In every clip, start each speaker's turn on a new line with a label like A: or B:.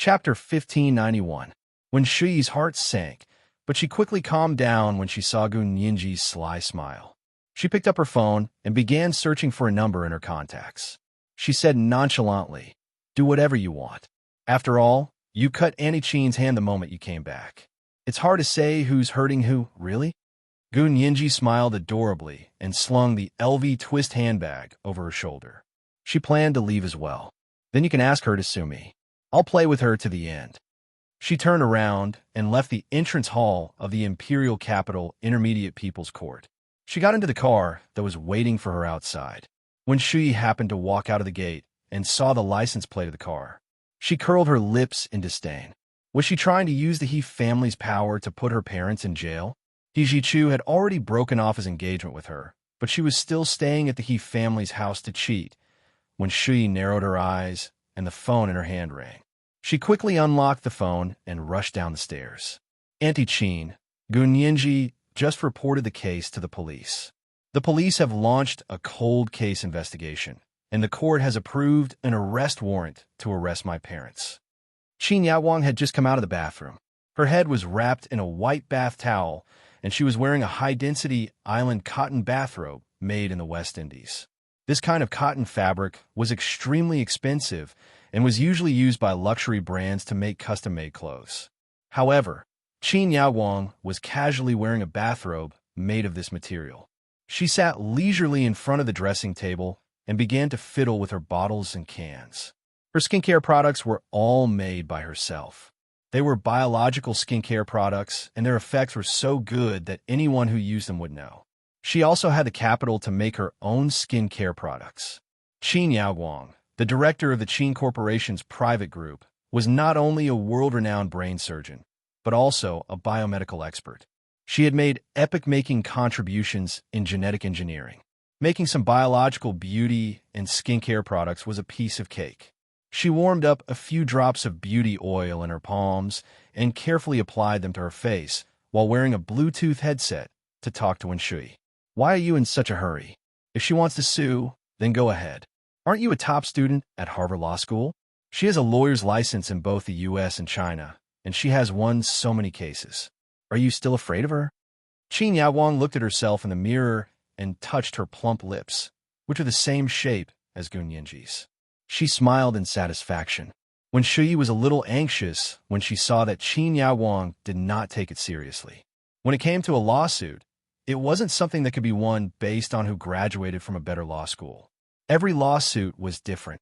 A: Chapter 1591. When Shuyi's heart sank, but she quickly calmed down when she saw Gu Nianji's sly smile. She picked up her phone and began searching for a number in her contacts. She said nonchalantly, "Do whatever you want. After all, you cut Annie Chen's hand the moment you came back. It's hard to say who's hurting who, really?" Gu Nianji smiled adorably and slung the LV twist handbag over her shoulder. She planned to leave as well. "Then you can ask her to sue me. I'll play with her to the end." She turned around and left the entrance hall of the Imperial Capital Intermediate People's Court. She got into the car that was waiting for her outside. When Shuyi happened to walk out of the gate and saw the license plate of the car, she curled her lips in disdain. Was she trying to use the He family's power to put her parents in jail? He Jichu had already broken off his engagement with her, but she was still staying at the He family's house to cheat. When Shuyi narrowed her eyes and the phone in her hand rang, she quickly unlocked the phone and rushed down the stairs. "Auntie Chen, Gu Nianji just reported the case to the police. The police have launched a cold case investigation, and the court has approved an arrest warrant to arrest my parents." Qin Yaowang had just come out of the bathroom. Her head was wrapped in a white bath towel, and she was wearing a high-density island cotton bathrobe made in the West Indies. This kind of cotton fabric was extremely expensive and was usually used by luxury brands to make custom-made clothes. However, Qin Yaowang was casually wearing a bathrobe made of this material. She sat leisurely in front of the dressing table and began to fiddle with her bottles and cans. Her skincare products were all made by herself. They were biological skincare products, and their effects were so good that anyone who used them would know. She also had the capital to make her own skincare products. Qin Yaowang, the director of the Qin Corporation's private group, was not only a world-renowned brain surgeon, but also a biomedical expert. She had made epic-making contributions in genetic engineering. Making some biological beauty and skincare products was a piece of cake. She warmed up a few drops of beauty oil in her palms and carefully applied them to her face while wearing a Bluetooth headset to talk to Shuyi. "Why are you in such a hurry? If she wants to sue, then go ahead. Aren't you a top student at Harvard Law School? She has a lawyer's license in both the US and China, and she has won so many cases. Are you still afraid of her?" Qin Yaowang looked at herself in the mirror and touched her plump lips, which are the same shape as Gu Nianji's. She smiled in satisfaction. When Shuyi was a little anxious when she saw that Qin Yaowang did not take it seriously. When it came to a lawsuit, it wasn't something that could be won based on who graduated from a better law school. Every lawsuit was different.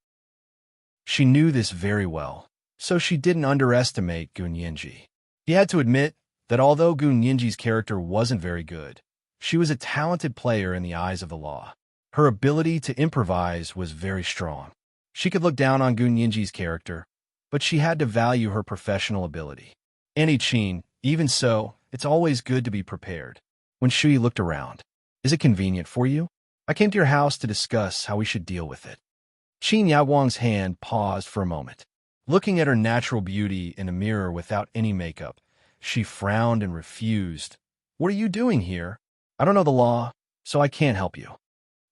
A: She knew this very well, so she didn't underestimate Gu Nianji. He had to admit that although Gu Nianji's character wasn't very good, she was a talented player in the eyes of the law. Her ability to improvise was very strong. She could look down on Gu Nianji's character, but she had to value her professional ability. "Annie Chen, even so, it's always good to be prepared." When Shuyi looked around, "Is it convenient for you? I came to your house to discuss how we should deal with it." Qin Yaowang's hand paused for a moment. Looking at her natural beauty in a mirror without any makeup, she frowned and refused. "What are you doing here? I don't know the law, so I can't help you."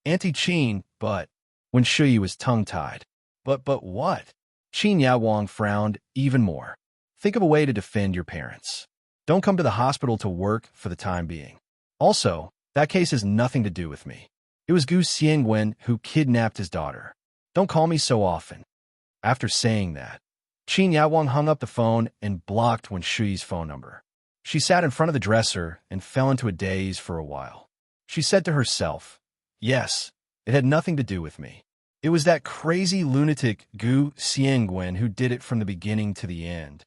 A: "Auntie Chen, but..." When Shuyi was tongue-tied. But what?" Qin Yaowang frowned even more. "Think of a way to defend your parents. Don't come to the hospital to work for the time being. Also, that case has nothing to do with me. It was Gu Xiangwen who kidnapped his daughter. Don't call me so often." After saying that, Qin Yaowang hung up the phone and blocked when Shuyi's phone number. She sat in front of the dresser and fell into a daze for a while. She said to herself, "Yes, it had nothing to do with me. It was that crazy lunatic Gu Xiangwen who did it from the beginning to the end."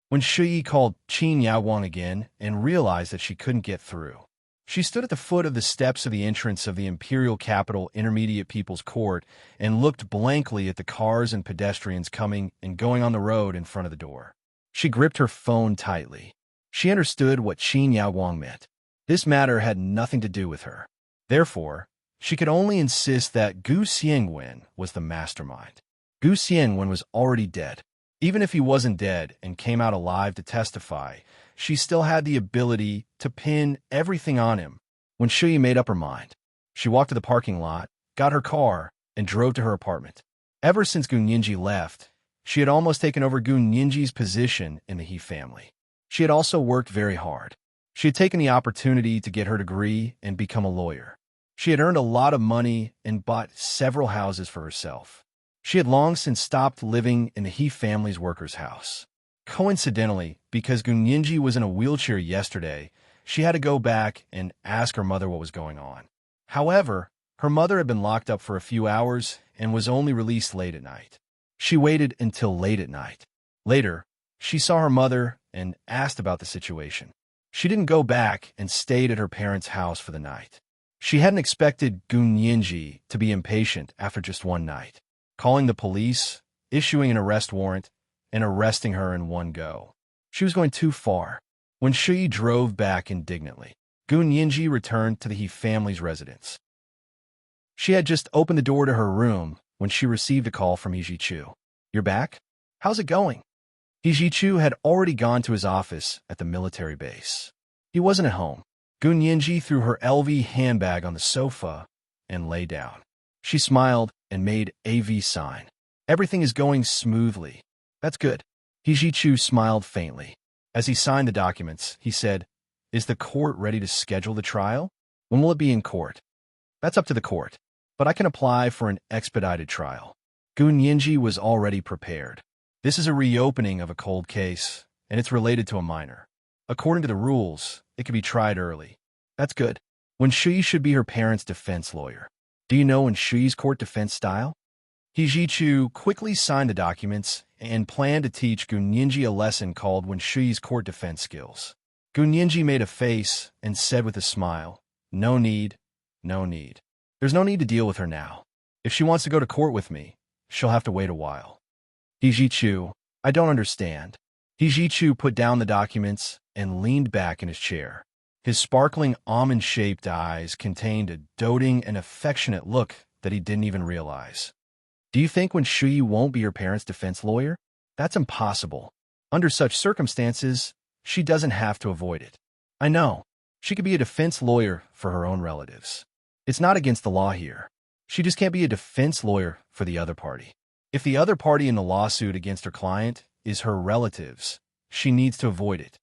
A: When Shuyi called Qin Yaowang again and realized that she couldn't get through, she stood at the foot of the steps of the entrance of the Imperial Capital Intermediate People's Court and looked blankly at the cars and pedestrians coming and going on the road in front of the door. She gripped her phone tightly. She understood what Qin Yaowang meant. This matter had nothing to do with her. Therefore, she could only insist that Gu Xiangwen was the mastermind. Gu Xiangwen was already dead. Even if he wasn't dead and came out alive to testify, she still had the ability to pin everything on him. When Shuyi made up her mind, she walked to the parking lot, got her car, and drove to her apartment. Ever since Gu Nianji left, She had almost taken over Gun Yinji's position in the He family. She had also worked very hard. She had taken the opportunity to get her degree and become a lawyer. She had earned a lot of money and bought several houses for herself. She had long since stopped living in the He family's workers' house. Coincidentally, because Gun Yinji was in a wheelchair yesterday, she had to go back and ask her mother what was going on. However, her mother had been locked up for a few hours and was only released late at night. She waited until late at night. Later, she saw her mother and asked about the situation. She didn't go back and stayed at her parents' house for the night. She hadn't expected Gun Yinji to be impatient after just one night, calling the police, issuing an arrest warrant, and arresting her in one go. She was going too far. When Shi drove back indignantly, Gun Yinji returned to the He family's residence. She had just opened the door to her room when she received a call from He Jichu. "You're back? How's it going?" He Jichu had already gone to his office at the military base. He wasn't at home. Gun Yinji threw her LV handbag on the sofa and lay down. She smiled and made a V sign. "Everything is going smoothly. That's good." He Jichu smiled faintly. As he signed the documents, he said, "Is the court ready to schedule the trial? When will it be in court?" "That's up to the court, but I can apply for an expedited trial." Gun Yinji was already prepared. This is a reopening of a cold case, and it's related to a minor. According to the rules, it can be tried early. That's good. When Shi should be her parents' defense lawyer. Do you know Shi's court defense style? He Jichu quickly signed the documents and planned to teach Gun Yinji a lesson called When Shi's court defense skills. Gun Yinji made a face and said with a smile, "No need, no need. There's no need to deal with her now. If she wants to go to court with me, she'll have to wait a while." He Jichu, "I don't understand." He Jichu put down the documents and leaned back in his chair. His sparkling almond-shaped eyes contained a doting and affectionate look that he didn't even realize. "Do you think when Shi won't be your parents' defense lawyer? That's impossible. Under such circumstances, she doesn't have to avoid it. I know. She could be a defense lawyer for her own relatives. It's not against the law here. She just can't be a defense lawyer for the other party. If the other party in the lawsuit against her client is her relatives, she needs to avoid it."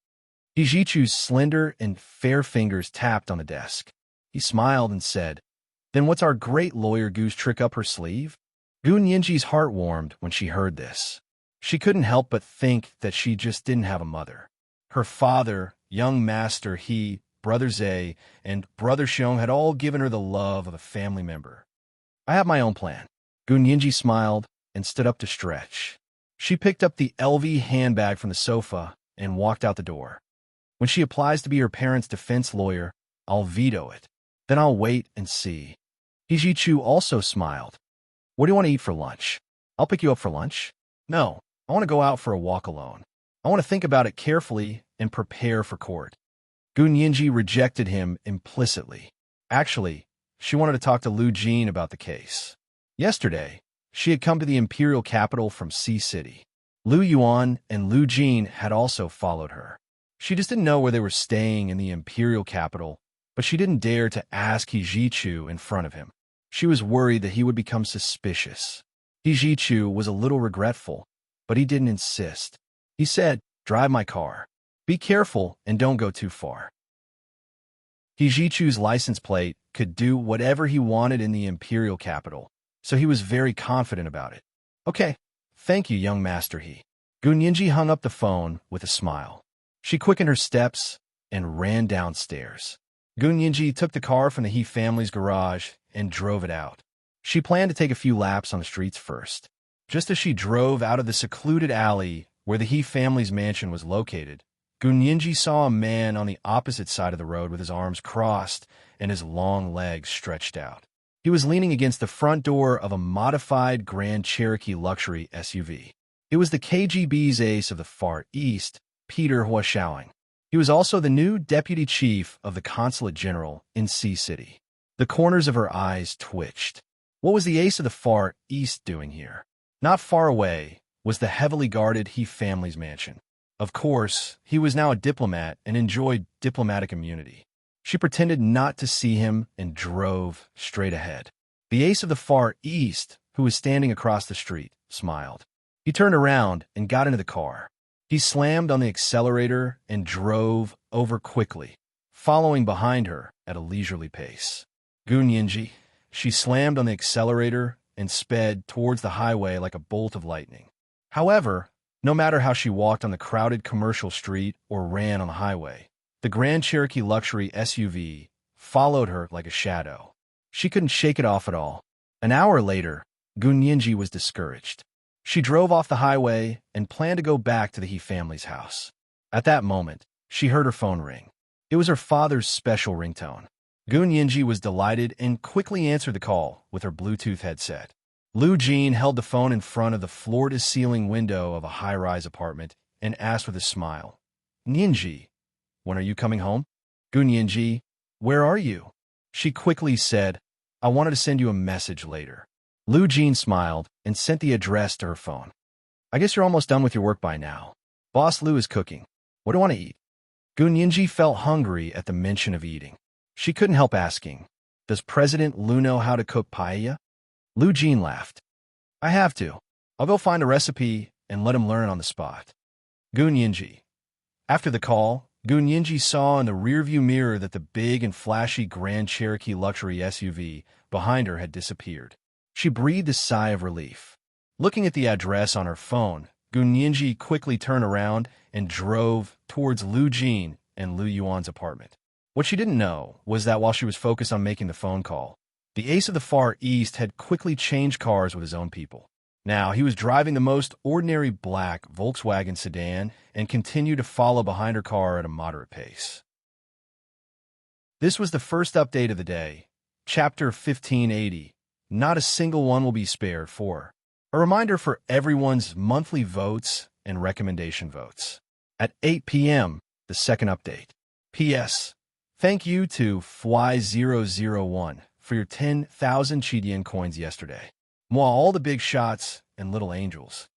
A: He Jichu's slender and fair fingers tapped on the desk. He smiled and said, "Then what's our great lawyer goose trick up her sleeve?" Gun Yinji's heart warmed when she heard this. She couldn't help but think that she just didn't have a mother. Her father, young Master He, Brother Zhe, and Brother Xiong had all given her the love of a family member. "I have my own plan." Gun Yinji smiled and stood up to stretch. She picked up the LV handbag from the sofa and walked out the door. "When she applies to be her parents' defense lawyer, I'll veto it. Then I'll wait and see." He Jichu also smiled. "What do you want to eat for lunch? I'll pick you up for lunch." "No, I want to go out for a walk alone. I want to think about it carefully and prepare for court." Gun Yinji rejected him implicitly. Actually, she wanted to talk to Lu Jin about the case. Yesterday, she had come to the imperial capital from Sea City. Lu Yuan and Lu Jin had also followed her. She just didn't know where they were staying in the imperial capital, but she didn't dare to ask He Jichu in front of him. She was worried that he would become suspicious. He Jichu was a little regretful, but he didn't insist. He said, "Drive my car. Be careful and don't go too far." He Jichu's license plate could do whatever he wanted in the imperial capital, so he was very confident about it. "Okay, thank you, young Master He." Gun Yinji hung up the phone with a smile. She quickened her steps and ran downstairs. Gun Yinji took the car from the He family's garage and drove it out. She planned to take a few laps on the streets first. Just as she drove out of the secluded alley where the He family's mansion was located, Gun Yinji saw a man on the opposite side of the road with his arms crossed and his long legs stretched out. He was leaning against the front door of a modified Grand Cherokee luxury SUV. It was the KGB's ace of the Far East, Peter Huashaoing. He was also the new deputy chief of the consulate general in Sea City. The corners of her eyes twitched. What was the ace of the Far East doing here? Not far away was the heavily guarded He family's mansion. Of course, he was now a diplomat and enjoyed diplomatic immunity. She pretended not to see him and drove straight ahead. The ace of the Far East, who was standing across the street, smiled. He turned around and got into the car. He slammed on the accelerator and drove over quickly, following behind her at a leisurely pace. Gu Nianji, she slammed on the accelerator and sped towards the highway like a bolt of lightning. However, no matter how she walked on the crowded commercial street or ran on the highway, the Grand Cherokee luxury SUV followed her like a shadow. She couldn't shake it off at all. An hour later, Gu Nianji was discouraged. She drove off the highway and planned to go back to the He family's house. At that moment, she heard her phone ring. It was her father's special ringtone. Gu Nianji was delighted and quickly answered the call with her Bluetooth headset. Lu Jin held the phone in front of the floor-to-ceiling window of a high-rise apartment and asked with a smile, "Nianji, when are you coming home?" "Gu Nianji, where are you?" She quickly said, "I wanted to send you a message later." Lu Jin smiled and sent the address to her phone. "I guess you're almost done with your work by now. Boss Lu is cooking. What do you want to eat?" Gu Nianji felt hungry at the mention of eating. She couldn't help asking, "Does President Lu know how to cook paella?" Lu Jin laughed. "I have to. I'll go find a recipe and let him learn on the spot." Gu Nianji. After the call, Gu Nianji saw in the rearview mirror that the big and flashy Grand Cherokee luxury SUV behind her had disappeared. She breathed a sigh of relief. Looking at the address on her phone, Gu Nianji quickly turned around and drove towards Lu Jin and Lu Yuan's apartment. What she didn't know was that while she was focused on making the phone call, the ace of the Far East had quickly changed cars with his own people. Now, he was driving the most ordinary black Volkswagen sedan and continued to follow behind her car at a moderate pace. This was the first update of the day, Chapter 1580. Not a single one will be spared for. A reminder for everyone's monthly votes and recommendation votes. At 8 p.m., the second update. P.S. Thank you to Fly001 for your 10,000 Chidian coins yesterday. Moi, all the big shots and little angels.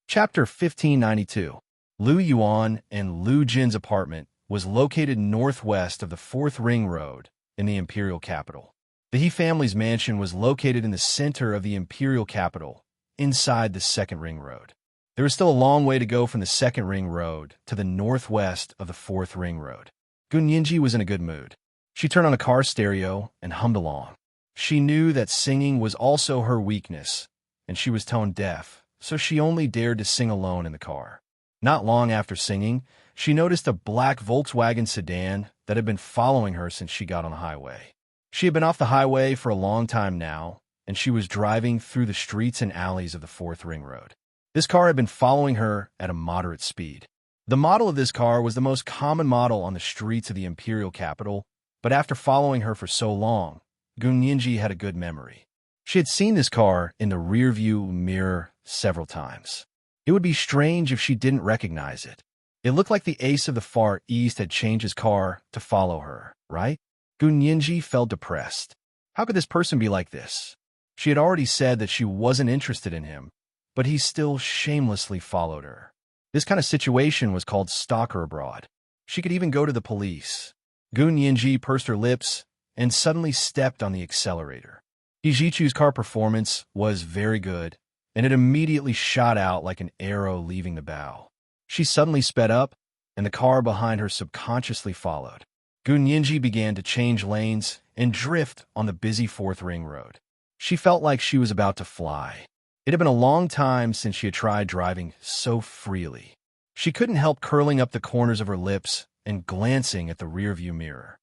A: Chapter 1592. Lu Yuan and Lu Jin's apartment was located northwest of the 4th Ring Road in the imperial capital. The He family's mansion was located in the center of the imperial capital, inside the 2nd Ring Road. There was still a long way to go from the 2nd Ring Road to the northwest of the 4th Ring Road. Gu Nianji was in a good mood. She turned on a car stereo and hummed along. She knew that singing was also her weakness, and she was tone deaf, so she only dared to sing alone in the car. Not long after singing, she noticed a black Volkswagen sedan that had been following her since she got on the highway. She had been off the highway for a long time now, and she was driving through the streets and alleys of the 4th Ring Road. This car had been following her at a moderate speed. The model of this car was the most common model on the streets of the imperial capital, but after following her for so long, Gu Nianji had a good memory. She had seen this car in the rearview mirror several times. It would be strange if she didn't recognize it. It looked like the ace of the Far East had changed his car to follow her, right? Gu Nianji felt depressed. How could this person be like this? She had already said that she wasn't interested in him, but he still shamelessly followed her. This kind of situation was called stalker abroad. She could even go to the police. Gu Nianji pursed her lips and suddenly stepped on the accelerator. Ijichu's car performance was very good, and it immediately shot out like an arrow leaving the bow. She suddenly sped up, and the car behind her subconsciously followed. Gu Nianji began to change lanes and drift on the busy 4th Ring Road. She felt like she was about to fly. It had been a long time since she had tried driving so freely. She couldn't help curling up the corners of her lips and glancing at the rearview mirror.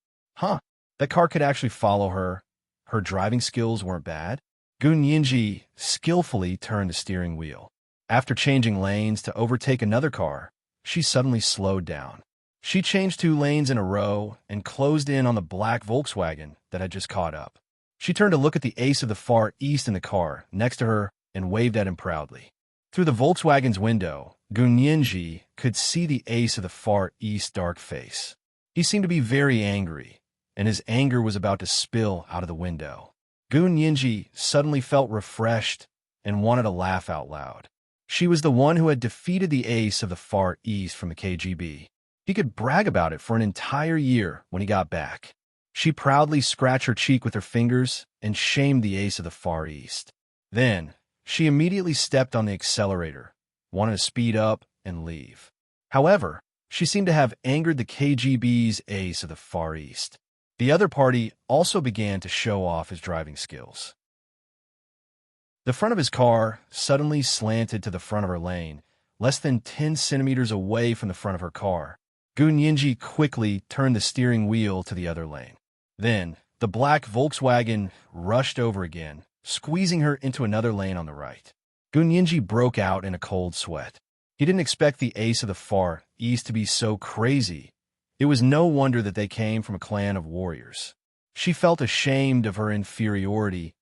A: That car could actually follow her. Her driving skills weren't bad. Gu Nianji skillfully turned the steering wheel. After changing lanes to overtake another car, she suddenly slowed down. She changed 2 lanes in a row and closed in on the black Volkswagen that had just caught up. She turned to look at the ace of the Far East in the car next to her and waved at him proudly. Through the Volkswagen's window, Gu Nianji could see the ace of the Far East's dark face. He seemed to be very angry, and his anger was about to spill out of the window. Gu Nianji suddenly felt refreshed and wanted to laugh out loud. She was the one who had defeated the ace of the Far East from the KGB. He could brag about it for an entire year when he got back. She proudly scratched her cheek with her fingers and shamed the ace of the Far East. Then, she immediately stepped on the accelerator, wanted to speed up and leave. However, she seemed to have angered the KGB's ace of the Far East. The other party also began to show off his driving skills. The front of his car suddenly slanted to the front of her lane, less than 10 centimeters away from the front of her car. Gu Nianji quickly turned the steering wheel to the other lane. Then, the black Volkswagen rushed over again, squeezing her into another lane on the right. Gu Nianji broke out in a cold sweat. He didn't expect the ace of the Far East to be so crazy. It was no wonder that they came from a clan of warriors. She felt ashamed of her inferiority.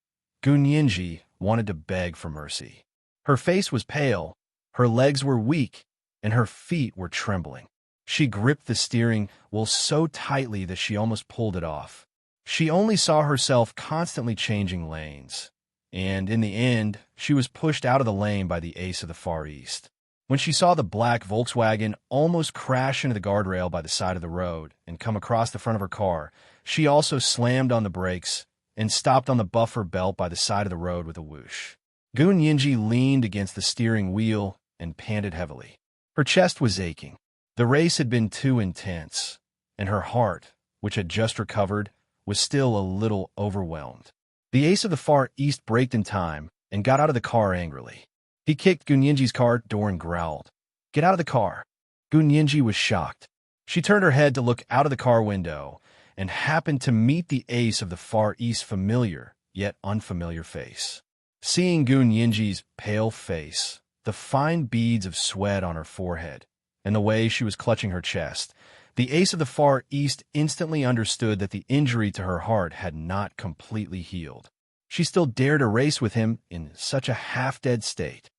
A: Gu Nianji wanted to beg for mercy. Her face was pale, her legs were weak, and her feet were trembling. She gripped the steering wheel so tightly that she almost pulled it off. She only saw herself constantly changing lanes, and in the end, she was pushed out of the lane by the ace of the Far East. When she saw the black Volkswagen almost crash into the guardrail by the side of the road and come across the front of her car, she also slammed on the brakes and stopped on the buffer belt by the side of the road with a whoosh. Gu Nianji leaned against the steering wheel and panted heavily. Her chest was aching. The race had been too intense, and her heart, which had just recovered, was still a little overwhelmed. The ace of the Far East braked in time and got out of the car angrily. He kicked Gu Nianji's car door and growled, "Get out of the car." Gu Nianji was shocked. She turned her head to look out of the car window and happened to meet the ace of the Far East's familiar, yet unfamiliar face. Seeing Gu Nianji's pale face, the fine beads of sweat on her forehead, and the way she was clutching her chest, the ace of the Far East instantly understood that the injury to her heart had not completely healed. She still dared to race with him in such a half-dead state.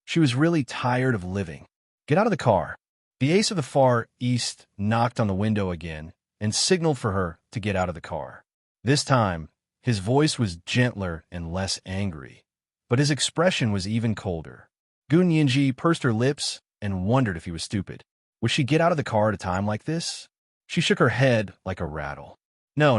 A: She was really tired of living. "Get out of the car." The ace of the Far East knocked on the window again and signaled for her to get out of the car. This time, his voice was gentler and less angry, but his expression was even colder. Gu Nianji pursed her lips and wondered if he was stupid. Would she get out of the car at a time like this? She shook her head like a rattle. No.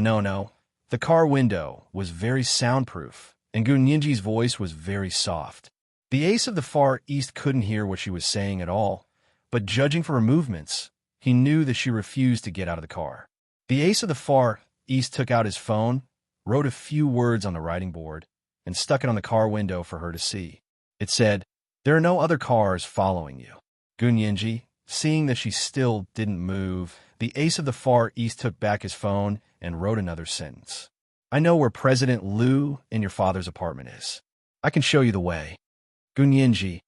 A: The car window was very soundproof, and Gu Nianji's voice was very soft. The ace of the Far East couldn't hear what she was saying at all, but judging from her movements, he knew that she refused to get out of the car. The ace of the Far East took out his phone, wrote a few words on the writing board, and stuck it on the car window for her to see. It said, "There are no other cars following you." Gu Nianji, seeing that she still didn't move, the ace of the Far East took back his phone and wrote another sentence. "I know where President Liu in your father's apartment is. I can show you the way." Gu Nianji,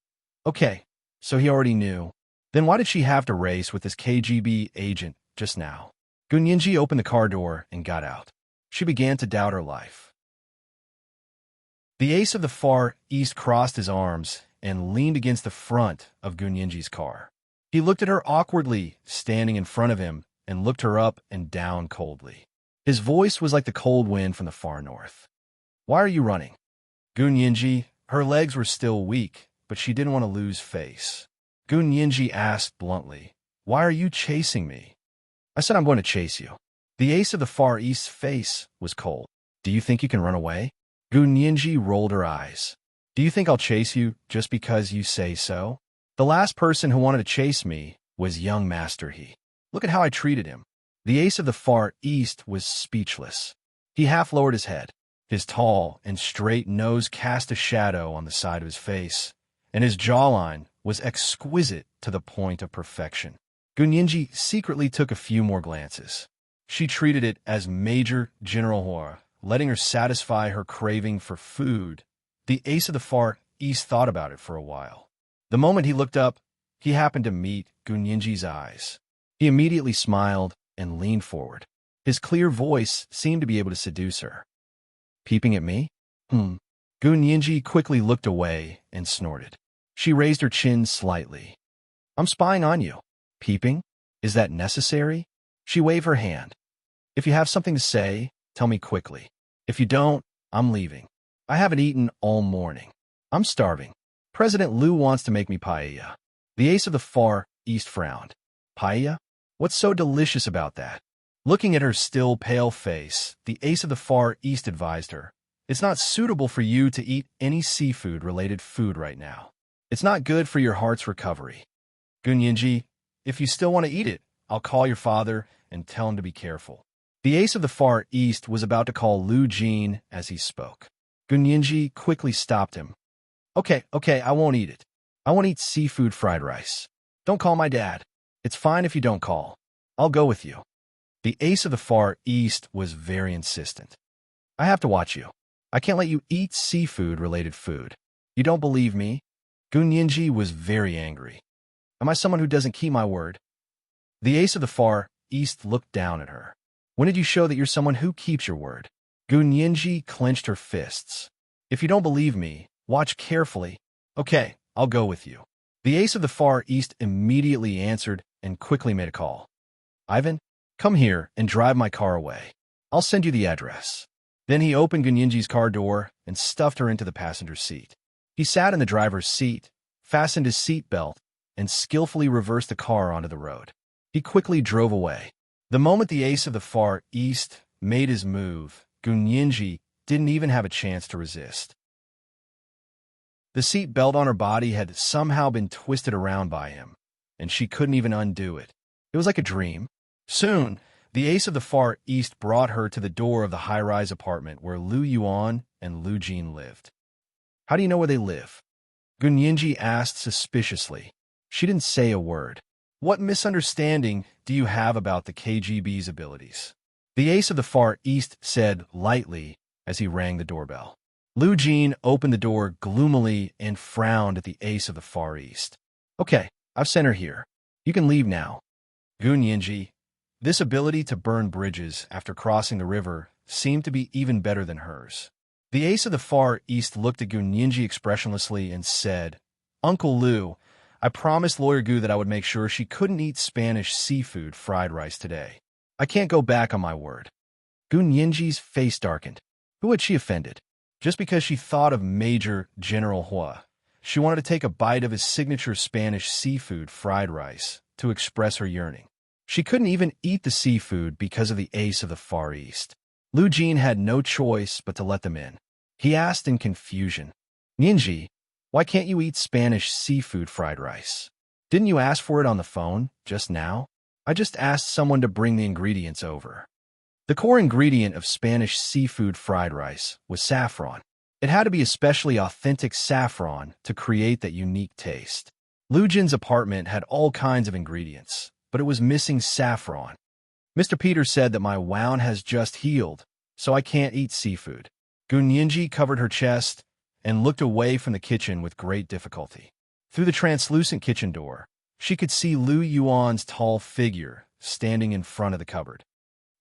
A: okay, so he already knew. Then why did she have to race with this KGB agent just now? Gu Nianji opened the car door and got out. She began to doubt her life. The ace of the Far East crossed his arms and leaned against the front of Gu Nianji's car. He looked at her awkwardly, standing in front of him, and looked her up and down coldly. His voice was like the cold wind from the far north. "Why are you running?" Gu Nianji, her legs were still weak, but she didn't want to lose face. Gu Nianji asked bluntly, "Why are you chasing me?" "I said I'm going to chase you." The ace of the Far East's face was cold. "Do you think you can run away?" Gu Nianji rolled her eyes. "Do you think I'll chase you just because you say so? The last person who wanted to chase me was young Master He. Look at how I treated him." The ace of the Far East was speechless. He half lowered his head. His tall and straight nose cast a shadow on the side of his face, and his jawline was exquisite to the point of perfection. Gu Nianji secretly took a few more glances. She treated it as Major General horror, letting her satisfy her craving for food. The ace of the Far East thought about it for a while. The moment he looked up, he happened to meet Gu Nianji's eyes. He immediately smiled and leaned forward. His clear voice seemed to be able to seduce her. "Peeping at me?" Gu Nianji quickly looked away and snorted. She raised her chin slightly. "I'm spying on you." "Peeping? Is that necessary?" She waved her hand. "If you have something to say, tell me quickly. If you don't, I'm leaving. I haven't eaten all morning. I'm starving. President Liu wants to make me paella." The ace of the Far East frowned. "Paella? What's so delicious about that?" Looking at her still pale face, the ace of the Far East advised her, It's not suitable for you to eat any seafood-related food right now. It's not good for your heart's recovery. Gunyinji, if you still want to eat it, I'll call your father and tell him to be careful. The ace of the Far East was about to call Lu Jin as he spoke. Gunyinji quickly stopped him. Okay, I won't eat it. I won't eat seafood fried rice. Don't call my dad. It's fine if you don't call. I'll go with you. The ace of the Far East was very insistent. I have to watch you. I can't let you eat seafood-related food. You don't believe me? Gunyinji was very angry. Am I someone who doesn't keep my word? The ace of the Far East looked down at her. When did you show that you're someone who keeps your word? Gunyinji clenched her fists. If you don't believe me, watch carefully. Okay, I'll go with you. The ace of the Far East immediately answered and quickly made a call. Ivan, come here and drive my car away. I'll send you the address. Then he opened Gunyinji's car door and stuffed her into the passenger seat. He sat in the driver's seat, fastened his seat belt, and skillfully reversed the car onto the road. He quickly drove away. The moment the ace of the Far East made his move, Gunyinji didn't even have a chance to resist. The seat belt on her body had somehow been twisted around by him, and she couldn't even undo it. It was like a dream. Soon, the ace of the Far East brought her to the door of the high-rise apartment where Lu Yuan and Lu Jin lived. How do you know where they live? Gunyinji asked suspiciously. She didn't say a word. What misunderstanding do you have about the KGB's abilities? The ace of the Far East said lightly as he rang the doorbell. Lu Jin opened the door gloomily and frowned at the ace of the Far East. Okay, I've sent her here. You can leave now. Gunyinji, this ability to burn bridges after crossing the river seemed to be even better than hers. The ace of the Far East looked at Gunyinji expressionlessly and said, Uncle Lu, I promised Lawyer Gu that I would make sure she couldn't eat Spanish seafood fried rice today. I can't go back on my word. Gunyinji's face darkened. Who had she offended? Just because she thought of Major General Hua, she wanted to take a bite of his signature Spanish seafood fried rice to express her yearning. She couldn't even eat the seafood because of the ace of the Far East. Lu Jin had no choice but to let them in. He asked in confusion, Ninji, why can't you eat Spanish seafood fried rice? Didn't you ask for it on the phone just now? I just asked someone to bring the ingredients over. The core ingredient of Spanish seafood fried rice was saffron. It had to be especially authentic saffron to create that unique taste. Lu Jin's apartment had all kinds of ingredients, but it was missing saffron. Mr. Peters said that my wound has just healed, so I can't eat seafood. Gunyinji covered her chest and looked away from the kitchen with great difficulty. Through the translucent kitchen door, she could see Lu Yuan's tall figure standing in front of the cupboard.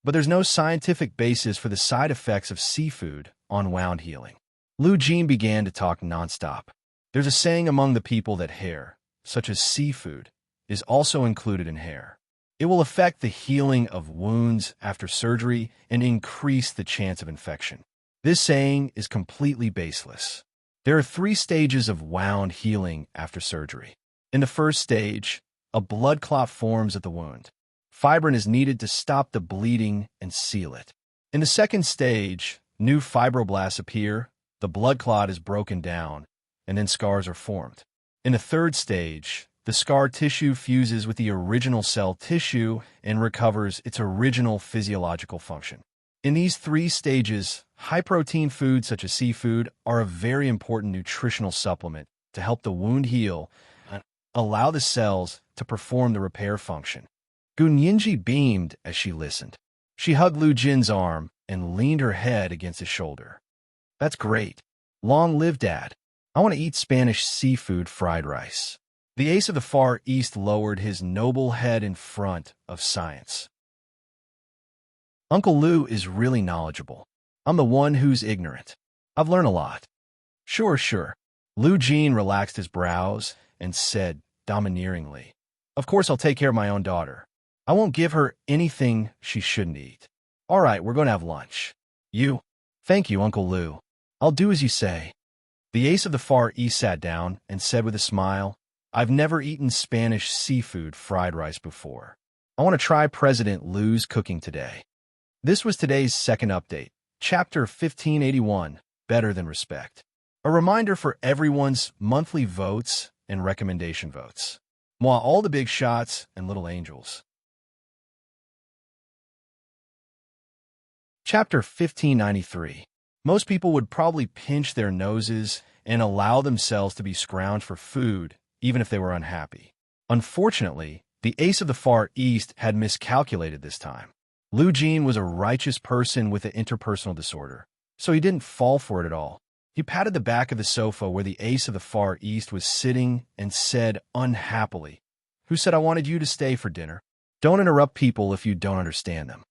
A: But there's no scientific basis for the side effects of seafood on wound healing. Lu Jin began to talk nonstop. There's a saying among the people that hair, such as seafood, is also included in hair. It will affect the healing of wounds after surgery and increase the chance of infection. This saying is completely baseless. There are 3 stages of wound healing after surgery. In the first stage, a blood clot forms at the wound. Fibrin is needed to stop the bleeding and seal it. In the second stage, new fibroblasts appear, the blood clot is broken down, and then scars are formed. In the third stage, the scar tissue fuses with the original cell tissue and recovers its original physiological function. In these 3 stages, high-protein foods such as seafood are a very important nutritional supplement to help the wound heal and allow the cells to perform the repair function. Gunyinji beamed as she listened. She hugged Lu Jin's arm and leaned her head against his shoulder. That's great. Long live Dad. I want to eat Spanish seafood fried rice. The ace of the Far East lowered his noble head in front of science. Uncle Lu is really knowledgeable. I'm the one who's ignorant. I've learned a lot. Sure. Lu Jin relaxed his brows and said domineeringly, Of course I'll take care of my own daughter. I won't give her anything she shouldn't eat. All right, we're going to have lunch. You? Thank you, Uncle Lu. I'll do as you say. The ace of the Far East sat down and said with a smile, I've never eaten Spanish seafood fried rice before. I want to try President Lu's cooking today. This was today's second update, Chapter 1581, better than respect. A reminder for everyone's monthly votes and recommendation votes. Moi, all the big shots and little angels. Chapter 1593. Most people would probably pinch their noses and allow themselves to be scrounged for food, even if they were unhappy. Unfortunately, the ace of the Far East had miscalculated this time. Lu Jin was a righteous person with an interpersonal disorder, so he didn't fall for it at all. He patted the back of the sofa where the ace of the Far East was sitting and said unhappily, "Who said I wanted you to stay for dinner? Don't interrupt people if you don't understand them.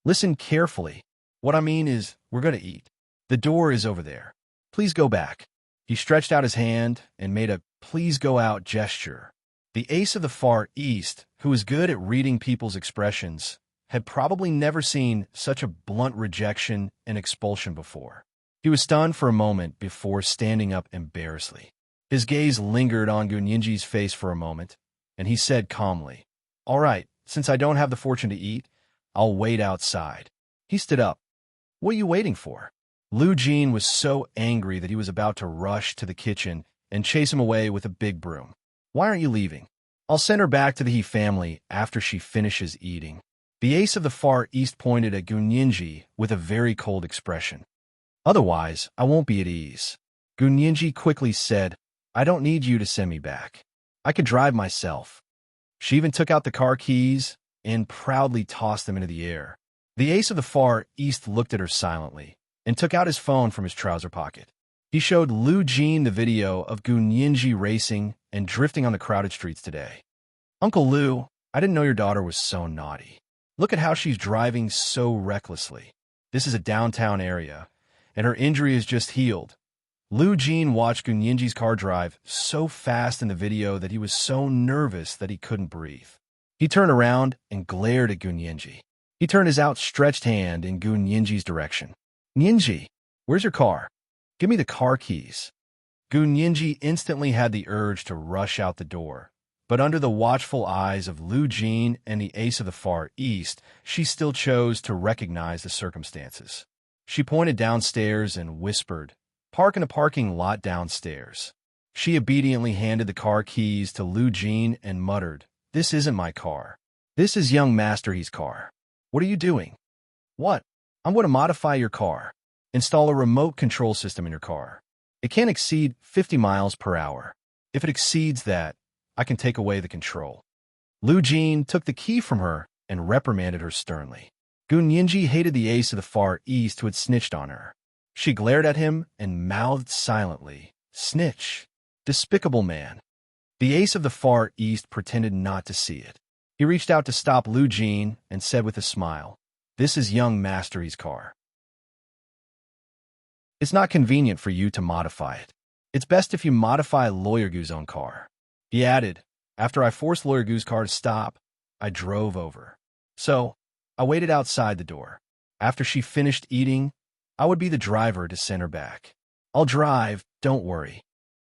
A: Listen carefully. What I mean is, we're going to eat. The door is over there. Please go back." He stretched out his hand and made a "please go out" gesture. The ace of the Far East, who was good at reading people's expressions, had probably never seen such a blunt rejection and expulsion before. He was stunned for a moment before standing up embarrassedly. His gaze lingered on Gunyinji's face for a moment, and he said calmly, "All right, since I don't have the fortune to eat, I'll wait outside." He stood up. "What are you waiting for?" Lu Jin was so angry that he was about to rush to the kitchen and chase him away with a big broom. "Why aren't you leaving? I'll send her back to the He family after she finishes eating." The ace of the Far East pointed at Gunyinji with a very cold expression. "Otherwise, I won't be at ease." Gunyinji quickly said, "I don't need you to send me back. I could drive myself." She even took out the car keys and proudly tossed them into the air. The ace of the Far East looked at her silently and took out his phone from his trouser pocket. He showed Lu Jin the video of Gunyinji racing and drifting on the crowded streets today. "Uncle Lu, I didn't know your daughter was so naughty. Look at how she's driving so recklessly. This is a downtown area, and her injury is just healed." Lu Jin watched Gunyinji's car drive so fast in the video that he was so nervous that he couldn't breathe. He turned around and glared at Gunyinji. He turned his outstretched hand in Gunyinji's direction. "Nyinji, where's your car? Give me the car keys." Gunyinji instantly had the urge to rush out the door, but under the watchful eyes of Lu Jin and the ace of the Far East, she still chose to recognize the circumstances. She pointed downstairs and whispered, "Park in a parking lot downstairs." She obediently handed the car keys to Lu Jin and muttered, "This isn't my car. This is young Master He's car." "What are you doing?" "What? I'm going to modify your car. Install a remote control system in your car. It can't exceed 50 miles per hour. If it exceeds that, I can take away the control." Lu Jin took the key from her and reprimanded her sternly. Gunyinji hated the ace of the Far East who had snitched on her. She glared at him and mouthed silently, "Snitch. Despicable man." The ace of the Far East pretended not to see it. He reached out to stop Lu Jin and said with a smile, "This is young Master He's car. It's not convenient for you to modify it. It's best if you modify Lawyer Gu's own car." He added, "After I forced Lawyer Gu's car to stop, I drove over. So, I waited outside the door. After she finished eating, I would be the driver to send her back. I'll drive, don't worry."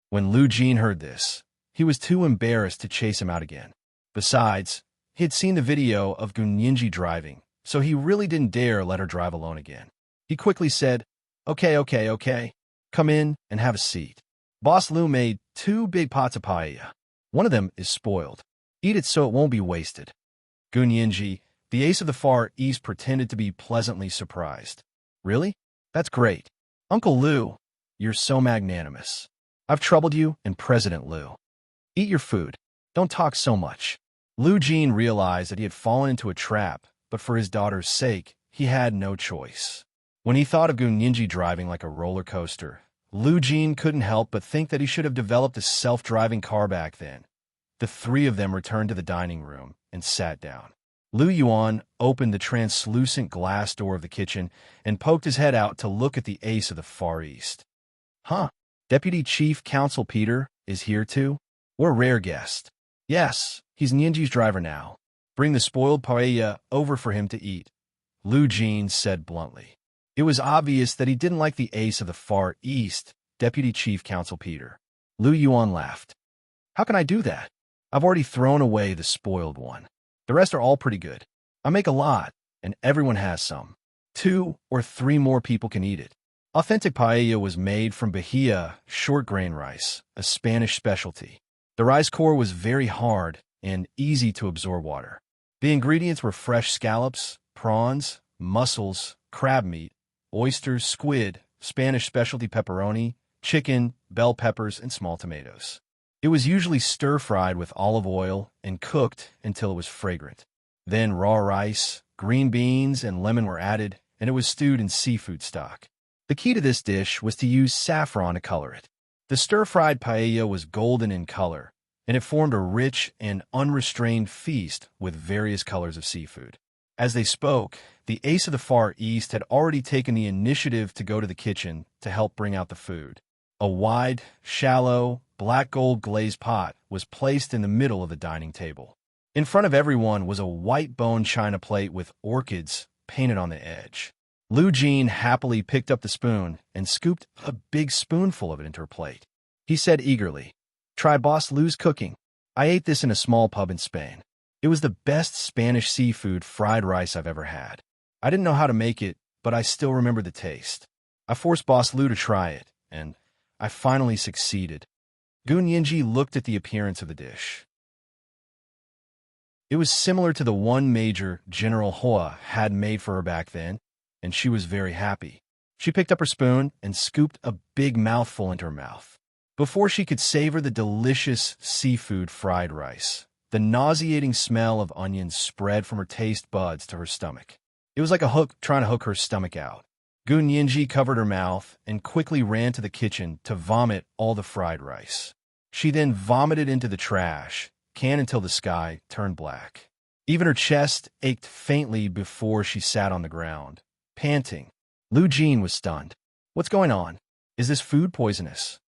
A: When Lu Jin heard this, he was too embarrassed to chase him out again. Besides, he had seen the video of Gunyinji driving, so he really didn't dare let her drive alone again. He quickly said, Okay. Come in and have a seat. Boss Lu made 2 big pots of paella. One of them is spoiled. Eat it so it won't be wasted." Gunyinji, the ace of the Far East, pretended to be pleasantly surprised. "Really? That's great. Uncle Lu, you're so magnanimous. I've troubled you and President Lu. Eat your food. Don't talk so much." Lu Jin realized that he had fallen into a trap, but for his daughter's sake, he had no choice. When he thought of Gunyinji driving like a roller coaster, Lu Jin couldn't help but think that he should have developed a self-driving car back then. The 3 of them returned to the dining room and sat down. Lu Yuan opened the translucent glass door of the kitchen and poked his head out to look at the ace of the Far East. "Huh, Deputy Chief Counsel Peter is here too? What a rare guest." "Yes, he's Nyinji's driver now. Bring the spoiled paella over for him to eat," Lu Jin said bluntly. It was obvious that he didn't like the ace of the Far East, Deputy Chief Counsel Peter. Lu Yuan laughed. "How can I do that? I've already thrown away the spoiled one. The rest are all pretty good. I make a lot, and everyone has some. 2 or 3 more people can eat it. Authentic paella was made from bahia, short grain rice, a Spanish specialty. The rice core was very hard and easy to absorb water. The ingredients were fresh scallops, prawns, mussels, crab meat, oysters, squid, Spanish specialty pepperoni, chicken, bell peppers, and small tomatoes. It was usually stir-fried with olive oil and cooked until it was fragrant. Then raw rice, green beans, and lemon were added, and it was stewed in seafood stock. The key to this dish was to use saffron to color it. The stir-fried paella was golden in color, and it formed a rich and unrestrained feast with various colors of seafood. As they spoke, the ace of the Far East had already taken the initiative to go to the kitchen to help bring out the food. A wide, shallow, black gold glazed pot was placed in the middle of the dining table. In front of everyone was a white bone china plate with orchids painted on the edge. Lu Jean happily picked up the spoon and scooped a big spoonful of it into her plate. He said eagerly, "Try Boss Lu's cooking. I ate this in a small pub in Spain. It was the best Spanish seafood fried rice I've ever had. I didn't know how to make it, but I still remember the taste. I forced Boss Lu to try it, and I finally succeeded." Gun Yinji looked at the appearance of the dish. It was similar to the one Major General Hoa had made for her back then, and she was very happy. She picked up her spoon and scooped a big mouthful into her mouth. Before she could savor the delicious seafood fried rice, the nauseating smell of onions spread from her taste buds to her stomach. It was like a hook trying to hook her stomach out. Gun Yinji covered her mouth and quickly ran to the kitchen to vomit all the fried rice. She then vomited into the trash can until the sky turned black. Even her chest ached faintly before she sat on the ground, panting. Lu Jean was stunned. "What's going on? Is this food poisonous?"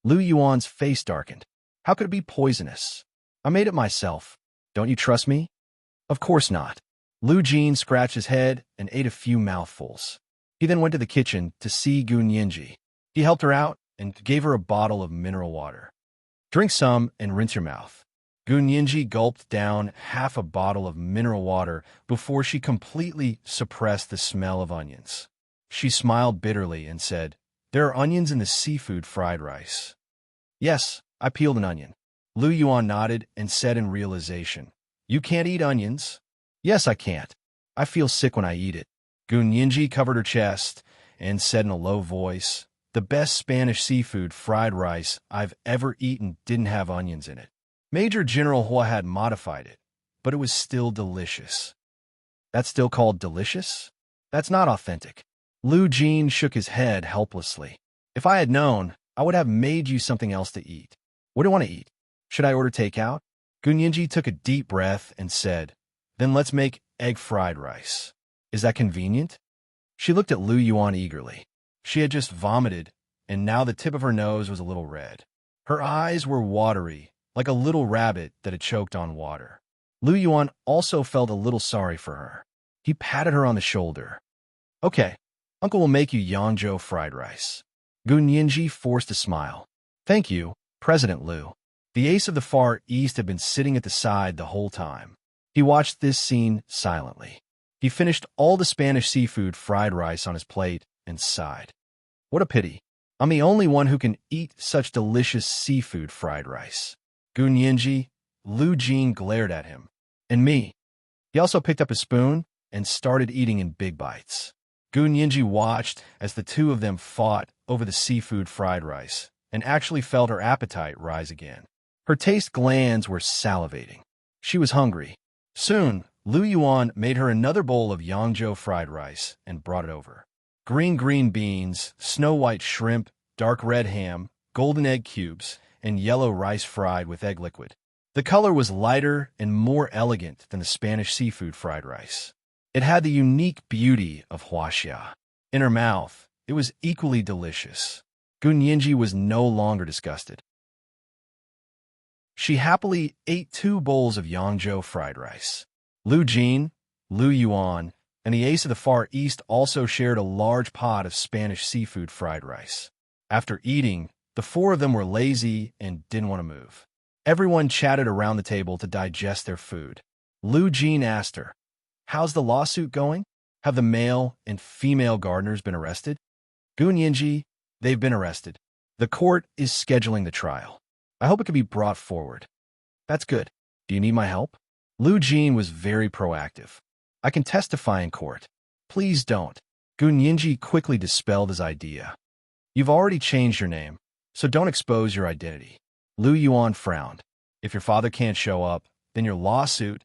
A: Lu Yuan's face darkened. "How could it be poisonous? I made it myself. Don't you trust me?" "Of course not." Lu Jean scratched his head and ate a few mouthfuls. He then went to the kitchen to see Gun Yinji. He helped her out and gave her a bottle of mineral water. "Drink some and rinse your mouth." Gun Yinji gulped down half a bottle of mineral water before she completely suppressed the smell of onions. She smiled bitterly and said, "There are onions in the seafood fried rice." "Yes, I peeled an onion." Lu Yuan nodded and said in realization, "You can't eat onions." "Yes, I can't. I feel sick when I eat it." Gun Yinji covered her chest and said in a low voice, "The best Spanish seafood fried rice I've ever eaten didn't have onions in it. Major General Hua had modified it, but it was still delicious." "That's still called delicious? That's not authentic." Lu Jean shook his head helplessly. "If I had known, I would have made you something else to eat. What do you want to eat? Should I order takeout?" Gun Yinji took a deep breath and said, "Then let's make egg fried rice. Is that convenient?" She looked at Lu Yuan eagerly. She had just vomited, and now the tip of her nose was a little red. Her eyes were watery, like a little rabbit that had choked on water. Lu Yuan also felt a little sorry for her. He patted her on the shoulder. "Okay, Uncle will make you Yangzhou fried rice." Gun Yinji forced a smile. "Thank you, President Lu." The ace of the Far East had been sitting at the side the whole time. He watched this scene silently. He finished all the Spanish seafood fried rice on his plate and sighed. "What a pity. I'm the only one who can eat such delicious seafood fried rice." Gun Yinji, Lu Jean glared at him. "And me." He also picked up a spoon and started eating in big bites. Gun Yinji watched as the two of them fought over the seafood fried rice and actually felt her appetite rise again. Her taste glands were salivating. She was hungry. Soon, Lu Yuan made her another bowl of Yangzhou fried rice and brought it over. Green beans, snow-white shrimp, dark red ham, golden egg cubes, and yellow rice fried with egg liquid. The color was lighter and more elegant than the Spanish seafood fried rice. It had the unique beauty of huaxia. In her mouth, it was equally delicious. Gun Yinji was no longer disgusted. She happily ate 2 bowls of Yangzhou fried rice. Lu Jean, Lu Yuan, and the ace of the Far East also shared a large pot of Spanish seafood fried rice. After eating, the 4 of them were lazy and didn't want to move. Everyone chatted around the table to digest their food. Lu Jean asked her, "How's the lawsuit going? Have the male and female gardeners been arrested?" Gun Yinji, they've been arrested. The court is scheduling the trial. I hope it can be brought forward. That's good. Do you need my help? Lu Jin was very proactive. I can testify in court. Please don't. Gun Yinji quickly dispelled his idea. You've already changed your name, so don't expose your identity. Lu Yuan frowned. If your father can't show up, then your lawsuit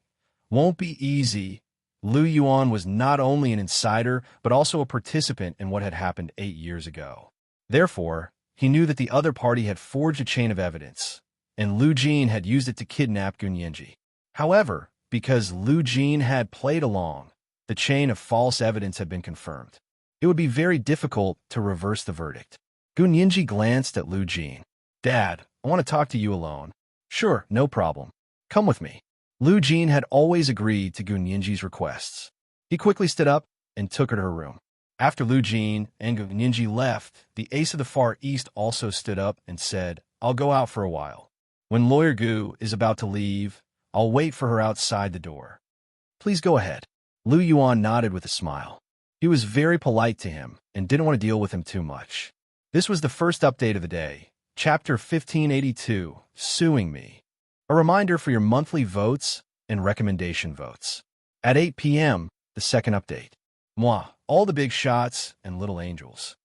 A: won't be easy. Lu Yuan was not only an insider, but also a participant in what had happened 8 years ago. Therefore, he knew that the other party had forged a chain of evidence, and Lu Jin had used it to kidnap Gun Yinji. However, because Lu Jin had played along, the chain of false evidence had been confirmed. It would be very difficult to reverse the verdict. Gun Yinji glanced at Lu Jin. Dad, I want to talk to you alone. Sure, no problem. Come with me. Lu Jin had always agreed to Gun Yinji's requests. He quickly stood up and took her to her room. After Lu Jin and Gun Yinji left, the ace of the Far East also stood up and said, I'll go out for a while. When Lawyer Gu is about to leave, I'll wait for her outside the door. Please go ahead. Lu Yuan nodded with a smile. He was very polite to him and didn't want to deal with him too much. This was the first update of the day. Chapter 1582, Suing Me. A reminder for your monthly votes and recommendation votes. At 8 p.m., the second update. Moi, all the big shots and little angels.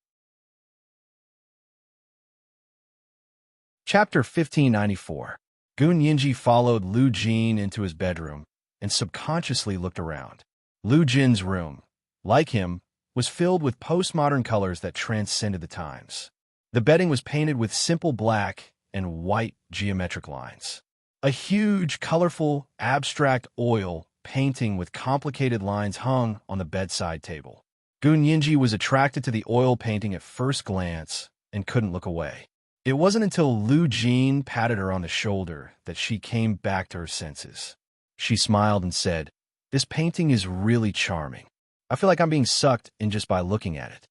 A: Chapter 1594. Gun Yinji followed Lu Jin into his bedroom and subconsciously looked around. Lu Jin's room, like him, was filled with postmodern colors that transcended the times. The bedding was painted with simple black and white geometric lines. A huge, colorful, abstract oil painting with complicated lines hung on the bedside table. Gun Yinji was attracted to the oil painting at first glance and couldn't look away. It wasn't until Lu Jin patted her on the shoulder that she came back to her senses. She smiled and said, This painting is really charming. I feel like I'm being sucked in just by looking at it.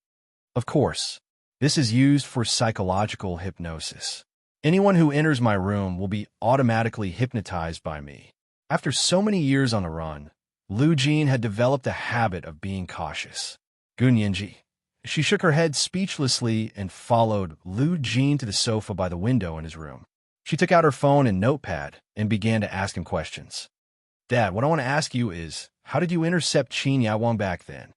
A: Of course, this is used for psychological hypnosis. Anyone who enters my room will be automatically hypnotized by me. After so many years on the run, Lu Jin had developed a habit of being cautious. Gun Yinji. She shook her head speechlessly and followed Lu Jin to the sofa by the window in his room. She took out her phone and notepad and began to ask him questions. Dad, what I want to ask you is, how did you intercept Qin Yawang back then?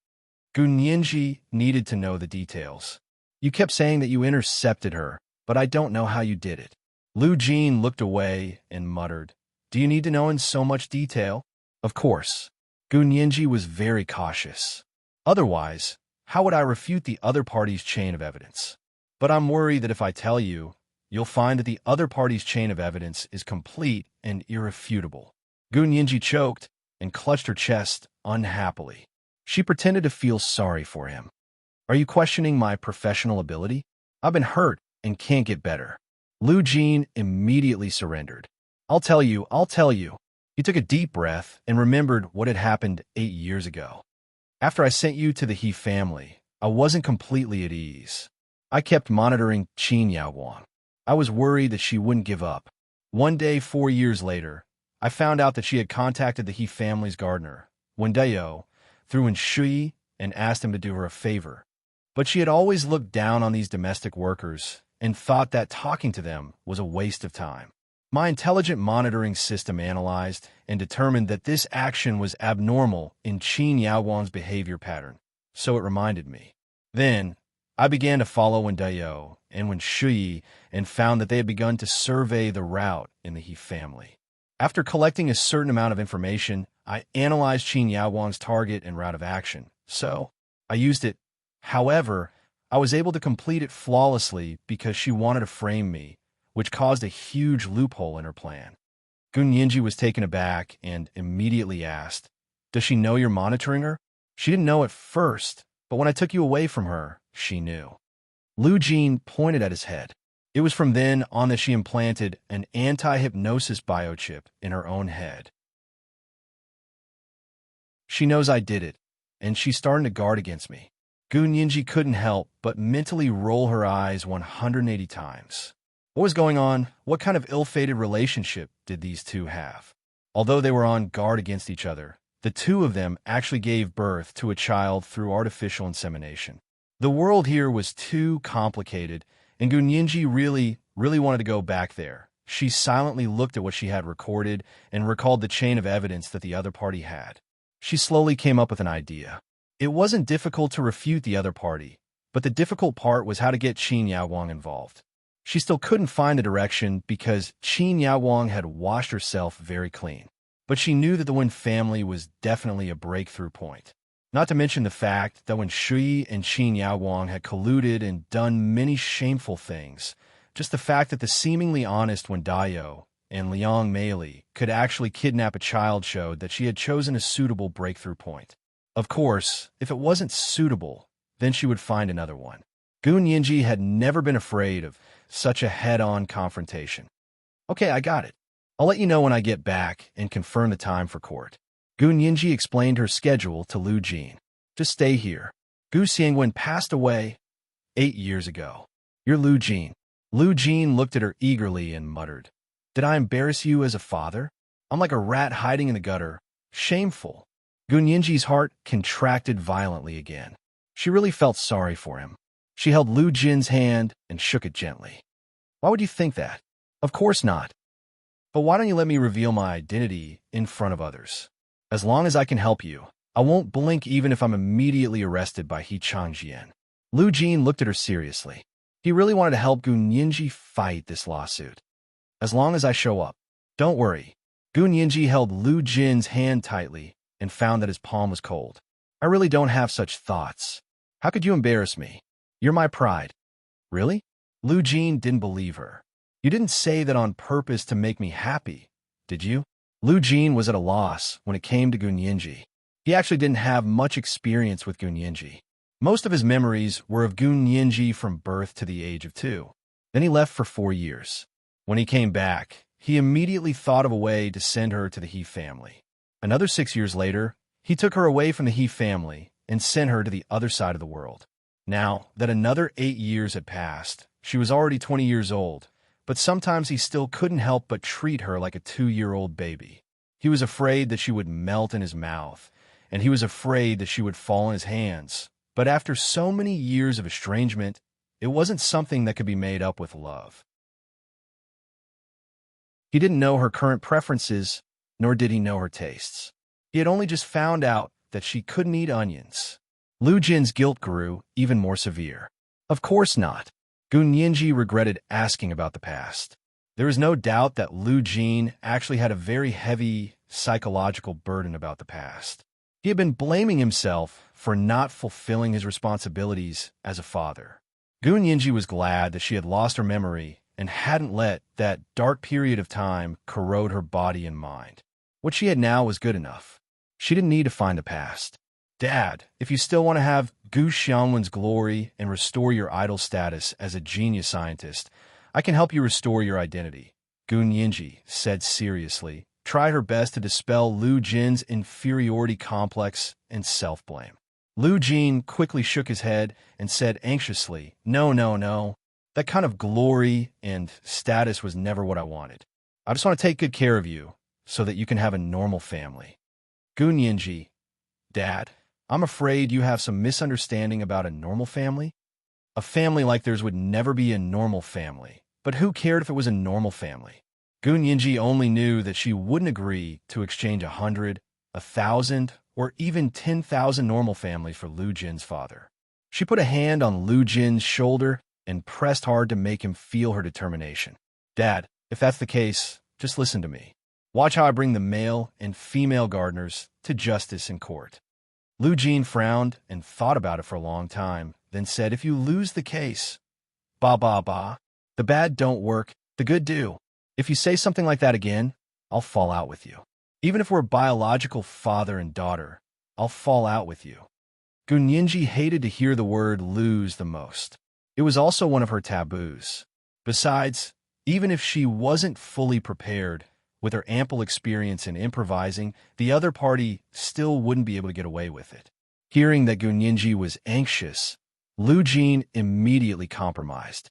A: Gun Yinji needed to know the details. You kept saying that you intercepted her, but I don't know how you did it. Lu Jin looked away and muttered, Do you need to know in so much detail? Of course. Gun Yinji was very cautious. Otherwise, how would I refute the other party's chain of evidence? But I'm worried that if I tell you, you'll find that the other party's chain of evidence is complete and irrefutable. Gun Yinji choked and clutched her chest unhappily. She pretended to feel sorry for him. Are you questioning my professional ability? I've been hurt and can't get better. Lu Jin immediately surrendered. I'll tell you. He took a deep breath and remembered what had happened 8 years ago. After I sent you to the He family, I wasn't completely at ease. I kept monitoring Qin Yawang. I was worried that she wouldn't give up. One day, 4 years later, I found out that she had contacted the He family's gardener, Wen Dayo, through Shui and asked him to do her a favor. But she had always looked down on these domestic workers and thought that talking to them was a waste of time. My intelligent monitoring system analyzed and determined that this action was abnormal in Qin Yawang's behavior pattern, so it reminded me. Then, I began to follow Wen Dayo and Wen Shui and found that they had begun to survey the route in the He family. After collecting a certain amount of information, I analyzed Qin Yawang's target and route of action, so I used it. However, I was able to complete it flawlessly because she wanted to frame me, which caused a huge loophole in her plan. Gun Yinji was taken aback and immediately asked, Does she know you're monitoring her? She didn't know at first, but when I took you away from her, she knew. Lu Jin pointed at his head. It was from then on that she implanted an anti-hypnosis biochip in her own head. She knows I did it, and she's starting to guard against me. Gun Yinji couldn't help but mentally roll her eyes 180 times. What was going on? What kind of ill-fated relationship did these two have? Although they were on guard against each other, the two of them actually gave birth to a child through artificial insemination. The world here was too complicated, and Gu Nianji really wanted to go back there. She silently looked at what she had recorded and recalled the chain of evidence that the other party had. She slowly came up with an idea. It wasn't difficult to refute the other party, but the difficult part was how to get Qin Yaowang involved. She still couldn't find a direction because Qin Yaowang had washed herself very clean. But she knew that the Wen family was definitely a breakthrough point. Not to mention the fact that when Shui and Qin Yaowang had colluded and done many shameful things, just the fact that the seemingly honest Wen Dayo and Liang Meili could actually kidnap a child showed that she had chosen a suitable breakthrough point. Of course, if it wasn't suitable, then she would find another one. Gu Nianji had never been afraid of such a head-on confrontation. Okay, I got it. I'll let you know when I get back and confirm the time for court. Gu Nianji explained her schedule to Lu Jin. Just stay here. Gu Xiangwen passed away 8 years ago. You're Lu Jin. Lu Jin looked at her eagerly and muttered, "Did I embarrass you as a father? I'm like a rat hiding in the gutter. Shameful." Gu Nianji's heart contracted violently again. She really felt sorry for him. She held Lu Jin's hand and shook it gently. Why would you think that? Of course not. But why don't you let me reveal my identity in front of others? As long as I can help you, I won't blink even if I'm immediately arrested by He Changjian. Lu Jin looked at her seriously. He really wanted to help Gu Nianji fight this lawsuit. As long as I show up. Don't worry. Gu Nianji held Lu Jin's hand tightly and found that his palm was cold. I really don't have such thoughts. How could you embarrass me? You're my pride. Really? Lu Jin didn't believe her. You didn't say that on purpose to make me happy, did you? Lu Jin was at a loss when it came to Gu Nianji. He actually didn't have much experience with Gu Nianji. Most of his memories were of Gu Nianji from birth to the age of 2. Then he left for 4 years. When he came back, he immediately thought of a way to send her to the He family. Another 6 years later, he took her away from the He family and sent her to the other side of the world. Now that another 8 years had passed, she was already 20 years old, but sometimes he still couldn't help but treat her like a 2-year-old baby. He was afraid that she would melt in his mouth, and he was afraid that she would fall in his hands. But after so many years of estrangement, it wasn't something that could be made up with love. He didn't know her current preferences, nor did he know her tastes. He had only just found out that she couldn't eat onions. Lu Jin's guilt grew even more severe. Of course not. Gu Nianji regretted asking about the past. There is no doubt that Lu Jin actually had a very heavy psychological burden about the past. He had been blaming himself for not fulfilling his responsibilities as a father. Gu Nianji was glad that she had lost her memory and hadn't let that dark period of time corrode her body and mind. What she had now was good enough. She didn't need to find the past. Dad, if you still want to have Gu Xiangwen's glory and restore your idol status as a genius scientist, I can help you restore your identity. Gu Nianji said seriously, tried her best to dispel Lu Jin's inferiority complex and self-blame. Lu Jin quickly shook his head and said anxiously, No. That kind of glory and status was never what I wanted. I just want to take good care of you so that you can have a normal family. Gu Nianji, Dad, I'm afraid you have some misunderstanding about a normal family. A family like theirs would never be a normal family. But who cared if it was a normal family? Gu Nianji only knew that she wouldn't agree to exchange 100, 1,000, or even 10,000 normal families for Lu Jin's father. She put a hand on Lu Jin's shoulder and pressed hard to make him feel her determination. Dad, if that's the case, just listen to me. Watch how I bring the male and female gardeners to justice in court. Lu Jin frowned and thought about it for a long time, then said, If you lose the case, the bad don't work, the good do. If you say something like that again, I'll fall out with you. Even if we're biological father and daughter, I'll fall out with you. Gu Nianji hated to hear the word lose the most. It was also one of her taboos. Besides, even if she wasn't fully prepared, with her ample experience in improvising, the other party still wouldn't be able to get away with it. Hearing that Gu Nianji was anxious, Lu Jin immediately compromised.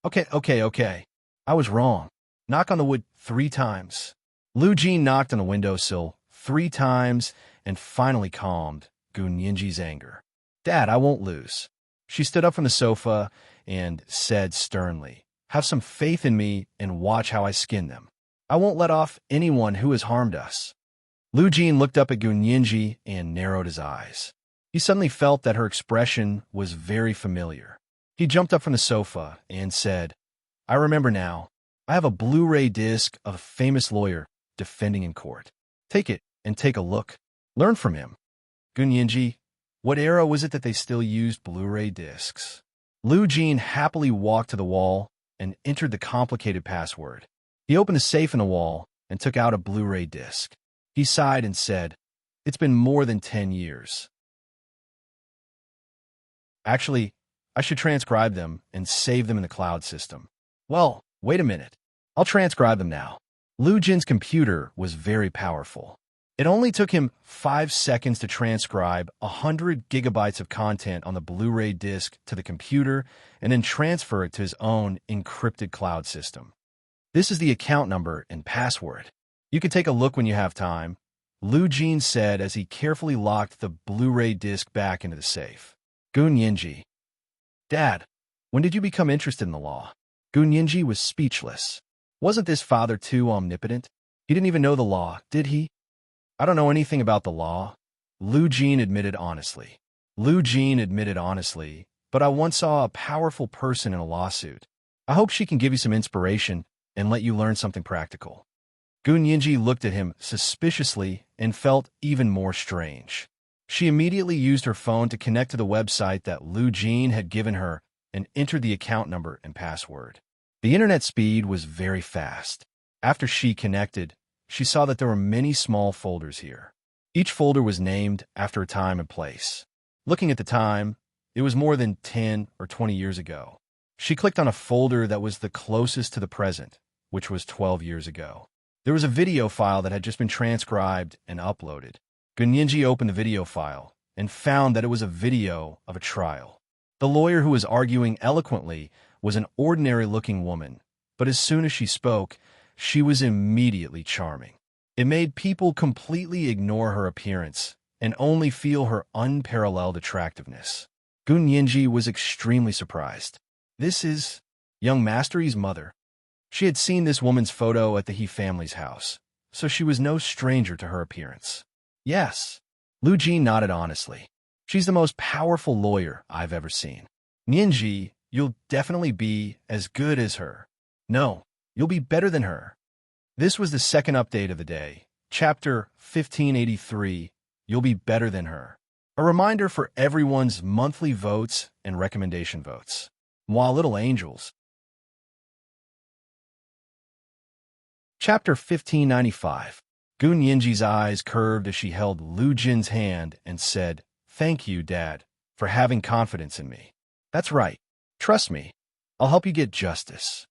A: Okay. I was wrong. Knock on the wood 3 times. Lu Jin knocked on the windowsill 3 times and finally calmed Gu Nianji's anger. Dad, I won't lose. She stood up from the sofa and said sternly, "Have some faith in me and watch how I skin them. I won't let off anyone who has harmed us." Lu Jin looked up at Gun Yinji and narrowed his eyes. He suddenly felt that her expression was very familiar. He jumped up from the sofa and said, "I remember now. I have a Blu-ray disc of a famous lawyer defending in court. Take it and take a look. Learn from him." Gun Yinji, what era was it that they still used Blu-ray discs? Lu Jin happily walked to the wall and entered the complicated password. He opened the safe in the wall and took out a Blu-ray disc. He sighed and said, "It's been more than 10 years. Actually, I should transcribe them and save them in the cloud system." "Well, wait a minute. I'll transcribe them now." Lu Jin's computer was very powerful. It only took him 5 seconds to transcribe 100 gigabytes of content on the Blu-ray disc to the computer and then transfer it to his own encrypted cloud system. "This is the account number and password. You can take a look when you have time," Lu Jin said as he carefully locked the Blu-ray disc back into the safe. Gun Yinji, "Dad, when did you become interested in the law?" Gun Yinji was speechless. Wasn't this father too omnipotent? He didn't even know the law, did he? "I don't know anything about the law," Lu Jin admitted honestly. "But I once saw a powerful person in a lawsuit. I hope she can give you some inspiration and let you learn something practical." Gun Yinji looked at him suspiciously and felt even more strange. She immediately used her phone to connect to the website that Lu Jin had given her and entered the account number and password. The internet speed was very fast. After she connected, she saw that there were many small folders here. Each folder was named after a time and place. Looking at the time, it was more than 10 or 20 years ago. She clicked on a folder that was the closest to the present, which was 12 years ago. There was a video file that had just been transcribed and uploaded. Gun Yinji opened the video file and found that it was a video of a trial. The lawyer who was arguing eloquently was an ordinary-looking woman, but as soon as she spoke, she was immediately charming. It made people completely ignore her appearance and only feel her unparalleled attractiveness. Gun Yinji was extremely surprised. This is young Mastery's mother. She had seen this woman's photo at the He family's house, so she was no stranger to her appearance. "Yes." Lu Jin nodded honestly. "She's the most powerful lawyer I've ever seen. Yinji, you'll definitely be as good as her. No, you'll be better than her." This was the second update of the day. Chapter 1583, You'll Be Better Than Her. A reminder for everyone's monthly votes and recommendation votes. Moi little angels. Chapter 1595. Gun Yinji's eyes curved as she held Lu Jin's hand and said, "Thank you, Dad, for having confidence in me. That's right. Trust me. I'll help you get justice."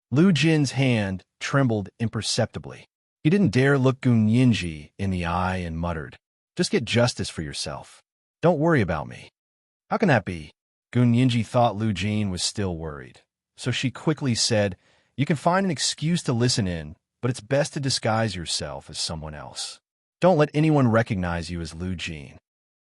A: Lu Jin's hand trembled imperceptibly. He didn't dare look Gun Yinji in the eye and muttered, "Just get justice for yourself. Don't worry about me." "How can that be?" Gun Yinji thought Lu Jin was still worried. So she quickly said, "You can find an excuse to listen in, but it's best to disguise yourself as someone else. Don't let anyone recognize you as Lu Jin."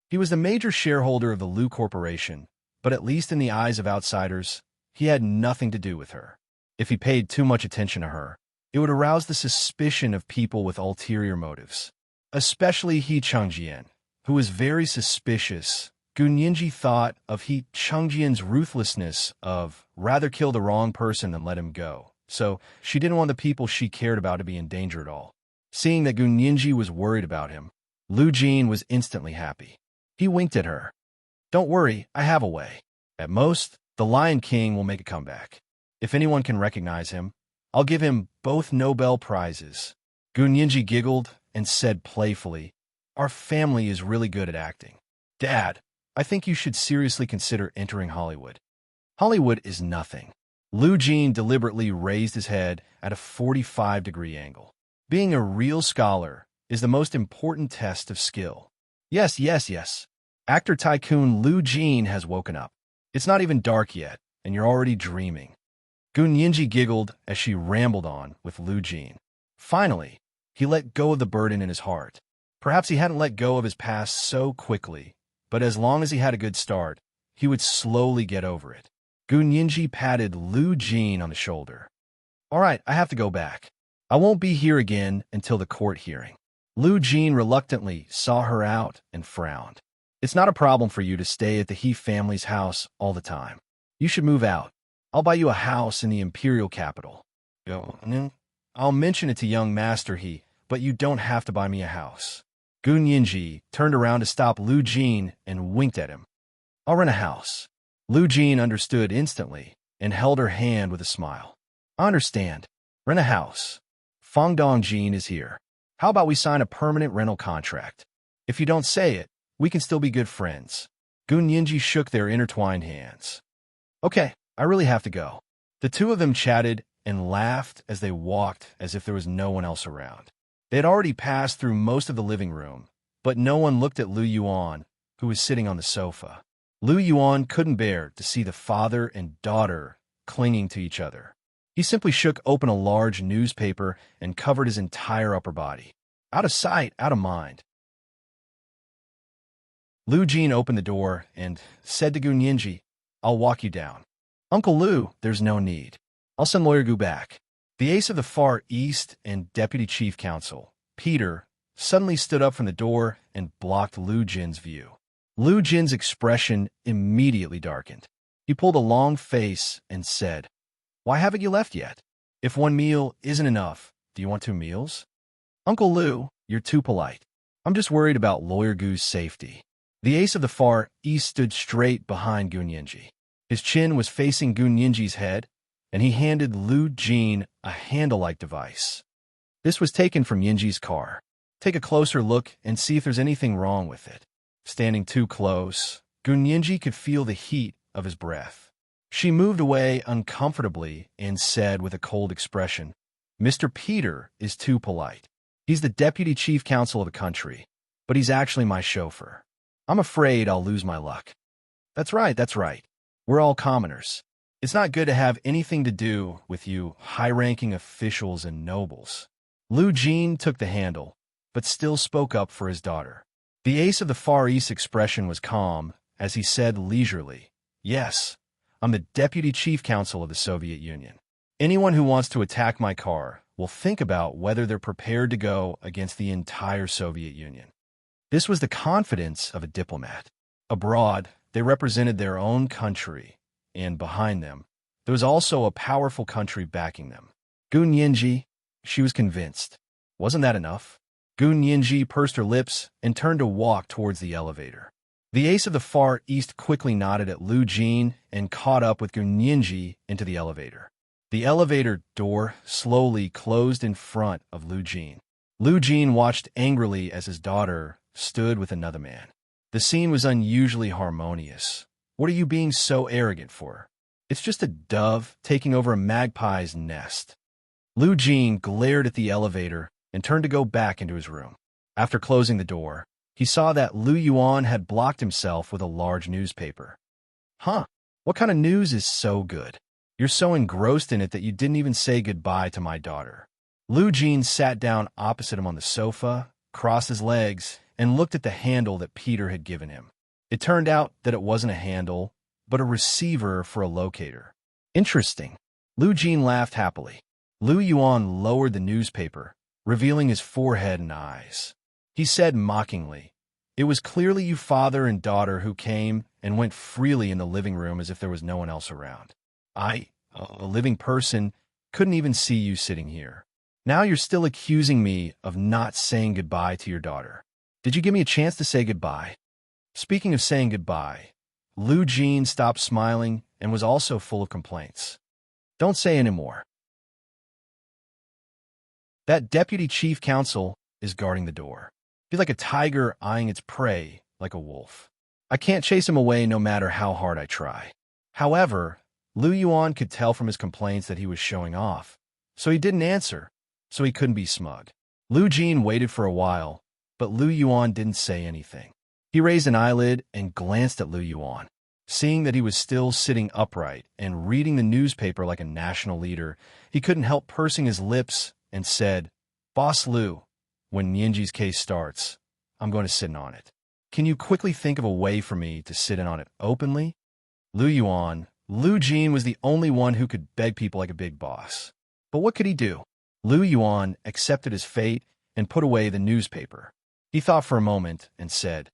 A: He was the major shareholder of the Lu Corporation, but at least in the eyes of outsiders, he had nothing to do with her. If he paid too much attention to her, it would arouse the suspicion of people with ulterior motives, especially He Changjian, who was very suspicious. Gun Yinji thought of He Changjian's ruthlessness of rather kill the wrong person than let him go. So she didn't want the people she cared about to be in danger at all. Seeing that Gun Yinji was worried about him, Lu Jin was instantly happy. He winked at her. "Don't worry, I have a way. At most, the Lion King will make a comeback. If anyone can recognize him, I'll give him both Nobel Prizes." Gun Yinji giggled and said playfully, "Our family is really good at acting. Dad, I think you should seriously consider entering Hollywood." "Hollywood is nothing." Lu Jin deliberately raised his head at a 45-degree angle. "Being a real scholar is the most important test of skill." Yes. Actor tycoon Lu Jin has woken up. It's not even dark yet, and you're already dreaming. Gun Yinji giggled as she rambled on with Lu Jin. Finally, he let go of the burden in his heart. Perhaps he hadn't let go of his past so quickly, but as long as he had a good start, he would slowly get over it. Gu Nianji patted Lu Jin on the shoulder. All right, I have to go back. I won't be here again until the court hearing. Lu Jin reluctantly saw her out and frowned. It's not a problem for you to stay at the He family's house all the time. You should move out. I'll buy you a house in the imperial capital. I'll mention it to young Master He, but you don't have to buy me a house. Gu Nianji turned around to stop Lu Jin and winked at him. I'll rent a house. Lu Jin understood instantly and held her hand with a smile. I understand. Rent a house. Feng Dongjin is here. How about we sign a permanent rental contract? If you don't say it, we can still be good friends. Gu Nianji shook their intertwined hands. Okay, I really have to go. The two of them chatted and laughed as they walked as if there was no one else around. They had already passed through most of the living room, but no one looked at Lu Yuan, who was sitting on the sofa. Lu Yuan couldn't bear to see the father and daughter clinging to each other. He simply shook open a large newspaper and covered his entire upper body. Out of sight, out of mind. Lu Jin opened the door and said to Gu Nianji, I'll walk you down. Uncle Lu, there's no need. I'll send Lawyer Gu back. The ace of the Far East and Deputy Chief Counsel, Peter, suddenly stood up from the door and blocked Lu Jin's view. Lu Jin's expression immediately darkened. He pulled a long face and said, Why haven't you left yet? If one meal isn't enough, do you want 2 meals? Uncle Lu, you're too polite. I'm just worried about Lawyer Gu's safety. The ace of the Far East stood straight behind Gu Nianji. His chin was facing Gu Nianji's head, and he handed Lu Jin a handle-like device. This was taken from Nianji's car. Take a closer look and see if there's anything wrong with it. Standing too close, Gu Nianji could feel the heat of his breath. She moved away uncomfortably and said with a cold expression, Mr. Peter is too polite. He's the deputy chief counsel of the country, but he's actually my chauffeur. I'm afraid I'll lose my luck. That's right. We're all commoners. It's not good to have anything to do with you high-ranking officials and nobles. Lu Jin took the handle, but still spoke up for his daughter. The ace of the Far East expression was calm as he said leisurely, Yes, I'm the deputy chief counsel of the Soviet Union. Anyone who wants to attack my car will think about whether they're prepared to go against the entire Soviet Union. This was the confidence of a diplomat. Abroad, they represented their own country, and behind them, there was also a powerful country backing them. Gu Nianji, she was convinced. Wasn't that enough? Gu Nianji pursed her lips and turned to walk towards the elevator. The ace of the Far East quickly nodded at Lu Jin and caught up with Gu Nianji into the elevator. The elevator door slowly closed in front of Lu Jin. Lu Jin watched angrily as his daughter stood with another man. The scene was unusually harmonious. What are you being so arrogant for? It's just a dove taking over a magpie's nest. Lu Jin glared at the elevator and turned to go back into his room. After closing the door, he saw that Lu Yuan had blocked himself with a large newspaper. Huh, what kind of news is so good? You're so engrossed in it that you didn't even say goodbye to my daughter. Lu Jin sat down opposite him on the sofa, crossed his legs, and looked at the handle that Peter had given him. It turned out that it wasn't a handle, but a receiver for a locator. Interesting. Lu Jin laughed happily. Lu Yuan lowered the newspaper, revealing his forehead and eyes. He said mockingly, It was clearly you father and daughter who came and went freely in the living room as if there was no one else around. I, a living person, couldn't even see you sitting here. Now you're still accusing me of not saying goodbye to your daughter. Did you give me a chance to say goodbye? Speaking of saying goodbye, Lu Jin stopped smiling and was also full of complaints. Don't say any more. That deputy chief counsel is guarding the door. He's like a tiger eyeing its prey like a wolf. I can't chase him away no matter how hard I try. However, Lu Yuan could tell from his complaints that he was showing off, so he didn't answer, so he couldn't be smug. Lu Jin waited for a while, but Lu Yuan didn't say anything. He raised an eyelid and glanced at Lu Yuan. Seeing that he was still sitting upright and reading the newspaper like a national leader, he couldn't help pursing his lips and said, Boss Lu, when Nianji's case starts, I'm going to sit in on it. Can you quickly think of a way for me to sit in on it openly? Lu Yuan, Lu Jin was the only one who could beg people like a big boss. But what could he do? Lu Yuan accepted his fate and put away the newspaper. He thought for a moment and said,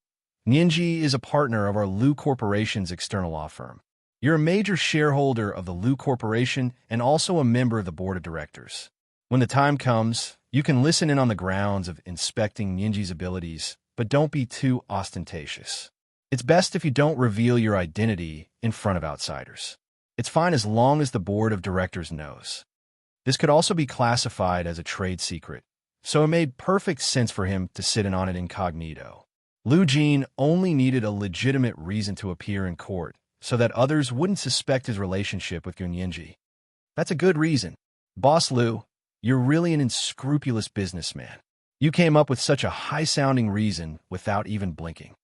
A: Nianji is a partner of our Lu Corporation's external law firm. You're a major shareholder of the Lu Corporation and also a member of the board of directors. When the time comes, you can listen in on the grounds of inspecting Nianji's abilities, but don't be too ostentatious. It's best if you don't reveal your identity in front of outsiders. It's fine as long as the board of directors knows. This could also be classified as a trade secret, so it made perfect sense for him to sit in on it incognito. Lu Jin only needed a legitimate reason to appear in court so that others wouldn't suspect his relationship with Gun Yinji. That's a good reason. Boss Lu, you're really an unscrupulous businessman. You came up with such a high-sounding reason without even blinking.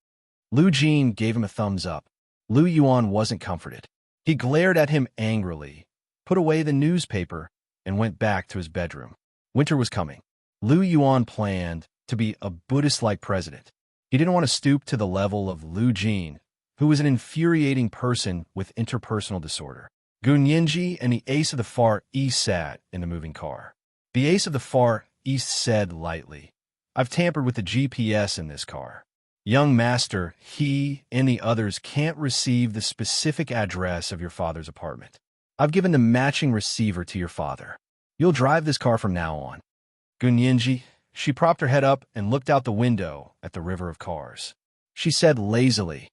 A: Lu Jin gave him a thumbs up. Lu Yuan wasn't comforted. He glared at him angrily, put away the newspaper, and went back to his bedroom. Winter was coming. Lu Yuan planned to be a Buddhist-like president. He didn't want to stoop to the level of Lu Jin, who was an infuriating person with interpersonal disorder. Gun Yinji and the ace of the Far East sat in the moving car. The ace of the Far East said lightly, I've tampered with the GPS in this car. Young master, he and the others can't receive the specific address of your father's apartment. I've given the matching receiver to your father. You'll drive this car from now on. Gun Yinji, she propped her head up and looked out the window at the river of cars. She said lazily,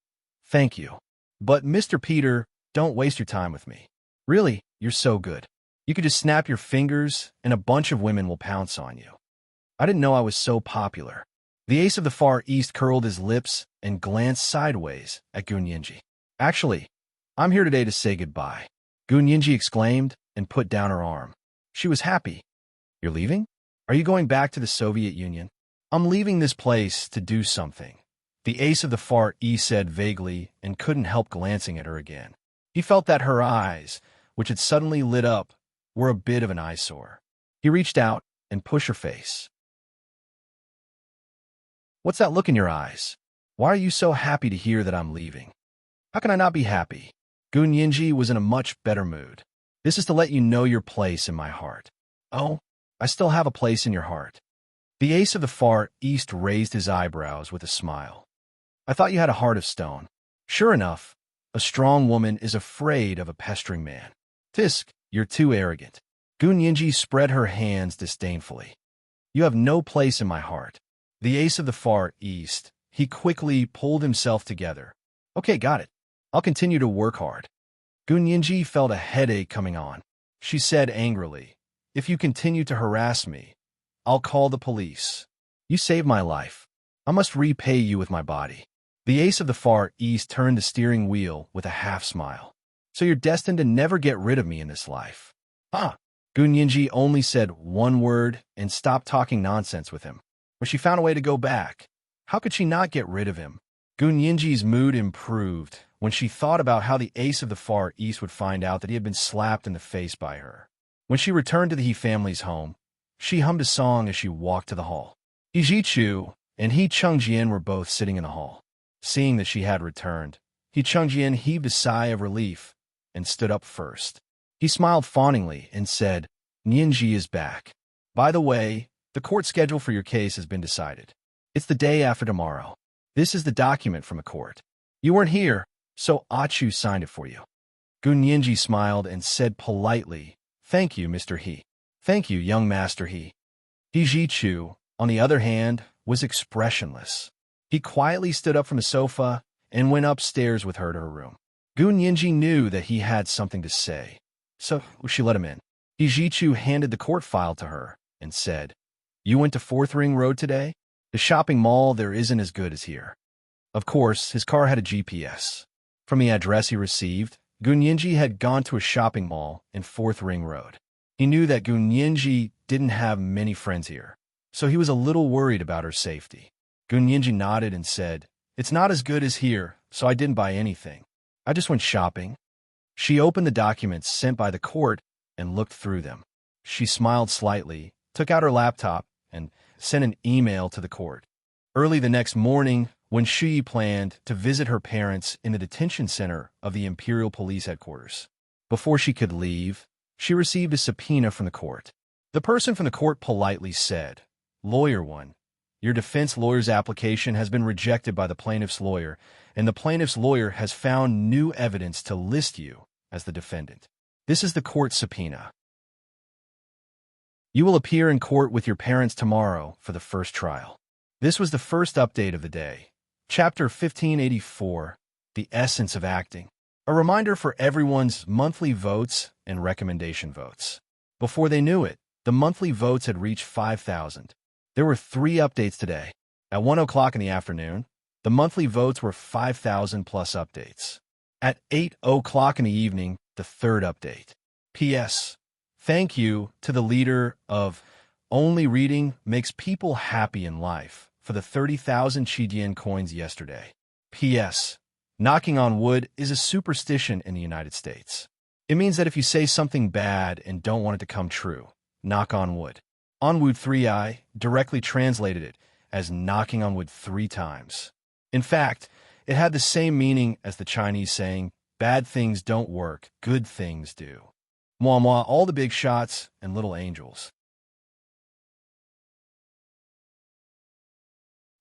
A: Thank you. But Mr. Peter, don't waste your time with me. Really, you're so good. You could just snap your fingers and a bunch of women will pounce on you. I didn't know I was so popular. The ace of the Far East curled his lips and glanced sideways at Gun Yinji. Actually, I'm here today to say goodbye. Gun Yinji exclaimed and put down her arm. She was happy. You're leaving? Are you going back to the Soviet Union? I'm leaving this place to do something. The ace of the Far East said vaguely and couldn't help glancing at her again. He felt that her eyes, which had suddenly lit up, were a bit of an eyesore. He reached out and pushed her face. What's that look in your eyes? Why are you so happy to hear that I'm leaving? How can I not be happy? Gun Yinji was in a much better mood. This is to let you know your place in my heart. Oh, I still have a place in your heart. The ace of the Far East raised his eyebrows with a smile. I thought you had a heart of stone. Sure enough, a strong woman is afraid of a pestering man. Tisk, you're too arrogant. Gun Yinji spread her hands disdainfully. You have no place in my heart. The ace of the Far East, he quickly pulled himself together. Okay, got it. I'll continue to work hard. Gun Yinji felt a headache coming on. She said angrily, If you continue to harass me, I'll call the police. You saved my life. I must repay you with my body. The ace of the Far East turned the steering wheel with a half smile. So you're destined to never get rid of me in this life. Huh. Gun Yinji only said one word and stopped talking nonsense with him. But she found a way to go back. How could she not get rid of him? Gun Yinji's mood improved when she thought about how the ace of the Far East would find out that he had been slapped in the face by her. When she returned to the He family's home, she hummed a song as she walked to the hall. He Jichu and He Chengjian were both sitting in the hall. Seeing that she had returned, He Chengjian heaved a sigh of relief and stood up first. He smiled fawningly and said, Nianji is back. By the way, the court schedule for your case has been decided. It's the day after tomorrow. This is the document from the court. You weren't here, so Achu signed it for you. Gun Yinji smiled and said politely, Thank you, Mr. He. Thank you, young master He. He Jichu, on the other hand, was expressionless. He quietly stood up from the sofa and went upstairs with her to her room. Gun Yinji knew that he had something to say, so she let him in. He Jichu handed the court file to her and said, You went to 4th Ring Road today? The shopping mall there isn't as good as here. Of course, his car had a GPS. From the address he received, Gun Yinji had gone to a shopping mall in 4th Ring Road. He knew that Gun Yinji didn't have many friends here, so he was a little worried about her safety. Gun Yinji nodded and said, It's not as good as here, so I didn't buy anything. I just went shopping. She opened the documents sent by the court and looked through them. She smiled slightly, took out her laptop, and sent an email to the court. Early the next morning, when Shuyi planned to visit her parents in the detention center of the Imperial Police Headquarters. Before she could leave, she received a subpoena from the court. The person from the court politely said, "Lawyer 1, your defense lawyer's application has been rejected by the plaintiff's lawyer, and the plaintiff's lawyer has found new evidence to list you as the defendant. This is the court subpoena. You will appear in court with your parents tomorrow for the first trial." This was the first update of the day. Chapter 1584, The Essence of Acting. A reminder for everyone's monthly votes and recommendation votes. Before they knew it, the monthly votes had reached 5,000. There were 3 updates today. At 1 o'clock in the afternoon, the monthly votes were 5,000 plus updates. At 8 o'clock in the evening, the 3rd update. P.S. Thank you to the leader of Only Reading Makes People Happy in Life for the 30,000 Chidian coins yesterday. P.S. Knocking on wood is a superstition in the United States. It means that if you say something bad and don't want it to come true, knock on wood. Onwood 3i directly translated it as knocking on wood 3 times. In fact, it had the same meaning as the Chinese saying, "Bad things don't work, good things do." Moi moi, all the big shots and little angels.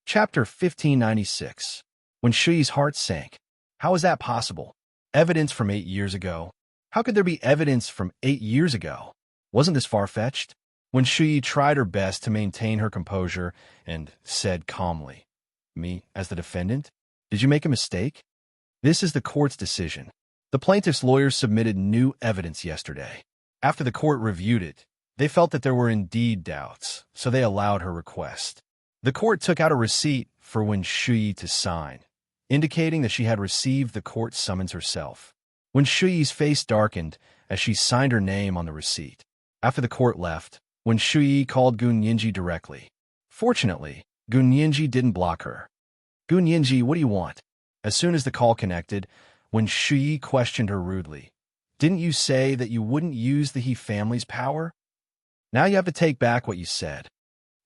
A: Chapter 1596. When Shuyi's heart sank. How is that possible? Evidence from 8 years ago. How could there be evidence from 8 years ago? Wasn't this far-fetched? When Shuyi tried her best to maintain her composure and said calmly, "Me, as the defendant? Did you make a mistake?" This is the court's decision. The plaintiff's lawyers submitted new evidence yesterday. After the court reviewed it, they felt that there were indeed doubts, so they allowed her request. The court took out a receipt for when Shuyi to sign, indicating that she had received the court summons herself. When Shuyi's face darkened as she signed her name on the receipt. After the court left, when Shuyi called Gun Yinji directly. Fortunately, Gun Yinji didn't block her. "Gun Yinji, what do you want?" As soon as the call connected, when Shuyi questioned her rudely, "Didn't you say that you wouldn't use the He family's power? Now you have to take back what you said."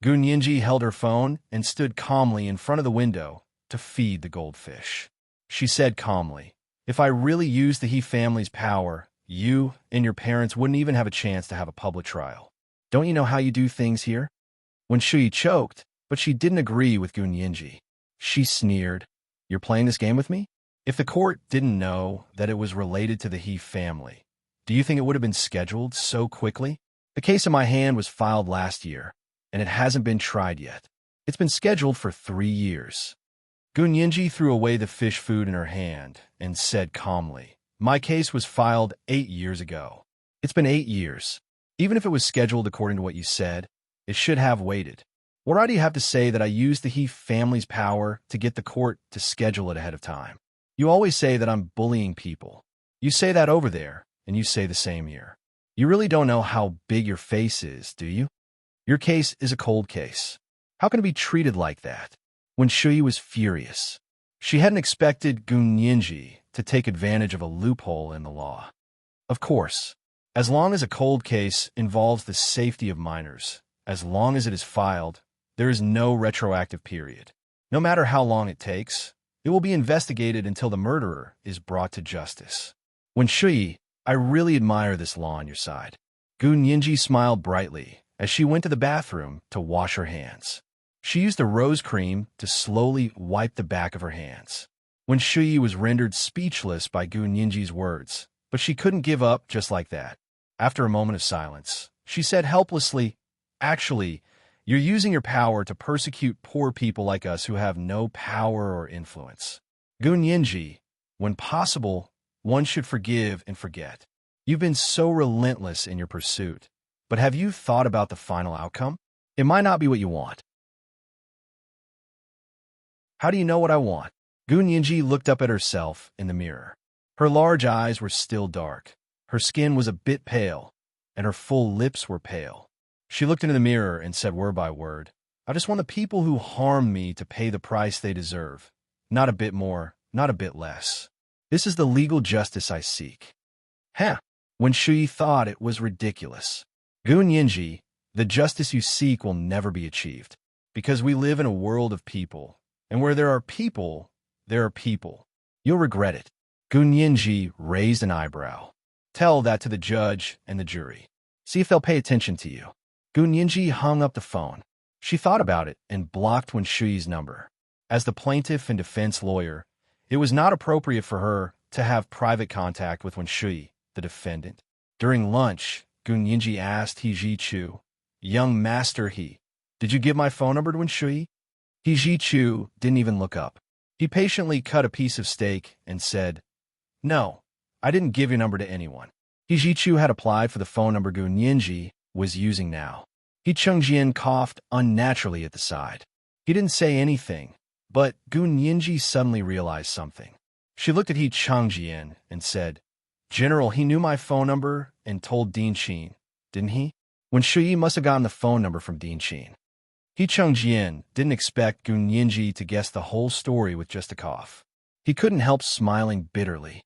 A: Gun Yinji held her phone and stood calmly in front of the window to feed the goldfish. She said calmly, "If I really used the He family's power, you and your parents wouldn't even have a chance to have a public trial. Don't you know how you do things here?" When Shuyi choked, but she didn't agree with Gun Yinji. She sneered, "You're playing this game with me?" If the court didn't know that it was related to the He family, do you think it would have been scheduled so quickly? The case in my hand was filed last year, and it hasn't been tried yet. It's been scheduled for 3 years. Gun Yinji threw away the fish food in her hand and said calmly, "My case was filed 8 years ago. It's been 8 years. Even if it was scheduled according to what you said, it should have waited. What right do you have to say that I used the He family's power to get the court to schedule it ahead of time? You always say that I'm bullying people. You say that over there, and you say the same here. You really don't know how big your face is, do you? Your case is a cold case. How can it be treated like that?" When Shuyi was furious. She hadn't expected Gun Yinji to take advantage of a loophole in the law. Of course, as long as a cold case involves the safety of minors, as long as it is filed, there is no retroactive period. No matter how long it takes, it will be investigated until the murderer is brought to justice. When Shuyi, I really admire this law on your side. Gun Yinji smiled brightly as she went to the bathroom to wash her hands. She used a rose cream to slowly wipe the back of her hands. When Shuyi was rendered speechless by Gun Yinji's words, but she couldn't give up just like that. After a moment of silence, she said helplessly, "Actually, you're using your power to persecute poor people like us who have no power or influence. Gun Yinji, when possible, one should forgive and forget. You've been so relentless in your pursuit, but have you thought about the final outcome? It might not be what you want." "How do you know what I want?" Gun Yinji looked up at herself in the mirror. Her large eyes were still dark. Her skin was a bit pale, and her full lips were pale. She looked into the mirror and said word by word, "I just want the people who harmed me to pay the price they deserve. Not a bit more, not a bit less. This is the legal justice I seek." When Shuyi thought it was ridiculous. "Gun Yinji, the justice you seek will never be achieved, because we live in a world of people, And where there are people, there are people. You'll regret it. Gun Yinji raised an eyebrow. Tell that to the judge and the jury. See if they'll pay attention to you. Gun Yinji hung up the phone. She thought about it and blocked Wen Shuyi's number. As the plaintiff and defense lawyer, it was not appropriate for her to have private contact with Wen Shuyi, the defendant. During lunch, Gun Yinji asked He Ji-chu, "Young Master He, did you give my phone number to Wen Shuyi?" He Ji-chu didn't even look up. He patiently cut a piece of steak and said, "No, I didn't give your number to anyone." He Ji-chu had applied for the phone number Gun Yinji was using now. He Chengjian coughed unnaturally at the side. He didn't say anything, but Gun Yinji suddenly realized something. She looked at He Chengjian and said, "General, he knew my phone number and told Dean Qin, didn't he?" Wen Shuyi must have gotten the phone number from Dean Qin. He Chengjian didn't expect Gun Yinji to guess the whole story with just a cough. He couldn't help smiling bitterly.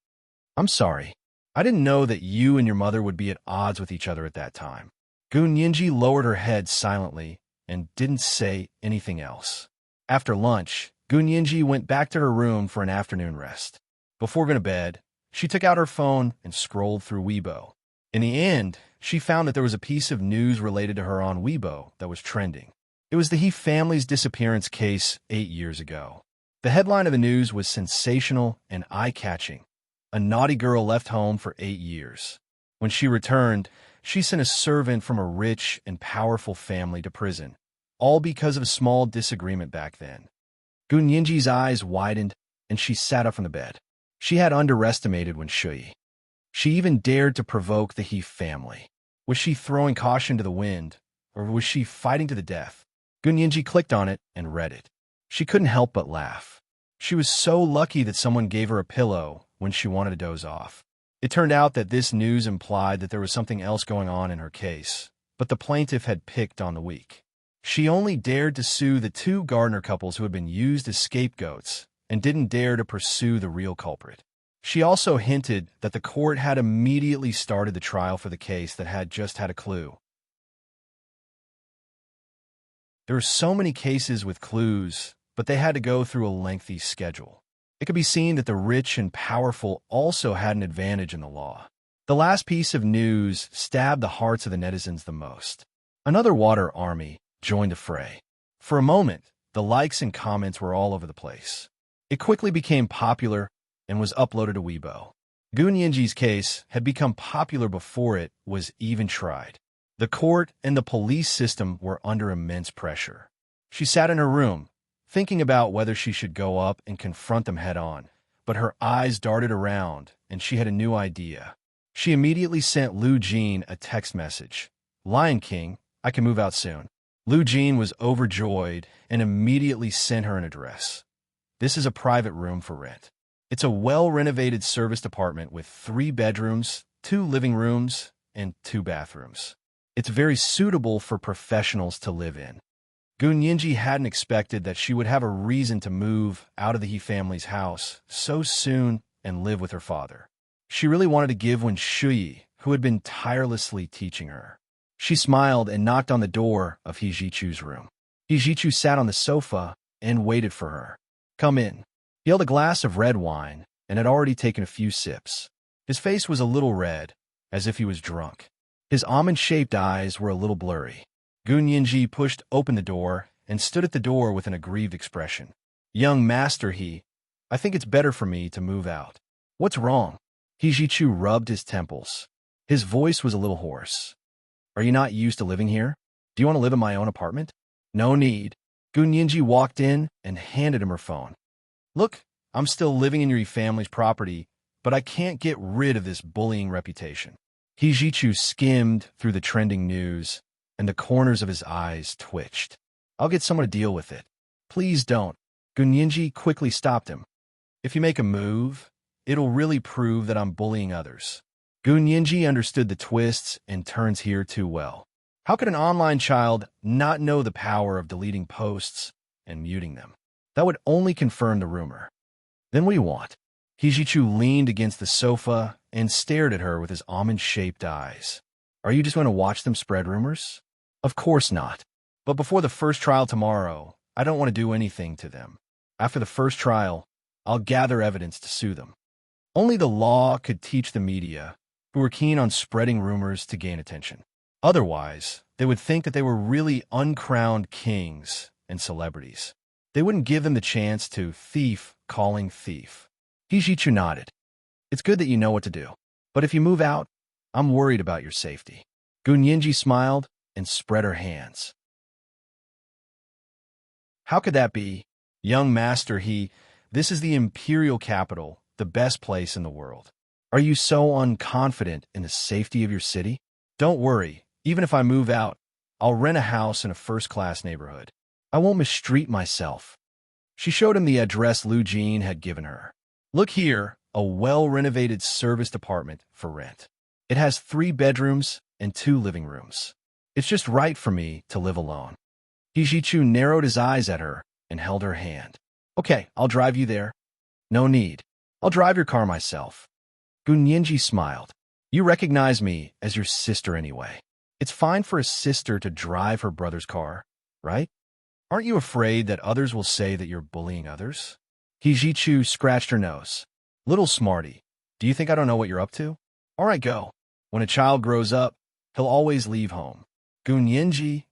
A: "I'm sorry. I didn't know that you and your mother would be at odds with each other at that time." Gun Yinji lowered her head silently and didn't say anything else. After lunch, Gun Yinji went back to her room for an afternoon rest. Before going to bed, she took out her phone and scrolled through Weibo. In the end, she found that there was a piece of news related to her on Weibo that was trending. It was the He family's disappearance case 8 years ago. The headline of the news was sensational and eye-catching. A naughty girl left home for 8 years. When she returned, she sent a servant from a rich and powerful family to prison, all because of a small disagreement back then. Gun Yinji's eyes widened, and she sat up from the bed. She had underestimated Wen Shuyi. She even dared to provoke the He family. Was she throwing caution to the wind, or was she fighting to the death? Gun Yinji clicked on it and read it. She couldn't help but laugh. She was so lucky that someone gave her a pillow when she wanted to doze off. It turned out that this news implied that there was something else going on in her case, but the plaintiff had picked on the weak. She only dared to sue the 2 gardener couples who had been used as scapegoats and didn't dare to pursue the real culprit. She also hinted that the court had immediately started the trial for the case that had just had a clue. There were so many cases with clues, but they had to go through a lengthy schedule. It could be seen that the rich and powerful also had an advantage in the law. The last piece of news stabbed the hearts of the netizens the most. Another water army joined the fray. For a moment, the likes and comments were all over the place. It quickly became popular and was uploaded to Weibo. Gun Yinji's case had become popular before it was even tried. The court and the police system were under immense pressure. She sat in her room, thinking about whether she should go up and confront them head-on, but her eyes darted around, and she had a new idea. She immediately sent Lu Jin a text message. "Lion King, I can move out soon." Lu Jin was overjoyed and immediately sent her an address. This is a private room for rent. It's a well-renovated serviced apartment with 3 bedrooms, 2 living rooms, and 2 bathrooms. It's very suitable for professionals to live in. Gun Yinji hadn't expected that she would have a reason to move out of the He family's house so soon and live with her father. She really wanted to give Wen Shuyi, who had been tirelessly teaching her. She smiled and knocked on the door of He Ji-chu's room. He Ji-chu sat on the sofa and waited for her. "Come in." He held a glass of red wine and had already taken a few sips. His face was a little red, as if he was drunk. His almond-shaped eyes were a little blurry. Gun Yinji pushed open the door and stood at the door with an aggrieved expression. "Young Master He, I think it's better for me to move out." "What's wrong?" He Ji-chu rubbed his temples. His voice was a little hoarse. "Are you not used to living here? Do you want to live in my own apartment?" "No need." Gun Yinji walked in and handed him her phone. "Look, I'm still living in your family's property, but I can't get rid of this bullying reputation." He Ji-chu skimmed through the trending news, and the corners of his eyes twitched. "I'll get someone to deal with it." "Please don't." Gun Yinji quickly stopped him. "If you make a move, it'll really prove that I'm bullying others." Gun Yinji understood the twists and turns here too well. How could an online child not know the power of deleting posts and muting them? That would only confirm the rumor. "Then what do you want?" He Ji-chu leaned against the sofa and stared at her with his almond-shaped eyes. "Are you just going to watch them spread rumors?" "Of course not. But before the first trial tomorrow, I don't want to do anything to them." After the first trial, I'll gather evidence to sue them. Only the law could teach the media, who were keen on spreading rumors to gain attention. Otherwise, they would think that they were really uncrowned kings and celebrities. They wouldn't give them the chance to thief calling thief. Hijichu nodded. It's good that you know what to do. But if you move out, I'm worried about your safety. Gunyinji smiled and spread her hands. How could that be? Young master, this is the imperial capital, the best place in the world. Are you so unconfident in the safety of your city? Don't worry, even if I move out, I'll rent a house in a first-class neighborhood. I won't mistreat myself. She showed him the address Lu Jin had given her. Look here, a well-renovated serviced apartment for rent. It has 3 bedrooms and 2 living rooms. It's just right for me to live alone. Hijichu narrowed his eyes at her and held her hand. Okay, I'll drive you there. No need. I'll drive your car myself. Gunyinji smiled. You recognize me as your sister anyway. It's fine for a sister to drive her brother's car, right? Aren't you afraid that others will say that you're bullying others? Hijichu scratched her nose. Little smarty, do you think I don't know what you're up to? All right, go. When a child grows up, he'll always leave home. Gunyinji,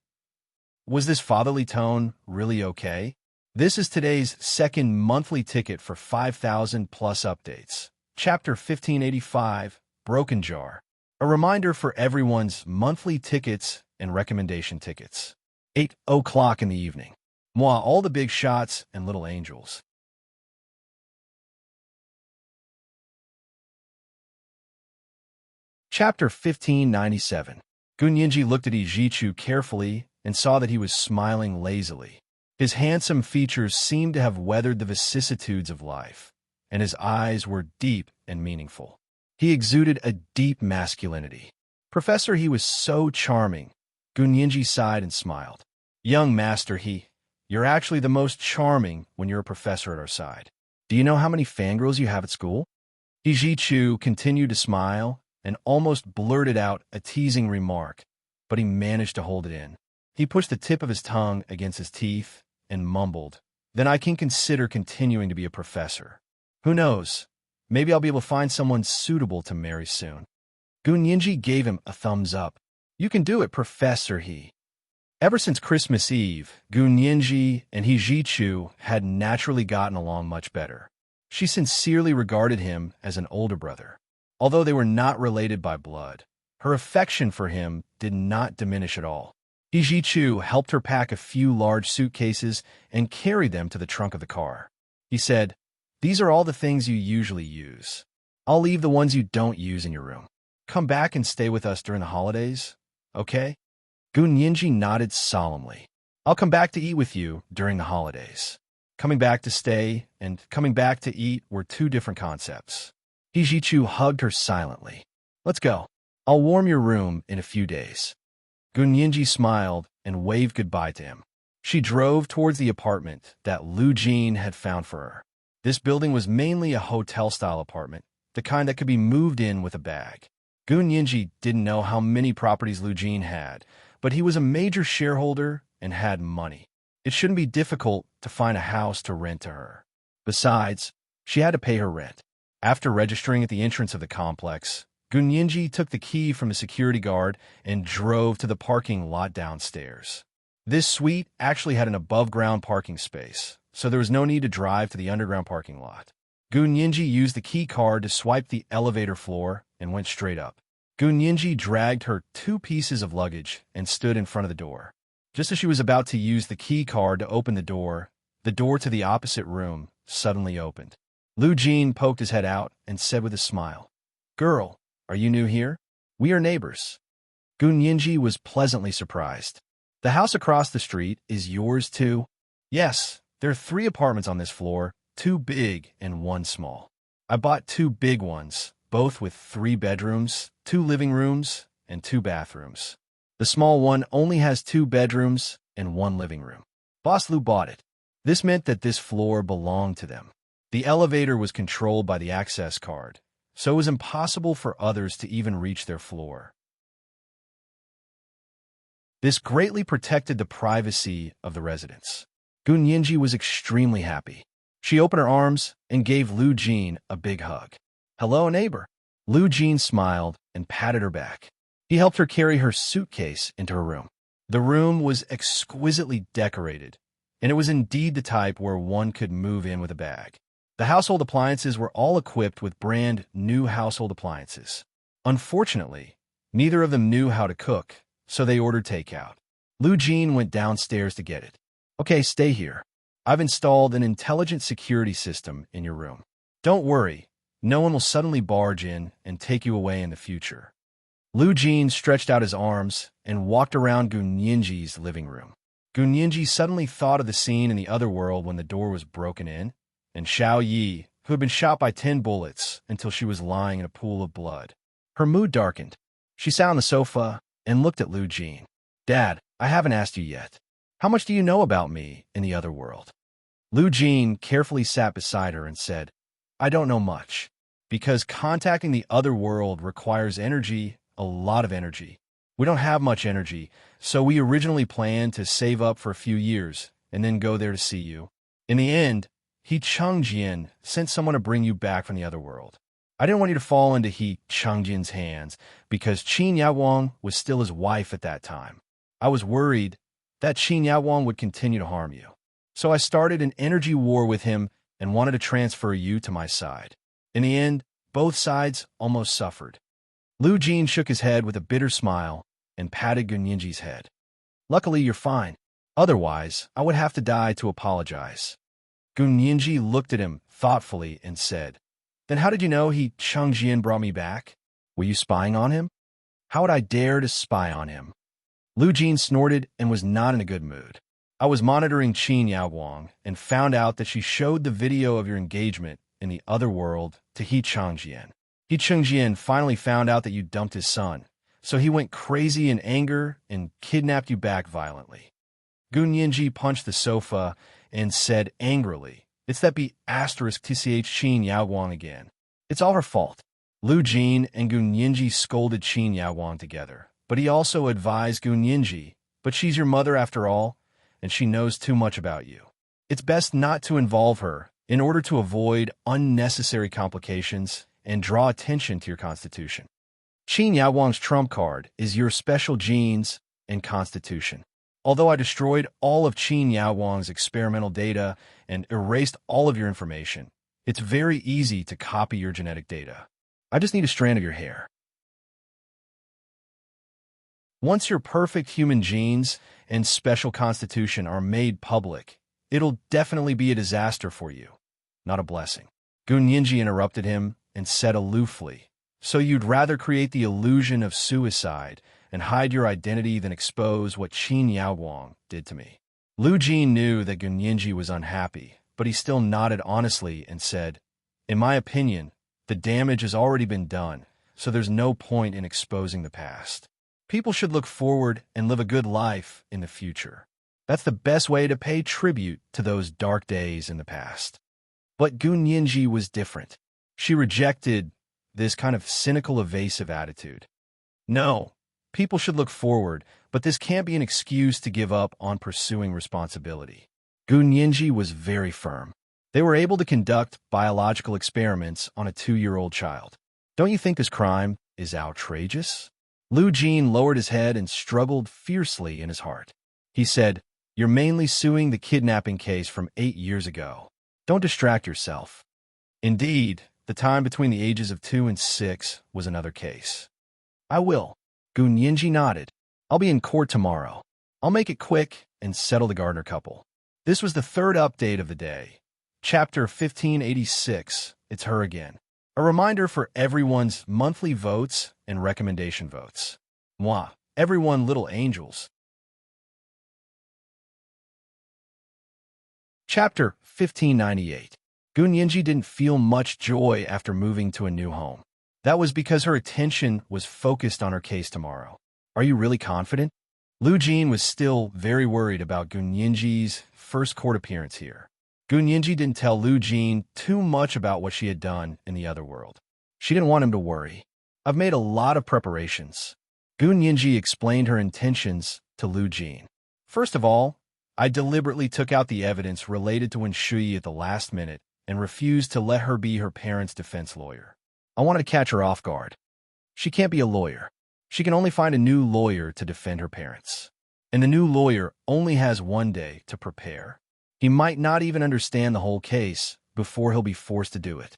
A: was this fatherly tone really okay? This is today's second monthly ticket for 5,000 plus updates. Chapter 1585, Broken Jar. A reminder for everyone's monthly tickets and recommendation tickets. 8 o'clock in the evening. Moi, all the big shots and little angels. Chapter 1597. Gunyinji looked at Hijichu carefully and saw that he was smiling lazily. His handsome features seemed to have weathered the vicissitudes of life, and his eyes were deep and meaningful. He exuded a deep masculinity. Professor, he was so charming. Gunyinji sighed and smiled. Young master, you're actually the most charming when you're a professor at our side. Do you know how many fangirls you have at school? Hijichu continued to smile and almost blurted out a teasing remark, but he managed to hold it in. He pushed the tip of his tongue against his teeth and mumbled, Then I can consider continuing to be a professor. Who knows? Maybe I'll be able to find someone suitable to marry soon. Gunyinji gave him a thumbs up. You can do it, Professor, Ever since Christmas Eve, Gunyinji and Hijichu had naturally gotten along much better. She sincerely regarded him as an older brother. Although they were not related by blood, her affection for him did not diminish at all. Hijichu helped her pack a few large suitcases and carry them to the trunk of the car. He said, These are all the things you usually use. I'll leave the ones you don't use in your room. Come back and stay with us during the holidays, okay? Gunyinji nodded solemnly. I'll come back to eat with you during the holidays. Coming back to stay and coming back to eat were 2 different concepts. Hijichu hugged her silently. Let's go. I'll warm your room in a few days. Gunyinji smiled and waved goodbye to him. She drove towards the apartment that Lu Jin had found for her. This building was mainly a hotel-style apartment, the kind that could be moved in with a bag. Gunyinji didn't know how many properties Lu Jin had, but he was a major shareholder and had money. It shouldn't be difficult to find a house to rent to her. Besides, she had to pay her rent. After registering at the entrance of the complex, Gunyinji took the key from the security guard and drove to the parking lot downstairs. This suite actually had an above-ground parking space, so there was no need to drive to the underground parking lot. Gunyinji used the key card to swipe the elevator floor and went straight up. Gunyinji dragged her 2 pieces of luggage and stood in front of the door. Just as she was about to use the key card to open the door to the opposite room suddenly opened. Lu Jin poked his head out and said with a smile, Girl, are you new here? We are neighbors. Gunyinji was pleasantly surprised. The house across the street is yours too? Yes, there are 3 apartments on this floor, 2 big and 1 small. I bought 2 big ones, both with 3 bedrooms, 2 living rooms, and 2 bathrooms. The small one only has 2 bedrooms and 1 living room. Boss Lu bought it. This meant that this floor belonged to them. The elevator was controlled by the access card, so it was impossible for others to even reach their floor. This greatly protected the privacy of the residents. Gunyinji was extremely happy. She opened her arms and gave Lu Jin a big hug. "Hello, neighbor." Lu Jin smiled and patted her back. He helped her carry her suitcase into her room. The room was exquisitely decorated, and it was indeed the type where one could move in with a bag. The household appliances were all equipped with brand new household appliances. Unfortunately, neither of them knew how to cook, so they ordered takeout. Lu Jin went downstairs to get it. "Okay, stay here. I've installed an intelligent security system in your room. Don't worry, no one will suddenly barge in and take you away in the future." Lu Jin stretched out his arms and walked around Gun Yinji's living room. Gun Yinji suddenly thought of the scene in the other world when the door was broken in, and Xiao Yi, who had been shot by 10 bullets until she was lying in a pool of blood. Her mood darkened. She sat on the sofa and looked at Lu Jin. "Dad, I haven't asked you yet. How much do you know about me in the other world?" Lu Jin carefully sat beside her and said, "I don't know much, because contacting the other world requires energy, a lot of energy. We don't have much energy, so we originally planned to save up for a few years and then go there to see you. In the end, He Changjian sent someone to bring you back from the other world. I didn't want you to fall into He Changjian's hands because Qin Yawang was still his wife at that time. I was worried that Qin Yawang would continue to harm you. So I started an energy war with him and wanted to transfer you to my side. In the end, both sides almost suffered." Lu Jin shook his head with a bitter smile and patted Gun Yinji's head. "Luckily, you're fine. Otherwise, I would have to die to apologize." Gun Yinji looked at him thoughtfully and said, "Then how did you know He Changjian brought me back? Were you spying on him?" "How would I dare to spy on him?" Lu Jin snorted and was not in a good mood. "I was monitoring Qin Yawang and found out that she showed the video of your engagement in the other world to He Changjian. He Changjian finally found out that you dumped his son, so he went crazy in anger and kidnapped you back violently." Gun Yinji punched the sofa and said angrily, "It's that B***tch Qin Yawang again. It's all her fault." Lu Jin and Gun Yinji scolded Qin Yawang together, but he also advised Gun Yinji, "But she's your mother after all, and she knows too much about you. It's best not to involve her in order to avoid unnecessary complications and draw attention to your constitution. Qin Yawang's trump card is your special genes and constitution. Although I destroyed all of Qin Yawang's experimental data and erased all of your information, it's very easy to copy your genetic data. I just need a strand of your hair. Once your perfect human genes and special constitution are made public, it'll definitely be a disaster for you, not a blessing." Gun Yinji interrupted him and said aloofly, "So you'd rather create the illusion of suicide and hide your identity than expose what Qin Yawang did to me?" Lu Jin knew that Gun Yinji was unhappy, but he still nodded honestly and said, "In my opinion, the damage has already been done, so there's no point in exposing the past. People should look forward and live a good life in the future. That's the best way to pay tribute to those dark days in the past." But Gun Yinji was different. She rejected this kind of cynical, evasive attitude. "No, people should look forward, but this can't be an excuse to give up on pursuing responsibility." Gun Yinji was very firm. They were able to conduct biological experiments on a 2-year-old child. "Don't you think this crime is outrageous?" Lu Jin lowered his head and struggled fiercely in his heart. He said, "You're mainly suing the kidnapping case from 8 years ago. Don't distract yourself." Indeed, the time between the ages of 2 and 6 was another case. "I will." Gun Yinji nodded. "I'll be in court tomorrow. I'll make it quick and settle the Gardner couple." This was the third update of the day. Chapter 1586, It's Her Again. A reminder for everyone's monthly votes and recommendation votes. Mwah, everyone little angels. Chapter 1598. Gun Yinji didn't feel much joy after moving to a new home. That was because her attention was focused on her case tomorrow. "Are you really confident?" Lu Jin was still very worried about Gun Yinji's first court appearance here. Gun Yinji didn't tell Lu Jin too much about what she had done in the other world. She didn't want him to worry. "I've made a lot of preparations." Gun Yinji explained her intentions to Lu Jin. "First of all, I deliberately took out the evidence related to Wen Shuyi at the last minute and refused to let her be her parents' defense lawyer. I wanted to catch her off guard. She can't be a lawyer. She can only find a new lawyer to defend her parents. And the new lawyer only has one day to prepare. He might not even understand the whole case before he'll be forced to do it.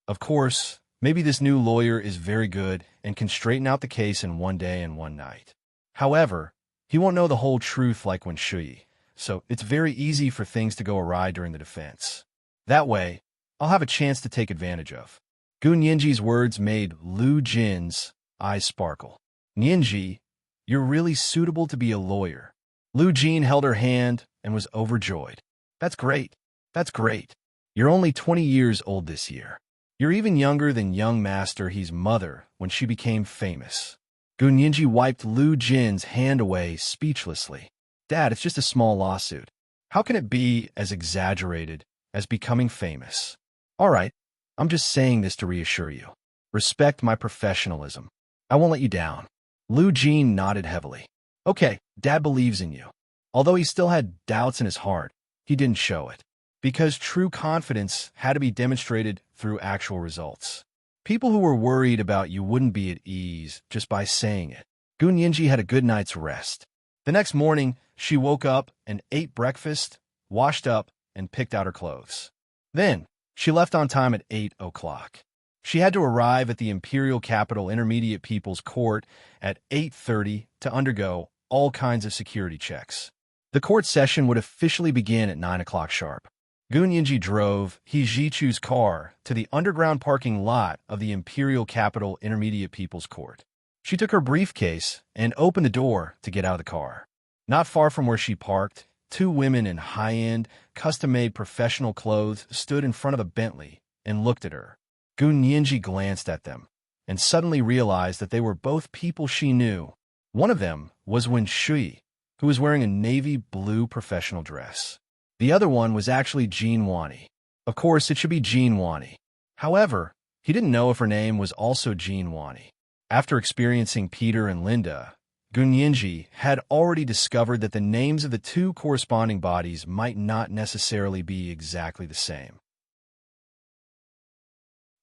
A: Of course, maybe this new lawyer is very good and can straighten out the case in one day and one night. However, he won't know the whole truth like Wen Shuyi, so it's very easy for things to go awry during the defense. That way, I'll have a chance to take advantage of. Gu Nianji's words made Lu Jin's eyes sparkle. Nianji, you're really suitable to be a lawyer. Lu Jin held her hand and was overjoyed. That's great. That's great. You're only 20 years old this year. You're even younger than young Master He's mother when she became famous. Gu Nianji wiped Lu Jin's hand away speechlessly. Dad, it's just a small lawsuit. How can it be as exaggerated as becoming famous? All right, I'm just saying this to reassure you. Respect my professionalism. I won't let you down. Lu Jin nodded heavily. Okay, Dad believes in you. Although he still had doubts in his heart, he didn't show it. Because true confidence had to be demonstrated through actual results. People who were worried about you wouldn't be at ease just by saying it. Gu Nianji had a good night's rest. The next morning, she woke up and ate breakfast, washed up, and picked out her clothes. Then, she left on time at 8 o'clock. She had to arrive at the Imperial Capital Intermediate People's Court at 8:30 to undergo all kinds of security checks. The court session would officially begin at 9 o'clock sharp. Gu Nianji drove He Jichu's car to the underground parking lot of the Imperial Capital Intermediate People's Court. She took her briefcase and opened the door to get out of the car. Not far from where she parked, two women in high-end, custom-made professional clothes stood in front of a Bentley and looked at her. Gu Nianji glanced at them and suddenly realized that they were both people she knew. One of them was Wen Shuyi, who was wearing a navy blue professional dress. The other one was actually Jean Wani. Of course, it should be Jean Wani. However, he didn't know if her name was also Jean Wani. After experiencing Peter and Linda, Gu Nianji had already discovered that the names of the two corresponding bodies might not necessarily be exactly the same.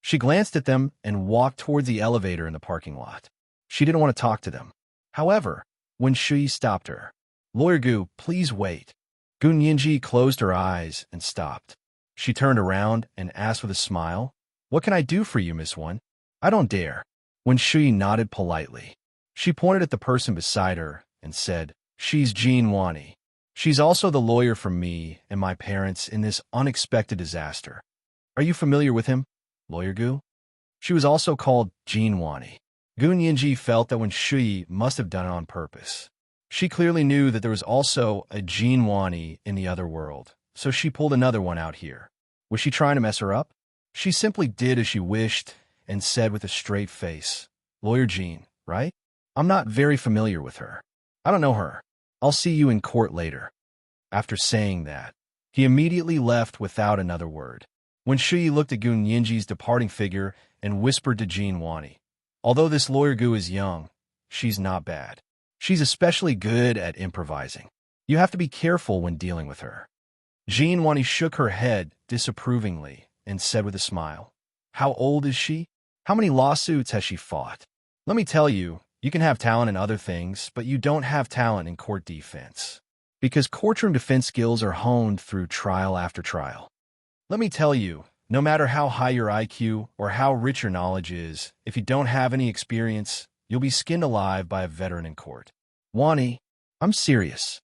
A: She glanced at them and walked towards the elevator in the parking lot. She didn't want to talk to them. However, Wen Shuyi stopped her. Lawyer Gu, please wait. Gu Nianji closed her eyes and stopped. She turned around and asked with a smile, What can I do for you, Miss Wen? I don't dare. Wen Shuyi nodded politely. She pointed at the person beside her and said, She's Jean Wani. She's also the lawyer for me and my parents in this unexpected disaster. Are you familiar with him, Lawyer Gu? She was also called Jean Wani. Gu Nianji felt that Wen Shuyi must have done it on purpose. She clearly knew that there was also a Jean Wani in the other world, so she pulled another one out here. Was she trying to mess her up? She simply did as she wished and said with a straight face, Lawyer Jean, right? I'm not very familiar with her. I don't know her. I'll see you in court later. After saying that, he immediately left without another word. Wen Shuyi looked at Gu Nianji's departing figure and whispered to Jean Wani, Although this Lawyer Gu is young, she's not bad. She's especially good at improvising. You have to be careful when dealing with her. Jean Wani shook her head disapprovingly and said with a smile, How old is she? How many lawsuits has she fought? Let me tell you, you can have talent in other things, but you don't have talent in court defense. Because courtroom defense skills are honed through trial after trial. Let me tell you, no matter how high your IQ or how rich your knowledge is, if you don't have any experience, you'll be skinned alive by a veteran in court. Wani, I'm serious.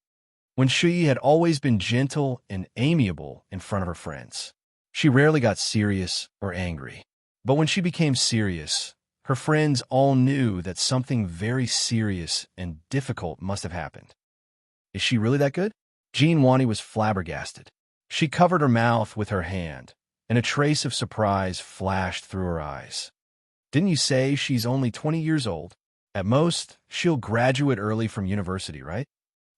A: Wen Shuyi had always been gentle and amiable in front of her friends. She rarely got serious or angry. But when she became serious, her friends all knew that something very serious and difficult must have happened. Is she really that good? Jean Wani was flabbergasted. She covered her mouth with her hand, and a trace of surprise flashed through her eyes. Didn't you say she's only 20 years old? At most, she'll graduate early from university, right?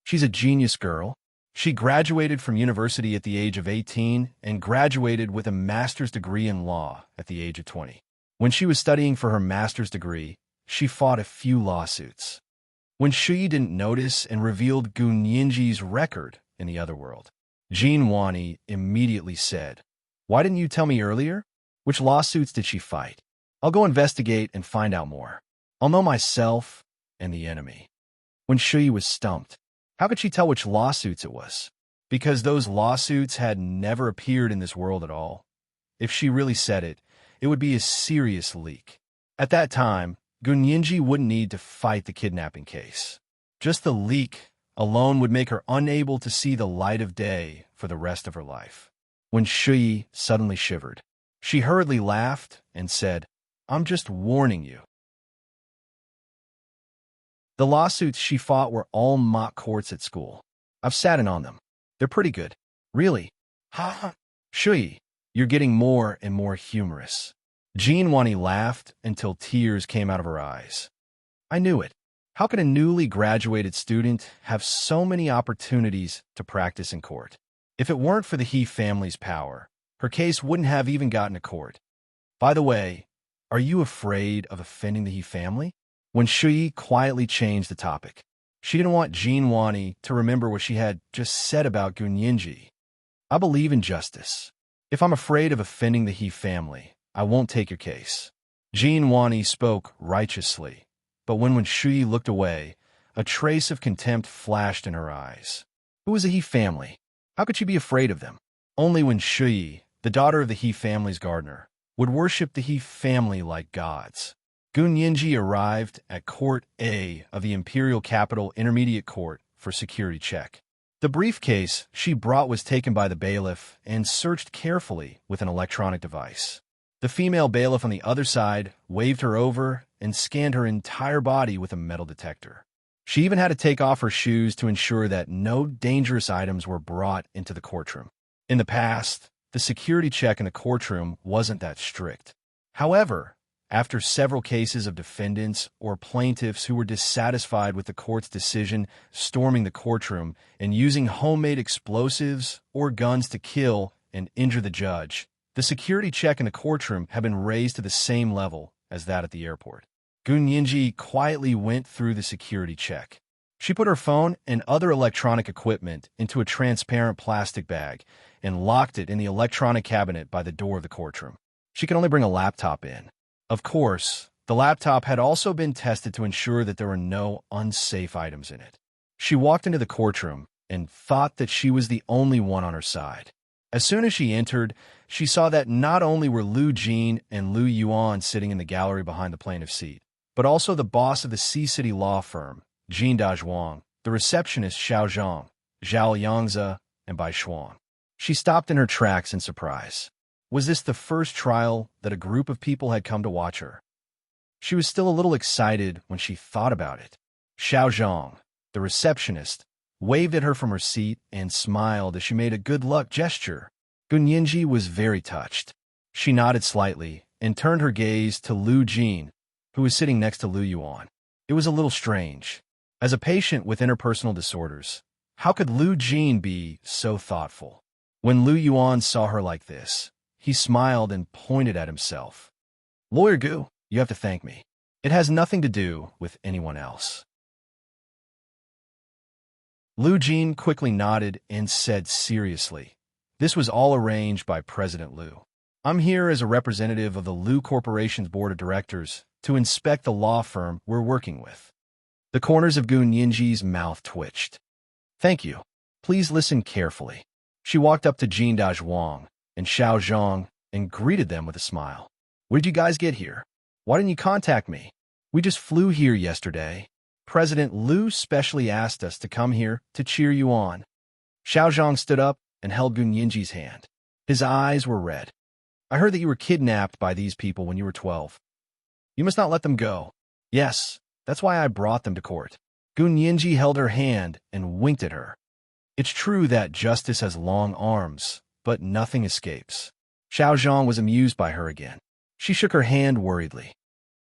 A: She's a genius girl. She graduated from university at the age of 18 and graduated with a master's degree in law at the age of 20. When she was studying for her master's degree, she fought a few lawsuits. When Shuyi didn't notice and revealed Gu Nianji's record in the other world. Jean Wani immediately said, "Why didn't you tell me earlier? Which lawsuits did she fight? I'll go investigate and find out more. I'll know myself and the enemy." When Shui was stumped, how could she tell which lawsuits it was? Because those lawsuits had never appeared in this world at all. If she really said it, it would be a serious leak. At that time, Gun Yinji wouldn't need to fight the kidnapping case. Just the leak alone would make her unable to see the light of day for the rest of her life. When Shui suddenly shivered, she hurriedly laughed and said, "I'm just warning you." The lawsuits she fought were all mock courts at school. I've sat in on them. They're pretty good. Really? Ha ha. Shui, you're getting more and more humorous. Jean Wani laughed until tears came out of her eyes. I knew it. How could a newly graduated student have so many opportunities to practice in court? If it weren't for the He family's power, her case wouldn't have even gotten to court. By the way, are you afraid of offending the He family? When Shui quietly changed the topic, she didn't want Jean Wani to remember what she had just said about Gun Yinji. I believe in justice. If I'm afraid of offending the He family, I won't take your case. Jean Wani spoke righteously, but when Shui looked away, a trace of contempt flashed in her eyes. Who is the He family? How could she be afraid of them? Only when Shui, the daughter of the He family's gardener, would worship the He family like gods. Gun Yinji arrived at Court A of the Imperial Capital Intermediate Court for security check. The briefcase she brought was taken by the bailiff and searched carefully with an electronic device. The female bailiff on the other side waved her over and scanned her entire body with a metal detector. She even had to take off her shoes to ensure that no dangerous items were brought into the courtroom. In the past, the security check in the courtroom wasn't that strict. However, after several cases of defendants or plaintiffs who were dissatisfied with the court's decision storming the courtroom and using homemade explosives or guns to kill and injure the judge, the security check in the courtroom had been raised to the same level as that at the airport. Gun Yinji quietly went through the security check. She put her phone and other electronic equipment into a transparent plastic bag and locked it in the electronic cabinet by the door of the courtroom. She could only bring a laptop in. Of course, the laptop had also been tested to ensure that there were no unsafe items in it. She walked into the courtroom and thought that she was the only one on her side. As soon as she entered, she saw that not only were Lu Jin and Lu Yuan sitting in the gallery behind the plaintiff's seat, but also the boss of the Sea City law firm, Jin Dazhuang, the receptionist Xiao Zhang, Zhao Yangze, and Bai Shuang. She stopped in her tracks in surprise. Was this the first trial that a group of people had come to watch her? She was still a little excited when she thought about it. Xiao Zhang, the receptionist, waved at her from her seat and smiled as she made a good luck gesture. Gun Yinji was very touched. She nodded slightly and turned her gaze to Lu Jin, who was sitting next to Lu Yuan. It was a little strange. As a patient with interpersonal disorders, how could Lu Jin be so thoughtful? When Lu Yuan saw her like this, he smiled and pointed at himself. Lawyer Gu, you have to thank me. It has nothing to do with anyone else. Lu Jin quickly nodded and said seriously, this was all arranged by President Lu. I'm here as a representative of the Lu Corporation's board of directors to inspect the law firm we're working with. The corners of Gun Yinji's mouth twitched. Thank you. Please listen carefully. She walked up to Jin Dazhuang and Xiao Zhang and greeted them with a smile. Where did you guys get here? Why didn't you contact me? We just flew here yesterday. President Lu specially asked us to come here to cheer you on. Xiao Zhang stood up and held Gun Yinji's hand. His eyes were red. I heard that you were kidnapped by these people when you were 12. You must not let them go. Yes, that's why I brought them to court. Gun Yinji held her hand and winked at her. It's true that justice has long arms, but nothing escapes. Xiao Zhang was amused by her again. She shook her hand worriedly.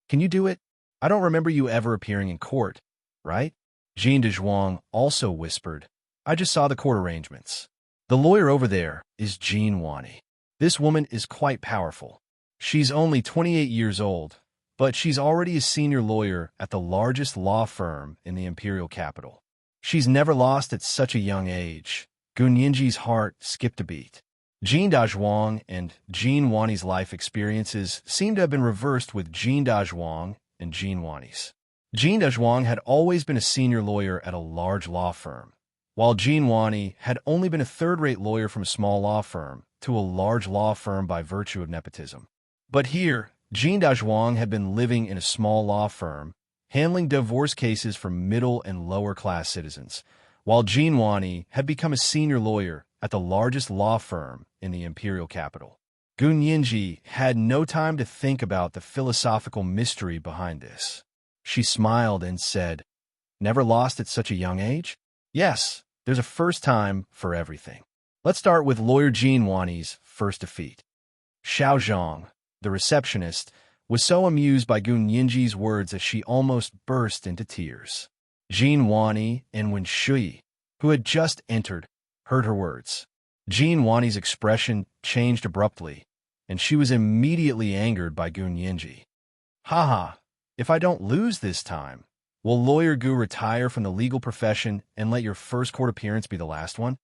A: Can you do it? I don't remember you ever appearing in court, right? Jin Dazhuang also whispered. I just saw the court arrangements. The lawyer over there is Jean Wani. This woman is quite powerful. She's only 28 years old, but she's already a senior lawyer at the largest law firm in the imperial capital. She's never lost at such a young age. Gun Yinji's heart skipped a beat. Jin Dazhuang and Jin Wani's life experiences seemed to have been reversed with Jin Dazhuang and Jin Wani's. Jin Dazhuang had always been a senior lawyer at a large law firm, while Jin Wani had only been a third-rate lawyer from a small law firm to a large law firm by virtue of nepotism. But here, Jin Dazhuang had been living in a small law firm, handling divorce cases for middle and lower-class citizens, while Jin Wani had become a senior lawyer at the largest law firm in the imperial capital. Gun Yinji had no time to think about the philosophical mystery behind this. She smiled and said, "Never lost at such a young age? Yes, there's a first time for everything. Let's start with lawyer Jin Wani's first defeat." Xiao Zhang, the receptionist, was so amused by Gun Yinji's words that she almost burst into tears. Jin Wani and Wen Shui, who had just entered, heard her words. Jin Wani's expression changed abruptly, and she was immediately angered by Gun Yinji. "Haha, if I don't lose this time, will Lawyer Gu retire from the legal profession and let your first court appearance be the last one?"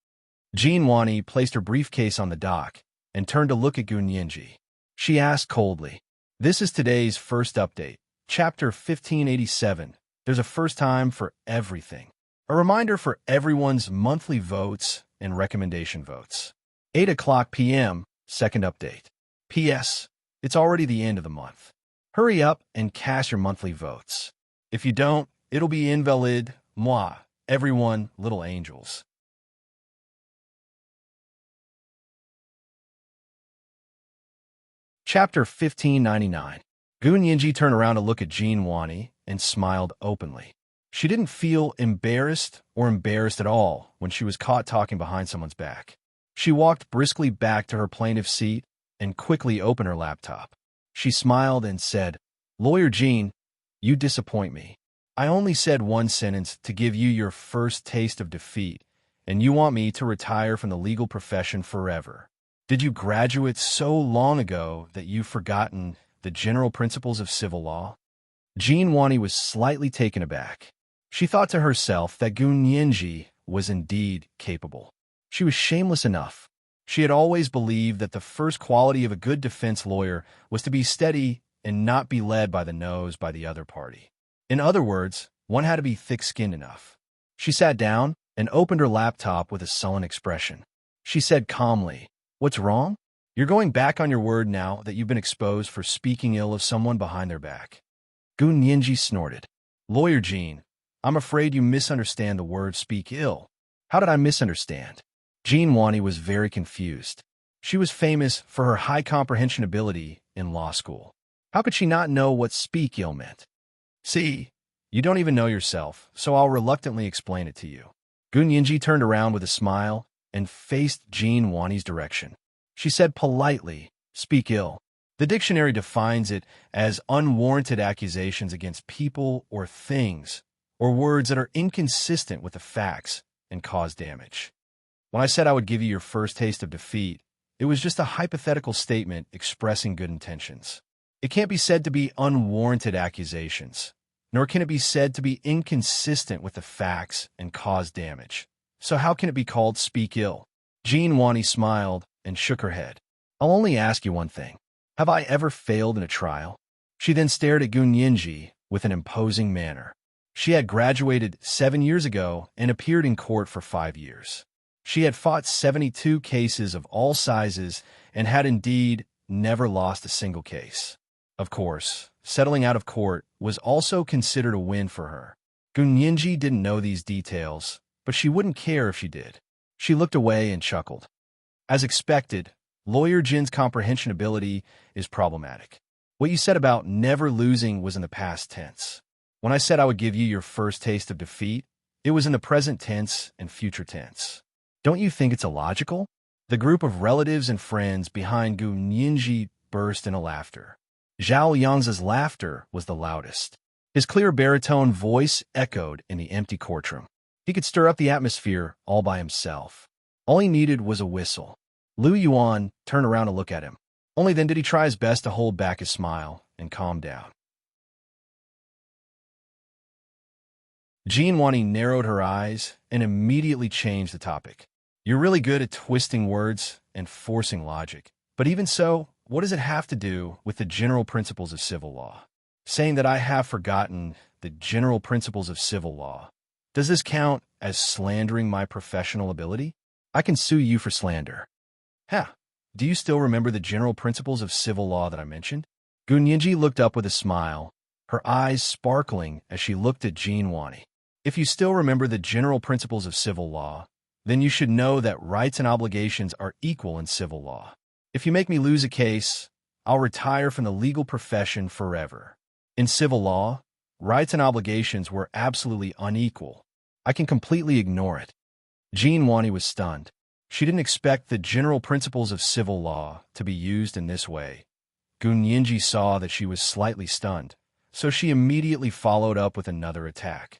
A: Jin Wani placed her briefcase on the dock and turned to look at Gun Yinji. She asked coldly, "This is today's first update, Chapter 1587. There's a first time for everything. A reminder for everyone's monthly votes and recommendation votes. 8 o'clock p.m., second update. P.S. It's already the end of the month. Hurry up and cast your monthly votes. If you don't, it'll be invalid. Moi, everyone, little angels." Chapter 1599. Gun Yinji turned around to look at Jin Wani and smiled openly. She didn't feel embarrassed or embarrassed at all when she was caught talking behind someone's back. She walked briskly back to her plaintiff's seat and quickly opened her laptop. She smiled and said, "Lawyer Jin, you disappoint me. I only said one sentence to give you your first taste of defeat, and you want me to retire from the legal profession forever. Did you graduate so long ago that you've forgotten the general principles of civil law?" Jin Wani was slightly taken aback. She thought to herself that Gun Yinji was indeed capable. She was shameless enough. She had always believed that the first quality of a good defense lawyer was to be steady and not be led by the nose by the other party. In other words, one had to be thick-skinned enough. She sat down and opened her laptop with a sullen expression. She said calmly, "What's wrong? You're going back on your word now that you've been exposed for speaking ill of someone behind their back." Gun Yinji snorted. "Lawyer Jin, I'm afraid you misunderstand the word speak ill." "How did I misunderstand?" Jin Wani was very confused. She was famous for her high comprehension ability in law school. How could she not know what speak ill meant? "See, you don't even know yourself, so I'll reluctantly explain it to you." Gun Yinji turned around with a smile and faced Jin Wani's direction. She said politely, "Speak ill. The dictionary defines it as unwarranted accusations against people or things, or words that are inconsistent with the facts and cause damage. When I said I would give you your first taste of defeat, it was just a hypothetical statement expressing good intentions. It can't be said to be unwarranted accusations, nor can it be said to be inconsistent with the facts and cause damage. So how can it be called speak ill?" Jin Wani smiled and shook her head. "I'll only ask you one thing. Have I ever failed in a trial?" She then stared at Gun Yinji with an imposing manner. She had graduated 7 years ago and appeared in court for 5 years. She had fought 72 cases of all sizes and had indeed never lost a single case. Of course, settling out of court was also considered a win for her. Gun Yinji didn't know these details, but she wouldn't care if she did. She looked away and chuckled. As expected, Lawyer Jin's comprehension ability is problematic. What you said about never losing was in the past tense. When I said I would give you your first taste of defeat, it was in the present tense and future tense. Don't you think it's illogical? The group of relatives and friends behind Gun Yinji burst into laughter. Zhao Yang's laughter was the loudest. His clear baritone voice echoed in the empty courtroom. He could stir up the atmosphere all by himself. All he needed was a whistle. Lu Yuan turned around to look at him. Only then did he try his best to hold back his smile and calm down. Jin Wani narrowed her eyes and immediately changed the topic. You're really good at twisting words and forcing logic. But even so, what does it have to do with the general principles of civil law? Saying that I have forgotten the general principles of civil law. Does this count as slandering my professional ability? I can sue you for slander. Ha! Do you still remember the general principles of civil law that I mentioned? Gunyinji looked up with a smile, her eyes sparkling as she looked at Jean Wani. If you still remember the general principles of civil law, then you should know that rights and obligations are equal in civil law. If you make me lose a case, I'll retire from the legal profession forever. In civil law, rights and obligations were absolutely unequal. I can completely ignore it. Jean Wani was stunned. She didn't expect the general principles of civil law to be used in this way. Gunyinji saw that she was slightly stunned, so she immediately followed up with another attack.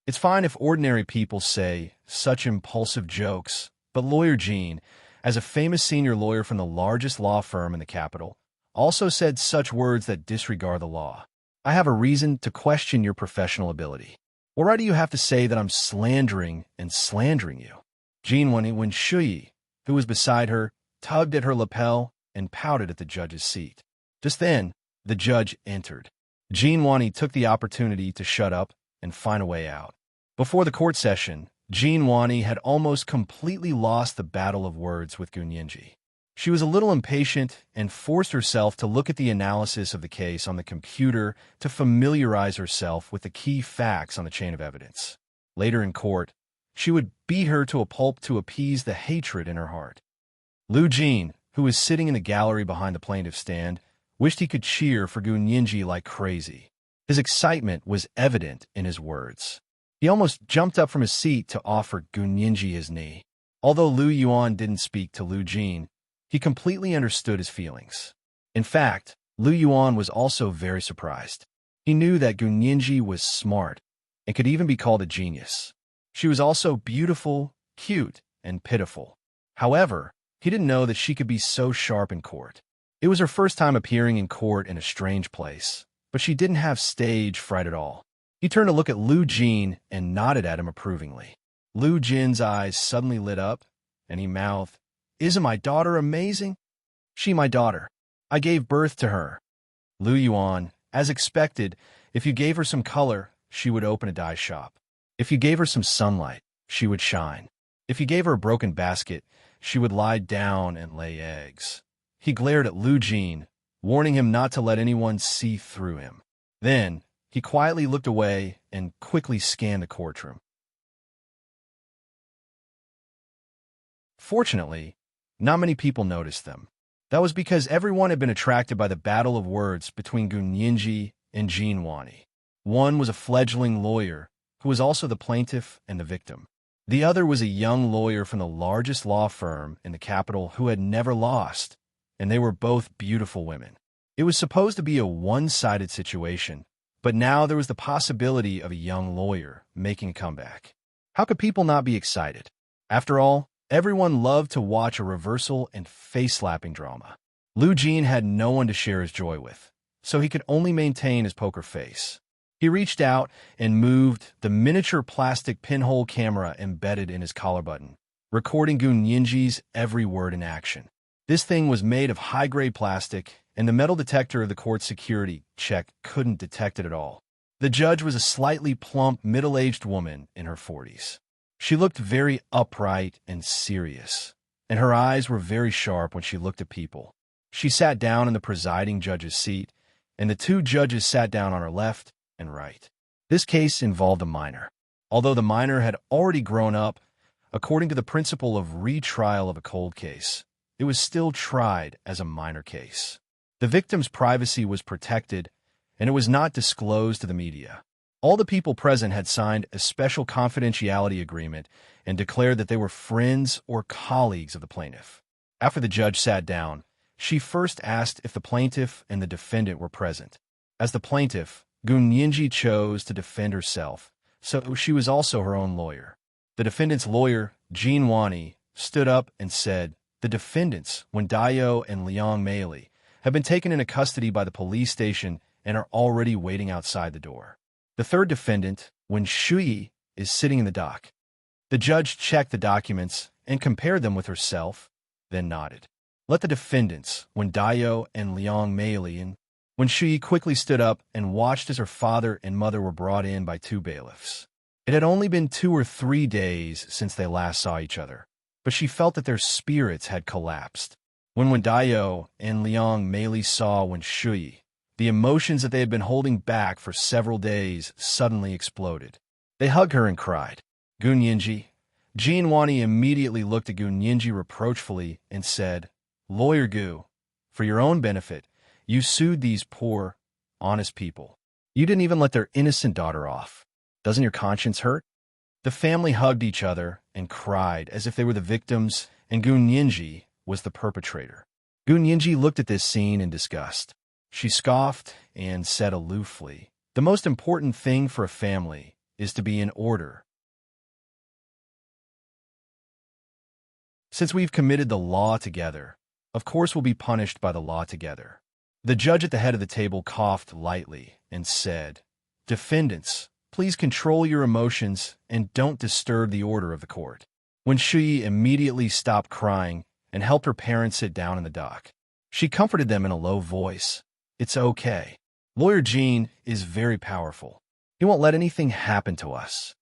A: It's fine if ordinary people say such impulsive jokes, but Lawyer Jean, as a famous senior lawyer from the largest law firm in the capital, also said such words that disregard the law. I have a reason to question your professional ability. What right do you have to say that I'm slandering you? Jean Wenshui, who was beside her, tugged at her lapel and pouted at the judge's seat. Just then, the judge entered. Jean Wani took the opportunity to shut up and find a way out. Before the court session, Jean Wani had almost completely lost the battle of words with Gunyinji. She was a little impatient and forced herself to look at the analysis of the case on the computer to familiarize herself with the key facts on the chain of evidence. Later in court, she would beat her to a pulp to appease the hatred in her heart. Lu Jin, who was sitting in the gallery behind the plaintiff's stand, wished he could cheer for Gunyinji like crazy. His excitement was evident in his words. He almost jumped up from his seat to offer Gunyinji his knee. Although Lu Yuan didn't speak to Lu Jin, he completely understood his feelings. In fact, Lu Yuan was also very surprised. He knew that Gunyinji was smart and could even be called a genius. She was also beautiful, cute, and pitiful. However, he didn't know that she could be so sharp in court. It was her first time appearing in court in a strange place, but she didn't have stage fright at all. He turned to look at Lu Jin and nodded at him approvingly. Lu Jin's eyes suddenly lit up, and he mouthed, "Isn't my daughter amazing? She my daughter. I gave birth to her." Lu Yuan, as expected, if you gave her some color, she would open a dye shop. If you gave her some sunlight, she would shine. If you gave her a broken basket, she would lie down and lay eggs. He glared at Lu Jin, warning him not to let anyone see through him. Then, he quietly looked away and quickly scanned the courtroom. Fortunately, not many people noticed them. That was because everyone had been attracted by the battle of words between Gunyinji and Jean Wani. One was a fledgling lawyer, who was also the plaintiff and the victim. The other was a young lawyer from the largest law firm in the capital who had never lost, and they were both beautiful women. It was supposed to be a one-sided situation, but now there was the possibility of a young lawyer making a comeback. How could people not be excited? After all, everyone loved to watch a reversal and face-slapping drama. Lu Jin had no one to share his joy with, so he could only maintain his poker face. He reached out and moved the miniature plastic pinhole camera embedded in his collar button, recording Gunyinji's every word in action. This thing was made of high-grade plastic, and the metal detector of the court security check couldn't detect it at all. The judge was a slightly plump, middle-aged woman in her 40s. She looked very upright and serious, and her eyes were very sharp when she looked at people. She sat down in the presiding judge's seat, and the two judges sat down on her left and right. This case involved a minor. Although the minor had already grown up, according to the principle of retrial of a cold case, it was still tried as a minor case. The victim's privacy was protected, and it was not disclosed to the media. All the people present had signed a special confidentiality agreement and declared that they were friends or colleagues of the plaintiff. After the judge sat down, she first asked if the plaintiff and the defendant were present. As the plaintiff, Gunyinji chose to defend herself, so she was also her own lawyer. The defendant's lawyer, Jean Wani, stood up and said, "The defendants, Wendayo and Liang Meili, have been taken into custody by the police station and are already waiting outside the door. The third defendant, Wen Shui, is sitting in the dock." The judge checked the documents and compared them with herself, then nodded. Let the defendants, Wen Dayo and Liang Meili, and when Shi quickly stood up and watched as her father and mother were brought in by 2 bailiffs. It had only been 2 or 3 days since they last saw each other, but she felt that their spirits had collapsed. When Wen Dayo and Liang Meili saw Wen Shui, the emotions that they had been holding back for several days suddenly exploded. They hugged her and cried. Gun Yinji. Jean Wani immediately looked at Gun Yinji reproachfully and said, Lawyer Gu, for your own benefit, you sued these poor, honest people. You didn't even let their innocent daughter off. Doesn't your conscience hurt? The family hugged each other and cried as if they were the victims, and Gun Yinji was the perpetrator. Gun Yinji looked at this scene in disgust. She scoffed and said aloofly, the most important thing for a family is to be in order. Since we've committed the law together, of course we'll be punished by the law together. The judge at the head of the table coughed lightly and said, Defendants, please control your emotions and don't disturb the order of the court. Wen Shui immediately stopped crying and helped her parents sit down in the dock. She comforted them in a low voice. It's okay. Lawyer Jean is very powerful. He won't let anything happen to us.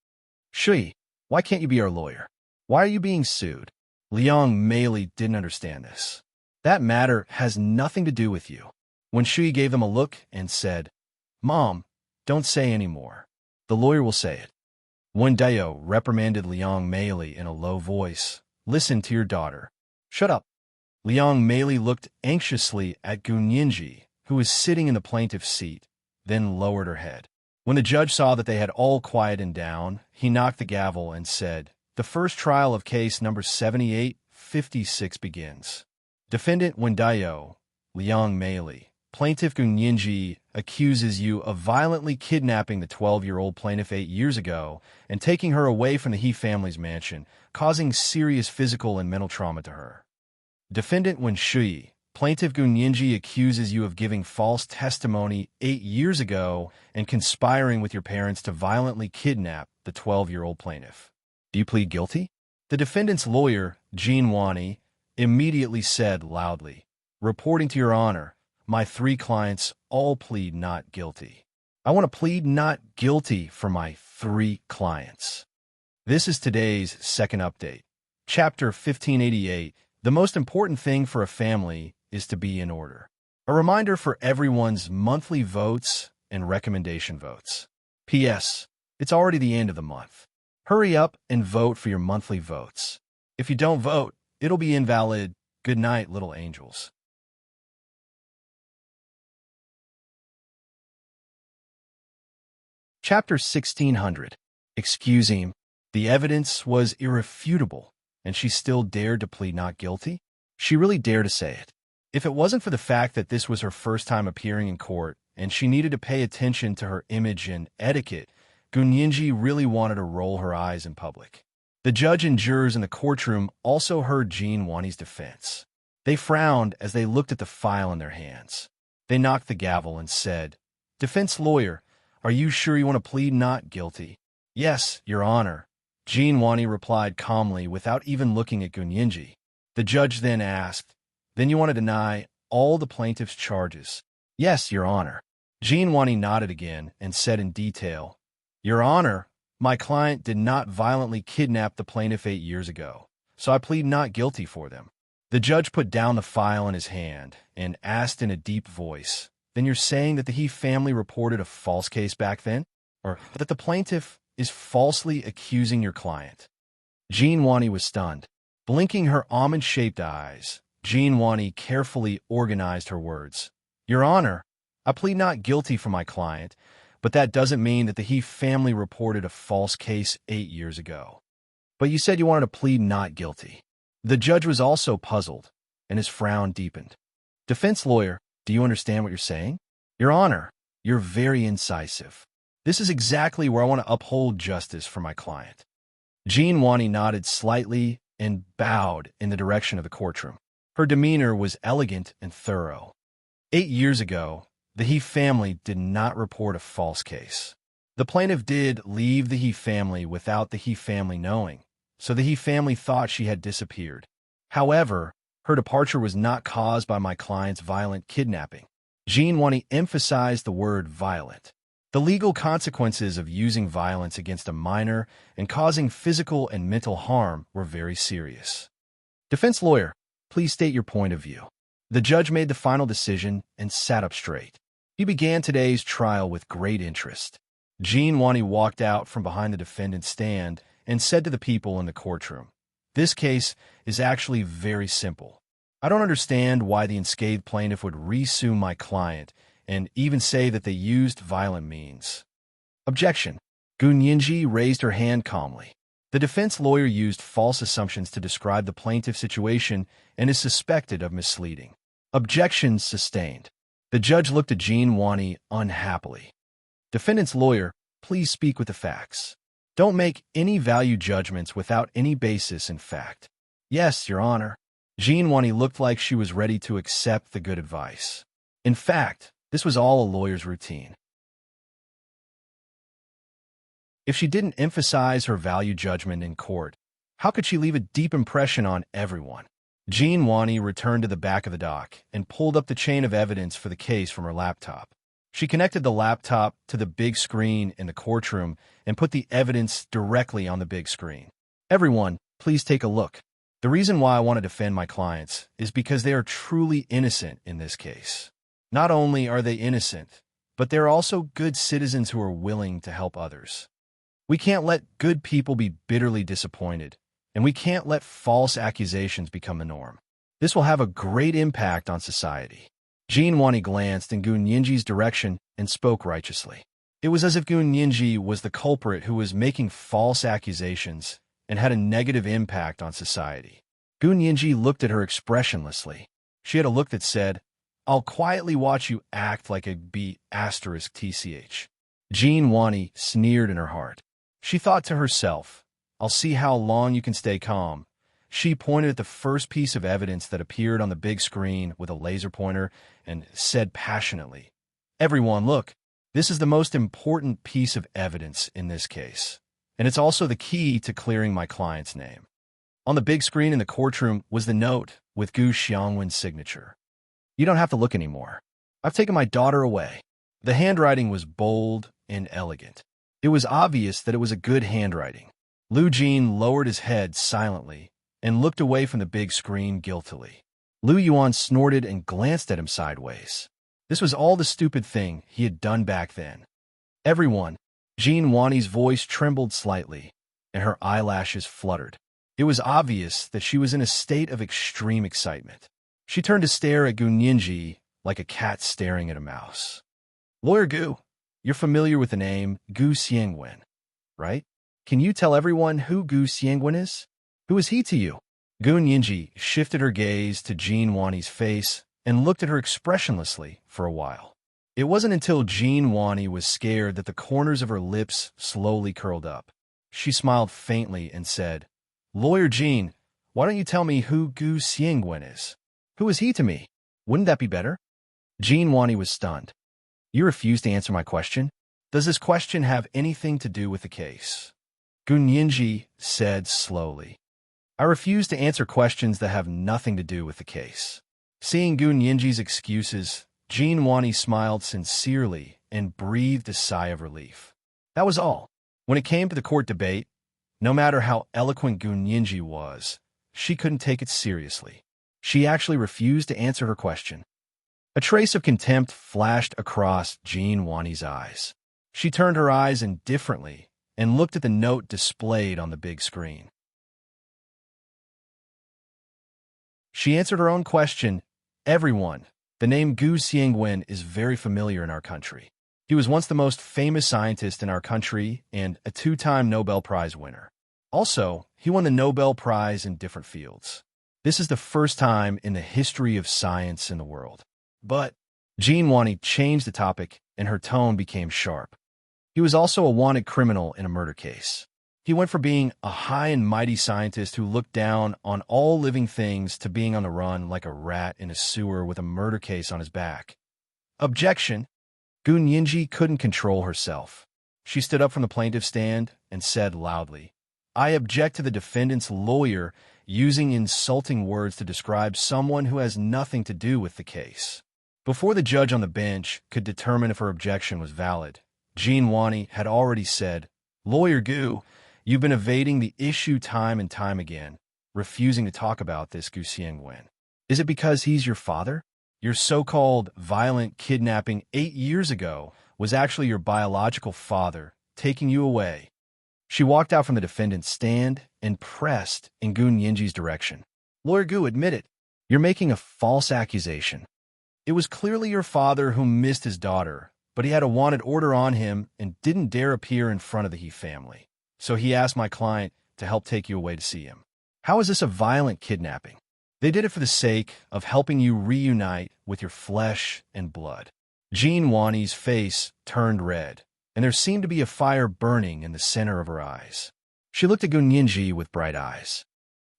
A: Shui, why can't you be our lawyer? Why are you being sued? Liang Meili didn't understand this. That matter has nothing to do with you. Wen Shui gave them a look and said, Mom, don't say any more. The lawyer will say it. Wen Dayo reprimanded Liang Meili in a low voice. Listen to your daughter. Shut up. Liang Meili looked anxiously at Gun Yinji, who was sitting in the plaintiff's seat, then lowered her head. When the judge saw that they had all quieted down, he knocked the gavel and said, The first trial of case number 7856 begins. Defendant Wen Dayo, Liang Meili, Plaintiff Gun Yinji accuses you of violently kidnapping the 12-year-old plaintiff 8 years ago and taking her away from the He family's mansion, causing serious physical and mental trauma to her. Defendant Wen Shui, Plaintiff Gun Yinji accuses you of giving false testimony 8 years ago and conspiring with your parents to violently kidnap the 12-year-old plaintiff. Do you plead guilty? The defendant's lawyer, Jean Wani, immediately said loudly, Reporting to your honor, my 3 clients all plead not guilty. I want to plead not guilty for my 3 clients. This is today's second update. Chapter 1588, The most important thing for a family is to be in order. A reminder for everyone's monthly votes and recommendation votes. P.S. It's already the end of the month. Hurry up and vote for your monthly votes. If you don't vote, it'll be invalid. Good night, little angels. Chapter 1600. Excuse him. The evidence was irrefutable, and she still dared to plead not guilty? She really dared to say it. If it wasn't for the fact that this was her first time appearing in court, and she needed to pay attention to her image and etiquette, Gun Yinji really wanted to roll her eyes in public. The judge and jurors in the courtroom also heard Jean Wani's defense. They frowned as they looked at the file in their hands. They knocked the gavel and said, Defense lawyer, are you sure you want to plead not guilty? Yes, Your Honor. Jean Wani replied calmly without even looking at Gun Yinji. The judge then asked, Then you want to deny all the plaintiff's charges? Yes, Your Honor. Jean Wani nodded again and said in detail, Your Honor, my client did not violently kidnap the plaintiff 8 years ago, so I plead not guilty for them. The judge put down the file in his hand and asked in a deep voice, Then you're saying that the He family reported a false case back then? Or that the plaintiff is falsely accusing your client? Jean Wani was stunned. Blinking her almond-shaped eyes, Jean Wani carefully organized her words. Your Honor, I plead not guilty for my client, but that doesn't mean that the He family reported a false case 8 years ago. But you said you wanted to plead not guilty. The judge was also puzzled, and his frown deepened. Defense lawyer, do you understand what you're saying? Your Honor, you're very incisive. This is exactly where I want to uphold justice for my client. Jean Wani nodded slightly and bowed in the direction of the courtroom. Her demeanor was elegant and thorough. 8 years ago, the He family did not report a false case. The plaintiff did leave the He family without the He family knowing, so the He family thought she had disappeared. However, her departure was not caused by my client's violent kidnapping. Jean Wani emphasized the word violent. The legal consequences of using violence against a minor and causing physical and mental harm were very serious. Defense lawyer, please state your point of view. The judge made the final decision and sat up straight. He began today's trial with great interest. Jean Wani walked out from behind the defendant's stand and said to the people in the courtroom, "This case is actually very simple. I don't understand why the unscathed plaintiff would re-sue my client and even say that they used violent means." Objection. Gu Nianji raised her hand calmly. The defense lawyer used false assumptions to describe the plaintiff's situation and is suspected of misleading. Objection sustained. The judge looked at Jean Wani unhappily. Defendant's lawyer, please speak with the facts. Don't make any value judgments without any basis in fact. Yes, Your Honor. Jean Wani looked like she was ready to accept the good advice. In fact, this was all a lawyer's routine. If she didn't emphasize her value judgment in court, how could she leave a deep impression on everyone? Jean Wani returned to the back of the dock and pulled up the chain of evidence for the case from her laptop. She connected the laptop to the big screen in the courtroom and put the evidence directly on the big screen. Everyone, please take a look. The reason why I want to defend my clients is because they are truly innocent in this case. Not only are they innocent, but they're also good citizens who are willing to help others. We can't let good people be bitterly disappointed, and we can't let false accusations become the norm. This will have a great impact on society. Jean Wani glanced in Gu Nianji's direction and spoke righteously. It was as if Gu Nianji was the culprit who was making false accusations and had a negative impact on society. Gu Nianji looked at her expressionlessly. She had a look that said, "I'll quietly watch you act like a B***TCH. Jean Wani sneered in her heart. She thought to herself, "I'll see how long you can stay calm." She pointed at the first piece of evidence that appeared on the big screen with a laser pointer and said passionately, "Everyone, look, this is the most important piece of evidence in this case, and it's also the key to clearing my client's name." On the big screen in the courtroom was the note with Gu Xiangwen's signature. "You don't have to look anymore. I've taken my daughter away." The handwriting was bold and elegant. It was obvious that it was a good handwriting. Lu Jin lowered his head silently and looked away from the big screen guiltily. Lu Yuan snorted and glanced at him sideways. This was all the stupid thing he had done back then. "Everyone," Jean Wani's voice trembled slightly, and her eyelashes fluttered. It was obvious that she was in a state of extreme excitement. She turned to stare at Gu Nianji like a cat staring at a mouse. "Lawyer Gu, you're familiar with the name Gu Xiangwen, right? Can you tell everyone who Gu Xiangwen is? Who is he to you?" Gu Nianji shifted her gaze to Jean Wani's face and looked at her expressionlessly for a while. It wasn't until Jean Wani was scared that the corners of her lips slowly curled up. She smiled faintly and said, "Lawyer Jean, why don't you tell me who Gu Xiangwen is? Who is he to me? Wouldn't that be better?" Jean Wani was stunned. "You refuse to answer my question? Does this question have anything to do with the case?" Gu Nianji said slowly, "I refuse to answer questions that have nothing to do with the case." Seeing Gu Nianji's excuses, Jean Wani smiled sincerely and breathed a sigh of relief. That was all. When it came to the court debate, no matter how eloquent Gu Nianji was, she couldn't take it seriously. She actually refused to answer her question. A trace of contempt flashed across Jean Wani's eyes. She turned her eyes indifferently and looked at the note displayed on the big screen. She answered her own question. "Everyone, the name Gu Xiangwen is very familiar in our country. He was once the most famous scientist in our country and a two-time Nobel Prize winner. Also, he won the Nobel Prize in different fields. This is the first time in the history of science in the world." But Jean Wani changed the topic, and her tone became sharp. He was also a wanted criminal in a murder case. He went from being a high and mighty scientist who looked down on all living things to being on the run like a rat in a sewer with a murder case on his back. Objection. Gu Nianji couldn't control herself. She stood up from the plaintiff's stand and said loudly, I object to the defendant's lawyer using insulting words to describe someone who has nothing to do with the case. Before the judge on the bench could determine if her objection was valid, Jean Wani had already said, "Lawyer Gu, you've been evading the issue time and time again, refusing to talk about this Gu Xiangwen. Is it because he's your father? Your so-called violent kidnapping 8 years ago was actually your biological father taking you away." She walked out from the defendant's stand and pressed in Gu Nianji's direction. "Lawyer Gu, admit it. You're making a false accusation. It was clearly your father who missed his daughter, but he had a wanted order on him and didn't dare appear in front of the He family. So he asked my client to help take you away to see him. How is this a violent kidnapping? They did it for the sake of helping you reunite with your flesh and blood." Jean Wani's face turned red, and there seemed to be a fire burning in the center of her eyes. She looked at Gu Nianji with bright eyes.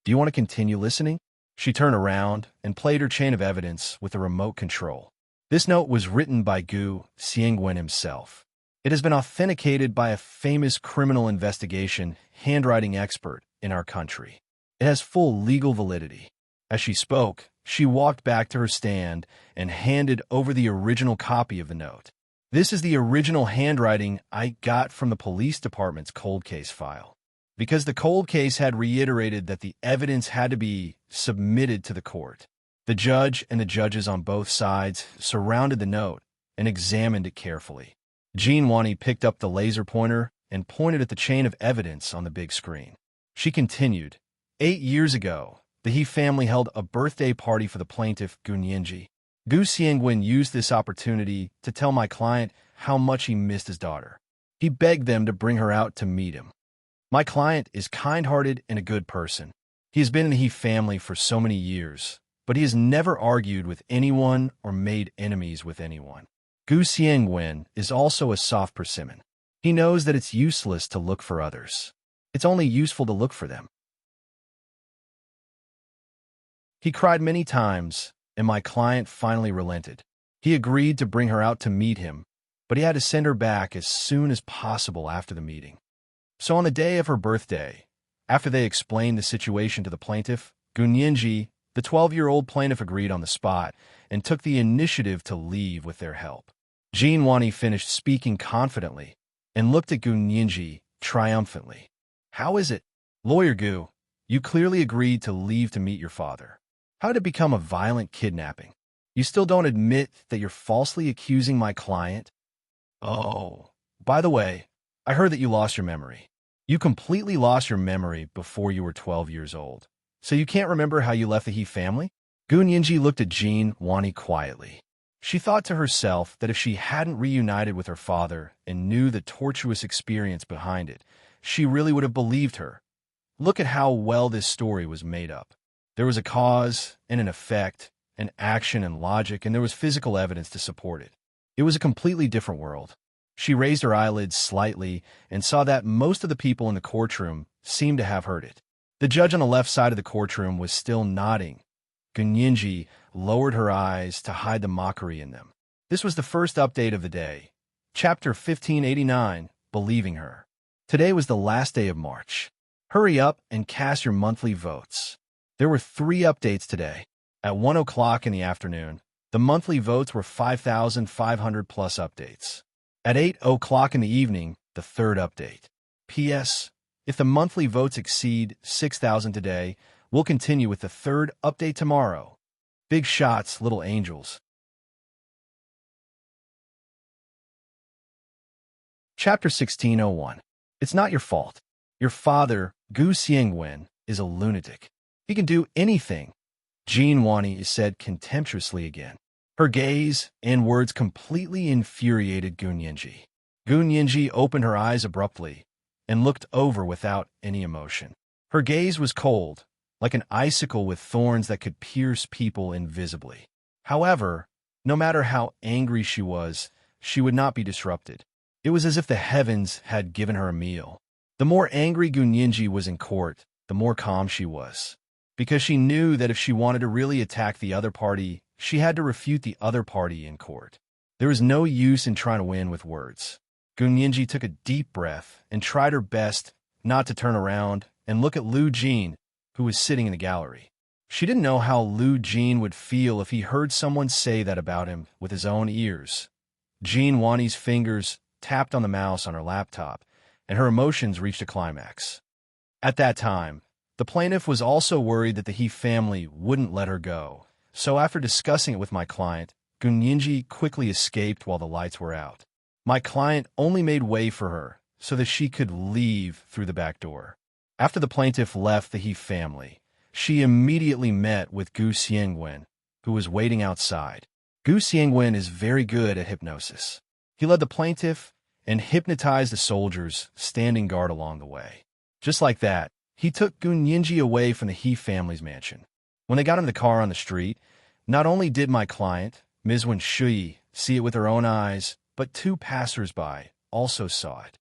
A: "Do you want to continue listening?" She turned around and played her chain of evidence with the remote control. This note was written by Gu Xiangwen himself. It has been authenticated by a famous criminal investigation handwriting expert in our country. It has full legal validity. As she spoke, she walked back to her stand and handed over the original copy of the note. "This is the original handwriting I got from the police department's cold case file. Because the cold case had reiterated that the evidence had to be submitted to the court. The judge and the judges on both sides surrounded the note and examined it carefully." Jean Wani picked up the laser pointer and pointed at the chain of evidence on the big screen. She continued, 8 years ago, the He family held a birthday party for the plaintiff, Gu Nianji. Gu Xiangwen used this opportunity to tell my client how much he missed his daughter. He begged them to bring her out to meet him. My client is kind-hearted and a good person. He has been in the He family for so many years, but he has never argued with anyone or made enemies with anyone. Gu Xiangwen is also a soft persimmon. He knows that it's useless to look for others. It's only useful to look for them. He cried many times, and my client finally relented. He agreed to bring her out to meet him, but he had to send her back as soon as possible after the meeting. So on the day of her birthday, after they explained the situation to the plaintiff, Gu Nianji, the 12-year-old plaintiff, agreed on the spot and took the initiative to leave with their help. Jean Wani finished speaking confidently and looked at Gu Nianji triumphantly. "How is it? Lawyer Gu, you clearly agreed to leave to meet your father. How did it become a violent kidnapping? You still don't admit that you're falsely accusing my client? Oh, by the way, I heard that you lost your memory. You completely lost your memory before you were 12 years old. So you can't remember how you left the He family?" Gu Nianji looked at Jean Wani quietly. She thought to herself that if she hadn't reunited with her father and knew the tortuous experience behind it, she really would have believed her. Look at how well this story was made up. There was a cause and an effect, an action and logic, and there was physical evidence to support it. It was a completely different world. She raised her eyelids slightly and saw that most of the people in the courtroom seemed to have heard it. The judge on the left side of the courtroom was still nodding. Gu Nianji lowered her eyes to hide the mockery in them. This was the first update of the day. Chapter 1589, Believing Her. Today was the last day of March. Hurry up and cast your monthly votes. There were 3 updates today. At 1 o'clock in the afternoon, the monthly votes were 5,500 plus updates. At 8 o'clock in the evening, the 3rd update. P.S. If the monthly votes exceed 6,000 today, we'll continue with the 3rd update tomorrow. Big shots, little angels. Chapter 1601. It's not your fault. Your father, Gu Xiangwen, is a lunatic. He can do anything. Jean Wani said contemptuously again. Her gaze and words completely infuriated Gu Nianji. Gu Nianji opened her eyes abruptly and looked over without any emotion. Her gaze was cold, like an icicle with thorns that could pierce people invisibly. However, no matter how angry she would not be disrupted. It was as if the heavens had given her a meal. The more angry Gu Nianji was in court, the more calm she was. Because she knew that if she wanted to really attack the other party, she had to refute the other party in court. There was no use in trying to win with words. Gu Nianji took a deep breath and tried her best not to turn around and look at Lu Jin, who was sitting in the gallery. She didn't know how Lu Jin would feel if he heard someone say that about him with his own ears. Jean Wani's fingers tapped on the mouse on her laptop, and her emotions reached a climax. At that time, the plaintiff was also worried that the He family wouldn't let her go, so after discussing it with my client, Gun Yinji quickly escaped while the lights were out. My client only made way for her so that she could leave through the back door. After the plaintiff left the He family, she immediately met with Gu Xiangwen, who was waiting outside. Gu Xiangwen is very good at hypnosis. He led the plaintiff and hypnotized the soldiers standing guard along the way. Just like that, he took Gun Yinji away from the He family's mansion. When they got in the car on the street, not only did my client, Ms. Wen Shui, see it with her own eyes, but two passers-by also saw it.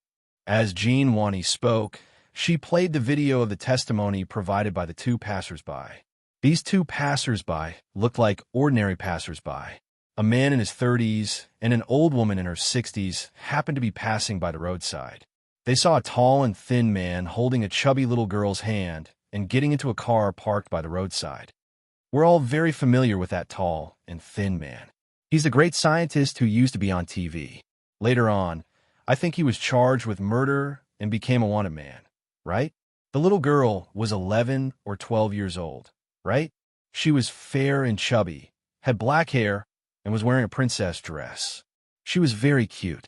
A: As Jean Wani spoke, she played the video of the testimony provided by the two passers-by. These two passers-by looked like ordinary passers-by. A man in his 30s and an old woman in her 60s happened to be passing by the roadside. They saw a tall and thin man holding a chubby little girl's hand and getting into a car parked by the roadside. We're all very familiar with that tall and thin man. He's the great scientist who used to be on TV. Later on, I think he was charged with murder and became a wanted man, right? The little girl was 11 or 12 years old, right? She was fair and chubby, had black hair, and was wearing a princess dress. She was very cute.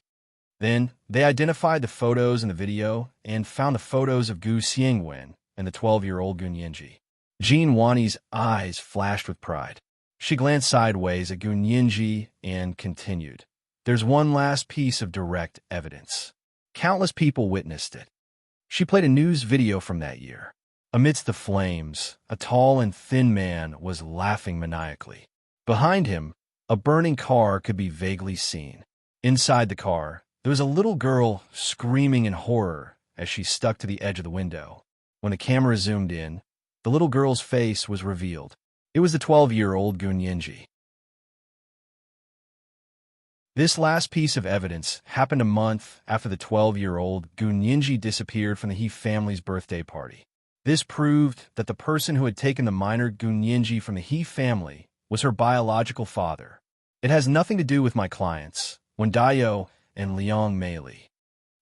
A: Then, they identified the photos in the video and found the photos of Gu Xiangwen and the 12-year-old Gun Yinji. Jean Wani's eyes flashed with pride. She glanced sideways at Gun Yinji and continued. There's one last piece of direct evidence. Countless people witnessed it. She played a news video from that year. Amidst the flames, a tall and thin man was laughing maniacally. Behind him, a burning car could be vaguely seen. Inside the car, there was a little girl screaming in horror as she stuck to the edge of the window. When the camera zoomed in, the little girl's face was revealed. It was the 12-year-old Gun Yinji. This last piece of evidence happened a month after the 12-year-old Gun Yinji disappeared from the He family's birthday party. This proved that the person who had taken the minor Gun Yinji from the He family was her biological father. It has nothing to do with my clients, Wendayo and Liang Meili.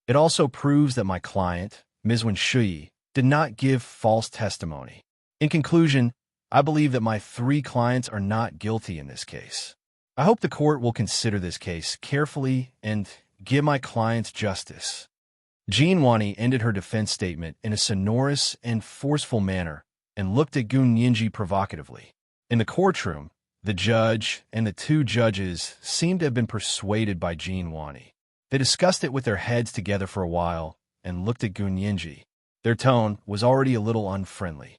A: It also proves that my client, Ms. Wen Shui, did not give false testimony. In conclusion, I believe that my three clients are not guilty in this case. I hope the court will consider this case carefully and give my clients justice. Jean Wani ended her defense statement in a sonorous and forceful manner and looked at Gun Yinji provocatively. In the courtroom, the judge and the two judges seemed to have been persuaded by Jean Wani. They discussed it with their heads together for a while and looked at Gun Yinji. Their tone was already a little unfriendly.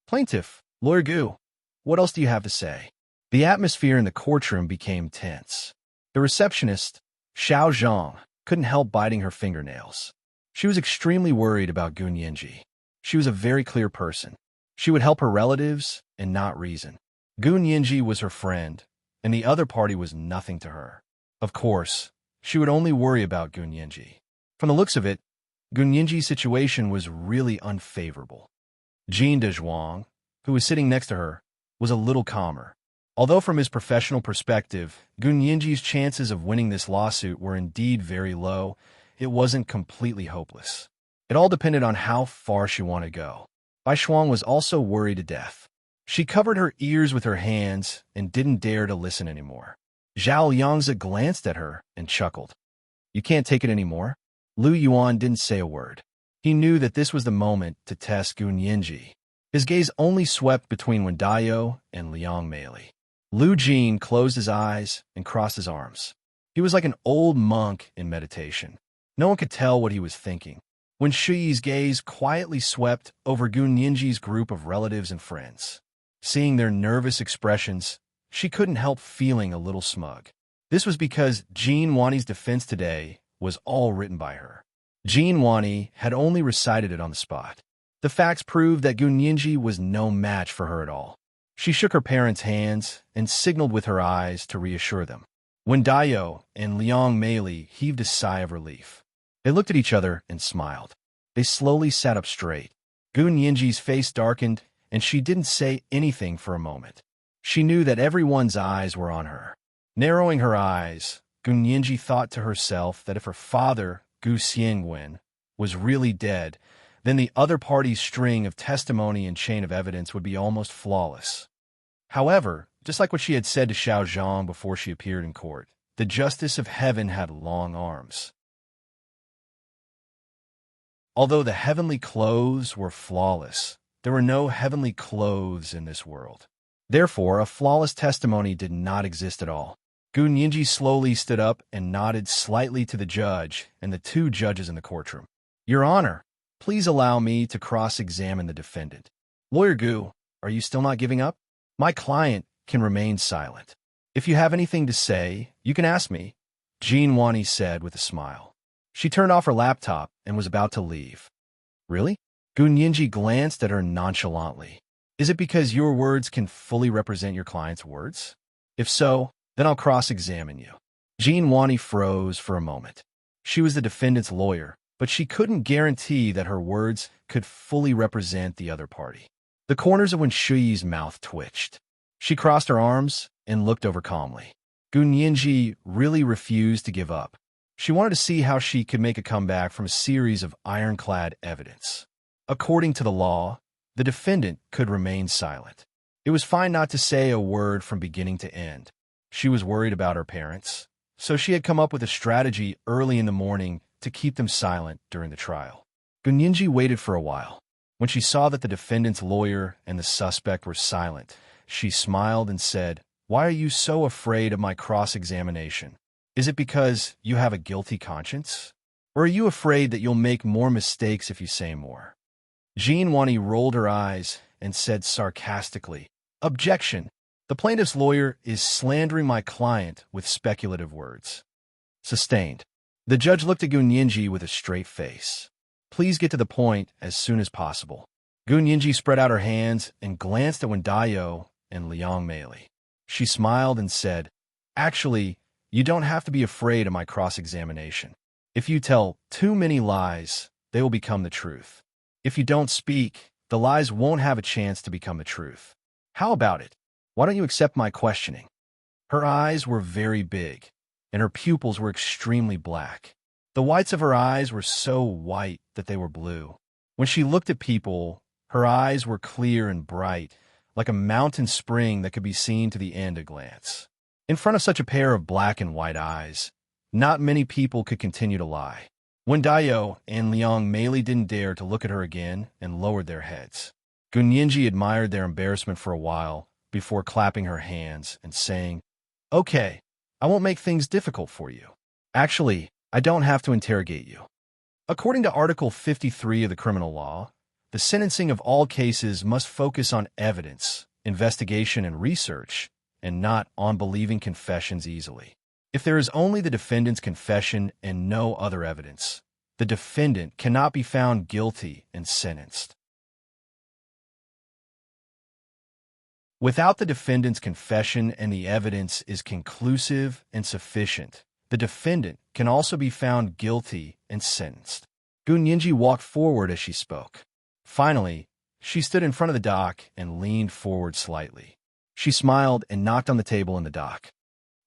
A: Plaintiff, Lawyer Gu, what else do you have to say? The atmosphere in the courtroom became tense. The receptionist, Xiao Zhang, couldn't help biting her fingernails. She was extremely worried about Gun Yinji. She was a very clear person. She would help her relatives and not reason. Gun Yinji was her friend, and the other party was nothing to her. Of course, she would only worry about Gun Yinji. From the looks of it, Gun Yinji's situation was really unfavorable. Jean Dezhuang, who was sitting next to her, was a little calmer. Although from his professional perspective, Gun Yinji's chances of winning this lawsuit were indeed very low, it wasn't completely hopeless. It all depended on how far she wanted to go. Bai Shuang was also worried to death. She covered her ears with her hands and didn't dare to listen anymore. Zhao Yangzi glanced at her and chuckled. You can't take it anymore? Lu Yuan didn't say a word. He knew that this was the moment to test Gun Yinji. His gaze only swept between Wendayo and Liang Meili. Lu Jin closed his eyes and crossed his arms. He was like an old monk in meditation. No one could tell what he was thinking. When Shuyi's gaze quietly swept over Gun Yinji's group of relatives and friends. Seeing their nervous expressions, she couldn't help feeling a little smug. This was because Jean Wani's defense today was all written by her. Jean Wani had only recited it on the spot. The facts proved that Gun Yinji was no match for her at all. She shook her parents' hands and signaled with her eyes to reassure them. Wendayo and Liang Meili heaved a sigh of relief. They looked at each other and smiled. They slowly sat up straight. Gun Yinji's face darkened, and she didn't say anything for a moment. She knew that everyone's eyes were on her. Narrowing her eyes, Gun Yinji thought to herself that if her father, Gu Xiangwen, was really dead, then the other party's string of testimony and chain of evidence would be almost flawless. However, just like what she had said to Xiao Zhang before she appeared in court, the justice of heaven had long arms. Although the heavenly clothes were flawless, there were no heavenly clothes in this world. Therefore, a flawless testimony did not exist at all. Gun Yinji slowly stood up and nodded slightly to the judge and the two judges in the courtroom. Your Honor, please allow me to cross-examine the defendant. Lawyer Gu, are you still not giving up? My client can remain silent. If you have anything to say, you can ask me, Jean Wani said with a smile. She turned off her laptop and was about to leave. Really? Gun Yinji glanced at her nonchalantly. Is it because your words can fully represent your client's words? If so, then I'll cross-examine you. Jean Wani froze for a moment. She was the defendant's lawyer, but she couldn't guarantee that her words could fully represent the other party. The corners of Wen Shuyi's mouth twitched. She crossed her arms and looked over calmly. Gun Yinji really refused to give up. She wanted to see how she could make a comeback from a series of ironclad evidence. According to the law, the defendant could remain silent. It was fine not to say a word from beginning to end. She was worried about her parents, so she had come up with a strategy early in the morning to keep them silent during the trial. Gun Yinji waited for a while. When she saw that the defendant's lawyer and the suspect were silent, she smiled and said, "Why are you so afraid of my cross-examination? Is it because you have a guilty conscience? Or are you afraid that you'll make more mistakes if you say more?" Jean Wani rolled her eyes and said sarcastically, "Objection! The plaintiff's lawyer is slandering my client with speculative words." Sustained. The judge looked at Gun Yinji with a straight face. "Please get to the point as soon as possible." Gun Yinji spread out her hands and glanced at Wen Daiyou and Liang Meili. She smiled and said, "Actually, you don't have to be afraid of my cross-examination. If you tell too many lies, they will become the truth. If you don't speak, the lies won't have a chance to become the truth. How about it? Why don't you accept my questioning?" Her eyes were very big, and her pupils were extremely black. The whites of her eyes were so white that they were blue. When she looked at people, her eyes were clear and bright, like a mountain spring that could be seen to the end at a glance. In front of such a pair of black and white eyes, not many people could continue to lie. Wen Daiyou and Liang Meili didn't dare to look at her again and lowered their heads. Gun Yinji admired their embarrassment for a while before clapping her hands and saying, "Okay, I won't make things difficult for you. Actually, I don't have to interrogate you. According to Article 53 of the criminal law, the sentencing of all cases must focus on evidence, investigation, and research, and not on believing confessions easily. If there is only the defendant's confession and no other evidence, the defendant cannot be found guilty and sentenced. Without the defendant's confession and the evidence is conclusive and sufficient, the defendant can also be found guilty and sentenced." Gun Yinji walked forward as she spoke. Finally, she stood in front of the dock and leaned forward slightly. She smiled and knocked on the table in the dock.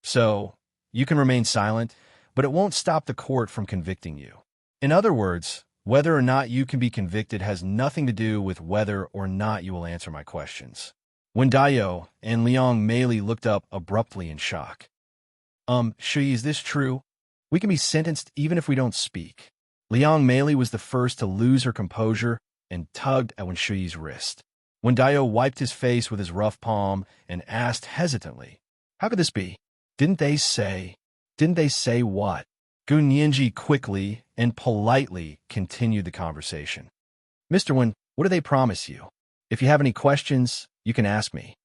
A: "So, you can remain silent, but it won't stop the court from convicting you. In other words, whether or not you can be convicted has nothing to do with whether or not you will answer my questions." Wen Daiyou and Liang Meili looked up abruptly in shock. Shui, is this true? We can be sentenced even if we don't speak." Liang Meili was the first to lose her composure and tugged at Wen Shuyi's wrist. Wen Daiyou wiped his face with his rough palm and asked hesitantly, "How could this be? Didn't they say what?" Gun Yinji quickly and politely continued the conversation. "Mr. Wen, what do they promise you? If you have any questions, you can ask me.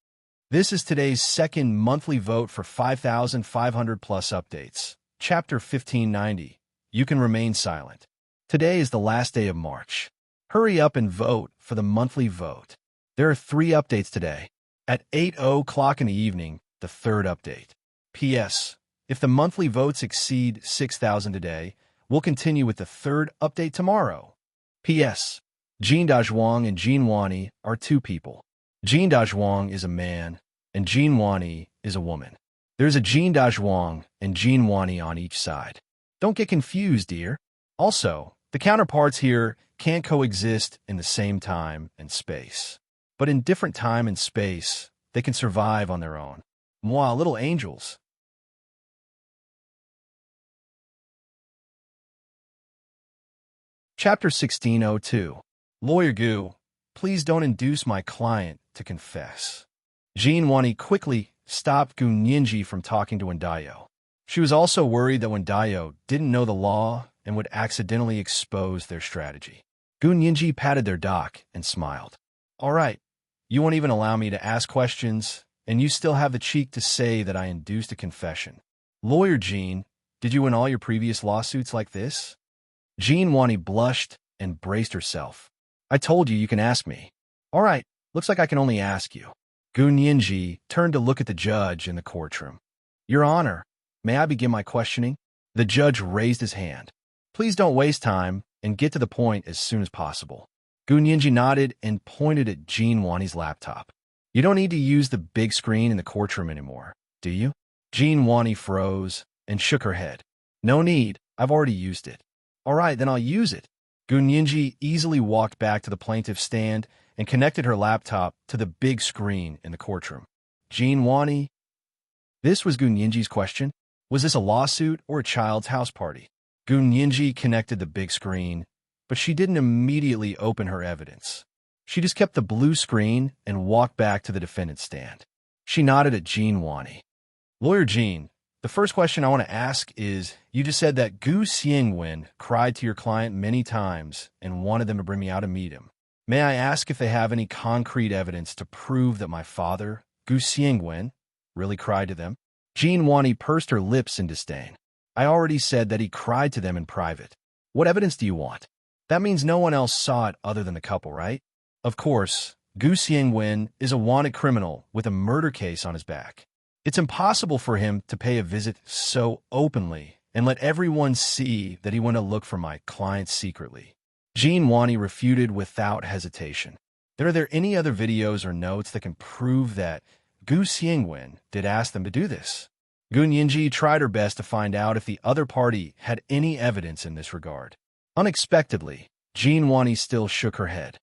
A: This is today's second monthly vote for 5,500 plus updates. Chapter 1590. You can remain silent. Today is the last day of March. Hurry up and vote for the monthly vote. There are 3 updates today. At 8:00 in the evening, the 3rd update. P.S. If the monthly votes exceed 6,000 today, we'll continue with the 3rd update tomorrow. P.S. Jin Dazhuang and Jin Wani are two people. Jin Dazhuang is a man, and Jin Wani is a woman. There's a Jin Dazhuang and Jin Wani on each side. Don't get confused, dear. Also, the counterparts here can't coexist in the same time and space. But in different time and space, they can survive on their own. Moi, little angels. Chapter 1602. Lawyer Gu, please don't induce my client to confess. Jin Wani quickly stopped Gu Nianji from talking to Wendayo. She was also worried that Wendayo didn't know the law and would accidentally expose their strategy. Gu Nianji patted their dock and smiled. All right, you won't even allow me to ask questions, and you still have the cheek to say that I induced a confession. Lawyer Jin, did you win all your previous lawsuits like this? Jin Wani blushed and braced herself. I told you you can ask me. All right, looks like I can only ask you. Gu Nianji turned to look at the judge in the courtroom. Your Honor, may I begin my questioning? The judge raised his hand. Please don't waste time and get to the point as soon as possible. Gu Nianji nodded and pointed at Jin Wani's laptop. You don't need to use the big screen in the courtroom anymore, do you? Jin Wani froze and shook her head. No need, I've already used it. All right, then I'll use it. Gu Nianji easily walked back to the plaintiff's stand and connected her laptop to the big screen in the courtroom. Jin Wani? This was Gu Nianji's question. Was this a lawsuit or a child's house party? Gu Nianji connected the big screen, but she didn't immediately open her evidence. She just kept the blue screen and walked back to the defendant's stand. She nodded at Jin Wani. Lawyer Jin, the first question I want to ask is, you just said that Gu Xiangwen cried to your client many times and wanted them to bring me out to meet him. May I ask if they have any concrete evidence to prove that my father, Gu Xiangwen, really cried to them? Jin Wani pursed her lips in disdain. I already said that he cried to them in private. What evidence do you want? That means no one else saw it other than the couple, right? Of course, Gu Xiangwen is a wanted criminal with a murder case on his back. It's impossible for him to pay a visit so openly and let everyone see that he went to look for my client secretly. Jin Wani refuted without hesitation. Are there any other videos or notes that can prove that Gu Xiangwen did ask them to do this? Gu Nianji tried her best to find out if the other party had any evidence in this regard. Unexpectedly, Jin Wani still shook her head.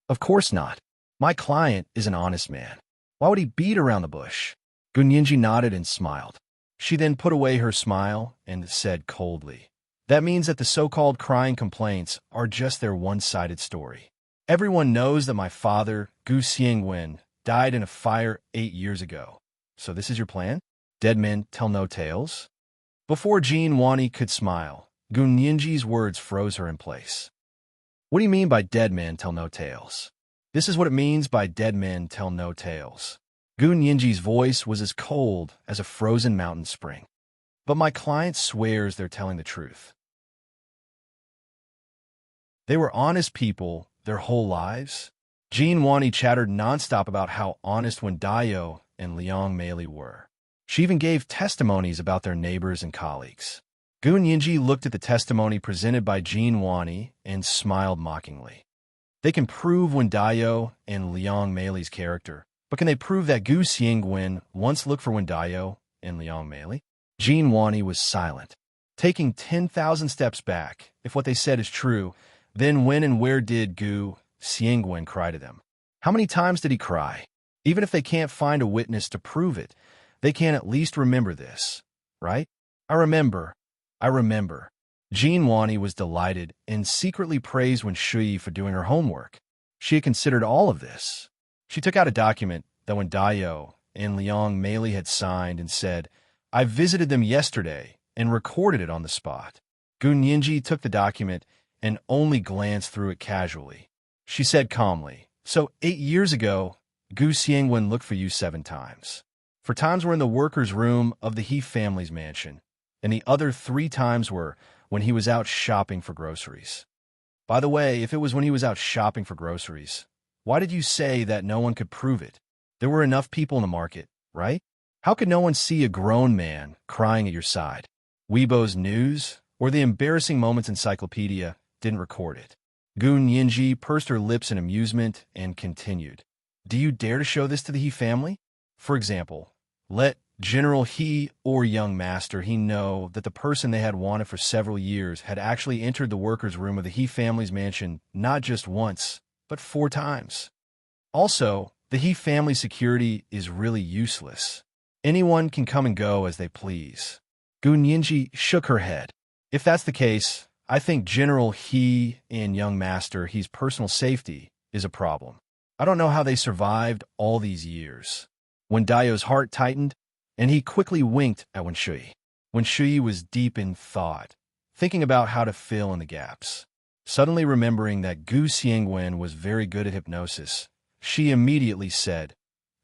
A: Of course not. My client is an honest man. Why would he beat around the bush? Gu Nianji nodded and smiled. She then put away her smile and said coldly, that means that the so-called crying complaints are just their one-sided story. Everyone knows that my father, Gu Xiangwen, died in a fire 8 years ago. So this is your plan? Dead men tell no tales? Before Jin Wani could smile, Gu Nianji's words froze her in place. What do you mean by dead men tell no tales? This is what it means by dead men tell no tales. Gu Nianji's voice was as cold as a frozen mountain spring. But my client swears they're telling the truth. They were honest people their whole lives. Jin Wani chattered nonstop about how honest Wendayo and Liang Meili were. She even gave testimonies about their neighbors and colleagues. Gu Nianji looked at the testimony presented by Jin Wani and smiled mockingly. They can prove Wendayo and Liang Meili's character, but can they prove that Gu Xiangwen once looked for Wendayo and Liang Meili? Jin Wani was silent. Taking 10,000 steps back, if what they said is true, then when and where did Gu Xiangwen cry to them? How many times did he cry? Even if they can't find a witness to prove it, they can at least remember this, right? I remember. Jin Wani was delighted and secretly praised Shui for doing her homework. She had considered all of this. She took out a document that Wendayo and Liang Meili had signed and said, I visited them yesterday and recorded it on the spot. Gu Nianji took the document and only glanced through it casually. She said calmly, so 8 years ago, Gu Xiangwen looked for you 7 times. 4 times were in the workers' room of the He family's mansion, and the other 3 times were when he was out shopping for groceries. By the way, if it was when he was out shopping for groceries, why did you say that no one could prove it? There were enough people in the market, right? How could no one see a grown man crying at your side? Weibo's news or the embarrassing moments encyclopedia didn't record it. Gu Nianji pursed her lips in amusement and continued. Do you dare to show this to the He family? For example, let General He or young Master He know that the person they had wanted for several years had actually entered the workers' room of the He family's mansion not just once, but 4 times. Also, the He family security is really useless. Anyone can come and go as they please. Gu Nianji shook her head. If that's the case, I think General He and young Master He's personal safety is a problem. I don't know how they survived all these years. Wen Daio's heart tightened, and he quickly winked at Wen Shui. Wen Shui was deep in thought, thinking about how to fill in the gaps. Suddenly remembering that Gu Xiangwen was very good at hypnosis, she immediately said,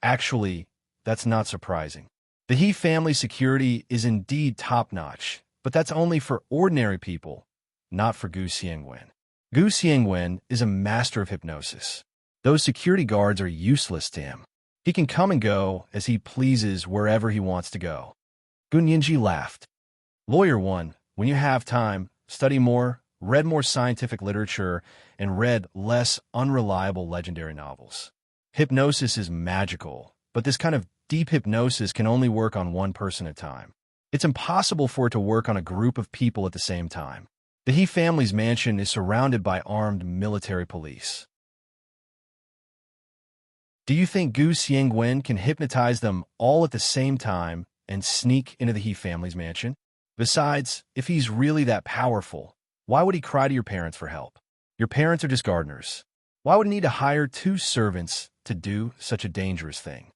A: Actually, that's not surprising. The He family security is indeed top-notch, but that's only for ordinary people, not for Gu Xiangwen. Gu Xiangwen is a master of hypnosis. Those security guards are useless to him. He can come and go as he pleases wherever he wants to go. Gu Nianji laughed. Lawyer 1, when you have time, study more, read more scientific literature, and read less unreliable legendary novels. Hypnosis is magical, but this kind of deep hypnosis can only work on one person at a time. It's impossible for it to work on a group of people at the same time. The He family's mansion is surrounded by armed military police. Do you think Gu Xiangwen can hypnotize them all at the same time and sneak into the He family's mansion? Besides, if he's really that powerful, why would he cry to your parents for help? Your parents are just gardeners. Why would he need to hire 2 servants to do such a dangerous thing?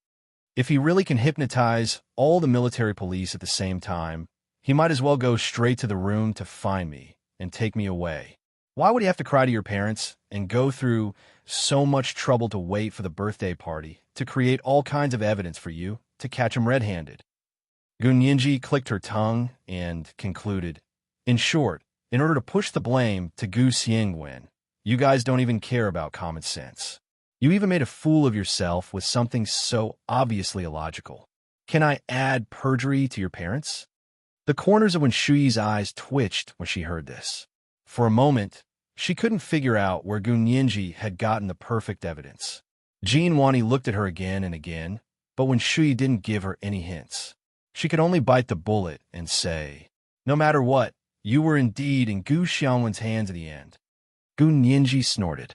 A: If he really can hypnotize all the military police at the same time, he might as well go straight to the room to find me and take me away. Why would he have to cry to your parents and go through so much trouble to wait for the birthday party to create all kinds of evidence for you to catch him red-handed? Gu Nianji clicked her tongue and concluded, In short, in order to push the blame to Gu Xiangwen, you guys don't even care about common sense. You even made a fool of yourself with something so obviously illogical. Can I add perjury to your parents? The corners of Wen Shui's eyes twitched when she heard this. For a moment, she couldn't figure out where Gu Nianji had gotten the perfect evidence. Jean Wani looked at her again and again, but Wen Shui didn't give her any hints. She could only bite the bullet and say, No matter what, you were indeed in Gu Xiangwen's hands at the end. Gu Nianji snorted.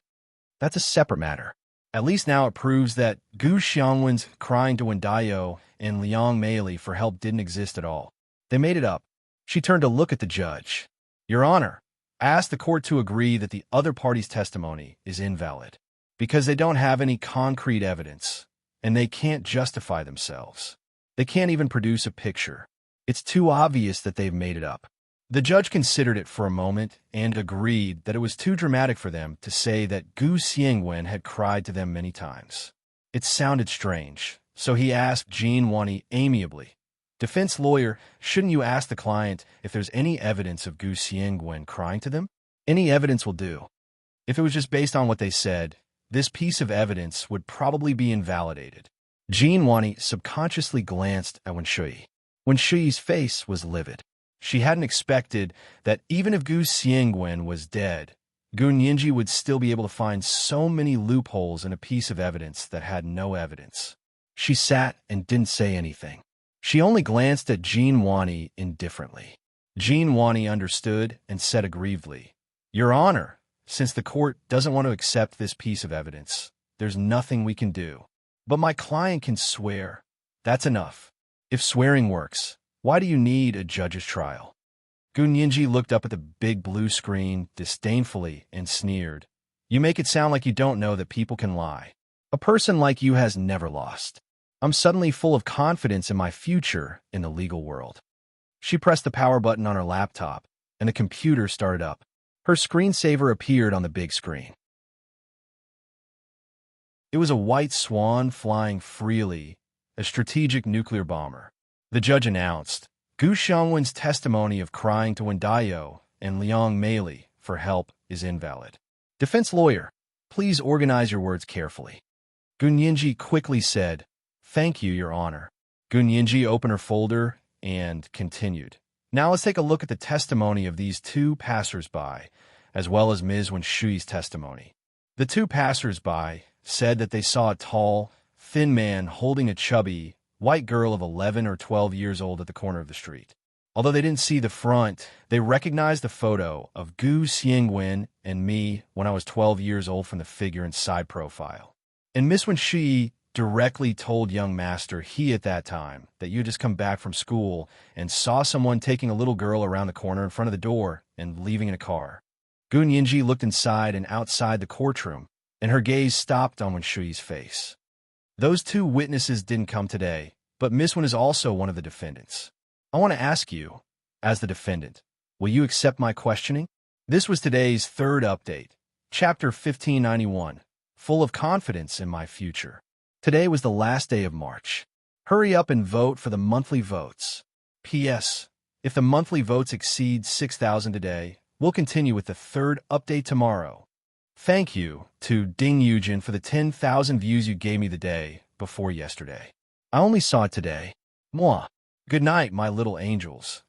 A: That's a separate matter. At least now it proves that Gu Xiangwen's crying to Wen Daio and Liang Meili for help didn't exist at all. They made it up. She turned to look at the judge. Your Honor, I asked the court to agree that the other party's testimony is invalid because they don't have any concrete evidence and they can't justify themselves. They can't even produce a picture. It's too obvious that they've made it up. The judge considered it for a moment and agreed that it was too dramatic for them to say that Gu Xiangwen had cried to them many times. It sounded strange, so he asked Jean Wani amiably, Defense lawyer, shouldn't you ask the client if there's any evidence of Gu Xiangwen crying to them? Any evidence will do. If it was just based on what they said, this piece of evidence would probably be invalidated. Jean Wani subconsciously glanced at Wen Shui. Wen Shui's face was livid. She hadn't expected that even if Gu Xiangwen was dead, Gu Nianji would still be able to find so many loopholes in a piece of evidence that had no evidence. She sat and didn't say anything. She only glanced at Jean Wani indifferently. Jean Wani understood and said aggrievedly, Your Honor, since the court doesn't want to accept this piece of evidence, there's nothing we can do. But my client can swear. That's enough. If swearing works, why do you need a judge's trial? Gu Nianji looked up at the big blue screen disdainfully and sneered. You make it sound like you don't know that people can lie. A person like you has never lost. I'm suddenly full of confidence in my future in the legal world. She pressed the power button on her laptop, and the computer started up. Her screensaver appeared on the big screen. It was a white swan flying freely, a strategic nuclear bomber. The judge announced, Gu Xiangwen's testimony of crying to Wen Daio and Liang Meili for help is invalid. Defense lawyer, please organize your words carefully. Gu Nianji quickly said, Thank you, Your Honor. Gu Nianji opened her folder and continued. Now let's take a look at the testimony of these 2 passers-by, as well as Ms. Wenshui's testimony. The two passers-by said that they saw a tall, thin man holding a chubby, white girl of 11 or 12 years old at the corner of the street. Although they didn't see the front, they recognized the photo of Gu Xiangwen and me when I was 12 years old from the figure and side profile. And Miss Wenshui directly told young master he at that time that you had just come back from school and saw someone taking a little girl around the corner in front of the door and leaving in a car. Gun Yinji looked inside and outside the courtroom, and her gaze stopped on Wenshui's face. Those two witnesses didn't come today, but Miss Wen is also one of the defendants. I want to ask you, as the defendant, will you accept my questioning? This was today's third update, Chapter 1591, full of confidence in my future. Today was the last day of March. Hurry up and vote for the monthly votes. P.S. If the monthly votes exceed 6,000 today, we'll continue with the third update tomorrow. Thank you to Ding Yujin for the 10,000 views you gave me the day before yesterday. I only saw it today. Mwah. Good night, my little angels.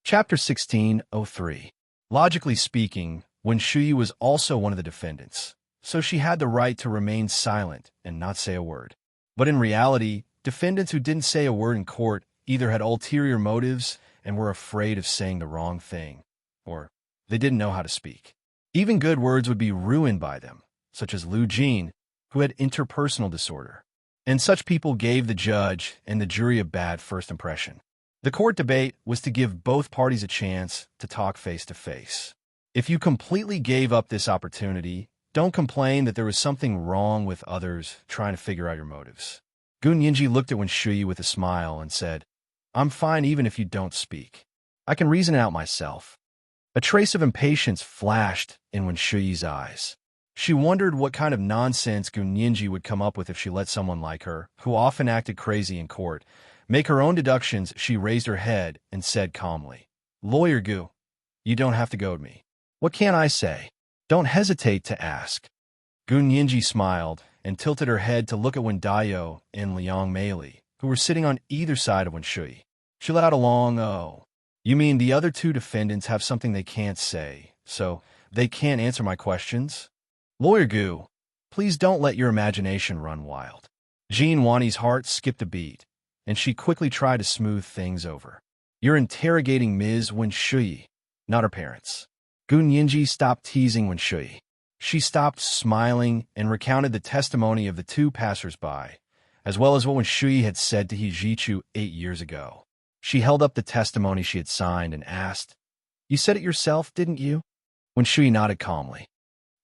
A: Chapter 1603. Logically speaking, Wenshui was also one of the defendants, so she had the right to remain silent and not say a word. But in reality, defendants who didn't say a word in court either had ulterior motives and were afraid of saying the wrong thing, or they didn't know how to speak. Even good words would be ruined by them, such as Lu Jin, who had interpersonal disorder. And such people gave the judge and the jury a bad first impression. The court debate was to give both parties a chance to talk face to face. If you completely gave up this opportunity, don't complain that there was something wrong with others trying to figure out your motives. Gun Yinji looked at Wenshui with a smile and said, I'm fine even if you don't speak. I can reason it out myself. A trace of impatience flashed in Wenshui's eyes. She wondered what kind of nonsense Gun Yinji would come up with if she let someone like her, who often acted crazy in court, make her own deductions. She raised her head and said calmly, Lawyer Gu, you don't have to goad me. What can I say? Don't hesitate to ask. Gun Yinji smiled and tilted her head to look at Wendayo and Liang Meili, who were sitting on either side of Wenshui. She let out a long oh. You mean the other two defendants have something they can't say, so they can't answer my questions? Lawyer Gu, please don't let your imagination run wild. Jean Wani's heart skipped a beat, and she quickly tried to smooth things over. You're interrogating Ms. Wenshui, not her parents. Gun Yinji stopped teasing Wenshui. She stopped smiling and recounted the testimony of the two passers-by, as well as what Wenshui had said to Hijichu 8 years ago. She held up the testimony she had signed and asked, You said it yourself, didn't you? Wenshui nodded calmly.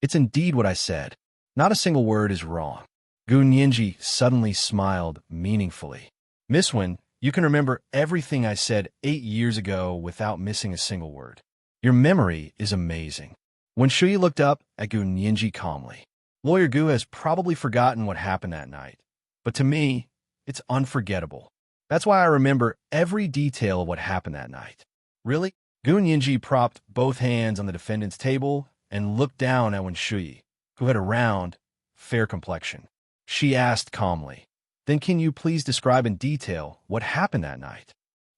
A: It's indeed what I said. Not a single word is wrong. Gun Yinji suddenly smiled meaningfully. Miss Wen, you can remember everything I said 8 years ago without missing a single word. Your memory is amazing. Wenshui looked up at Gun Yinji calmly. Lawyer Gu has probably forgotten what happened that night, but to me, it's unforgettable. That's why I remember every detail of what happened that night. Really? Gun Yinji propped both hands on the defendant's table and looked down at Wenshui, who had a round, fair complexion. She asked calmly, Then can you please describe in detail what happened that night?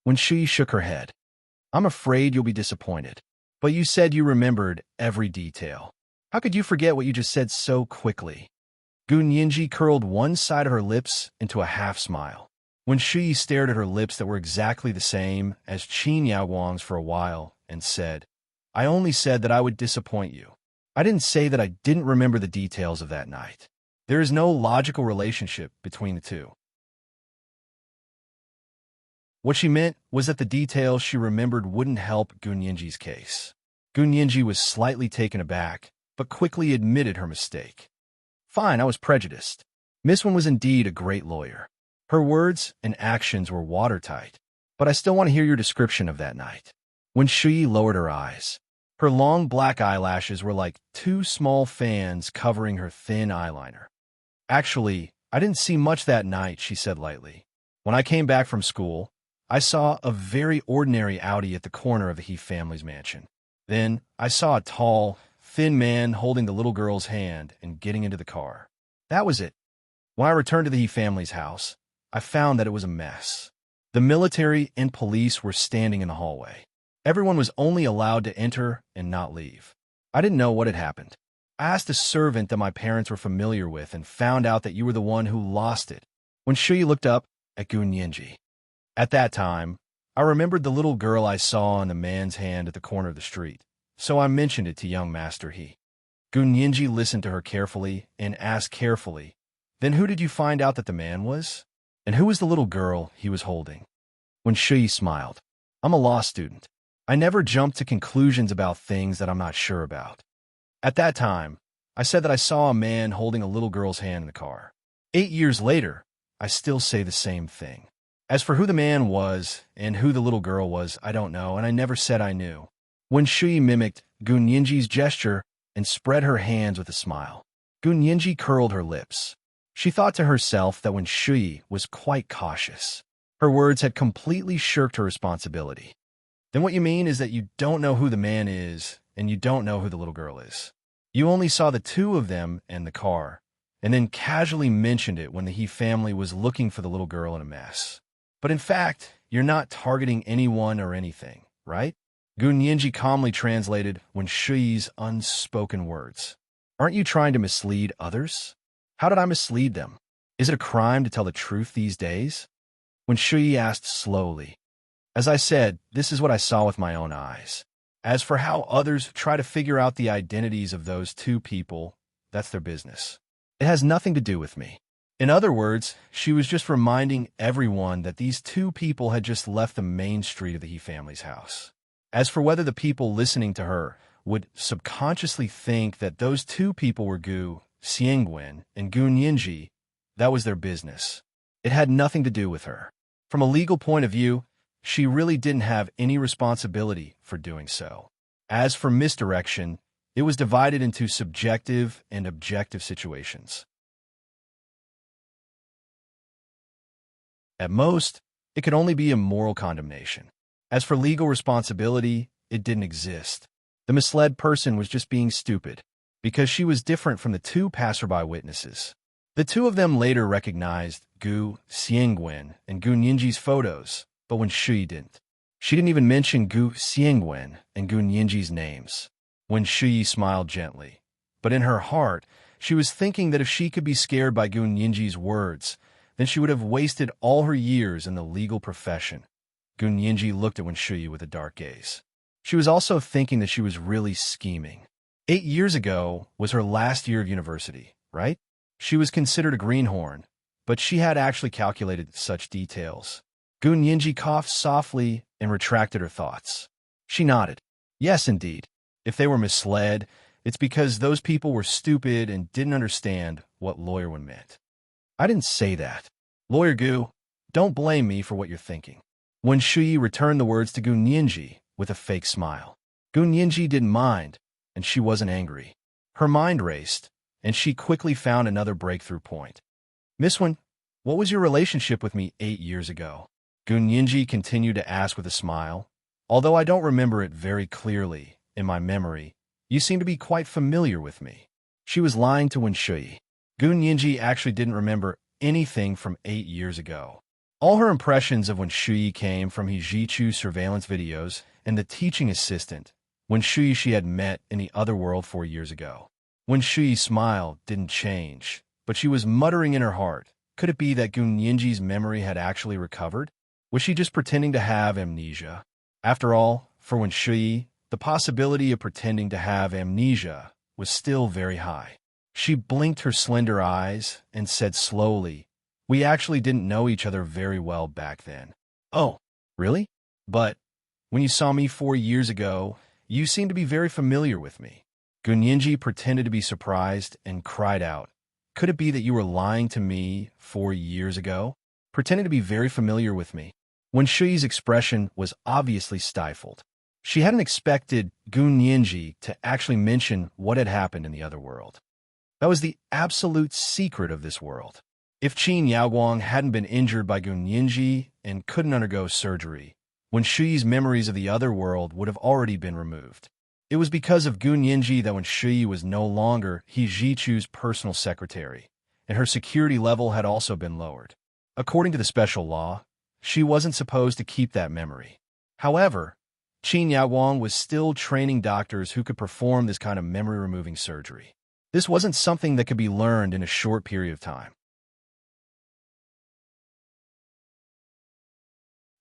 A: Wenshui shook her head. I'm afraid you'll be disappointed. But you said you remembered every detail. How could you forget what you just said so quickly? Gun Yinji curled one side of her lips into a half-smile. Wenshui stared at her lips that were exactly the same as Qin Yaoguang's for a while and said, I only said that I would disappoint you. I didn't say that I didn't remember the details of that night. There is no logical relationship between the two. What she meant was that the details she remembered wouldn't help Gun Yinji's case. Gun Yinji was slightly taken aback, but quickly admitted her mistake. Fine, I was prejudiced. Miss Wen was indeed a great lawyer. Her words and actions were watertight, but I still want to hear your description of that night. Wenshui lowered her eyes. Her long black eyelashes were like 2 small fans covering her thin eyeliner. Actually, I didn't see much that night, she said lightly. When I came back from school, I saw a very ordinary Audi at the corner of the He family's mansion. Then I saw a tall, thin man holding the little girl's hand and getting into the car. That was it. When I returned to the He family's house, I found that it was a mess. The military and police were standing in the hallway. Everyone was only allowed to enter and not leave. I didn't know what had happened. I asked a servant that my parents were familiar with and found out that you were the one who lost it. When Shui looked up at Gu Nianji. At that time, I remembered the little girl I saw in the man's hand at the corner of the street, so I mentioned it to young Master He. Gu Nianji listened to her carefully and asked carefully, "Then who did you find out that the man was? And who was the little girl he was holding?" When Shui smiled, "I'm a law student. I never jump to conclusions about things that I'm not sure about. At that time, I said that I saw a man holding a little girl's hand in the car. 8 years later, I still say the same thing. As for who the man was and who the little girl was, I don't know, and I never said I knew." When Shui mimicked Gu Nianji's gesture and spread her hands with a smile, Gu Nianji curled her lips. She thought to herself that when Shui was quite cautious, her words had completely shirked her responsibility. "Then what you mean is that you don't know who the man is, and you don't know who the little girl is. You only saw the two of them and the car, and then casually mentioned it when the He family was looking for the little girl in a mess. But in fact, you're not targeting anyone or anything, right?" Gu Nianji calmly translated when Shui's unspoken words. "Aren't you trying to mislead others? How did I mislead them? Is it a crime to tell the truth these days?" When Shui asked slowly, "As I said, this is what I saw with my own eyes. As for how others try to figure out the identities of those two people, that's their business. It has nothing to do with me." In other words, she was just reminding everyone that these two people had just left the main street of the He family's house. As for whether the people listening to her would subconsciously think that those two people were Gu Xiangwen and Gu Nianji, that was their business. It had nothing to do with her. From a legal point of view, she really didn't have any responsibility for doing so. As for misdirection, it was divided into subjective and objective situations. At most, it could only be a moral condemnation. As for legal responsibility, it didn't exist. The misled person was just being stupid, because she was different from the two passerby witnesses. The two of them later recognized Gu Xiangwen and Gu Nianji's photos, but when Shui didn't. She didn't even mention Gu Xiangwen and Gu Nianji's names. When Shui smiled gently, but in her heart, she was thinking that if she could be scared by Gu Nianji's words, then she would have wasted all her years in the legal profession. Gu Nianji looked at Wen Shui with a dark gaze. She was also thinking that she was really scheming. 8 years ago was her last year of university, right? She was considered a greenhorn, but she had actually calculated such details. Gu Nianji coughed softly and retracted her thoughts. She nodded. Yes, indeed. If they were misled, it's because those people were stupid and didn't understand what Lawyer Wen meant. I didn't say that. Lawyer Gu, don't blame me for what you're thinking. Wen Shui returned the words to Gu Nianji with a fake smile. Gu Nianji didn't mind, and she wasn't angry. Her mind raced, and she quickly found another breakthrough point. Miss Wen, what was your relationship with me 8 years ago? Gu Nianji continued to ask with a smile. Although I don't remember it very clearly, in my memory, you seem to be quite familiar with me. She was lying to Wen Shui. Gu Nianji actually didn't remember anything from 8 years ago. All her impressions of Wen Shui came from He Jichu's surveillance videos and the teaching assistant, Wen Shui she had met in the other world 4 years ago. Wen Shui's smile didn't change, but she was muttering in her heart. Could it be that Gu Nianji's memory had actually recovered? Was she just pretending to have amnesia? After all, for Wen Shui, the possibility of pretending to have amnesia was still very high. She blinked her slender eyes and said slowly, "We actually didn't know each other very well back then." "Oh, really? But when you saw me 4 years ago, you seemed to be very familiar with me." Gu Nianji pretended to be surprised and cried out, "Could it be that you were lying to me 4 years ago? Pretending to be very familiar with me?" Wen Shui's expression was obviously stifled. She hadn't expected Gu Nianji to actually mention what had happened in the other world. That was the absolute secret of this world. If Qin Yaoguang hadn't been injured by Gu Nianji and couldn't undergo surgery, Wen Shui's memories of the other world would have already been removed. It was because of Gu Nianji that Wen Shui was no longer He Jichu's personal secretary, and her security level had also been lowered. According to the special law, She wasn't supposed to keep that memory. However, Qin Yawang was still training doctors who could perform this kind of memory-removing surgery. This wasn't something that could be learned in a short period of time.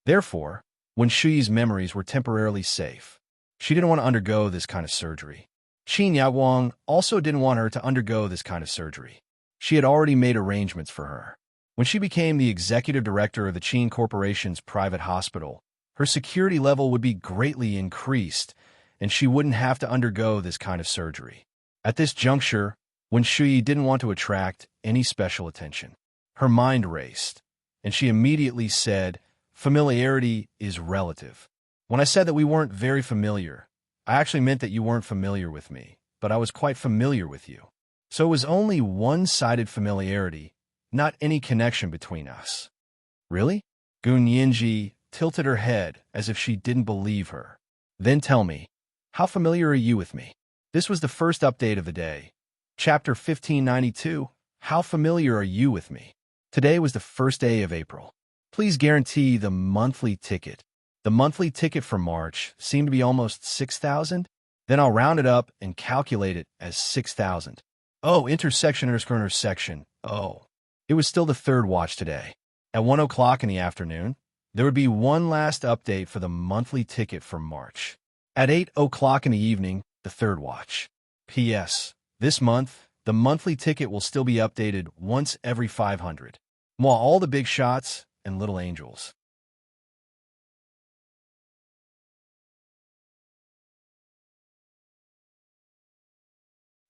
A: Therefore, when Shuyi's memories were temporarily safe, she didn't want to undergo this kind of surgery. Qin Yawang also didn't want her to undergo this kind of surgery. She had already made arrangements for her. When she became the executive director of the Qin Corporation's private hospital, her security level would be greatly increased, and she wouldn't have to undergo this kind of surgery. At this juncture, when Shuyi didn't want to attract any special attention, her mind raced, and she immediately said, "Familiarity is relative." When I said that we weren't very familiar, I actually meant that you weren't familiar with me, but I was quite familiar with you. So it was only one-sided familiarity, not any connection between us. Really? Gun Yinji tilted her head as if she didn't believe her. Then tell me, how familiar are you with me? This was the first update of the day. Chapter 1592, How familiar are you with me? Today was the first day of April. Please guarantee the monthly ticket. The monthly ticket for March seemed to be almost 6,000. Then I'll round it up and calculate it as 6,000. Oh, intersection. Oh. It was still the third watch today. At 1 o'clock in the afternoon, there would be one last update for the monthly ticket for March. At 8 o'clock in the evening, the third watch. P.S. This month, the monthly ticket will still be updated once every 500. While all the big shots and little angels.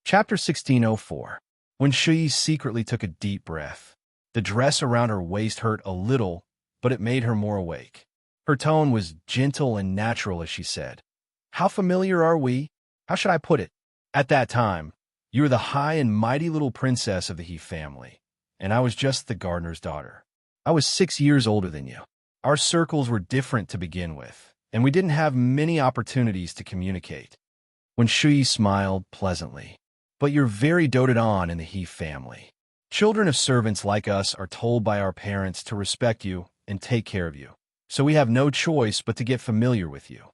A: Chapter 1604. When Shuyi secretly took a deep breath. The dress around her waist hurt a little, but it made her more awake. Her tone was gentle and natural as she said, "How familiar are we? How should I put it? At that time, you were the high and mighty little princess of the He family, and I was just the gardener's daughter. I was 6 years older than you. Our circles were different to begin with, and we didn't have many opportunities to communicate." When Shuyi smiled pleasantly, "But you're very doted on in the He family. Children of servants like us are told by our parents to respect you and take care of you, so we have no choice but to get familiar with you."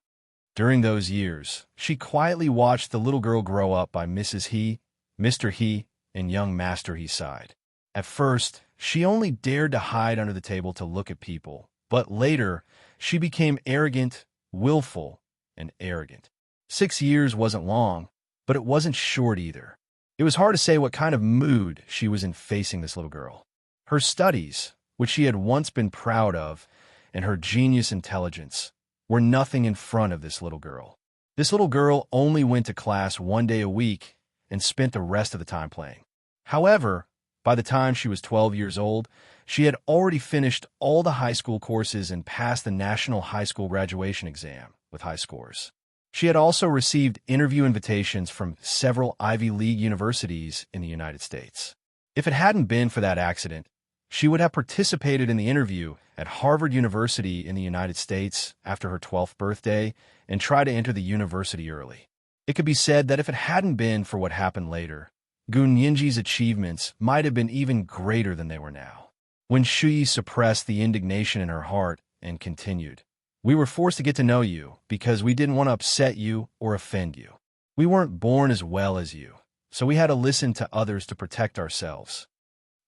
A: During those years, she quietly watched the little girl grow up by Mrs. He, Mr. He, and young Master He's side. At first, she only dared to hide under the table to look at people, but later, she became arrogant, willful, and arrogant. 6 years wasn't long, but it wasn't short either. It was hard to say what kind of mood she was in facing this little girl. Her studies, which she had once been proud of, and her genius intelligence, were nothing in front of this little girl. This little girl only went to class 1 day a week and spent the rest of the time playing. However, by the time she was 12 years old, she had already finished all the high school courses and passed the National High School Graduation Exam with high scores. She had also received interview invitations from several Ivy League universities in the United States. If it hadn't been for that accident, she would have participated in the interview at Harvard University in the United States after her 12th birthday and tried to enter the university early. It could be said that if it hadn't been for what happened later, Gun Yinji's achievements might have been even greater than they were now. When Shuyi suppressed the indignation in her heart and continued, "We were forced to get to know you because we didn't want to upset you or offend you. We weren't born as well as you, so we had to listen to others to protect ourselves."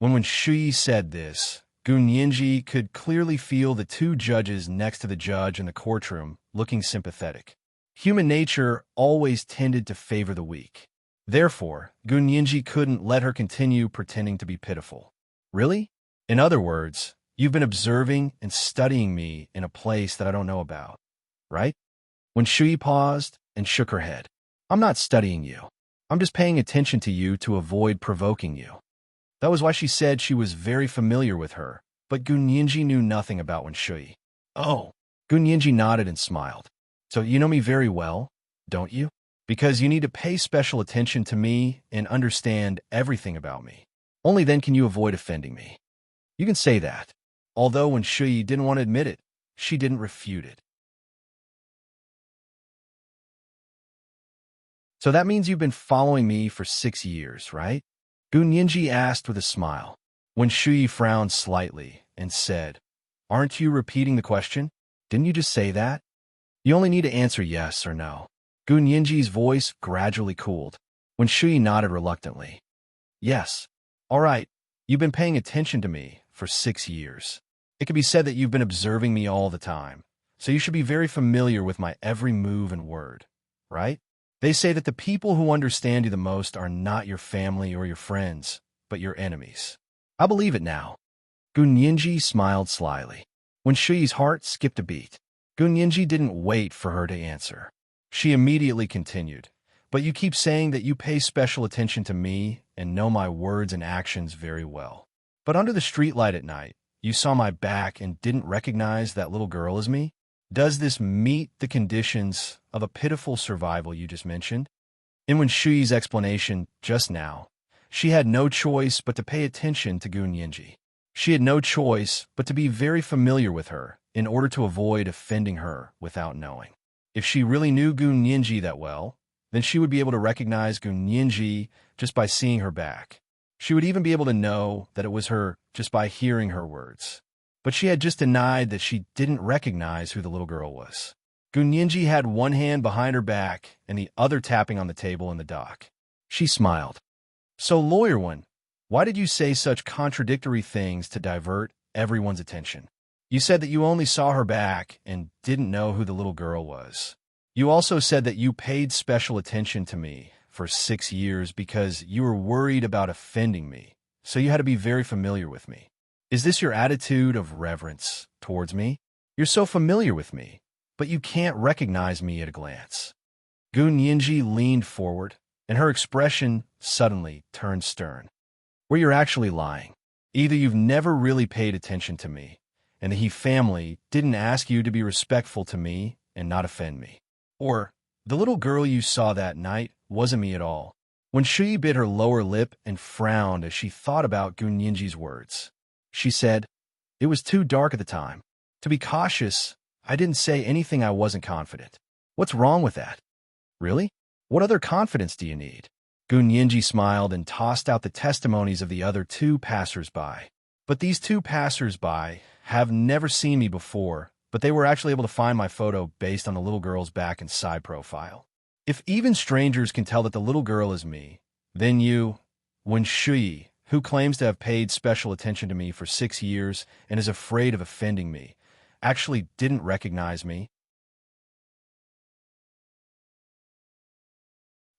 A: When Shuyi said this, Gun Yinji could clearly feel the two judges next to the judge in the courtroom looking sympathetic. Human nature always tended to favor the weak. Therefore, Gun Yinji couldn't let her continue pretending to be pitiful. "Really? In other words, you've been observing and studying me in a place that I don't know about, right?" When Shuyi paused and shook her head, "I'm not studying you. I'm just paying attention to you to avoid provoking you." That was why she said she was very familiar with her, but Gun Yinji knew nothing about Wen Shuyi. "Oh." Gun Yinji nodded and smiled. "So you know me very well, don't you? Because you need to pay special attention to me and understand everything about me. Only then can you avoid offending me." You can say that. Although when Shuyi didn't want to admit it, she didn't refute it. "So that means you've been following me for 6 years, right?" Gun Yinji asked with a smile. When Shuyi frowned slightly and said, Aren't you repeating the question? Didn't you just say that? You only need to answer yes or no. Gun Yinji's voice gradually cooled when Shui nodded reluctantly. Yes. All right. You've been paying attention to me for 6 years. It can be said that you've been observing me all the time, so you should be very familiar with my every move and word, right? They say that the people who understand you the most are not your family or your friends, but your enemies. I believe it now. Gun Yinji smiled slyly. When Shui's heart skipped a beat, Gun Yinji didn't wait for her to answer. She immediately continued, but you keep saying that you pay special attention to me and know my words and actions very well. But under the streetlight at night, you saw my back and didn't recognize that little girl as me? Does this meet the conditions of a pitiful survival you just mentioned? And when Shui's explanation just now, she had no choice but to pay attention to Gun Yinji. She had no choice but to be very familiar with her in order to avoid offending her without knowing. If she really knew Gun Yinji that well, then she would be able to recognize Gun Yinji just by seeing her back. She would even be able to know that it was her just by hearing her words. But she had just denied that she didn't recognize who the little girl was. Gun Yinji had one hand behind her back and the other tapping on the table in the dock. She smiled. So, Lawyer One, why did you say such contradictory things to divert everyone's attention? You said that you only saw her back and didn't know who the little girl was. You also said that you paid special attention to me for 6 years because you were worried about offending me, so you had to be very familiar with me. Is this your attitude of reverence towards me? You're so familiar with me, but you can't recognize me at a glance. Gun Yinji leaned forward, and her expression suddenly turned stern. Where you're actually lying. Either you've never really paid attention to me, and the He family didn't ask you to be respectful to me and not offend me. Or, the little girl you saw that night wasn't me at all. When Shui bit her lower lip and frowned as she thought about Gun Yinji's words, she said, "It was too dark at the time. To be cautious, I didn't say anything I wasn't confident. What's wrong with that? Really? What other confidence do you need?" Gun Yinji smiled and tossed out the testimonies of the other 2 passers-by. But these 2 passers-by have never seen me before, but they were actually able to find my photo based on the little girl's back and side profile. If even strangers can tell that the little girl is me, then you, when Shui, who claims to have paid special attention to me for 6 years and is afraid of offending me, actually didn't recognize me.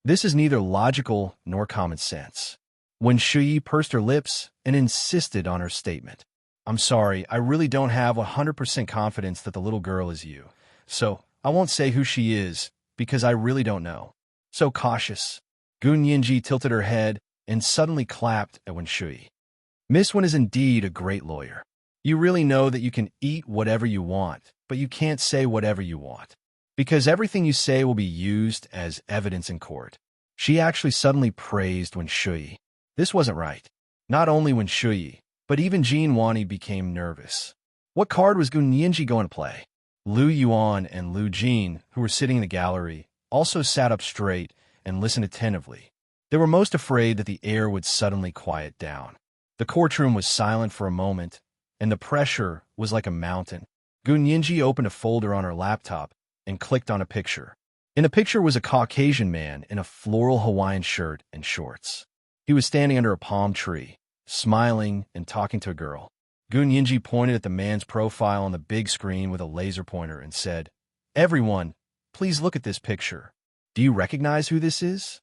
A: This is neither logical nor common sense. When Shui pursed her lips and insisted on her statement, "I'm sorry, I really don't have 100% confidence that the little girl is you, so I won't say who she is because I really don't know." So cautious. Gun Yinji tilted her head and suddenly clapped at Wen Shui. "Miss Wen is indeed a great lawyer. You really know that you can eat whatever you want, but you can't say whatever you want, because everything you say will be used as evidence in court." She actually suddenly praised Wen Shui. This wasn't right. Not only Wen Shui, but even Jin Wani became nervous. What card was Gun Yinji going to play? Lu Yuan and Lu Jin, who were sitting in the gallery, also sat up straight and listened attentively. They were most afraid that the air would suddenly quiet down. The courtroom was silent for a moment, and the pressure was like a mountain. Gun Yinji opened a folder on her laptop and clicked on a picture. In the picture was a Caucasian man in a floral Hawaiian shirt and shorts. He was standing under a palm tree, smiling and talking to a girl. Gun Yinji pointed at the man's profile on the big screen with a laser pointer and said, "Everyone, please look at this picture. Do you recognize who this is?"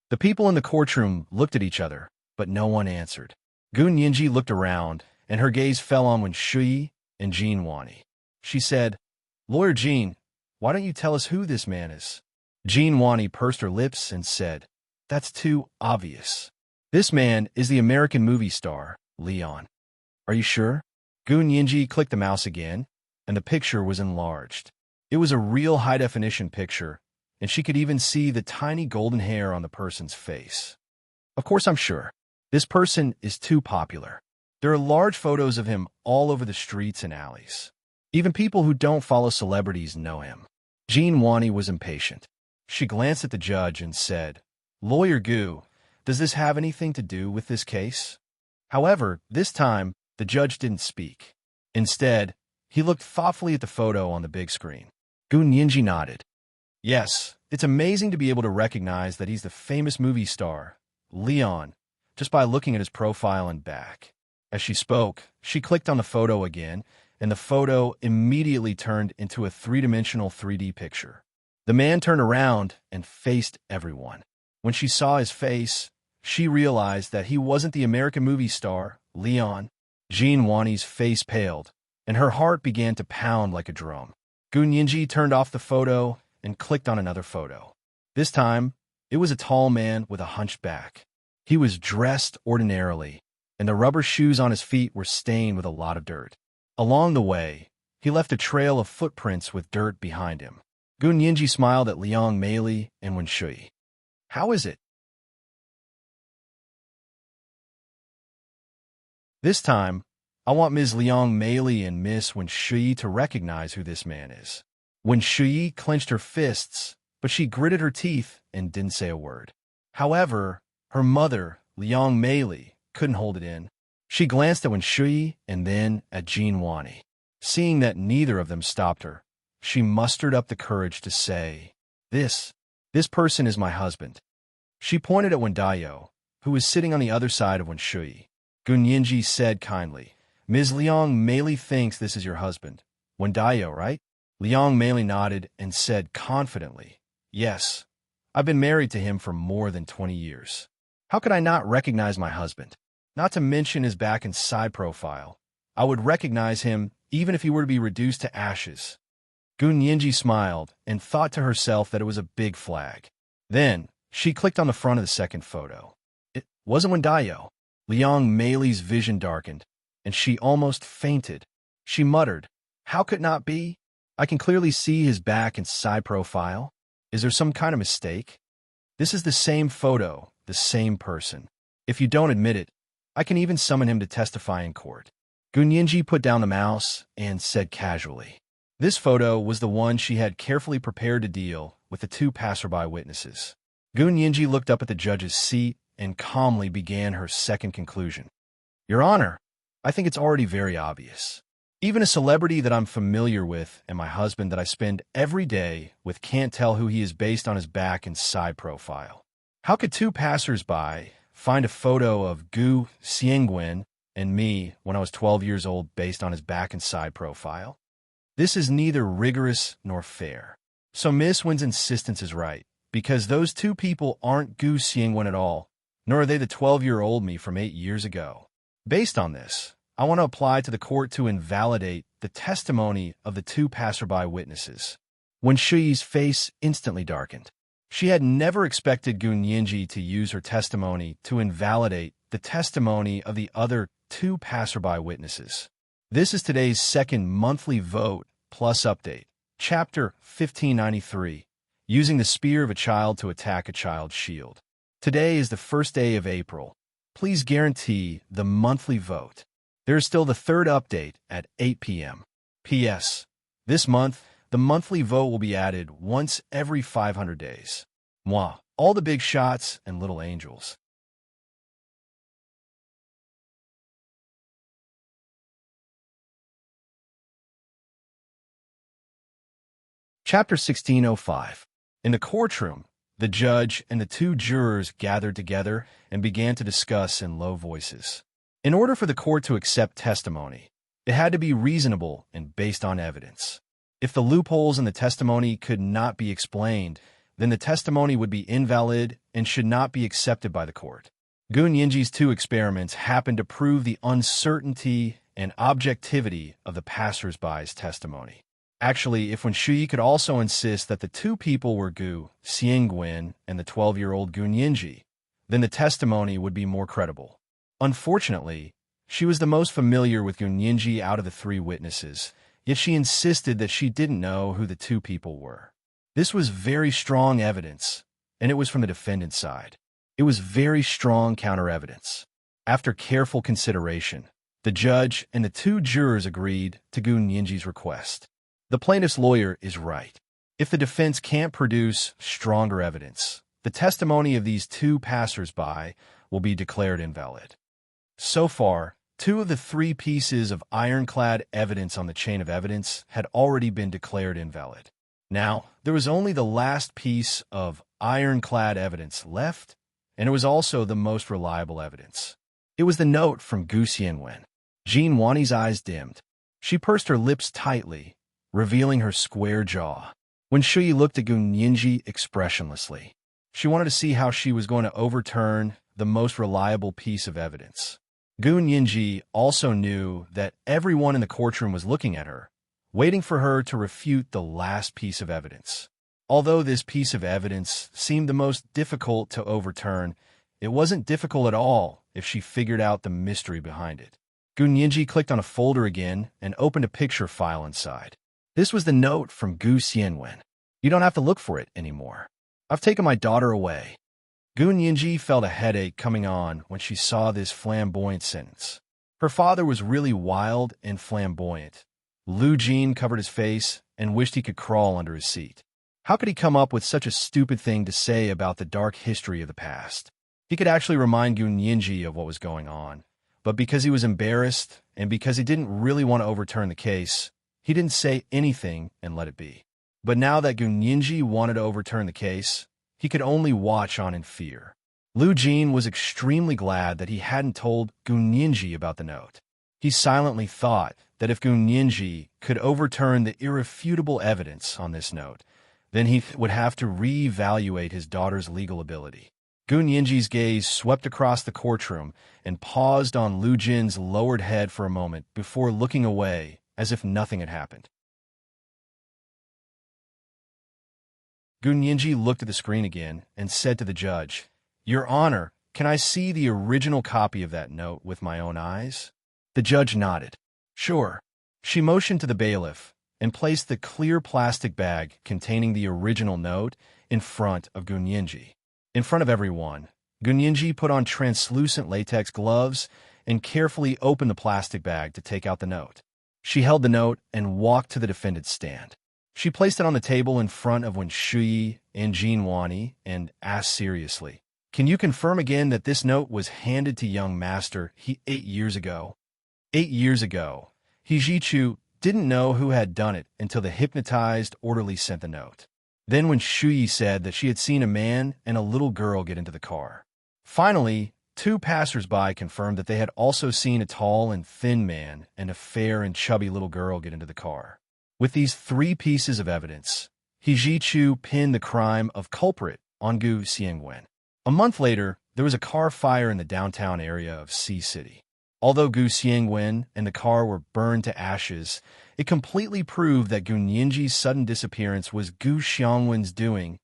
A: The people in the courtroom looked at each other, but no one answered. Gun Yinji looked around, and her gaze fell on Wen Shui and Jin Wani. She said, "Lawyer Jin, why don't you tell us who this man is?" Jin Wani pursed her lips and said, "That's too obvious. This man is the American movie star, Leon." "Are you sure?" Gun Yinji clicked the mouse again, and the picture was enlarged. It was a real high-definition picture, and she could even see the tiny golden hair on the person's face. "Of course I'm sure. This person is too popular. There are large photos of him all over the streets and alleys. Even people who don't follow celebrities know him." Jin Wani was impatient. She glanced at the judge and said, "Lawyer Gu, does this have anything to do with this case?" However, this time, the judge didn't speak. Instead, He looked thoughtfully at the photo on the big screen. Gu Nianji nodded. Yes, it's amazing to be able to recognize that he's the famous movie star, Leon, just by looking at his profile and back. As she spoke, she clicked on the photo again, and the photo immediately turned into a three-dimensional 3D picture. The man turned around and faced everyone. When she saw his face, she realized that he wasn't the American movie star, Leon. Jean Wani's face paled, and her heart began to pound like a drum. Gu Nianji turned off the photo and clicked on another photo. This time, it was a tall man with a hunched back. He was dressed ordinarily, and the rubber shoes on his feet were stained with a lot of dirt. Along the way, he left a trail of footprints with dirt behind him. Gu Nianji smiled at Liang Meili and Wen Shui. How is it? This time, I want Ms. Liang Meili and Miss Wen Shui to recognize who this man is. Wen Shui clenched her fists, but she gritted her teeth and didn't say a word. However, her mother, Liang Meili, couldn't hold it in. She glanced at Wen Shui and then at Jean Wani. Seeing that neither of them stopped her, she mustered up the courage to say, This person is my husband. She pointed at Wen Dayo, who was sitting on the other side of Wen Shui. Gu Nianji said kindly, Ms. Liang Meili thinks this is your husband. Wen Dayo, right? Liang Meili nodded and said confidently, Yes, I've been married to him for more than 20 years. How could I not recognize my husband? Not to mention his back and side profile. I would recognize him even if he were to be reduced to ashes. Gu Nianji smiled and thought to herself that it was a big flag. Then, she clicked on the front of the second photo. It wasn't Wen Dayo. Liang Meili's vision darkened, and she almost fainted. She muttered, How could it not be? I can clearly see his back and side profile. Is there some kind of mistake? This is the same photo, the same person. If you don't admit it, I can even summon him to testify in court. Gu Nianji put down the mouse and said casually. This photo was the one she had carefully prepared to deal with the two passerby witnesses. Gu Nianji looked up at the judge's seat and calmly began her second conclusion. Your Honor, I think it's already very obvious. Even a celebrity that I'm familiar with and my husband that I spend every day with can't tell who he is based on his back and side profile. How could two passers-by find a photo of Gu Xiangwen and me when I was 12 years old based on his back and side profile? This is neither rigorous nor fair. So Miss Wen's insistence is right, because those two people aren't Gu Xiangwen at all, nor are they the 12-year-old me from 8 years ago. Based on this, I want to apply to the court to invalidate the testimony of the two passerby witnesses. Wen Shui's face instantly darkened. She had never expected Gu Nianji to use her testimony to invalidate the testimony of the other two passerby witnesses. This is today's second monthly vote plus update, Chapter 1593, Using the Spear of a Child to Attack a Child's Shield. Today is the first day of April. Please guarantee the monthly vote. There is still the third update at 8 p.m. P.S. This month, the monthly vote will be added once every 500 days. Mwah. All the big shots and little angels. Chapter 1605. In the courtroom, the judge and the two jurors gathered together and began to discuss in low voices. In order for the court to accept testimony, it had to be reasonable and based on evidence. If the loopholes in the testimony could not be explained, then the testimony would be invalid and should not be accepted by the court. Gu Nianji's two experiments happened to prove the uncertainty and objectivity of the passers-by's testimony. Actually, if Wen Shui could also insist that the two people were Gu Xiangwen and the 12-year-old Gu Nianji, then the testimony would be more credible. Unfortunately, she was the most familiar with Gu Nianji out of the three witnesses, yet she insisted that she didn't know who the two people were. This was very strong evidence, and it was from the defendant's side. It was very strong counter-evidence. After careful consideration, the judge and the two jurors agreed to Gu Nianji's request. The plaintiff's lawyer is right. If the defense can't produce stronger evidence, the testimony of these two passers-by will be declared invalid. So far, Two of the three pieces of ironclad evidence on the chain of evidence had already been declared invalid. Now, there was only the last piece of ironclad evidence left, and it was also the most reliable evidence. It was the note from Gu Xianwen. Jean Wani's eyes dimmed. She pursed her lips tightly, revealing her square jaw. When Shuyi looked at Gu Nianji expressionlessly, she wanted to see how she was going to overturn the most reliable piece of evidence. Gu Nianji also knew that everyone in the courtroom was looking at her, waiting for her to refute the last piece of evidence. Although this piece of evidence seemed the most difficult to overturn, it wasn't difficult at all if she figured out the mystery behind it. Gu Nianji clicked on a folder again and opened a picture file inside. This was the note from Gu Xianwen. You don't have to look for it anymore. I've taken my daughter away. Gu Nianji felt a headache coming on when she saw this flamboyant sentence. Her father was really wild and flamboyant. Lu Jin covered his face and wished he could crawl under his seat. How could he come up with such a stupid thing to say about the dark history of the past? He could actually remind Gu Nianji of what was going on, but because he was embarrassed and because he didn't really want to overturn the case, he didn't say anything and let it be. But now that Gu Nianji wanted to overturn the case, he could only watch on in fear. Lu Jin was extremely glad that he hadn't told Gu Nianji about the note. He silently thought that if Gu Nianji could overturn the irrefutable evidence on this note, then he would have to re-evaluate his daughter's legal ability. Gu Nianji's gaze swept across the courtroom and paused on Lu Jin's lowered head for a moment before looking away as if nothing had happened. Gu Nianji looked at the screen again and said to the judge, "Your Honor, can I see the original copy of that note with my own eyes?" The judge nodded. "Sure." She motioned to the bailiff and placed the clear plastic bag containing the original note in front of Gu Nianji. In front of everyone, Gu Nianji put on translucent latex gloves and carefully opened the plastic bag to take out the note. She held the note and walked to the defendant's stand. She placed it on the table in front of Wen Shuyi and Jean Wani and asked seriously, "Can you confirm again that this note was handed to young master 8 years ago?" 8 years ago, He Jichu didn't know who had done it until the hypnotized orderly sent the note. Then when Shuyi said that she had seen a man and a little girl get into the car. Finally, 2 passers-by confirmed that they had also seen a tall and thin man and a fair and chubby little girl get into the car. With these 3 pieces of evidence, He Jichu pinned the crime of culprit on Gu Xianwen. A month later, there was a car fire in the downtown area of Sea City. Although Gu Xianwen and the car were burned to ashes, it completely proved that Gu Nianji's sudden disappearance was Gu Xianwen's doing.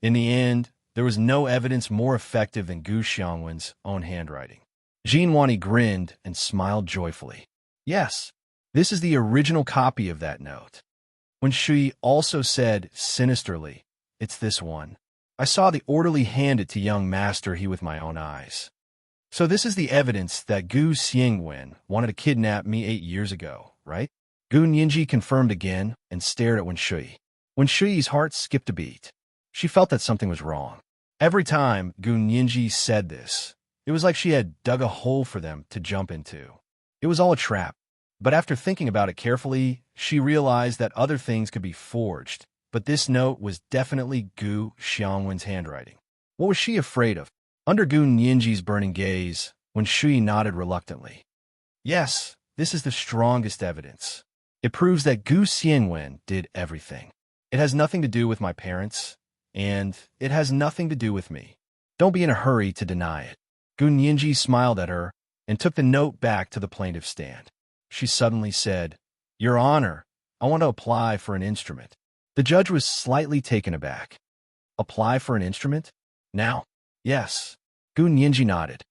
A: In the end, there was no evidence more effective than Gu Xianwen's own handwriting. Jean Wani grinned and smiled joyfully. "Yes, this is the original copy of that note." When Shui also said sinisterly, "It's this one. I saw the orderly hand it to young master he with my own eyes. So this is the evidence that Gu Xianwen wanted to kidnap me 8 years ago, right?" Gu Nianji confirmed again and stared at Wen Shui. Wen Shui's heart skipped a beat. She felt that something was wrong. Every time Gu Nianji said this, it was like she had dug a hole for them to jump into. It was all a trap. But after thinking about it carefully, she realized that other things could be forged, but this note was definitely Gu Xianwen's handwriting. What was she afraid of? Under Gu Nianji's burning gaze, Wen Shui nodded reluctantly. "Yes, this is the strongest evidence. It proves that Gu Xianwen did everything. It has nothing to do with my parents, and it has nothing to do with me. Don't be in a hurry to deny it." Gu Nianji smiled at her and took the note back to the plaintiff's stand. She suddenly said, "Your Honor, I want to apply for an instrument." The judge was slightly taken aback. "Apply for an instrument? Now?" "Yes." Gu Nianji nodded.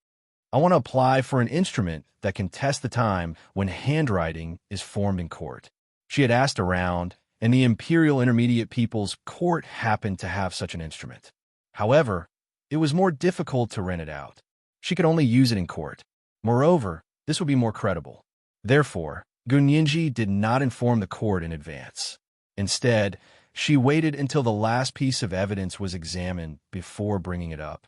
A: "I want to apply for an instrument that can test the time when handwriting is formed in court." She had asked around, and the Imperial Intermediate People's Court happened to have such an instrument. However, it was more difficult to rent it out. She could only use it in court. Moreover, this would be more credible. Therefore, Gu Nianji did not inform the court in advance. Instead, she waited until the last piece of evidence was examined before bringing it up.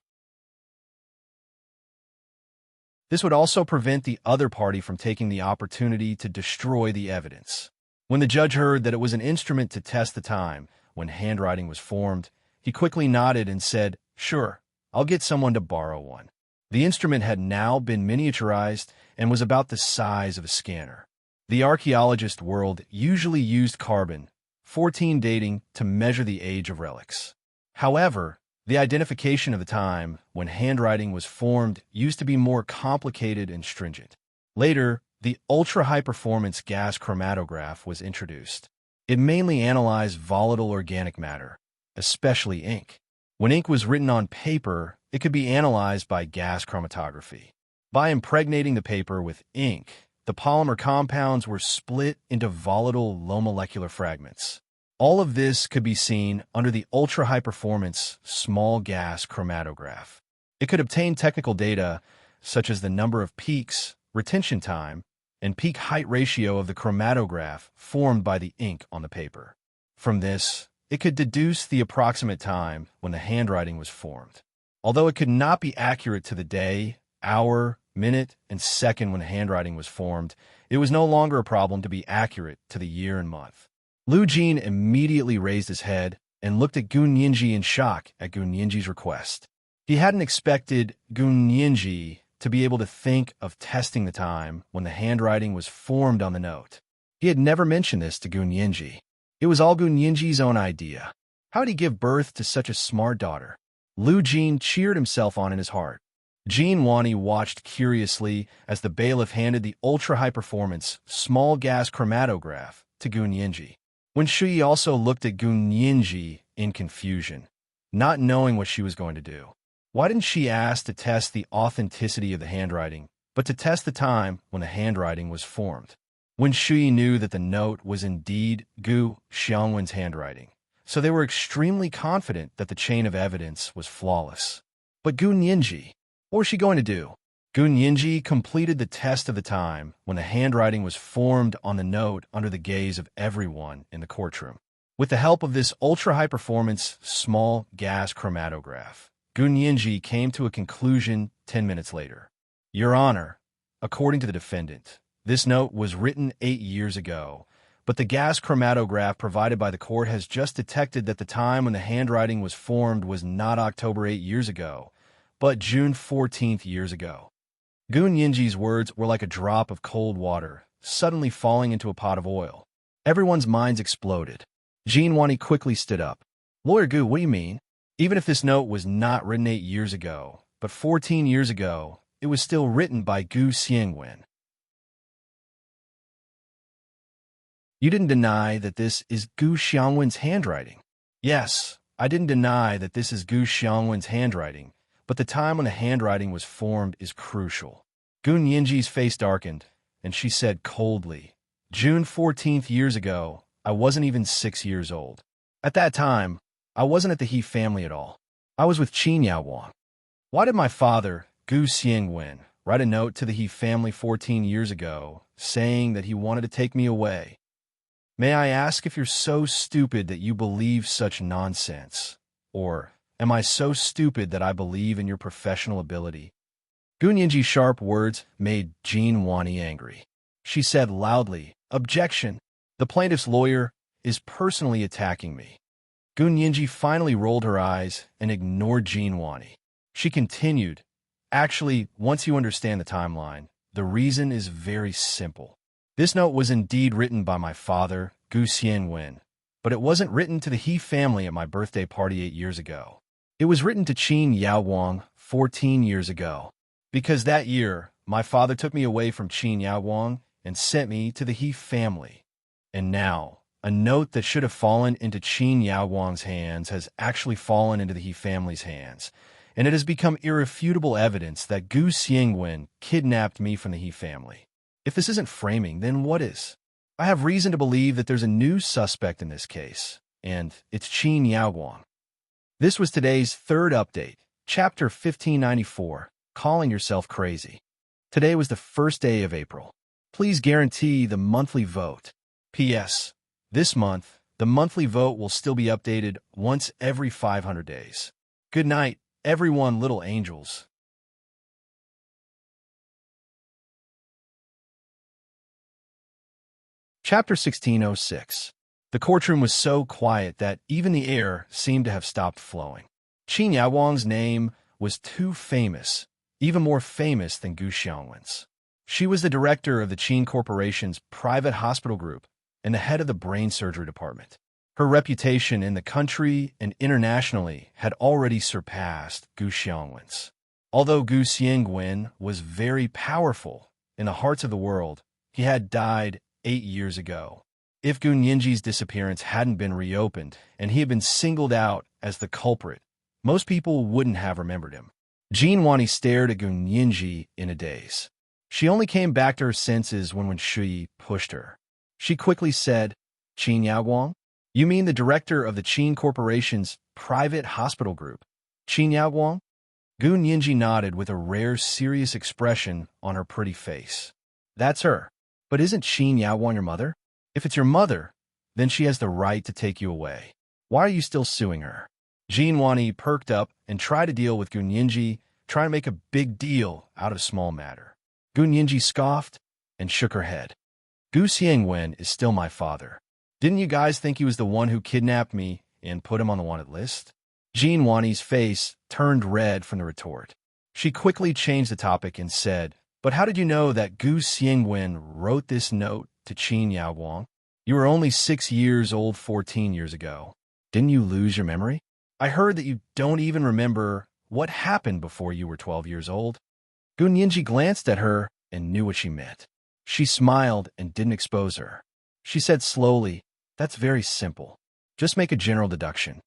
A: This would also prevent the other party from taking the opportunity to destroy the evidence. When the judge heard that it was an instrument to test the time when handwriting was formed, he quickly nodded and said, "Sure, I'll get someone to borrow one." The instrument had now been miniaturized and was about the size of a scanner. The archaeologist world usually used carbon-14 dating to measure the age of relics. However, the identification of the time when handwriting was formed used to be more complicated and stringent. Later, the ultra-high-performance gas chromatograph was introduced. It mainly analyzed volatile organic matter, especially ink. When ink was written on paper, it could be analyzed by gas chromatography. By impregnating the paper with ink, the polymer compounds were split into volatile low-molecular fragments. All of this could be seen under the ultra-high-performance small gas chromatograph. It could obtain technical data such as the number of peaks, retention time, and peak height ratio of the chromatograph formed by the ink on the paper. From this, it could deduce the approximate time when the handwriting was formed. Although it could not be accurate to the day, hour, minute, and second when the handwriting was formed, it was no longer a problem to be accurate to the year and month. Lu Jin immediately raised his head and looked at Gun Yinji in shock at Gun Yinji's request. He hadn't expected Gun Yinji to be able to think of testing the time when the handwriting was formed on the note. He had never mentioned this to Gun Yinji. It was all Gun Yinji's own idea. How did he give birth to such a smart daughter? Lu Jin cheered himself on in his heart. Jin Wani watched curiously as the bailiff handed the ultra-high-performance small gas chromatograph to Gun Yinji. When Shui also looked at Gun Yinji in confusion, not knowing what she was going to do. Why didn't she ask to test the authenticity of the handwriting, but to test the time when the handwriting was formed? When Shui knew that the note was indeed Gu Xiangwen's handwriting, so they were extremely confident that the chain of evidence was flawless. But Gun Yinji, what was she going to do? Gun Yinji completed the test of the time when the handwriting was formed on the note under the gaze of everyone in the courtroom. With the help of this ultra-high-performance small gas chromatograph, Gun Yinji came to a conclusion 10 minutes later. Your Honor, according to the defendant, this note was written 8 years ago, but the gas chromatograph provided by the court has just detected that the time when the handwriting was formed was not October 8 years ago, but June 14th years ago. Gun Yinji's words were like a drop of cold water, suddenly falling into a pot of oil. Everyone's minds exploded. Jin Wani quickly stood up. Lawyer Gu, what do you mean? Even if this note was not written 8 years ago, but 14 years ago, it was still written by Gu Xiangwen. You didn't deny that this is Gu Xiangwen's handwriting. Yes, I didn't deny that this is Gu Xiangwen's handwriting, but the time when the handwriting was formed is crucial. Gun Yinji's face darkened, and she said coldly, June 14th years ago, I wasn't even 6 years old. At that time, I wasn't at the He family at all. I was with Qin Yaowang. Why did my father, Gu Xiangwen, write a note to the He family 14 years ago, saying that he wanted to take me away? May I ask if you're so stupid that you believe such nonsense? Or am I so stupid that I believe in your professional ability? Gun Yinji's sharp words made Jin Wani angry. She said loudly, Objection! The plaintiff's lawyer is personally attacking me. Gun Yinji finally rolled her eyes and ignored Jin Wani. She continued, Actually, once you understand the timeline, the reason is very simple. This note was indeed written by my father, Gu Xiangwen, but it wasn't written to the He family at my birthday party 8 years ago. It was written to Qin Yaowang 14 years ago. Because that year, my father took me away from Qin Yaowang and sent me to the He family. And now, a note that should have fallen into Qin Yaowang's hands has actually fallen into the He family's hands, and it has become irrefutable evidence that Gu Xiangwen kidnapped me from the He family. If this isn't framing, then what is? I have reason to believe that there's a new suspect in this case, and it's Qin Yaowang. This was today's third update, Chapter 1594, Calling Yourself Crazy. Today was the first day of April. Please guarantee the monthly vote. P.S. This month, the monthly vote will still be updated once every 500 days. Good night, everyone, little angels. Chapter 1606. The courtroom was so quiet that even the air seemed to have stopped flowing. Qin Yaowang's name was too famous, even more famous than Gu Xiangwen's. She was the director of the Qin Corporation's private hospital group and the head of the brain surgery department. Her reputation in the country and internationally had already surpassed Gu Xiangwen's. Although Gu Xiangwen was very powerful in the hearts of the world, he had died 8 years ago. If Gu Nianji's disappearance hadn't been reopened and he had been singled out as the culprit, most people wouldn't have remembered him. Jean Wani stared at Gu Nianji in a daze. She only came back to her senses when Shui pushed her. She quickly said, "Qin Yaowang? You mean the director of the Qin Corporation's private hospital group? Qin Yaowang?" Gu Nianji nodded with a rare, serious expression on her pretty face. "That's her. But isn't Qin Yaowang your mother? If it's your mother, then she has the right to take you away. Why are you still suing her?" Jean Wani perked up and tried to deal with Gu Nianji, trying to make a big deal out of a small matter. Gu Nianji scoffed and shook her head. "Gu Xiangwen is still my father. Didn't you guys think he was the one who kidnapped me and put him on the wanted list?" Jean Wani's face turned red from the retort. She quickly changed the topic and said, "But how did you know that Gu Xiangwen wrote this note to Qin Yaowang? You were only 6 years old 14 years ago. Didn't you lose your memory? I heard that you don't even remember what happened before you were 12 years old." Gu Nianji glanced at her and knew what she meant. She smiled and didn't expose her. She said slowly, "That's very simple. Just make a general deduction."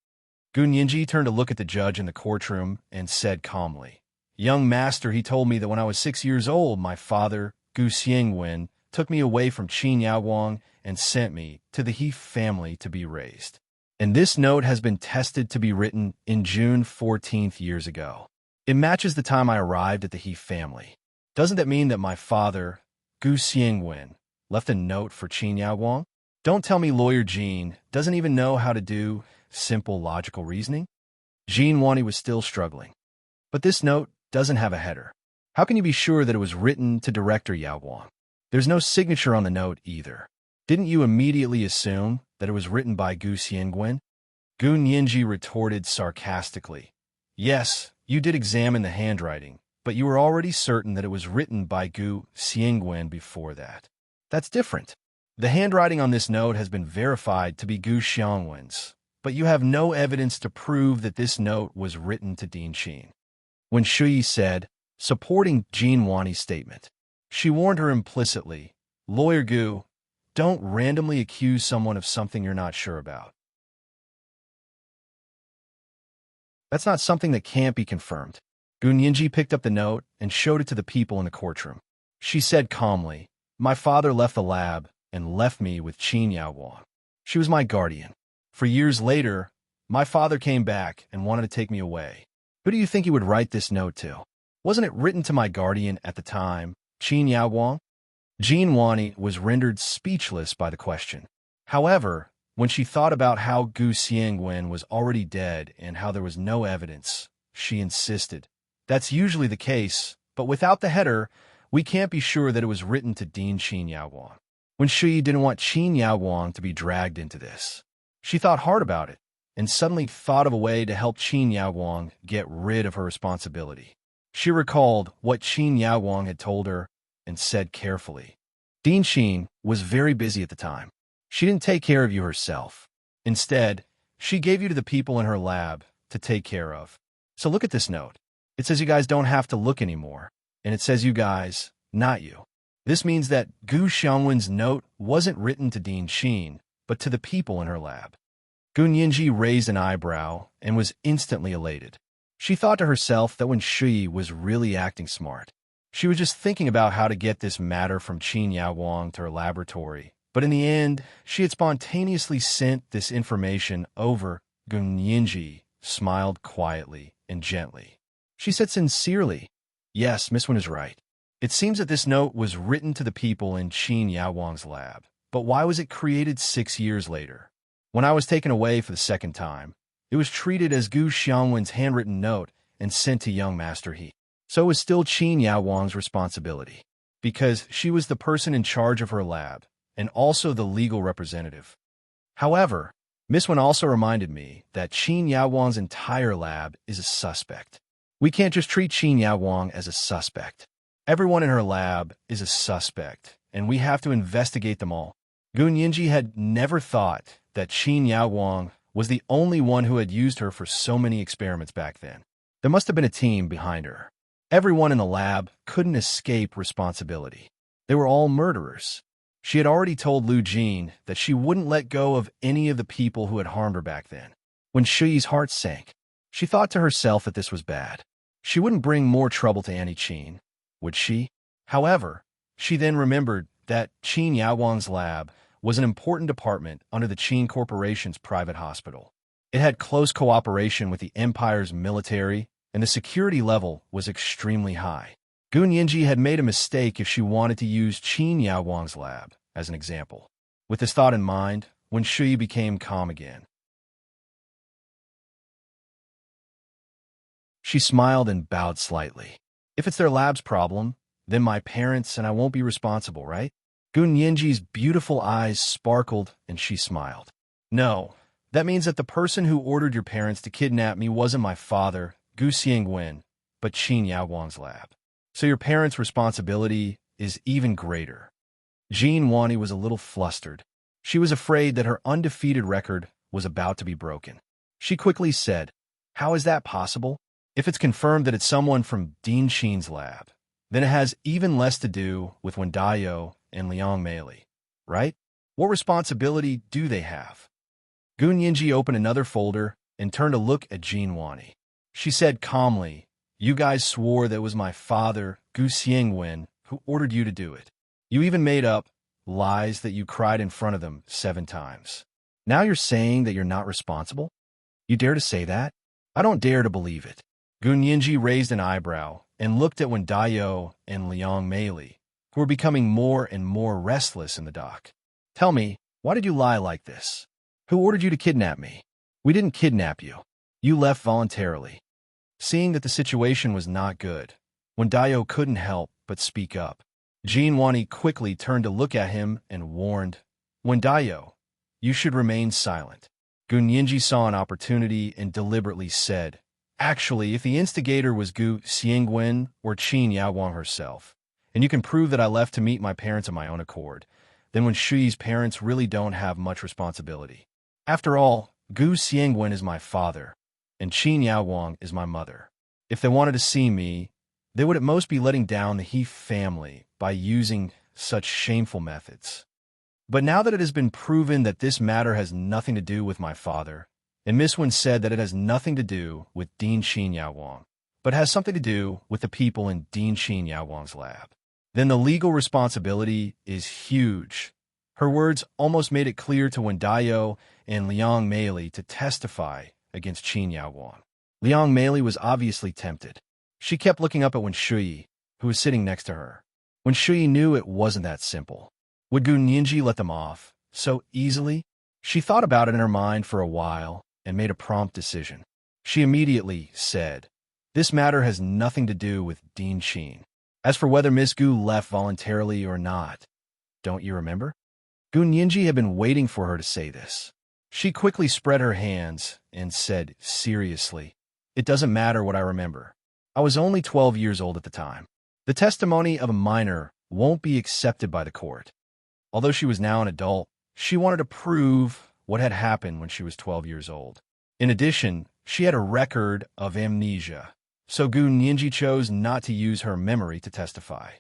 A: Gu Nianji turned to look at the judge in the courtroom and said calmly, "Young master, he told me that when I was 6 years old, my father, Gu Xiangwen, took me away from Qin Yaowang and sent me to the He family to be raised. And this note has been tested to be written in June 14th years ago. It matches the time I arrived at the He family. Doesn't that mean that my father, Gu Xiangwen, left a note for Qin Yaowang? Don't tell me Lawyer Jean doesn't even know how to do simple logical reasoning?" Jean Wani was still struggling. "But this note doesn't have a header. How can you be sure that it was written to Director Yaowang? There's no signature on the note either. Didn't you immediately assume that it was written by Gu Xiangwen?" Gu Nianji retorted sarcastically, "Yes, you did examine the handwriting, but you were already certain that it was written by Gu Xiangwen before that. That's different. The handwriting on this note has been verified to be Gu Xiangwen's, but you have no evidence to prove that this note was written to Dean Qin." When Shui said, supporting Jean Wani's statement, she warned her implicitly, "Lawyer Gu, don't randomly accuse someone of something you're not sure about. That's not something that can't be confirmed." Gu Nianji picked up the note and showed it to the people in the courtroom. She said calmly, "My father left the lab and left me with Qin Yaowang. She was my guardian. For years later, my father came back and wanted to take me away. Who do you think he would write this note to? Wasn't it written to my guardian at the time, Qin Yaowang?" Jean Wani was rendered speechless by the question. However, when she thought about how Gu Xiangwen was already dead and how there was no evidence, she insisted, "That's usually the case, but without the header, we can't be sure that it was written to Dean Qin Yaowang." When Shui didn't want Qin Yaowang to be dragged into this, she thought hard about it and suddenly thought of a way to help Qin Yaowang get rid of her responsibility. She recalled what Qin Yaowang had told her and said carefully, "Dean Qin was very busy at the time. She didn't take care of you herself. Instead, she gave you to the people in her lab to take care of. So look at this note. It says you guys don't have to look anymore, and it says you guys, not you. This means that Gu Xiangwen's note wasn't written to Dean Qin, but to the people in her lab." Gu Nianji raised an eyebrow and was instantly elated. She thought to herself that when Shui was really acting smart, she was just thinking about how to get this matter from Qin Yaowang to her laboratory, but in the end, she had spontaneously sent this information over. Gu Nianji smiled quietly and gently. She said sincerely, "Yes, Miss Wen is right. It seems that this note was written to the people in Qin Yaowang's lab, but why was it created 6 years later? When I was taken away for the second time, it was treated as Gu Xiangwen's handwritten note and sent to young Master He. So it was still Qin Yaowang's responsibility, because she was the person in charge of her lab, and also the legal representative. However, Miss Wen also reminded me that Qin Yaowang's entire lab is a suspect. We can't just treat Qin Yaowang as a suspect. Everyone in her lab is a suspect, and we have to investigate them all. Gu Yinji had never thought that Qin Yaowang was the only one who had used her for so many experiments back then. There must have been a team behind her. Everyone in the lab couldn't escape responsibility. They were all murderers. She had already told Lu Jin that she wouldn't let go of any of the people who had harmed her back then. When Shi's heart sank, she thought to herself that this was bad. She wouldn't bring more trouble to Annie Qin, would she? However, she then remembered that Qin Yaowang's lab was an important department under the Qin Corporation's private hospital. It had close cooperation with the Empire's military, and the security level was extremely high. Gu Yinji had made a mistake if she wanted to use Qin Yaowang's lab as an example. With this thought in mind, when Shi became calm again, she smiled and bowed slightly. If it's their lab's problem, then my parents and I won't be responsible, right? Gu Yinji's beautiful eyes sparkled and she smiled. No, that means that the person who ordered your parents to kidnap me wasn't my father, Gu Xiangwen, but Qin Yaowang's lab. So your parents' responsibility is even greater. Jean Wani was a little flustered. She was afraid that her undefeated record was about to be broken. She quickly said, "How is that possible? If it's confirmed that it's someone from Dean Qin's lab, then it has even less to do with Wen Dayo and Liang Meili, right? What responsibility do they have?" Gu Yinji opened another folder and turned to look at Jean Wani. She said calmly, "You guys swore that it was my father, Gu Xiangwen, who ordered you to do it. You even made up lies that you cried in front of them 7 times. Now you're saying that you're not responsible? You dare to say that? I don't dare to believe it." Gu Yinji raised an eyebrow and looked at Wen Dayo and Liang Meili, who were becoming more and more restless in the dock. "Tell me, why did you lie like this? Who ordered you to kidnap me?" "We didn't kidnap you. You left voluntarily." Seeing that the situation was not good, Wen Dayo couldn't help but speak up. Jean Wani quickly turned to look at him and warned, "Wen Dayo, you should remain silent." Gu Yinji saw an opportunity and deliberately said, "Actually, if the instigator was Gu Xiangwen or Qin Yaowang herself, and you can prove that I left to meet my parents of my own accord, then Wen Shi's parents really don't have much responsibility. After all, Gu Xiangwen is my father, and Qin Yaowang is my mother. If they wanted to see me, they would at most be letting down the He family by using such shameful methods. But now that it has been proven that this matter has nothing to do with my father, and Miss Wen said that it has nothing to do with Dean Qin Yaowang, but has something to do with the people in Dean Qin Yaowang's lab, then the legal responsibility is huge." Her words almost made it clear to Wen Dayo and Liang Meili to testify against Qin Yaowang. Liang Meili was obviously tempted. She kept looking up at Wen Shui, who was sitting next to her. Wen Shui knew it wasn't that simple. Would Gu Yinji let them off so easily? She thought about it in her mind for a while and made a prompt decision. She immediately said, "This matter has nothing to do with Dean Qin. As for whether Miss Gu left voluntarily or not, don't you remember?" Gu Yinji had been waiting for her to say this. She quickly spread her hands and said seriously, "It doesn't matter what I remember. I was only 12 years old at the time. The testimony of a minor won't be accepted by the court." Although she was now an adult, she wanted to prove what had happened when she was 12 years old. In addition, she had a record of amnesia, so Gu Yinji chose not to use her memory to testify.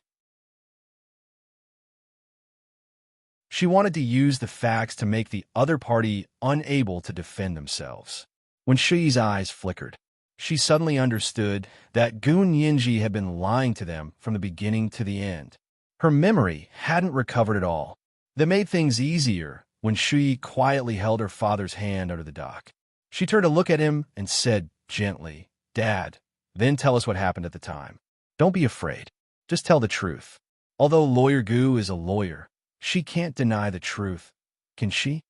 A: She wanted to use the facts to make the other party unable to defend themselves. When Shi's eyes flickered, she suddenly understood that Gu Yinji had been lying to them from the beginning to the end. Her memory hadn't recovered at all. That made things easier when Shi quietly held her father's hand under the dock. She turned to look at him and said gently, "Dad, then tell us what happened at the time. Don't be afraid. Just tell the truth." Although Lawyer Gu is a lawyer, she can't deny the truth, can she?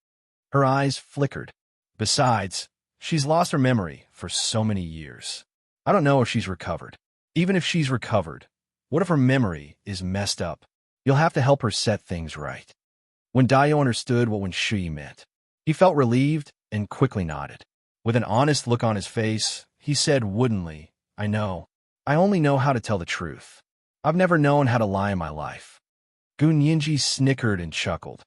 A: Her eyes flickered. Besides, she's lost her memory for so many years. I don't know if she's recovered. Even if she's recovered, what if her memory is messed up? You'll have to help her set things right. When Dayo understood what Wen Shui meant, he felt relieved and quickly nodded. With an honest look on his face, he said woodenly, I know. I only know how to tell the truth. I've never known how to lie in my life. Gun Yinji snickered and chuckled.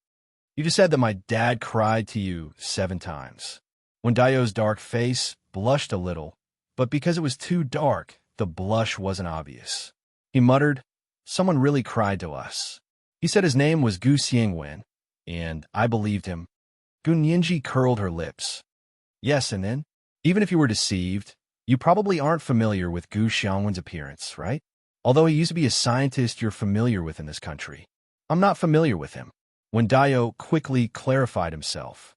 A: You just said that my dad cried to you 7 times. When Dayo's dark face blushed a little, but because it was too dark, the blush wasn't obvious. He muttered, someone really cried to us. He said his name was Gu Xiangwen, and I believed him. Gun Yinji curled her lips. Yes, and then? Even if you were deceived, you probably aren't familiar with Gu Xiangwen's appearance, right? Although he used to be a scientist you're familiar with in this country. I'm not familiar with him. When Dayo quickly clarified himself.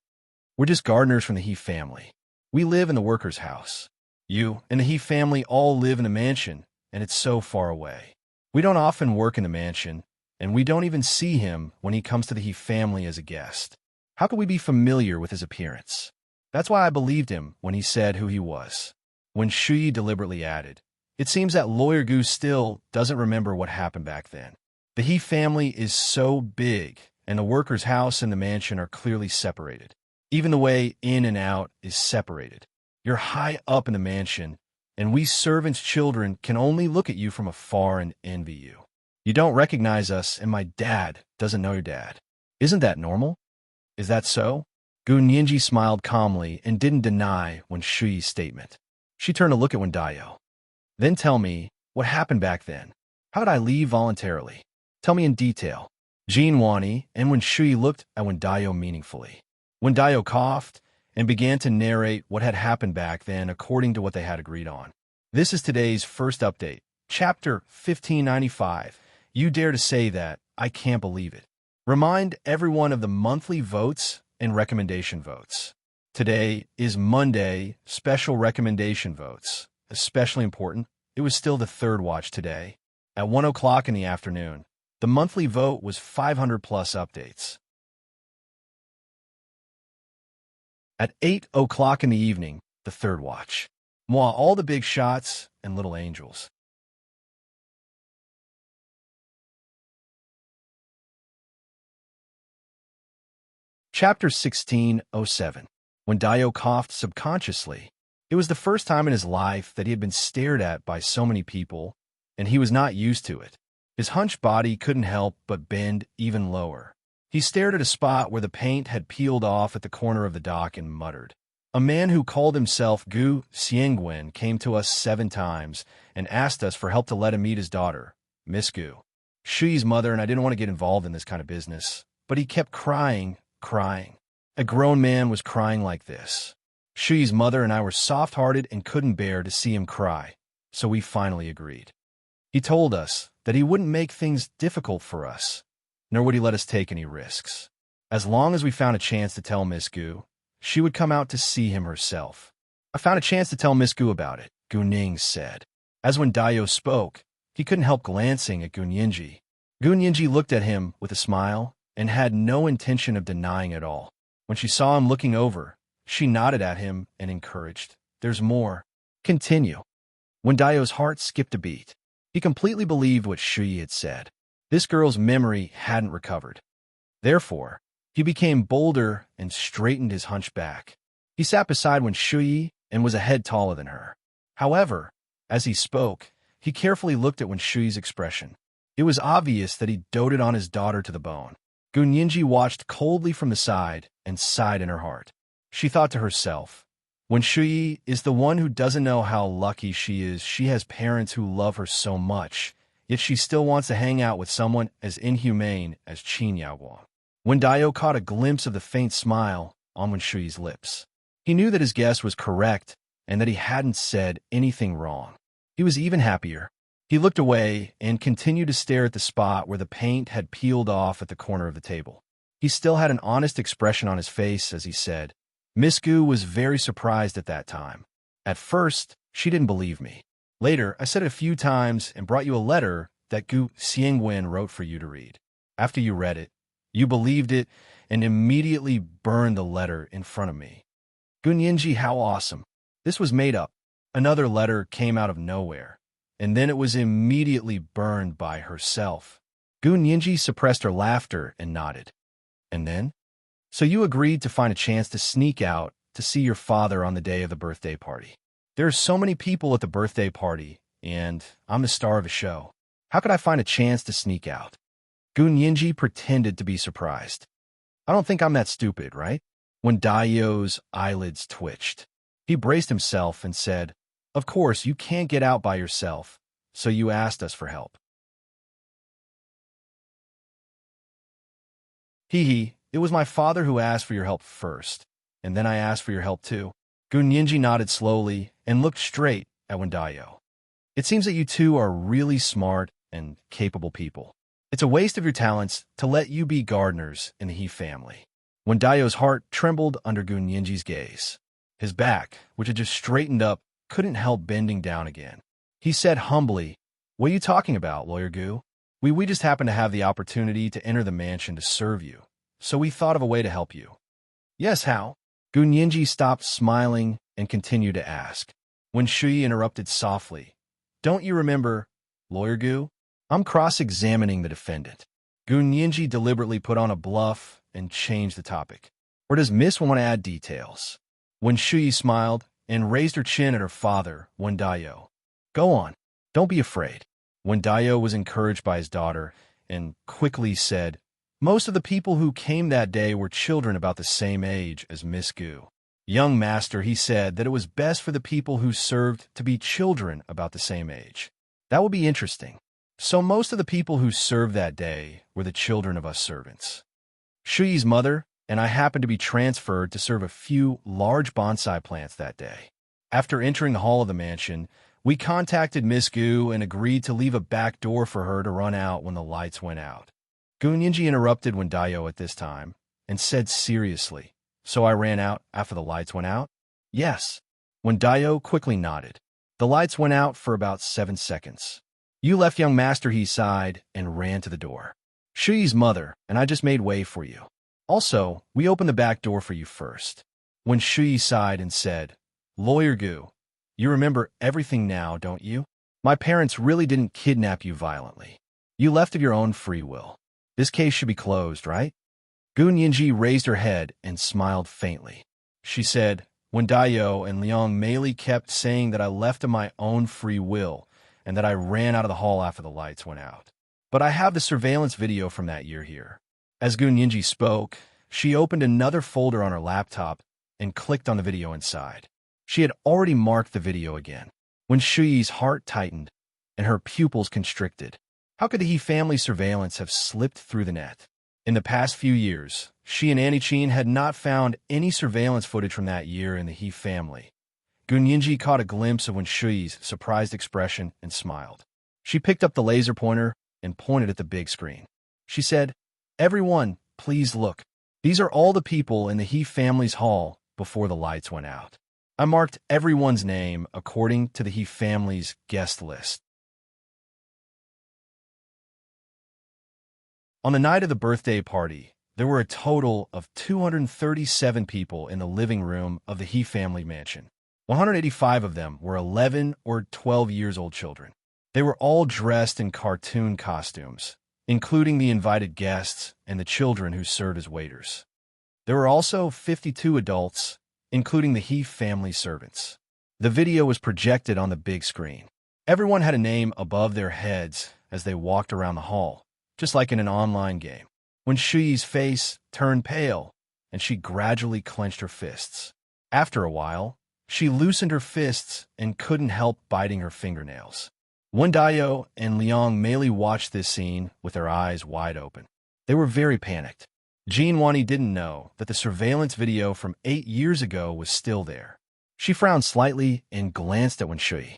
A: We're just gardeners from the He family. We live in the worker's house. You and the He family all live in a mansion, and it's so far away. We don't often work in the mansion, and we don't even see him when he comes to the He family as a guest. How could we be familiar with his appearance? That's why I believed him when he said who he was. When Shui deliberately added, it seems that Lawyer Gu still doesn't remember what happened back then. The He family is so big, and the worker's house and the mansion are clearly separated. Even the way in and out is separated. You're high up in the mansion, and we servants' children can only look at you from afar and envy you. You don't recognize us, and my dad doesn't know your dad. Isn't that normal? Is that so? Gun Yinji smiled calmly and didn't deny Wen Shui's statement. She turned to look at Wen Dayo. Then tell me, what happened back then? How did I leave voluntarily? Tell me in detail. Jin Wani and Wen Shui looked at Wen Dayo meaningfully. Wen Dayo coughed and began to narrate what had happened back then according to what they had agreed on. This is today's first update, Chapter 1595. You dare to say that? I can't believe it. Remind everyone of the monthly votes and recommendation votes. Today is Monday, special recommendation votes. Especially important, it was still the third watch today. At 1 o'clock in the afternoon, the monthly vote was 500 plus updates. At 8 o'clock in the evening, the third watch. Moi, all the big shots and little angels. Chapter 1607. When Dayo coughed subconsciously, it was the first time in his life that he had been stared at by so many people, and he was not used to it. His hunched body couldn't help but bend even lower. He stared at a spot where the paint had peeled off at the corner of the dock and muttered. A man who called himself Gu Xiangwen came to us 7 times and asked us for help to let him meet his daughter, Miss Gu. Shui's mother, and I didn't want to get involved in this kind of business, but he kept crying. A grown man was crying like this. Shui's mother and I were soft-hearted and couldn't bear to see him cry, so we finally agreed. He told us that he wouldn't make things difficult for us, nor would he let us take any risks. As long as we found a chance to tell Miss Gu, she would come out to see him herself. I found a chance to tell Miss Gu about it, Gu Ning said. As when Dayo spoke, he couldn't help glancing at Gun Yinji. Gun Yinji looked at him with a smile and had no intention of denying it all. When she saw him looking over, she nodded at him and encouraged. There's more. Continue. When Dayo's heart skipped a beat, he completely believed what Shui had said. This girl's memory hadn't recovered. Therefore, he became bolder and straightened his hunched back. He sat beside Wen Shui and was a head taller than her. However, as he spoke, he carefully looked at Wen Shui's expression. It was obvious that he doted on his daughter to the bone. Gun Yinji watched coldly from the side and sighed in her heart. She thought to herself, Wen Shui is the one who doesn't know how lucky she is. She has parents who love her so much, yet she still wants to hang out with someone as inhumane as Qin Yaoguang. When Dayo caught a glimpse of the faint smile on Wen Shui's lips, he knew that his guess was correct and that he hadn't said anything wrong. He was even happier. He looked away and continued to stare at the spot where the paint had peeled off at the corner of the table. He still had an honest expression on his face as he said, Miss Gu was very surprised at that time. At first, she didn't believe me. Later, I said it a few times and brought you a letter that Gu Xiangwen wrote for you to read. After you read it, you believed it and immediately burned the letter in front of me. Gun Yinji, how awesome. This was made up. Another letter came out of nowhere, and then it was immediately burned by herself. Gun Yinji suppressed her laughter and nodded. And then? So you agreed to find a chance to sneak out to see your father on the day of the birthday party. There are so many people at the birthday party, and I'm the star of a show. How could I find a chance to sneak out? Gun Yinji pretended to be surprised. I don't think I'm that stupid, right? When Daio's eyelids twitched, he braced himself and said, "Of course, you can't get out by yourself, so you asked us for help." Hee, it was my father who asked for your help first, and then I asked for your help too. Gun Yinji nodded slowly and looked straight at Wendayo. It seems that you two are really smart and capable people. It's a waste of your talents to let you be gardeners in the He family. Wendayo's heart trembled under Gun Yinji's gaze. His back, which had just straightened up, couldn't help bending down again. He said humbly, "What are you talking about, Lawyer Gu? We just happened to have the opportunity to enter the mansion to serve you, so we thought of a way to help you." "Yes, how?" Gun Yinji stopped smiling and continued to ask. When Shui interrupted softly, "Don't you remember, Lawyer Gu? I'm cross-examining the defendant." Gun Yinji deliberately put on a bluff and changed the topic. "Or does Miss want to add details?" When Shui smiled and raised her chin at her father, Wendayo. "Go on. Don't be afraid." Wendayo was encouraged by his daughter and quickly said, "Most of the people who came that day were children about the same age as Miss Gu. Young master, he said that it was best for the people who served to be children about the same age. That would be interesting. So most of the people who served that day were the children of us servants. Shui's mother and I happened to be transferred to serve a few large bonsai plants that day. After entering the hall of the mansion, we contacted Miss Gu and agreed to leave a back door for her to run out when the lights went out." Gun Yinji interrupted Wendayo at this time and said seriously, "So I ran out after the lights went out?" "Yes." Wendayo quickly nodded. "The lights went out for about 7 seconds. You left young master," he sighed, and ran to the door. "Shui's mother and I just made way for you. Also, we opened the back door for you first." When Shui sighed and said, "Lawyer Gu, you remember everything now, don't you? My parents really didn't kidnap you violently. You left of your own free will. This case should be closed, right?" Gun Yinji raised her head and smiled faintly. She said, "Wendayo and Liang Meili kept saying that I left of my own free will and that I ran out of the hall after the lights went out. But I have the surveillance video from that year here." As Gun Yinji spoke, she opened another folder on her laptop and clicked on the video inside. She had already marked the video again. When Shui's heart tightened and her pupils constricted, how could the He family surveillance have slipped through the net? In the past few years, she and Annie Chin had not found any surveillance footage from that year in the He family. Gun Yinji caught a glimpse of when Shui's surprised expression and smiled. She picked up the laser pointer and pointed at the big screen. She said, "Everyone, please look. These are all the people in the He family's hall before the lights went out. I marked everyone's name according to the He family's guest list." On the night of the birthday party, there were a total of 237 people in the living room of the He family mansion. 185 of them were 11 or 12 years old children. They were all dressed in cartoon costumes, including the invited guests and the children who served as waiters. There were also 52 adults, including the He family servants. The video was projected on the big screen. Everyone had a name above their heads as they walked around the hall, just like in an online game. When Shui's face turned pale and she gradually clenched her fists. After a while, she loosened her fists and couldn't help biting her fingernails. Wendayo and Liang Meili watched this scene with their eyes wide open. They were very panicked. Jean Wani didn't know that the surveillance video from 8 years ago was still there. She frowned slightly and glanced at Shui.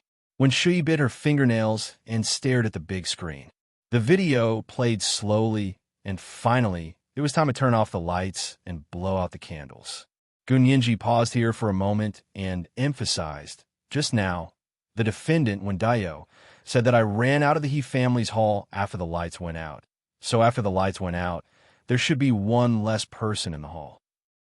A: Shui bit her fingernails and stared at the big screen. The video played slowly, and finally, it was time to turn off the lights and blow out the candles. Gun Yinji paused here for a moment and emphasized, just now, the defendant, Wendayo, said that I ran out of the He family's hall after the lights went out. So after the lights went out, there should be one less person in the hall.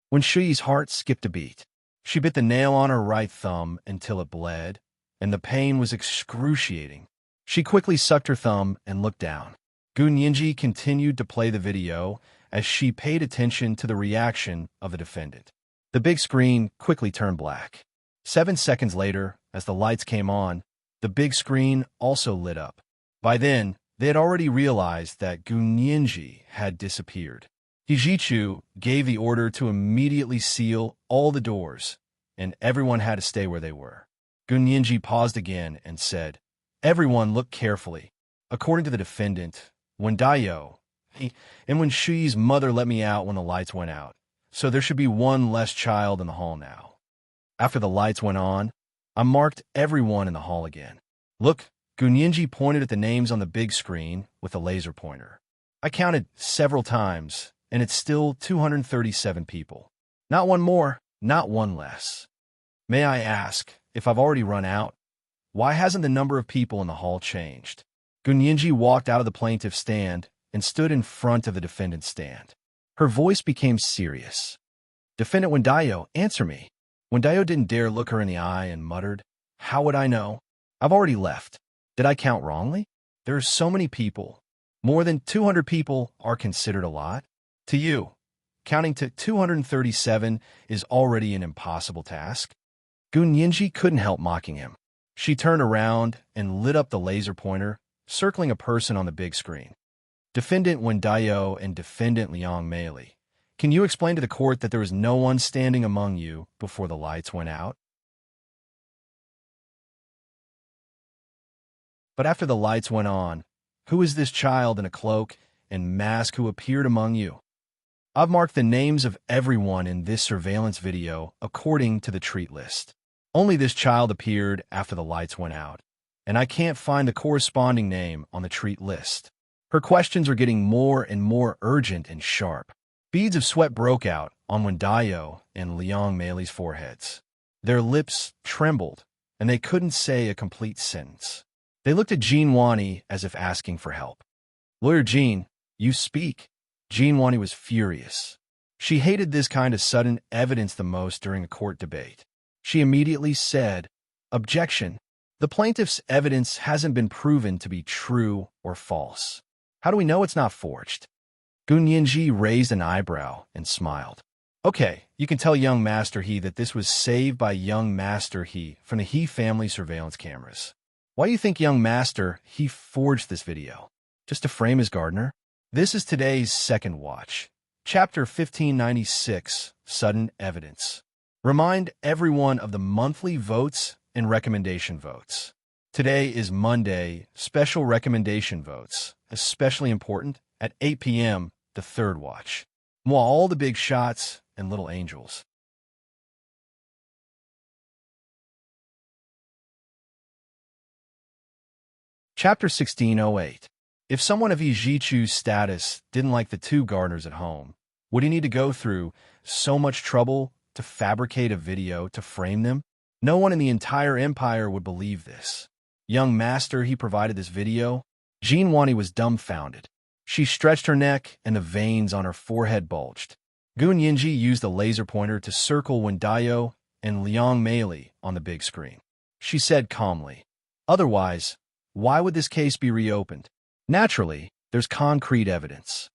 A: When Shui's heart skipped a beat, she bit the nail on her right thumb until it bled, and the pain was excruciating. She quickly sucked her thumb and looked down. Gun Yinji continued to play the video as she paid attention to the reaction of the defendant. The big screen quickly turned black. 7 seconds later, as the lights came on, the big screen also lit up. By then, they had already realized that Gu Nianji had disappeared. Hijichu gave the order to immediately seal all the doors, and everyone had to stay where they were. Gu Nianji paused again and said, "Everyone look carefully. According to the defendant, when Dayo and when Shi's mother let me out when the lights went out, so there should be one less child in the hall now. After the lights went on, I marked everyone in the hall again. Look," Gu Nianji pointed at the names on the big screen with a laser pointer. "I counted several times, and it's still 237 people. Not one more, not one less. May I ask, if I've already run out, why hasn't the number of people in the hall changed?" Gu Nianji walked out of the plaintiff's stand and stood in front of the defendant's stand. Her voice became serious. "Defendant Wendayo, answer me." Wendayo didn't dare look her in the eye and muttered, "How would I know? I've already left. Did I count wrongly? There are so many people. More than 200 people are considered a lot. To you, counting to 237 is already an impossible task." Gu Nianji couldn't help mocking him. She turned around and lit up the laser pointer, circling a person on the big screen. "Defendant Wendayo and Defendant Liang Meili, can you explain to the court that there was no one standing among you before the lights went out?" "But after the lights went on, who is this child in a cloak and mask who appeared among you?" "I've marked the names of everyone in this surveillance video according to the treat list. Only this child appeared after the lights went out, and I can't find the corresponding name on the treat list." Her questions were getting more and more urgent and sharp. Beads of sweat broke out on Wendayo and Liang Meili's foreheads. Their lips trembled, and they couldn't say a complete sentence. They looked at Jean Wani as if asking for help. "Lawyer Jean, you speak." Jean Wani was furious. She hated this kind of sudden evidence the most during a court debate. She immediately said, "Objection. The plaintiff's evidence hasn't been proven to be true or false. How do we know it's not forged?" Gu Nianji raised an eyebrow and smiled. "Okay, you can tell young Master He that this was saved by young Master He from the He family surveillance cameras. Why do you think young Master He forged this video? Just to frame his gardener?" This is today's second watch. Chapter 1596, Sudden Evidence. Remind everyone of the monthly votes and recommendation votes. Today is Monday, special recommendation votes, especially important, at 8 p.m., the third watch. While all the big shots and little angels. Chapter 1608. If someone of Ijichu's status didn't like the two gardeners at home, would he need to go through so much trouble to fabricate a video to frame them? No one in the entire empire would believe this. Young Master He provided this video. Jean Wani was dumbfounded. She stretched her neck and the veins on her forehead bulged. Gu Nianji used a laser pointer to circle Wendayo and Liang Meili on the big screen. She said calmly, "Otherwise, why would this case be reopened? Naturally, there's concrete evidence."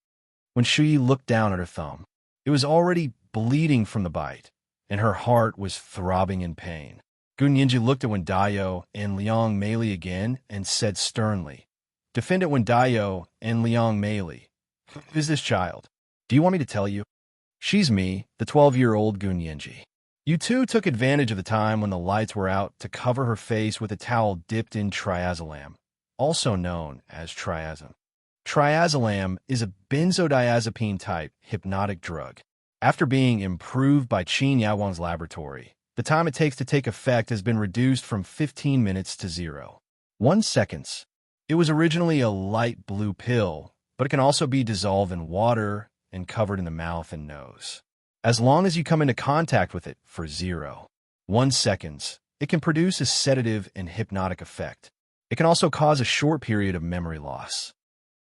A: When Shi looked down at her thumb, it was already bleeding from the bite, and her heart was throbbing in pain. Gu Nianji looked at Wendayo and Liang Meili again and said sternly, "Defendant Wendayo and Liang Meili, who is this child? Do you want me to tell you?" "She's me, the 12-year-old Gu Nianji. You two took advantage of the time when the lights were out to cover her face with a towel dipped in triazolam, also known as triazum. Triazolam is a benzodiazepine-type hypnotic drug. After being improved by Qin Yaowang's laboratory, the time it takes to take effect has been reduced from 15 minutes to 0.1 seconds. It was originally a light blue pill, but it can also be dissolved in water and covered in the mouth and nose. As long as you come into contact with it for 0.1 seconds, it can produce a sedative and hypnotic effect. It can also cause a short period of memory loss.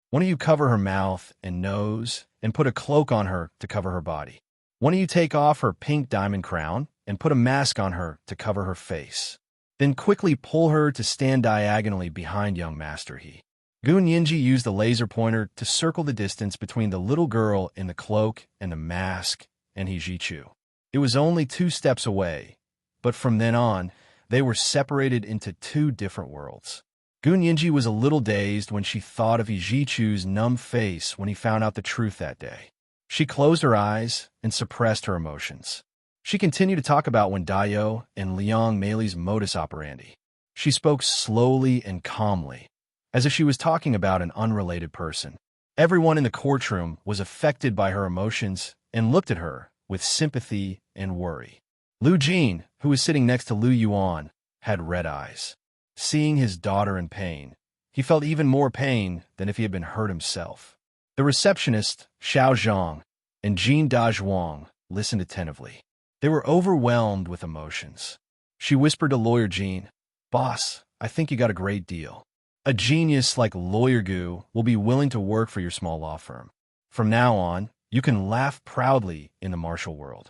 A: One of you cover her mouth and nose and put a cloak on her to cover her body. One of you take off her pink diamond crown and put a mask on her to cover her face. Then quickly pull her to stand diagonally behind young Master He. Gun Yinji used the laser pointer to circle the distance between the little girl in the cloak and the mask and Hijichu. It was only 2 steps away, but from then on, they were separated into 2 different worlds. Gun Yinji was a little dazed when she thought of Hijichu's numb face when he found out the truth that day. She closed her eyes and suppressed her emotions. She continued to talk about Wendayo and Liang Meili's modus operandi. She spoke slowly and calmly, as if she was talking about an unrelated person. Everyone in the courtroom was affected by her emotions and looked at her with sympathy and worry. Lu Jin, who was sitting next to Lu Yuan, had red eyes. Seeing his daughter in pain, he felt even more pain than if he had been hurt himself. The receptionist, Xiao Zhang, and Jin Dazhuang listened attentively. They were overwhelmed with emotions. She whispered to Lawyer Jin, "Boss, I think you got a great deal. A genius like Lawyer Gu will be willing to work for your small law firm. From now on, you can laugh proudly in the martial world."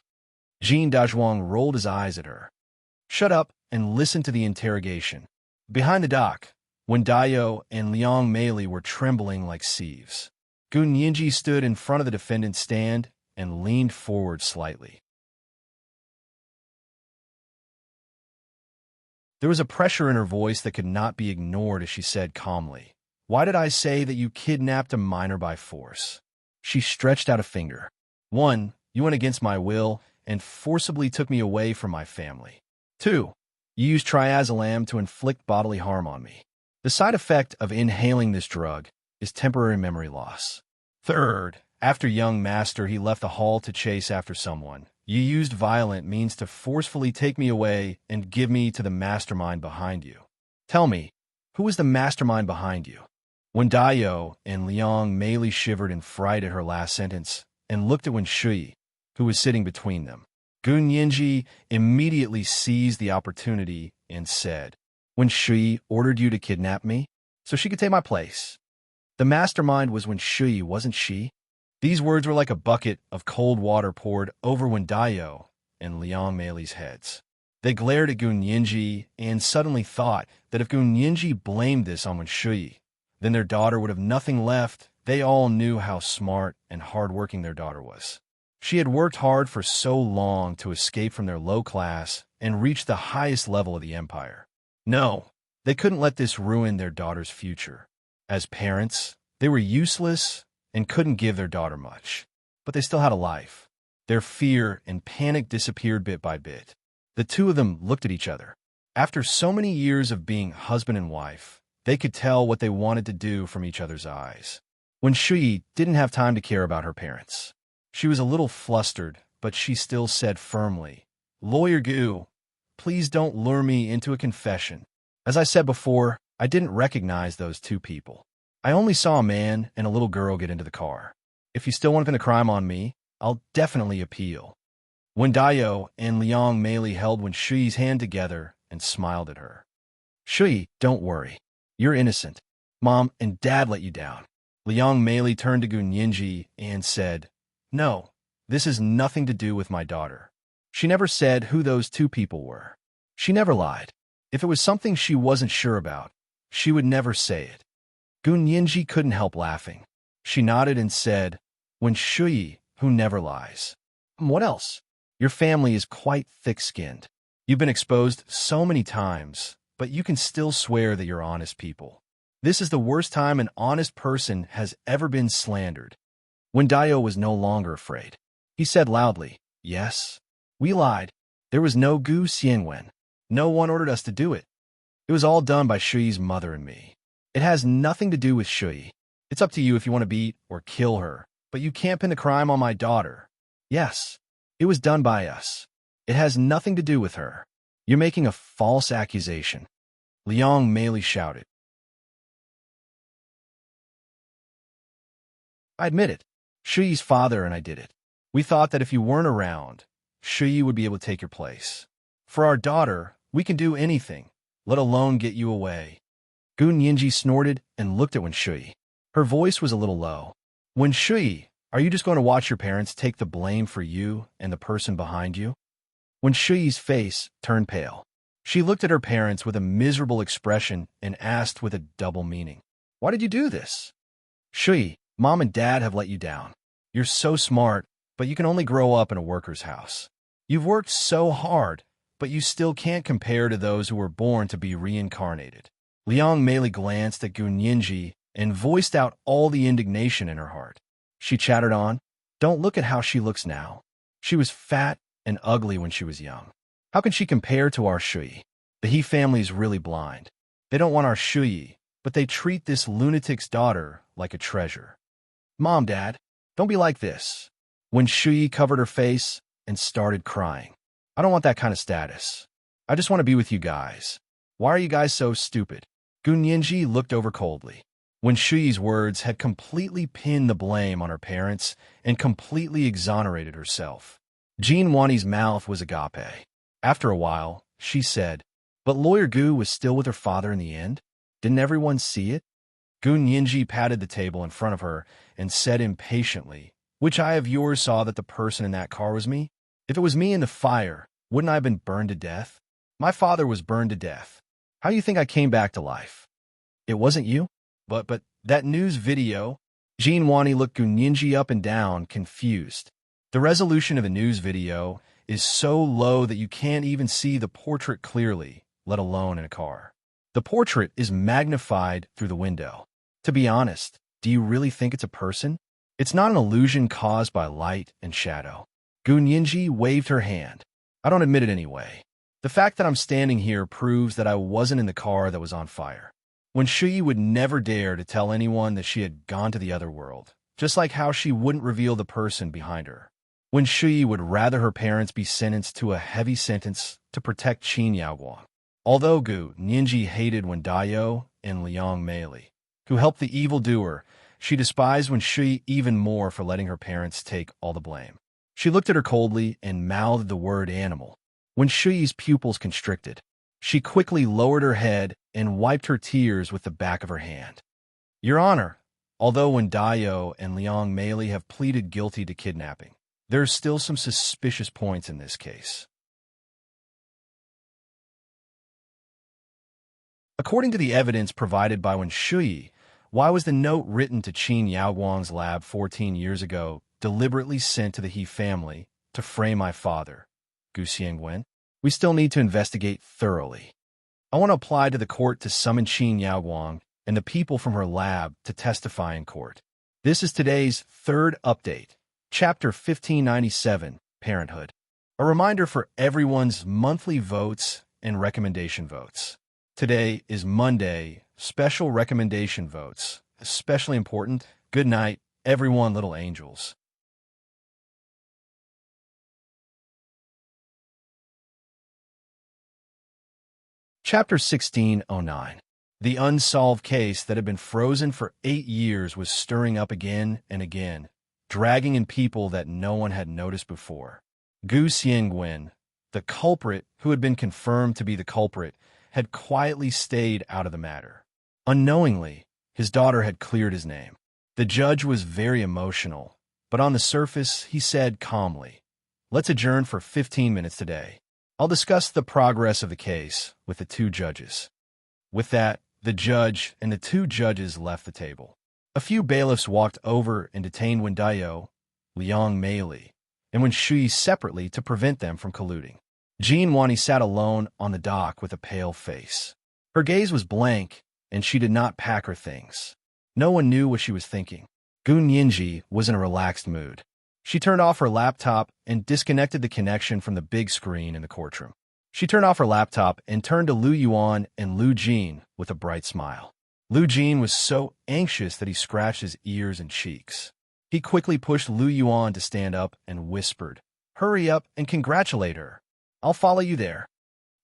A: Jin Dazhuang rolled his eyes at her. "Shut up and listen to the interrogation." Behind the dock, Wendayo and Liang Meili were trembling like sieves. Gun Yinji stood in front of the defendant's stand and leaned forward slightly. There was a pressure in her voice that could not be ignored as she said calmly, "Why did I say that you kidnapped a minor by force?" She stretched out a finger. "1. You went against my will and forcibly took me away from my family. 2. You used triazolam to inflict bodily harm on me. The side effect of inhaling this drug is temporary memory loss. 3. After young master he left the hall to chase after someone. You used violent means to forcefully take me away and give me to the mastermind behind you. Tell me, who is the mastermind behind you?" Wendayo and Liang Meili shivered in fright at her last sentence and looked at Wen Shui, who was sitting between them. Gun Yinji immediately seized the opportunity and said, "Wen Shui ordered you to kidnap me so she could take my place. The mastermind was Wen Shui, wasn't she?" These words were like a bucket of cold water poured over Wendayo and Liang Meili's heads. They glared at Gun Yinji and suddenly thought that if Gun Yinji blamed this on Wen Shui, then their daughter would have nothing left. They all knew how smart and hardworking their daughter was. She had worked hard for so long to escape from their low class and reach the highest level of the empire. No, they couldn't let this ruin their daughter's future. As parents, they were useless and couldn't give their daughter much. But they still had a life. Their fear and panic disappeared bit by bit. The 2 of them looked at each other. After so many years of being husband and wife, they could tell what they wanted to do from each other's eyes. Wen Shui didn't have time to care about her parents. She was a little flustered, but she still said firmly, "Lawyer Gu, please don't lure me into a confession. As I said before, I didn't recognize those 2 people. I only saw a man and a little girl get into the car. If you still want to pin the crime on me, I'll definitely appeal." Wendayo and Liang Meili held Wen Shui's hand together and smiled at her. "Shui, don't worry. You're innocent. Mom and Dad let you down." Liang Meili turned to Gun Yinji and said, "No, this has nothing to do with my daughter. She never said who those 2 people were. She never lied. If it was something she wasn't sure about, she would never say it." Gun Yinji couldn't help laughing. She nodded and said, "Wen Shui, who never lies. What else? Your family is quite thick-skinned. You've been exposed so many times, but you can still swear that you're honest people. This is the worst time an honest person has ever been slandered." Wendayo was no longer afraid. He said loudly, "Yes, we lied. There was no Gu Xianwen. No one ordered us to do it. It was all done by Shui's mother and me. It has nothing to do with Shui. It's up to you if you want to beat or kill her, but you can't pin the crime on my daughter. Yes, it was done by us. It has nothing to do with her. You're making a false accusation." Liang Meili shouted. "I admit it. Shui's father and I did it. We thought that if you weren't around, Shui would be able to take your place. For our daughter, we can do anything, let alone get you away." Gun Yinji snorted and looked at Wen Shui. Her voice was a little low. "Wen Shui, are you just going to watch your parents take the blame for you and the person behind you?" Wen Shui's face turned pale. She looked at her parents with a miserable expression and asked with a double meaning, Why did you do this? Shui, Mom and Dad have let you down. You're so smart, but you can only grow up in a worker's house. You've worked so hard, but you still can't compare to those who were born to be reincarnated. Liang Mei glanced at Gu Nianji and voiced out all the indignation in her heart. She chattered on, "Don't look at how she looks now. She was fat and ugly when she was young. How can she compare to our Shui? The He family is really blind. They don't want our Shui, but they treat this lunatic's daughter like a treasure. Mom, Dad, don't be like this." When Shui covered her face and started crying. "I don't want that kind of status. I just want to be with you guys. Why are you guys so stupid?" Gu Nianji looked over coldly. When Shui's words had completely pinned the blame on her parents and completely exonerated herself. Jean Wani's mouth was agape. After a while, she said, "But Lawyer Gu was still with her father in the end? Didn't everyone see it?" Gu Nianji patted the table in front of her and said impatiently, "Which eye of yours saw that the person in that car was me? If it was me in the fire, wouldn't I have been burned to death? My father was burned to death. How do you think I came back to life? It wasn't you? But that news video..." Jean Wani looked Gu Nianji up and down, confused. The resolution of a news video is so low that you can't even see the portrait clearly, let alone in a car. The portrait is magnified through the window. To be honest, do you really think it's a person? It's not an illusion caused by light and shadow. Gu Nianji waved her hand. "I don't admit it anyway. The fact that I'm standing here proves that I wasn't in the car that was on fire." When Shui would never dare to tell anyone that she had gone to the other world, just like how she wouldn't reveal the person behind her. When Shui would rather her parents be sentenced to a heavy sentence to protect Qin Yaoguang. Although Gu Nianji hated when Dayo and Liang Mei, who helped the evildoer, she despised when Shui even more for letting her parents take all the blame. She looked at her coldly and mouthed the word animal. When Shui's pupils constricted, she quickly lowered her head and wiped her tears with the back of her hand. "Your Honor, although when Dayo and Liang Mei have pleaded guilty to kidnapping, there are still some suspicious points in this case." According to the evidence provided by Wen Shui, why was the note written to Qin Yaoguang's lab 14 years ago deliberately sent to the He family to frame my father, Gu Xiangwen? We still need to investigate thoroughly. I want to apply to the court to summon Qin Yaoguang and the people from her lab to testify in court. This is today's third update, Chapter 1597, Parenthood. A reminder for everyone's monthly votes and recommendation votes. Today is Monday, special recommendation votes, especially important. Good night, everyone, little angels. Chapter 1609. The unsolved case that had been frozen for 8 years was stirring up again and again, dragging in people that no one had noticed before. Gu Xiangwen, the culprit who had been confirmed to be the culprit, had quietly stayed out of the matter. Unknowingly, his daughter had cleared his name. The judge was very emotional, but on the surface, he said calmly, "Let's adjourn for 15 minutes today. I'll discuss the progress of the case with the 2 judges." With that, the judge and the 2 judges left the table. A few bailiffs walked over and detained Wen Dayo, Liang Mei, and Wen Shui separately to prevent them from colluding. Jean Wani sat alone on the dock with a pale face. Her gaze was blank, and she did not pack her things. No one knew what she was thinking. Gu Nianji was in a relaxed mood. She turned off her laptop and disconnected the connection from the big screen in the courtroom. She turned off her laptop and turned to Lu Yuan and Lu Jin with a bright smile. Lu Jin was so anxious that he scratched his ears and cheeks. He quickly pushed Lu Yuan to stand up and whispered, "Hurry up and congratulate her. I'll follow you there."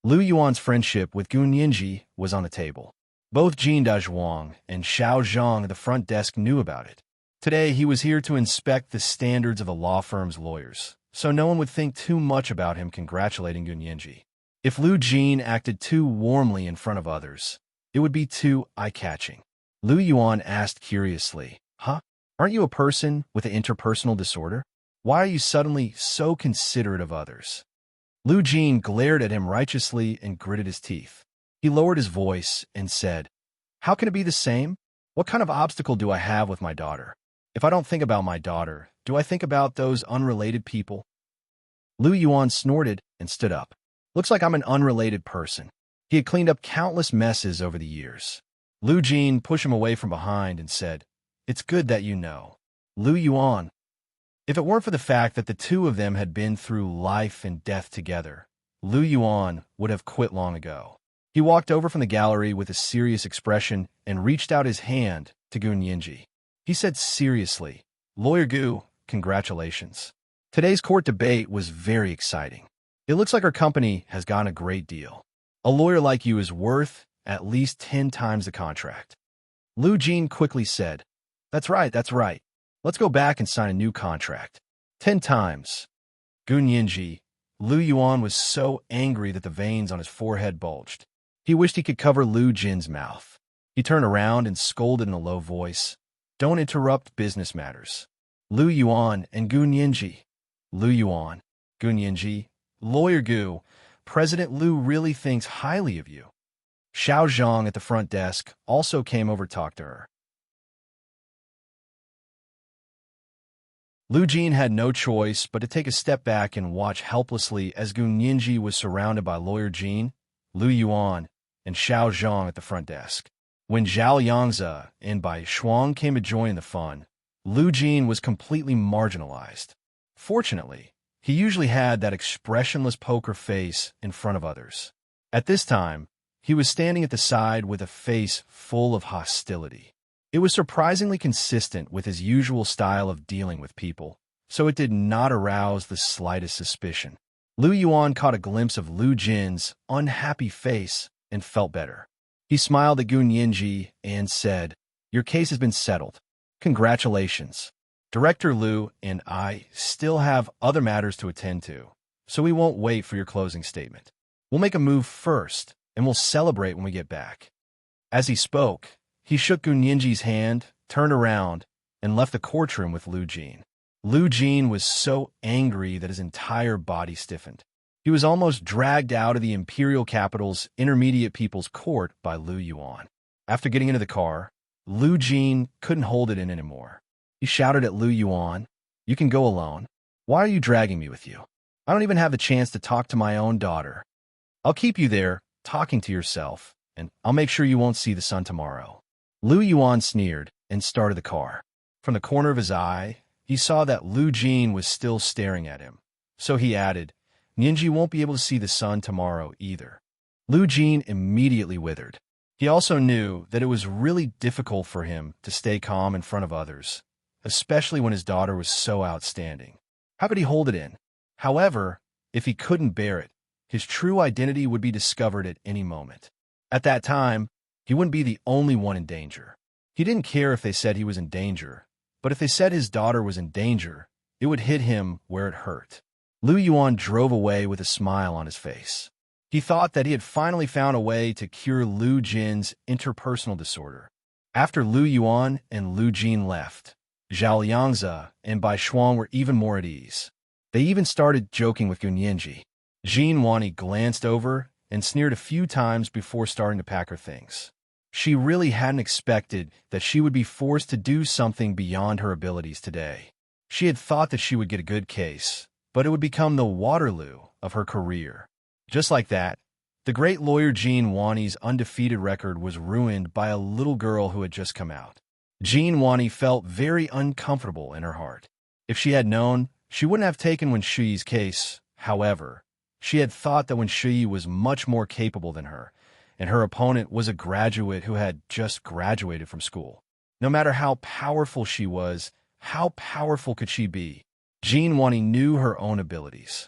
A: Lu Yuan's friendship with Gu Nianji was on the table. Both Jin Dazhuang and Xiao Zhang at the front desk knew about it. Today, he was here to inspect the standards of the law firm's lawyers, so no one would think too much about him congratulating Gu Nianji. If Lu Jin acted too warmly in front of others, it would be too eye-catching. Lu Yuan asked curiously, "Huh? Aren't you a person with an interpersonal disorder? Why are you suddenly so considerate of others?" Lu Jin glared at him righteously and gritted his teeth. He lowered his voice and said, "How can it be the same? What kind of obstacle do I have with my daughter? If I don't think about my daughter, do I think about those unrelated people? Lu Yuan snorted and stood up. Looks like I'm an unrelated person. He had cleaned up countless messes over the years. Lu Jin pushed him away from behind and said, "It's good that you know." Lu Yuan. If it weren't for the fact that the two of them had been through life and death together, Lu Yuan would have quit long ago. He walked over from the gallery with a serious expression and reached out his hand to Gun Yinji. He said seriously, "Lawyer Gu, congratulations. Today's court debate was very exciting. It looks like our company has gotten a great deal. A lawyer like you is worth at least 10 times the contract." Lu Jin quickly said, That's right. Let's go back and sign a new contract. 10 times. Gun Yinji, Lu Yuan was so angry that the veins on his forehead bulged. He wished he could cover Lu Jin's mouth. He turned around and scolded in a low voice, "Don't interrupt business matters." Lu Yuan and Gun Yinji. Lu Yuan, Gun Yinji, Lawyer Gu, President Lu really thinks highly of you. Xiao Zhang at the front desk also came over to talk to her. Lu Jin had no choice but to take a step back and watch helplessly as Gun Yinji was surrounded by Lawyer Jin, Lu Yuan, and Xiao Zhang at the front desk. When Zhao Yangzi and Bai Shuang came to join the fun, Lu Jin was completely marginalized. Fortunately, he usually had that expressionless poker face in front of others. At this time, he was standing at the side with a face full of hostility. It was surprisingly consistent with his usual style of dealing with people, so it did not arouse the slightest suspicion. Lu Yuan caught a glimpse of Lu Jin's unhappy face and felt better. He smiled at Gun Yinji and said, "Your case has been settled. Congratulations. Director Lu and I still have other matters to attend to, so we won't wait for your closing statement. We'll make a move first, and we'll celebrate when we get back." As he spoke, he shook Gun Yinji's hand, turned around, and left the courtroom with Lu Jin. Lu Jin was so angry that his entire body stiffened. He was almost dragged out of the imperial capital's intermediate people's court by Lu Yuan. After getting into the car, Lu Jin couldn't hold it in anymore. He shouted at Lu Yuan, "You can go alone. Why are you dragging me with you? I don't even have the chance to talk to my own daughter. I'll keep you there, talking to yourself, and I'll make sure you won't see the sun tomorrow." Lu Yuan sneered and started the car. From the corner of his eye, he saw that Lu Jin was still staring at him. So he added, "Ninji won't be able to see the sun tomorrow either." Lu Jin immediately withered. He also knew that it was really difficult for him to stay calm in front of others, especially when his daughter was so outstanding. How could he hold it in? However, if he couldn't bear it, his true identity would be discovered at any moment. At that time, he wouldn't be the only one in danger. He didn't care if they said he was in danger, but if they said his daughter was in danger, it would hit him where it hurt. Lu Yuan drove away with a smile on his face. He thought that he had finally found a way to cure Lu Jin's interpersonal disorder. After Lu Yuan and Lu Jin left, Zhao Yangzi and Bai Shuang were even more at ease. They even started joking with Gun Yinji. Jin Wani glanced over and sneered a few times before starting to pack her things. She really hadn't expected that she would be forced to do something beyond her abilities today. She had thought that she would get a good case, but it would become the Waterloo of her career. Just like that, the great lawyer Jin Wani's undefeated record was ruined by a little girl who had just come out. Jin Wani felt very uncomfortable in her heart. If she had known, she wouldn't have taken Wen Shi's case. However, she had thought that Wen Shi was much more capable than her, and her opponent was a graduate who had just graduated from school. No matter how powerful she was, how powerful could she be? Jin Wani knew her own abilities.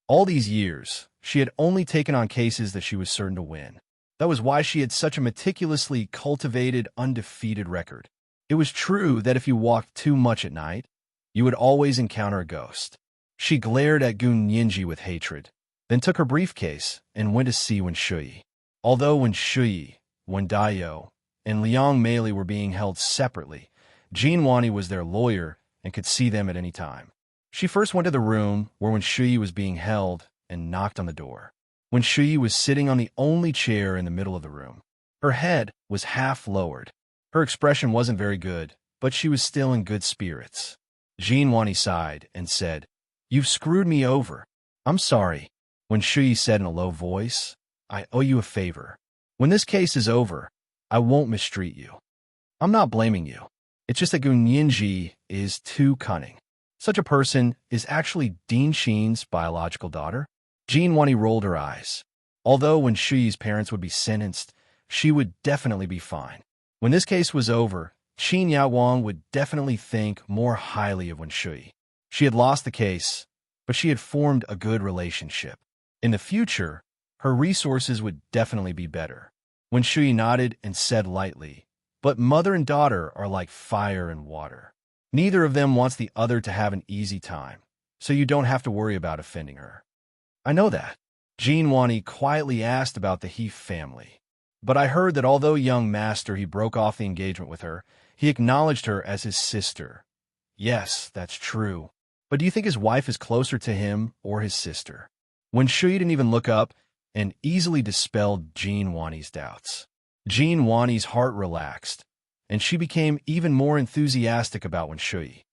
A: All these years, she had only taken on cases that she was certain to win. That was why she had such a meticulously cultivated, undefeated record. It was true that if you walked too much at night, you would always encounter a ghost. She glared at Gun Yinji with hatred, then took her briefcase and went to see Wen Shui. Although Wen Shui, Wen Daiyou, and Liang Meili were being held separately, Jin Wani was their lawyer and could see them at any time. She first went to the room where Wen Shui was being held and knocked on the door. when Shuyi was sitting on the only chair in the middle of the room. Her head was half lowered. Her expression wasn't very good, but she was still in good spirits. Jinwani sighed and said, "You've screwed me over. I'm sorry." When Shuyi said in a low voice, "I owe you a favor. When this case is over, I won't mistreat you. I'm not blaming you. It's just that Gun Yinji is too cunning. Such a person is actually Dean Sheen's biological daughter." Jinwani rolled her eyes. Although when Shuyi's parents would be sentenced, she would definitely be fine. When this case was over, Qin Yaowang would definitely think more highly of Wen Shuyi. She had lost the case, but she had formed a good relationship. In the future, her resources would definitely be better. Wen Shuyi nodded and said lightly, "But mother and daughter are like fire and water. Neither of them wants the other to have an easy time, so you don't have to worry about offending her." "I know that." Jinwani quietly asked about the He family. "But I heard that although young master he broke off the engagement with her, he acknowledged her as his sister." "Yes, that's true. But do you think his wife is closer to him or his sister?" Wen Shuyi didn't even look up and easily dispelled Jinwani's doubts. Jinwani's heart relaxed, and she became even more enthusiastic about Wen Shuyi.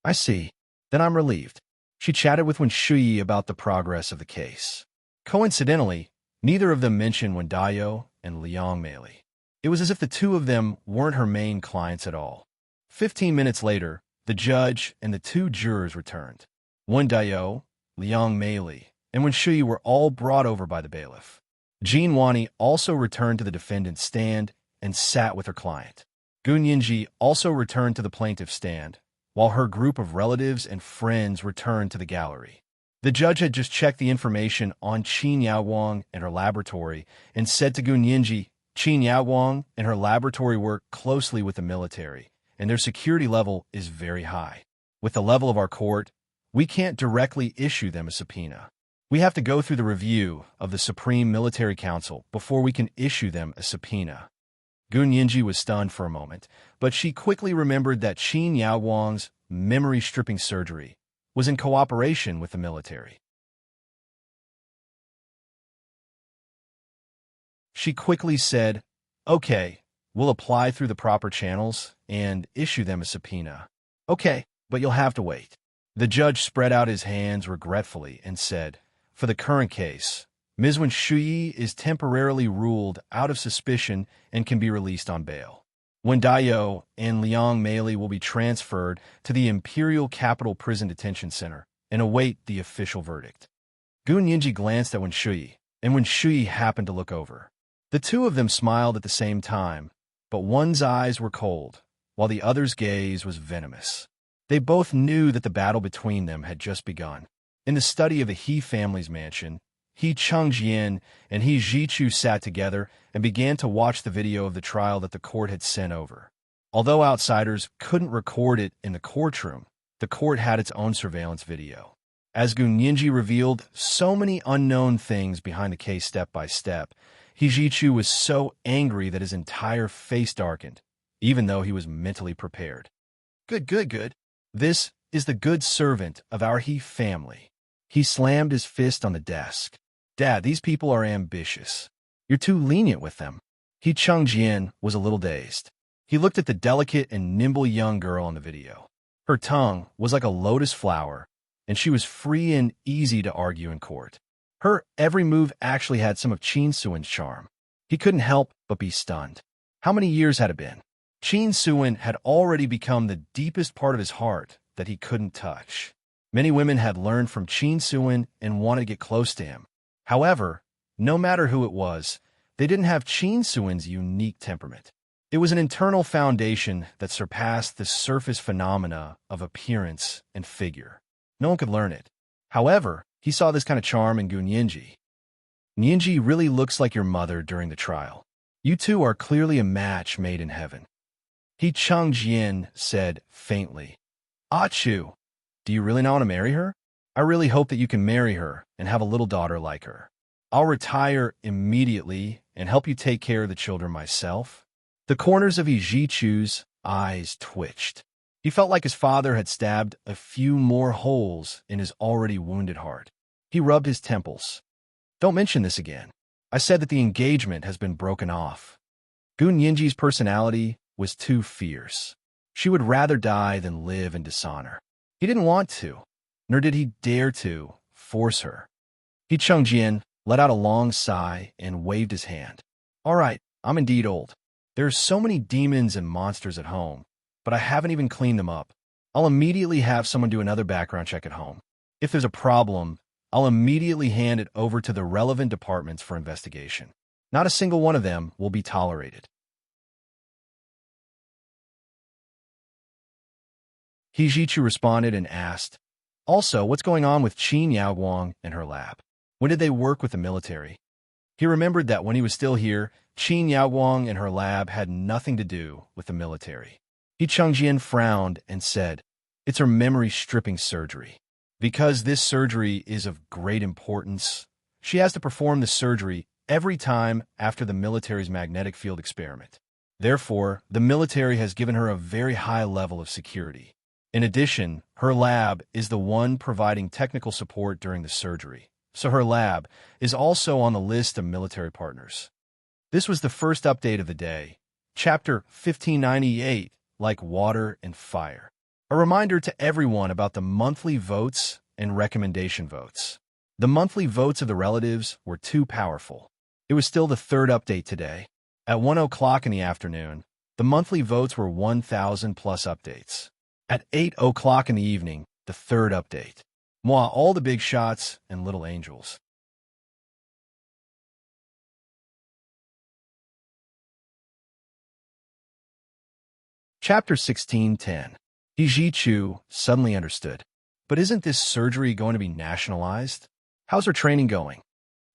A: "I see. Then I'm relieved." She chatted with Wen Shuyi about the progress of the case. Coincidentally, neither of them mentioned Wen Dayo and Liang Meili. It was as if the two of them weren't her main clients at all. 15 minutes later, the judge and the two jurors returned. Wen Dayo, Liang Meili, and Wen Shuyi were all brought over by the bailiff. Jinwani also returned to the defendant's stand and sat with her client. Gun Yinji also returned to the plaintiff's stand, while her group of relatives and friends returned to the gallery. The judge had just checked the information on Qin Yaowang and her laboratory and said to Gun Yinji, "Qin Yaowang and her laboratory work closely with the military, and their security level is very high. With the level of our court, we can't directly issue them a subpoena. We have to go through the review of the Supreme Military Council before we can issue them a subpoena." Gun Yinji was stunned for a moment, but she quickly remembered that Qin Yaowang's memory-stripping surgery was in cooperation with the military. She quickly said, "Okay, we'll apply through the proper channels and issue them a subpoena." "Okay, but you'll have to wait." The judge spread out his hands regretfully and said, "For the current case, Ms. Wen Shuyi is temporarily ruled out of suspicion and can be released on bail. Wen Dayo and Liang Meili will be transferred to the Imperial Capital Prison Detention Center and await the official verdict." Gun Yinji glanced at Wen Shuyi, and Wen Shuyi happened to look over. The two of them smiled at the same time, but one's eyes were cold, while the other's gaze was venomous. They both knew that the battle between them had just begun. In the study of the He family's mansion, He Chengjian and He Jichu sat together and began to watch the video of the trial that the court had sent over. Although outsiders couldn't record it in the courtroom, the court had its own surveillance video. As Gun Yinji revealed so many unknown things behind the case step by step, He Jichu was so angry that his entire face darkened, even though he was mentally prepared. Good. This is the good servant of our He family." He slammed his fist on the desk. "Dad, these people are ambitious. You're too lenient with them." He Chengjian was a little dazed. He looked at the delicate and nimble young girl in the video. Her tongue was like a lotus flower, and she was free and easy to argue in court. Her every move actually had some of Qin Suin's charm. He couldn't help but be stunned. How many years had it been? Qin Suin had already become the deepest part of his heart that he couldn't touch. Many women had learned from Qin Suin and wanted to get close to him. However, no matter who it was, they didn't have Qin Suin's unique temperament. It was an internal foundation that surpassed the surface phenomena of appearance and figure. No one could learn it. However, he saw this kind of charm in Gun Yinji. "Yinji really looks like your mother during the trial. You two are clearly a match made in heaven." He Chengjian said faintly, "Achu, do you really not want to marry her? I really hope that you can marry her and have a little daughter like her. I'll retire immediately and help you take care of the children myself." The corners of Ijichu's eyes twitched. He felt like his father had stabbed a few more holes in his already wounded heart. He rubbed his temples. Don't mention this again. I said that the engagement has been broken off. Gun Yinji's personality was too fierce. She would rather die than live in dishonor. He didn't want to, nor did he dare to, force her. He Chengjian let out a long sigh and waved his hand. All right, I'm indeed old. There are so many demons and monsters at home, but I haven't even cleaned them up. I'll immediately have someone do another background check at home. If there's a problem, I'll immediately hand it over to the relevant departments for investigation. Not a single one of them will be tolerated. He Jichu responded and asked, also, what's going on with Qin Yaoguang and her lab? When did they work with the military? He remembered that when he was still here, Qin Yaoguang and her lab had nothing to do with the military. He Chengjian frowned and said, it's her memory stripping surgery. Because this surgery is of great importance, she has to perform the surgery every time after the military's magnetic field experiment. Therefore, the military has given her a very high level of security. In addition, her lab is the one providing technical support during the surgery, so her lab is also on the list of military partners. This was the first update of the day, Chapter 1598, like water and fire. A reminder to everyone about the monthly votes and recommendation votes. The monthly votes of the relatives were too powerful. It was still the third update today. At 1 o'clock in the afternoon, the monthly votes were 1,000 plus updates. At 8 o'clock in the evening, the third update. Moi, all the big shots and little angels. Chapter 1610. He Jichu suddenly understood. But isn't this surgery going to be nationalized? How's her training going?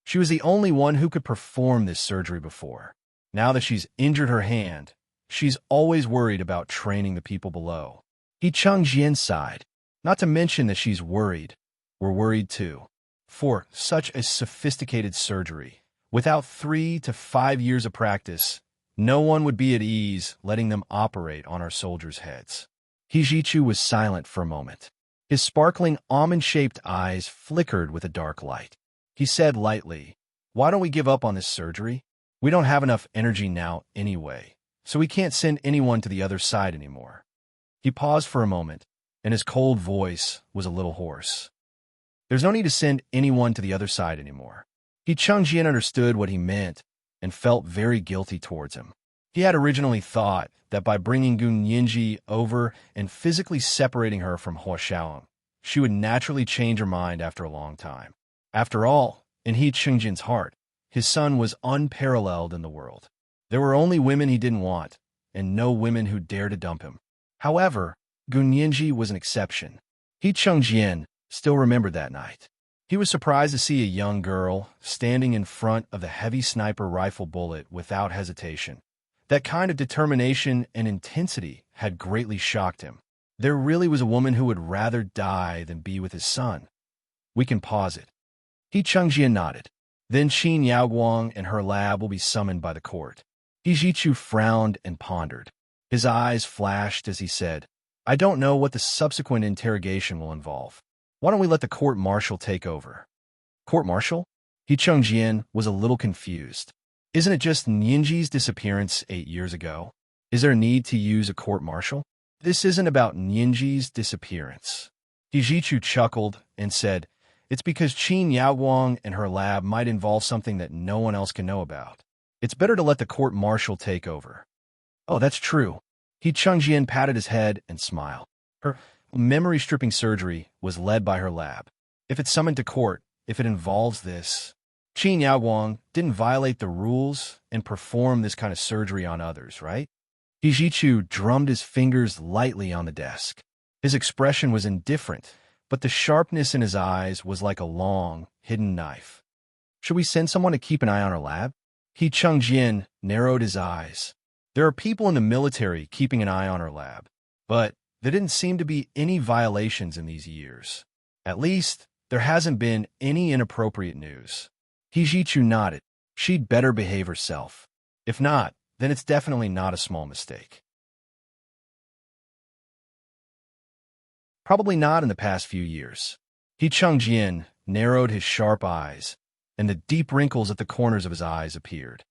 A: She was the only one who could perform this surgery before. Now that she's injured her hand, she's always worried about training the people below. He Chengjian sighed. Not to mention that she's worried. We're worried too. For such a sophisticated surgery, without 3 to 5 years of practice, no one would be at ease letting them operate on our soldiers' heads. He Jichu was silent for a moment. His sparkling almond-shaped eyes flickered with a dark light. He said lightly, why don't we give up on this surgery? We don't have enough energy now anyway, so we can't send anyone to the other side anymore. He paused for a moment, and his cold voice was a little hoarse. There's no need to send anyone to the other side anymore. He Chengjian understood what he meant and felt very guilty towards him. He had originally thought that by bringing Gun Yinji over and physically separating her from Hua Xiaoyang, she would naturally change her mind after a long time. After all, in He Chengjian's heart, his son was unparalleled in the world. There were only women he didn't want, and no women who dared to dump him. However, Gun Yinji was an exception. He Chengjian still remembered that night. He was surprised to see a young girl standing in front of the heavy sniper rifle bullet without hesitation. That kind of determination and intensity had greatly shocked him. There really was a woman who would rather die than be with his son. We can pause it. He Chengjian nodded. Then Qin Yaoguang and her lab will be summoned by the court. He Jichu frowned and pondered. His eyes flashed as he said, I don't know what the subsequent interrogation will involve. Why don't we let the court-martial take over? Court-martial? He Chengjian was a little confused. Isn't it just Yinji's disappearance 8 years ago? Is there a need to use a court-martial? This isn't about Yinji's disappearance. He Jichu chuckled and said, it's because Qin Yaoguang and her lab might involve something that no one else can know about. It's better to let the court-martial take over. Oh, that's true. He Chengjian patted his head and smiled. Her memory-stripping surgery was led by her lab. If it's summoned to court, if it involves this, Qin Yaoguang didn't violate the rules and perform this kind of surgery on others, right? He Jichu drummed his fingers lightly on the desk. His expression was indifferent, but the sharpness in his eyes was like a long, hidden knife. Should we send someone to keep an eye on our lab? He Chengjian narrowed his eyes. There are people in the military keeping an eye on our lab, but there didn't seem to be any violations in these years. At least, there hasn't been any inappropriate news. He Jichu nodded. She'd better behave herself. If not, then it's definitely not a small mistake. Probably not in the past few years. He Chengjian narrowed his sharp eyes. and the deep wrinkles at the corners of his eyes appeared.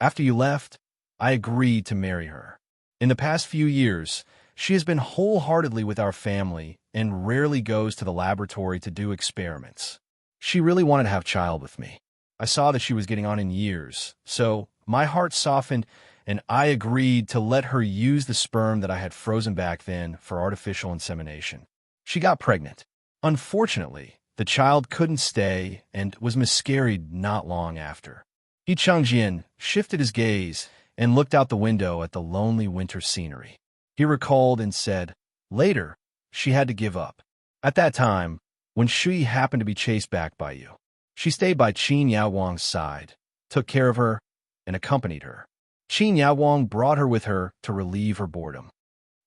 A: After you left, I agreed to marry her. In the past few years, she has been wholeheartedly with our family and rarely goes to the laboratory to do experiments. She really wanted to have a child with me. I saw that she was getting on in years, so my heart softened and I agreed to let her use the sperm that I had frozen back then for artificial insemination. She got pregnant. Unfortunately, the child couldn't stay and was miscarried not long after. He Changjian shifted his gaze and looked out the window at the lonely winter scenery. He recalled and said, later, she had to give up. At that time, when Shui happened to be chased back by you, she stayed by Qin Yaowang's side, took care of her, and accompanied her. Qin Yaowang brought her with her to relieve her boredom.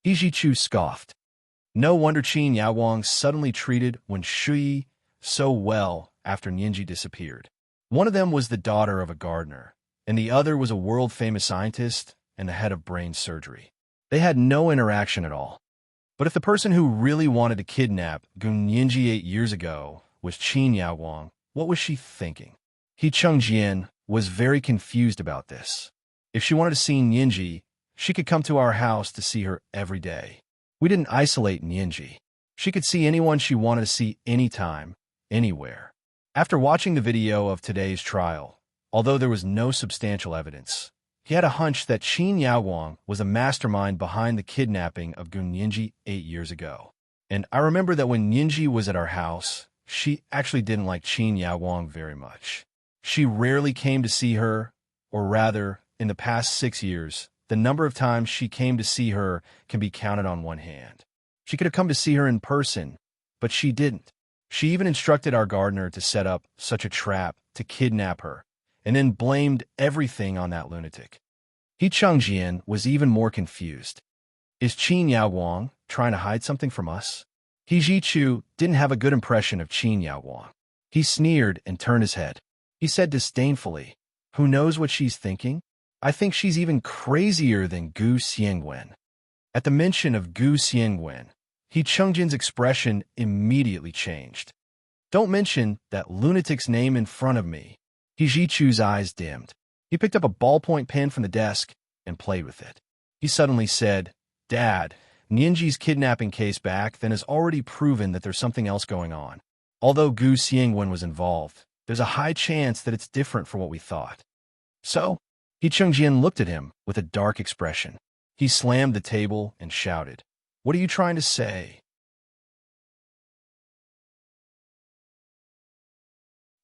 A: He Jichu scoffed. No wonder Qin Yaowang suddenly treated when Shui so well after Nianji disappeared. One of them was the daughter of a gardener, and the other was a world-famous scientist and the head of brain surgery. They had no interaction at all. But if the person who really wanted to kidnap Gun Nianji 8 years ago was Qin Yaowang, what was she thinking? He Chengjian was very confused about this. If she wanted to see Nianji, she could come to our house to see her every day. We didn't isolate Nianji. She could see anyone she wanted to see anytime, anywhere. After watching the video of today's trial, although there was no substantial evidence, he had a hunch that Qin Yaowang was a mastermind behind the kidnapping of Gun Nianji 8 years ago. And I remember that when Nianji was at our house, she actually didn't like Qin Yaowang very much. She rarely came to see her, or rather, in the past 6 years, the number of times she came to see her can be counted on one hand. She could have come to see her in person, but she didn't. She even instructed our gardener to set up such a trap to kidnap her, and then blamed everything on that lunatic. He Chengjian was even more confused. Is Qin Yaowang trying to hide something from us? He Jichu didn't have a good impression of Qin Yaowang. He sneered and turned his head. He said disdainfully, "Who knows what she's thinking? I think she's even crazier than Gu Xiangwen." At the mention of Gu Xiangwen, He Chengjian's expression immediately changed. "Don't mention that lunatic's name in front of me." He Jichu's eyes dimmed. He picked up a ballpoint pen from the desk and played with it. He suddenly said, "Dad, Nianji's kidnapping case back then has already proven that there's something else going on. Although Gu Xiangwen was involved, there's a high chance that it's different from what we thought." "So?" He Chengjian looked at him with a dark expression. He slammed the table and shouted, "What are you trying to say?"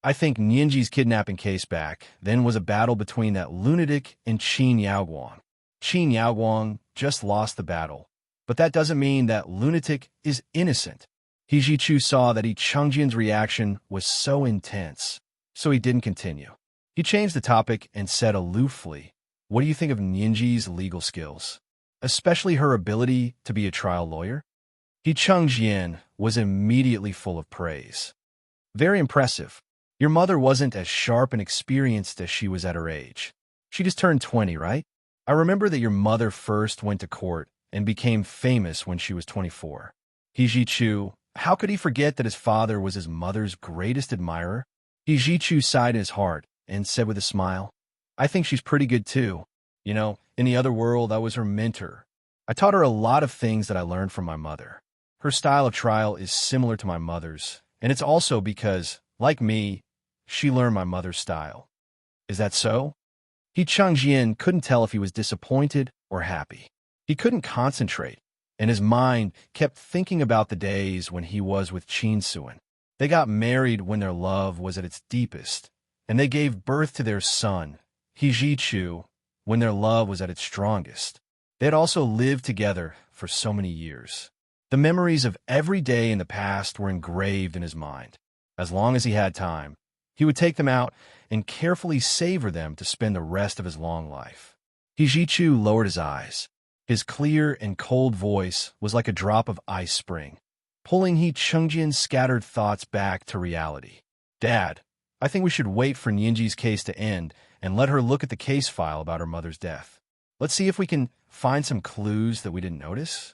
A: "I think Nianji's kidnapping case back then was a battle between that lunatic and Qin Yaowang. Qin Yaowang just lost the battle, but that doesn't mean that lunatic is innocent." He Jichu saw that He Chengjian's reaction was so intense, so he didn't continue. He changed the topic and said aloofly, "What do you think of Nianji's legal skills, especially her ability to be a trial lawyer?" He Chengjian was immediately full of praise. "Very impressive. Your mother wasn't as sharp and experienced as she was at her age. She just turned 20, right? I remember that your mother first went to court and became famous when she was 24. He Jichu, how could he forget that his father was his mother's greatest admirer? He Jichu sighed in his heart and said with a smile, "I think she's pretty good too. You know, in the other world, I was her mentor. I taught her a lot of things that I learned from my mother. Her style of trial is similar to my mother's, and it's also because, like me, she learned my mother's style." "Is that so?" He Chengjian couldn't tell if he was disappointed or happy. He couldn't concentrate, and his mind kept thinking about the days when he was with Qin Suan. They got married when their love was at its deepest, and they gave birth to their son, He Jichu, when their love was at its strongest. They had also lived together for so many years. The memories of every day in the past were engraved in his mind. As long as he had time, he would take them out and carefully savor them to spend the rest of his long life. He Jichu lowered his eyes. His clear and cold voice was like a drop of ice spring, pulling He Chengjian's scattered thoughts back to reality. "Dad, I think we should wait for Nianji's case to end and let her look at the case file about her mother's death. Let's see if we can find some clues that we didn't notice."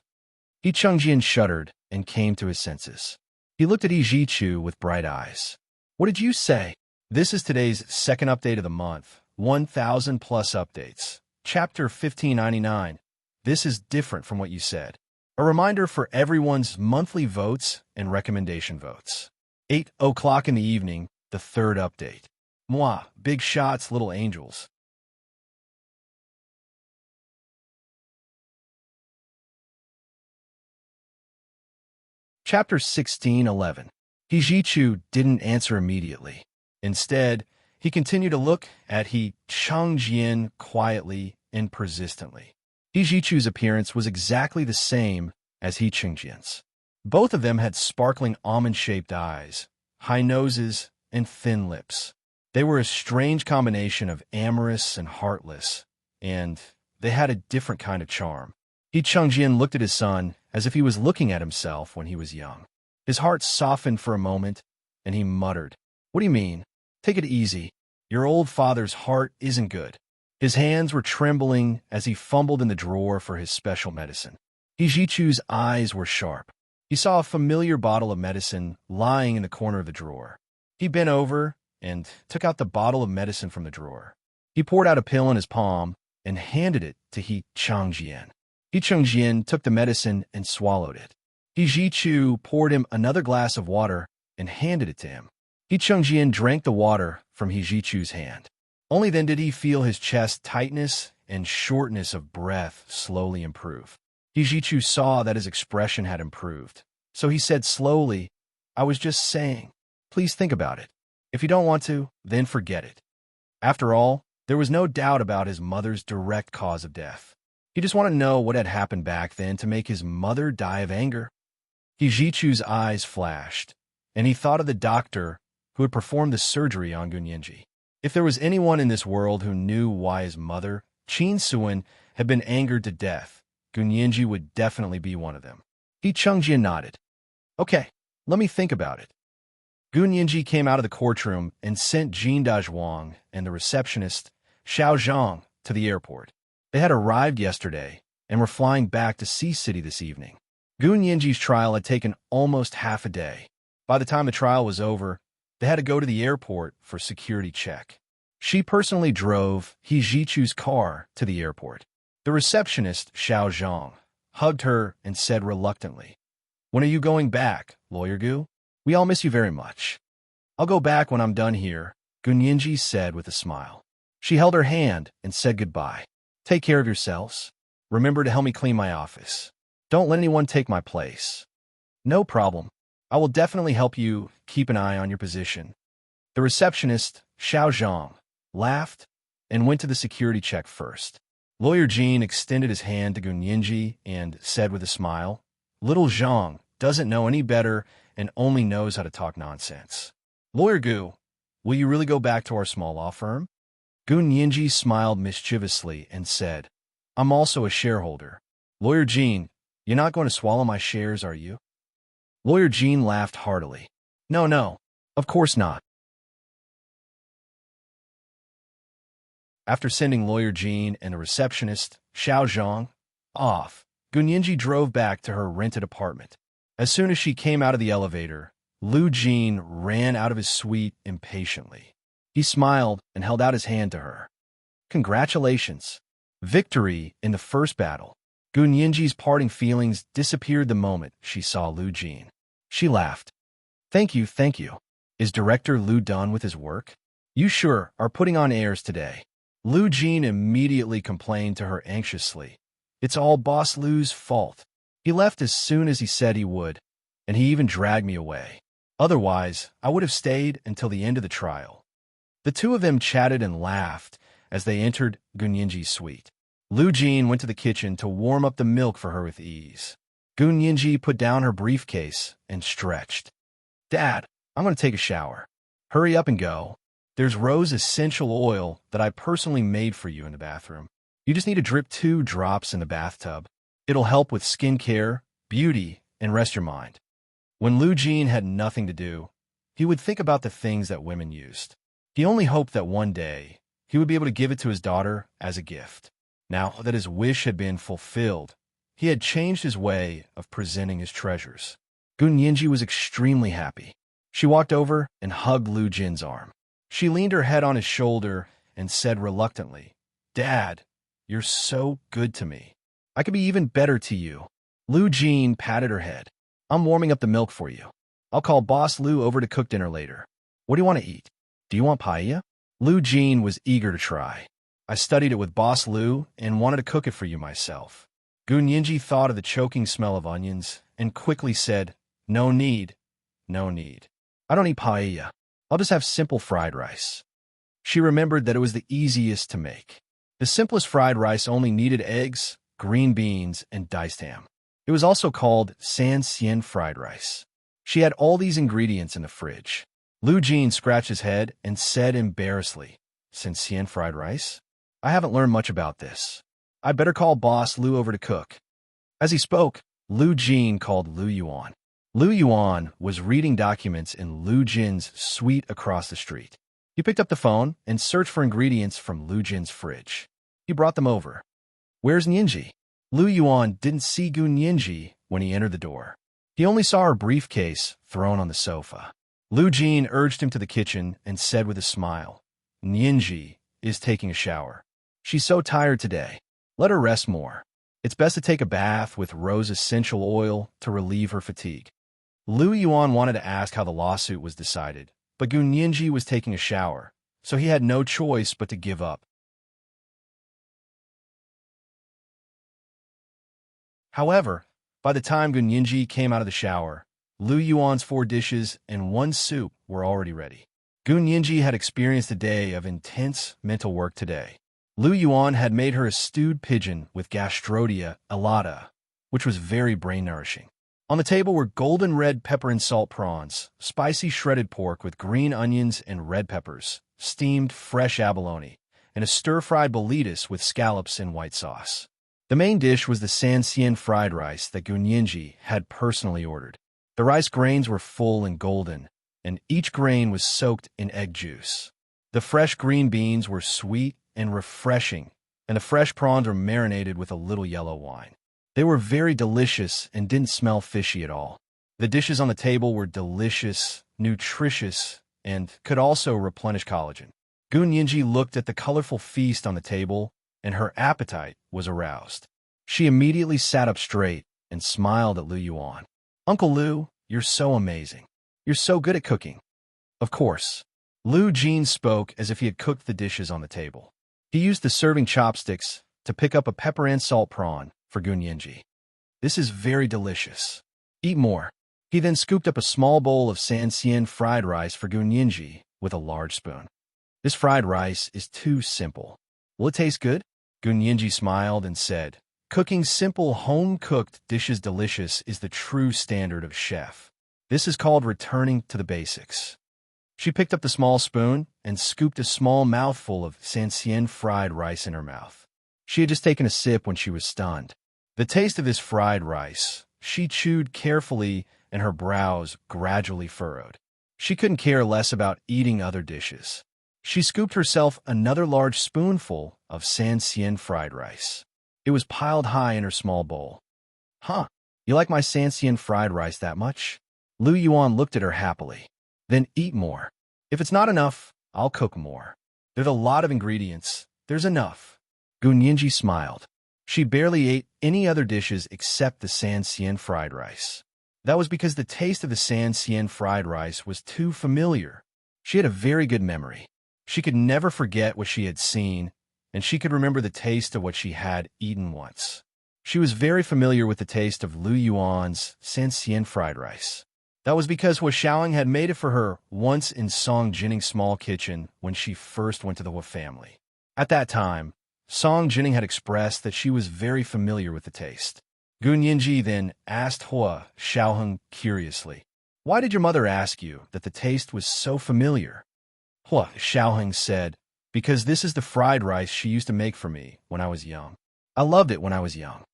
A: He Chengjian shuddered and came to his senses. He looked at He Jichu with bright eyes. "What did you say?" This is today's second update of the month, 1,000 plus updates. Chapter 1599. This is different from what you said. A reminder for everyone's monthly votes and recommendation votes. 8 o'clock in the evening, the third update. Moi, big shots, little angels. Chapter 1611. Hijichu didn't answer immediately. Instead, he continued to look at He Changjian quietly and persistently. Hijichu's appearance was exactly the same as He Changjian's. Both of them had sparkling almond-shaped eyes, high noses, and thin lips. They were a strange combination of amorous and heartless, and they had a different kind of charm. He Changjian looked at his son as if he was looking at himself when he was young. His heart softened for a moment, and he muttered, "What do you mean? Take it easy. Your old father's heart isn't good." His hands were trembling as he fumbled in the drawer for his special medicine. Hijichu's eyes were sharp. He saw a familiar bottle of medicine lying in the corner of the drawer. He bent over and took out the bottle of medicine from the drawer. He poured out a pill in his palm and handed it to He Changjian. He Changjian took the medicine and swallowed it. Hijichu poured him another glass of water and handed it to him. He Changjian drank the water from Hijichu's hand. Only then did he feel his chest tightness and shortness of breath slowly improve. Hijichu saw that his expression had improved, so he said slowly, "I was just saying, please think about it. If you don't want to, then forget it." After all, there was no doubt about his mother's direct cause of death. He just wanted to know what had happened back then to make his mother die of anger. Hijichu's eyes flashed, and he thought of the doctor who had performed the surgery on Gunyenji. If there was anyone in this world who knew why his mother, Qin Suan, had been angered to death, Gunyenji would definitely be one of them. He Changjian nodded. "Okay, let me think about it." Gunyenji came out of the courtroom and sent Jin Dazhuang and the receptionist, Xiao Zhang, to the airport. They had arrived yesterday and were flying back to Sea City this evening. Gunyenji's trial had taken almost half a day. By the time the trial was over, they had to go to the airport for security check. She personally drove Hijichu's car to the airport. The receptionist, Xiao Zhang, hugged her and said reluctantly, "When are you going back, Lawyer Gu? We all miss you very much." "I'll go back when I'm done here," Gunyenji said with a smile. She held her hand and said goodbye. "Take care of yourselves. Remember to help me clean my office. Don't let anyone take my place." "No problem. I will definitely help you keep an eye on your position." The receptionist, Xiao Zhang, laughed and went to the security check first. Lawyer Jean extended his hand to Gunyenji and said with a smile, "Little Zhang doesn't know any better and only knows how to talk nonsense. Lawyer Gu, will you really go back to our small law firm?" Gunyenji smiled mischievously and said, "I'm also a shareholder." "Lawyer Jean, you're not going to swallow my shares, are you?" Lawyer Jean laughed heartily. No, of course not." After sending Lawyer Jean and the receptionist, Xiao Zhang, off, Gunyenji drove back to her rented apartment. As soon as she came out of the elevator, Lu Jin ran out of his suite impatiently. He smiled and held out his hand to her. "Congratulations. Victory in the first battle." Gunyenji's parting feelings disappeared the moment she saw Lu Jin. She laughed. Thank you. Is Director Lu done with his work? You sure are putting on airs today." Lu Jin immediately complained to her anxiously. "It's all Boss Lu's fault. He left as soon as he said he would, and he even dragged me away. Otherwise, I would have stayed until the end of the trial." The two of them chatted and laughed as they entered Gunyenji's suite. Lu Jin went to the kitchen to warm up the milk for her with ease. Gunyenji put down her briefcase and stretched. "Dad, I'm going to take a shower." "Hurry up and go. There's rose essential oil that I personally made for you in the bathroom. You just need to drip 2 drops in the bathtub. It'll help with skin care, beauty, and rest your mind." When Lu Jin had nothing to do, he would think about the things that women used. He only hoped that one day he would be able to give it to his daughter as a gift. Now that his wish had been fulfilled, he had changed his way of presenting his treasures. Gunyenji was extremely happy. She walked over and hugged Lu Jin's arm. She leaned her head on his shoulder and said reluctantly, "Dad, you're so good to me. I could be even better to you." Lu Jean patted her head. "I'm warming up the milk for you. I'll call Boss Lu over to cook dinner later. What do you want to eat? Do you want paella?" Lu Jean was eager to try. "I studied it with Boss Lu and wanted to cook it for you myself." Gun Yinji thought of the choking smell of onions and quickly said, "No need, no need. I don't eat paella. I'll just have simple fried rice." She remembered that it was the easiest to make. The simplest fried rice only needed eggs, green beans, and diced ham. It was also called san xian fried rice. She had all these ingredients in the fridge. Lu Jean scratched his head and said embarrassedly, "San xian fried rice? I haven't learned much about this. I'd better call Boss Lu over to cook." As he spoke, Lu Jean called Lu Yuan. Lu Yuan was reading documents in Lu Jin's suite across the street. He picked up the phone and searched for ingredients from Lu Jin's fridge. He brought them over. "Where's Nyenji?" Lu Yuan didn't see Gun Yinji when he entered the door. He only saw her briefcase thrown on the sofa. Lu Jin urged him to the kitchen and said with a smile, "Nyenji is taking a shower. She's so tired today. Let her rest more. It's best to take a bath with rose essential oil to relieve her fatigue." Lu Yuan wanted to ask how the lawsuit was decided, but Gun Yinji was taking a shower, so he had no choice but to give up. However, by the time Gun Yinji came out of the shower, Lu Yuan's 4 dishes and 1 soup were already ready. Gun Yinji had experienced a day of intense mental work today. Lu Yuan had made her a stewed pigeon with gastrodia alata, which was very brain-nourishing. On the table were golden red pepper and salt prawns, spicy shredded pork with green onions and red peppers, steamed fresh abalone, and a stir-fried bolitas with scallops and white sauce. The main dish was the san xian fried rice that Gun Yinji had personally ordered. The rice grains were full and golden, and each grain was soaked in egg juice. The fresh green beans were sweet and refreshing, and the fresh prawns were marinated with a little yellow wine. They were very delicious and didn't smell fishy at all. The dishes on the table were delicious, nutritious, and could also replenish collagen. Gun Yinji looked at the colorful feast on the table, and her appetite was aroused. She immediately sat up straight and smiled at Lu Yuan. "Uncle Lu, you're so amazing. You're so good at cooking." "Of course." Lu Jin spoke as if he had cooked the dishes on the table. He used the serving chopsticks to pick up a pepper and salt prawn for Gun Yinji. "This is very delicious. Eat more." He then scooped up a small bowl of san xian fried rice for Gun Yinji with a large spoon. "This fried rice is too simple. Will it taste good?" Gun Yinji smiled and said, "Cooking simple, home-cooked dishes delicious is the true standard of chef. This is called returning to the basics." She picked up the small spoon and scooped a small mouthful of san xian fried rice in her mouth. She had just taken a sip when she was stunned. The taste of this fried rice, she chewed carefully and her brows gradually furrowed. She couldn't care less about eating other dishes. She scooped herself another large spoonful of san xian fried rice. It was piled high in her small bowl. "Huh, you like my san xian fried rice that much?" Lu Yuan looked at her happily. "Then eat more. If it's not enough, I'll cook more. There's a lot of ingredients. There's enough." Gun Yinji smiled. She barely ate any other dishes except the san xian fried rice. That was because the taste of the san xian fried rice was too familiar. She had a very good memory. She could never forget what she had seen, and she could remember the taste of what she had eaten once. She was very familiar with the taste of Lu Yuan's san xian fried rice. That was because Hua Xiaoling had made it for her once in Song Jinning's small kitchen when she first went to the Hua family. At that time, Song Jinning had expressed that she was very familiar with the taste. Gun Yinji then asked Hua Xiaoling curiously, "Why did your mother ask you that the taste was so familiar?" Hua Xiaoling said, "Because this is the fried rice she used to make for me when I was young. I loved it when I was young."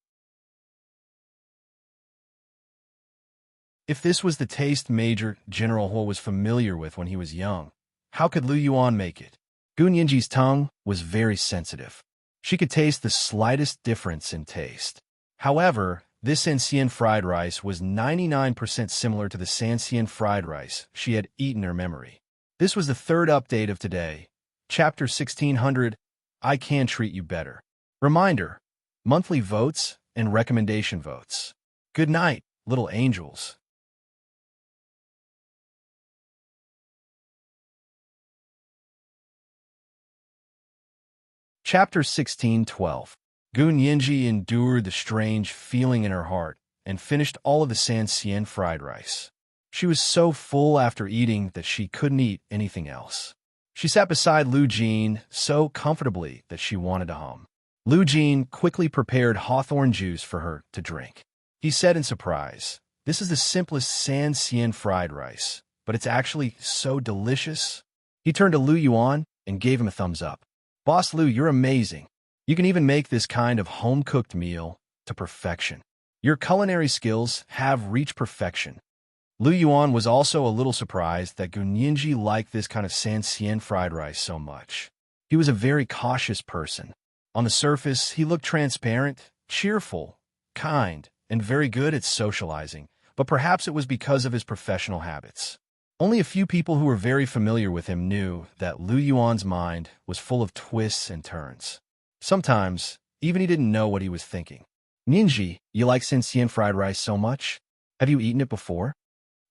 A: If this was the taste Major General Hua was familiar with when he was young, how could Lu Yuan make it? Gun Yinji's tongue was very sensitive. She could taste the slightest difference in taste. However, this san xian fried rice was 99% similar to the san xian fried rice she had eaten in her memory. This was the third update of today. Chapter 1600, I Can Treat You Better. Reminder, monthly votes and recommendation votes. Good night, little angels. Chapter 1612. Gun Yinji endured the strange feeling in her heart and finished all of the Sansien fried rice. She was so full after eating that she couldn't eat anything else. She sat beside Lu Jin so comfortably that she wanted to hum. Lu Jin quickly prepared hawthorn juice for her to drink. He said in surprise, "This is the simplest Sansien fried rice, but it's actually so delicious." He turned to Lu Yuan and gave him a thumbs up. "Boss Lu, you're amazing. You can even make this kind of home-cooked meal to perfection. Your culinary skills have reached perfection." Lu Yuan was also a little surprised that Gun Yinji liked this kind of Sansien fried rice so much. He was a very cautious person. On the surface, he looked transparent, cheerful, kind, and very good at socializing, but perhaps it was because of his professional habits. Only a few people who were very familiar with him knew that Lu Yuan's mind was full of twists and turns. Sometimes, even he didn't know what he was thinking. "Ninji, you like Sansien fried rice so much? Have you eaten it before?"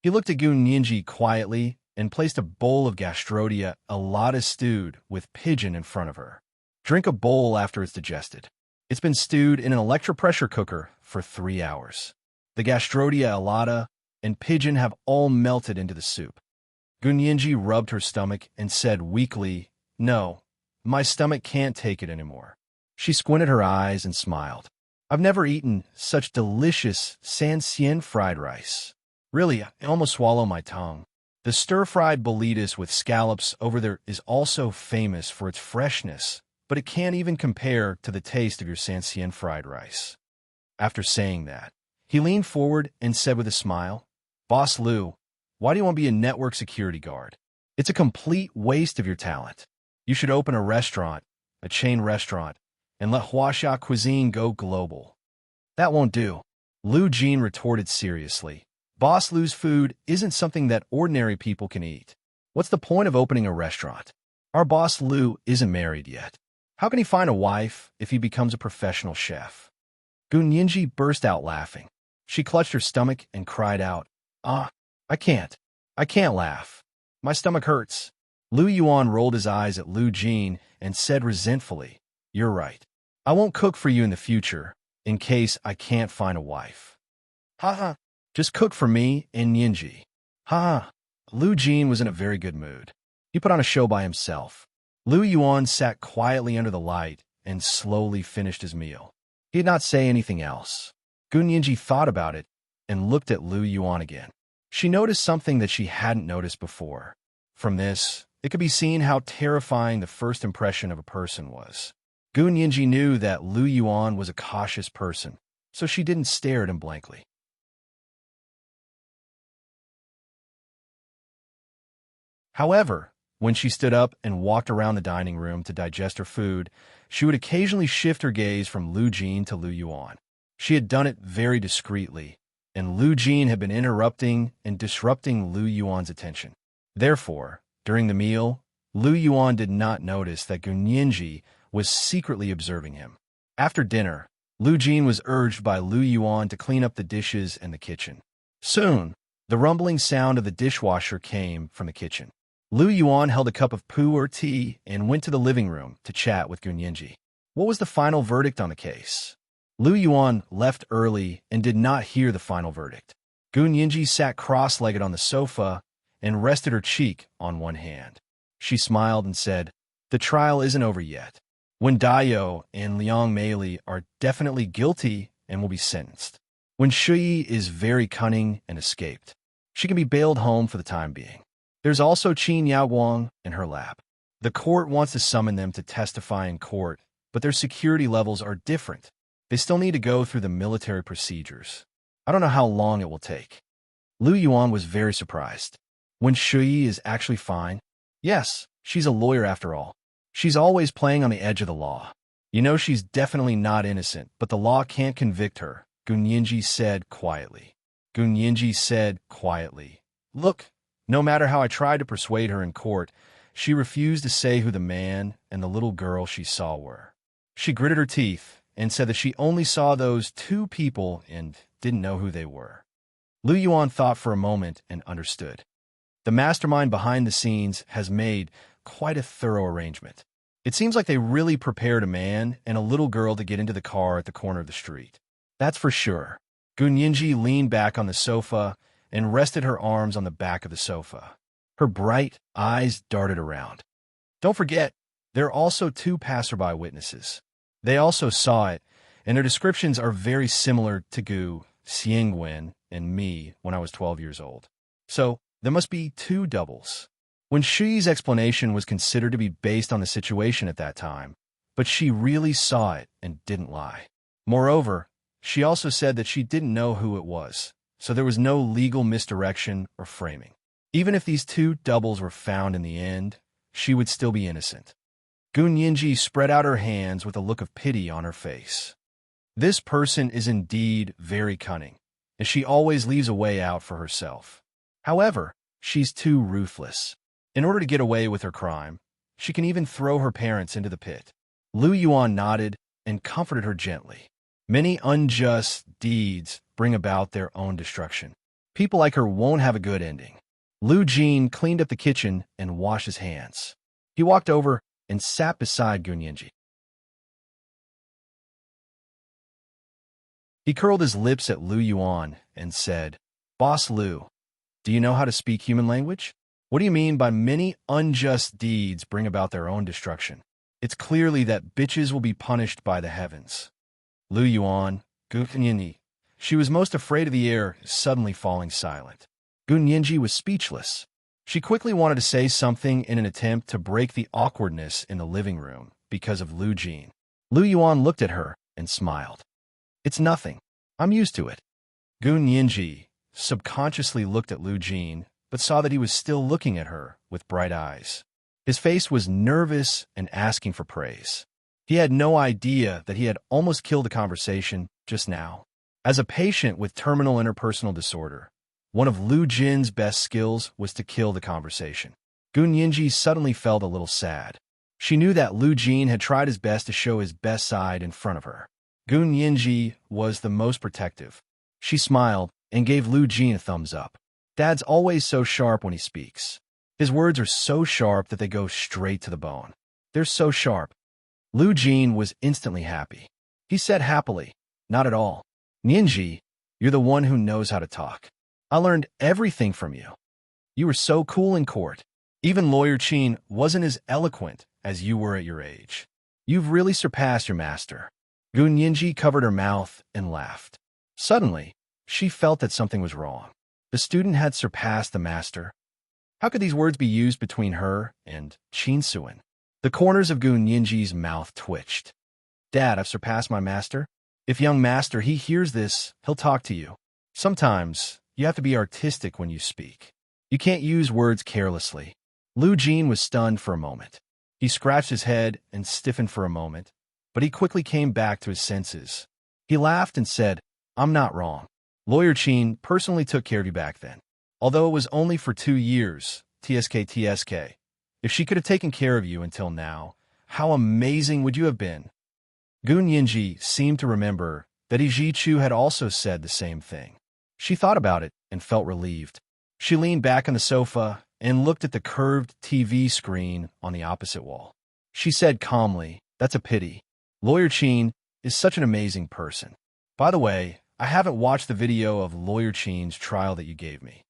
A: He looked at Gun Yinji quietly and placed a bowl of gastrodia, a lot of stewed, with pigeon in front of her. "Drink a bowl after it's digested. It's been stewed in an electropressure cooker for 3 hours. The gastrodia alata and pigeon have all melted into the soup." Gun Yinji rubbed her stomach and said weakly, "No, my stomach can't take it anymore." She squinted her eyes and smiled. "I've never eaten such delicious Sansien fried rice. Really, I almost swallow my tongue. The stir-fried bolitas with scallops over there is also famous for its freshness, but it can't even compare to the taste of your Sansien fried rice." After saying that, he leaned forward and said with a smile, "Boss Lu, why do you want to be a network security guard? It's a complete waste of your talent. You should open a restaurant, a chain restaurant, and let Huaxia cuisine go global." "That won't do," Lu Jin retorted seriously. "Boss Lu's food isn't something that ordinary people can eat. What's the point of opening a restaurant? Our boss Lu isn't married yet. How can he find a wife if he becomes a professional chef?" Gun Yinji burst out laughing. She clutched her stomach and cried out, I can't. I can't laugh. My stomach hurts." Lu Yuan rolled his eyes at Lu Jin and said resentfully, "You're right. I won't cook for you in the future, in case I can't find a wife. Haha. Just cook for me and Yinji." Ha! Lu Jin was in a very good mood. He put on a show by himself. Lu Yuan sat quietly under the light and slowly finished his meal. He did not say anything else. Gun Yinji thought about it and looked at Lu Yuan again. She noticed something that she hadn't noticed before. From this, it could be seen how terrifying the first impression of a person was. Gun Yinji knew that Lu Yuan was a cautious person, so she didn't stare at him blankly. However, when she stood up and walked around the dining room to digest her food, she would occasionally shift her gaze from Lu Jin to Lu Yuan. She had done it very discreetly, and Lu Jin had been interrupting and disrupting Lu Yuan's attention. Therefore, during the meal, Lu Yuan did not notice that Gun Yinji was secretly observing him. After dinner, Lu Jin was urged by Lu Yuan to clean up the dishes and the kitchen. Soon, the rumbling sound of the dishwasher came from the kitchen. Lu Yuan held a cup of pu or tea and went to the living room to chat with Gun Yinji. What was the final verdict on the case? Lu Yuan left early and did not hear the final verdict. Gun Yinji sat cross-legged on the sofa and rested her cheek on one hand. She smiled and said, "The trial isn't over yet. Wen Dayo and Liang Meili are definitely guilty and will be sentenced. Wen Shui is very cunning and escaped. She can be bailed home for the time being. There's also Qin Yaoguang in her lap. The court wants to summon them to testify in court, but their security levels are different. They still need to go through the military procedures. I don't know how long it will take." Lu Yuan was very surprised. "Wen Shui is actually fine?" "Yes, she's a lawyer after all. She's always playing on the edge of the law. You know she's definitely not innocent, but the law can't convict her," Gun Yinji said quietly. Gun Yinji said quietly, "Look, No matter how I tried to persuade her in court, she refused to say who the man and the little girl she saw were. She gritted her teeth and said that she only saw those two people and didn't know who they were. Lu Yuan thought for a moment and understood. The mastermind behind the scenes has made quite a thorough arrangement. It seems like they really prepared a man and a little girl to get into the car at the corner of the street. That's for sure. Gun Yinji leaned back on the sofa and rested her arms on the back of the sofa. Her bright eyes darted around. Don't forget, there are also two passerby witnesses. They also saw it, and their descriptions are very similar to Gu, Xiangwen, and me when I was 12 years old. So, there must be two doubles. When Shi's explanation was considered to be based on the situation at that time, but she really saw it and didn't lie. Moreover, she also said that she didn't know who it was, so there was no legal misdirection or framing. Even if these two doubles were found in the end, she would still be innocent. Gun Yinji spread out her hands with a look of pity on her face. This person is indeed very cunning, and she always leaves a way out for herself. However, she's too ruthless. In order to get away with her crime, she can even throw her parents into the pit. Lu Yuan nodded and comforted her gently. Many unjust deeds bring about their own destruction. People like her won't have a good ending. Lu Jin cleaned up the kitchen and washed his hands. He walked over and sat beside Gun Yinji. He curled his lips at Lu Yuan and said, "Boss Lu, do you know how to speak human language? What do you mean by many unjust deeds bring about their own destruction? It's clearly that bitches will be punished by the heavens." Lu Yuan, Gun Yinji. She was most afraid of the air suddenly falling silent. Gun Yinji was speechless. She quickly wanted to say something in an attempt to break the awkwardness in the living room because of Lu Jin. Lu Yuan looked at her and smiled. "It's nothing. I'm used to it." Gun Yinji subconsciously looked at Lu Jin, but saw that he was still looking at her with bright eyes. His face was nervous and asking for praise. He had no idea that he had almost killed the conversation just now. As a patient with terminal interpersonal disorder, one of Lu Jin's best skills was to kill the conversation. Gun Yinji suddenly felt a little sad. She knew that Lu Jin had tried his best to show his best side in front of her. Gun Yinji was the most protective. She smiled and gave Lu Jin a thumbs up. Dad's always so sharp when he speaks. His words are so sharp that they go straight to the bone. They're so sharp. Lu Jin was instantly happy. He said happily, "Not at all. Yinji, you're the one who knows how to talk. I learned everything from you. You were so cool in court. Even Lawyer Qin wasn't as eloquent as you were at your age. You've really surpassed your master." Gun Yinji covered her mouth and laughed. Suddenly, she felt that something was wrong. The student had surpassed the master. How could these words be used between her and Qin Suan? The corners of Gun Yinji's mouth twitched. "Dad, I've surpassed my master? If young master he hears this, he'll talk to you. Sometimes you have to be artistic when you speak. You can't use words carelessly." Lu Jin was stunned for a moment. He scratched his head and stiffened for a moment, but he quickly came back to his senses. He laughed and said, "I'm not wrong. Lawyer Qin personally took care of you back then. Although it was only for 2 years, TSK. If she could have taken care of you until now, how amazing would you have been?" Gun Yinji seemed to remember that Iji Chu had also said the same thing. She thought about it and felt relieved. She leaned back on the sofa and looked at the curved TV screen on the opposite wall. She said calmly, "That's a pity. Lawyer Qin is such an amazing person. By the way, I haven't watched the video of Lawyer Qin's trial that you gave me."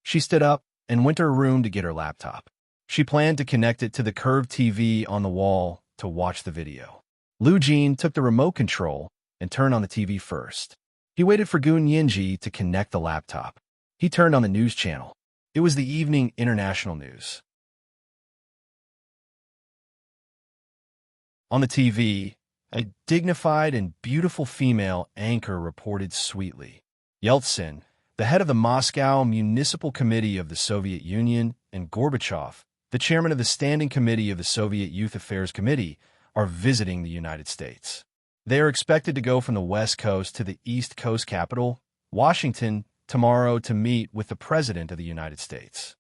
A: She stood up and went to her room to get her laptop. She planned to connect it to the curved TV on the wall to watch the video. Lu Jin took the remote control and turned on the TV first. He waited for Gun Yinji to connect the laptop. He turned on the news channel. It was the evening international news. On the TV, a dignified and beautiful female anchor reported sweetly. Yeltsin, the head of the Moscow Municipal Committee of the Soviet Union, and Gorbachev, the chairman of the Standing Committee of the Soviet Youth Affairs Committee, are visiting the United States. They are expected to go from the West Coast to the East Coast capital, Washington, tomorrow to meet with the President of the United States.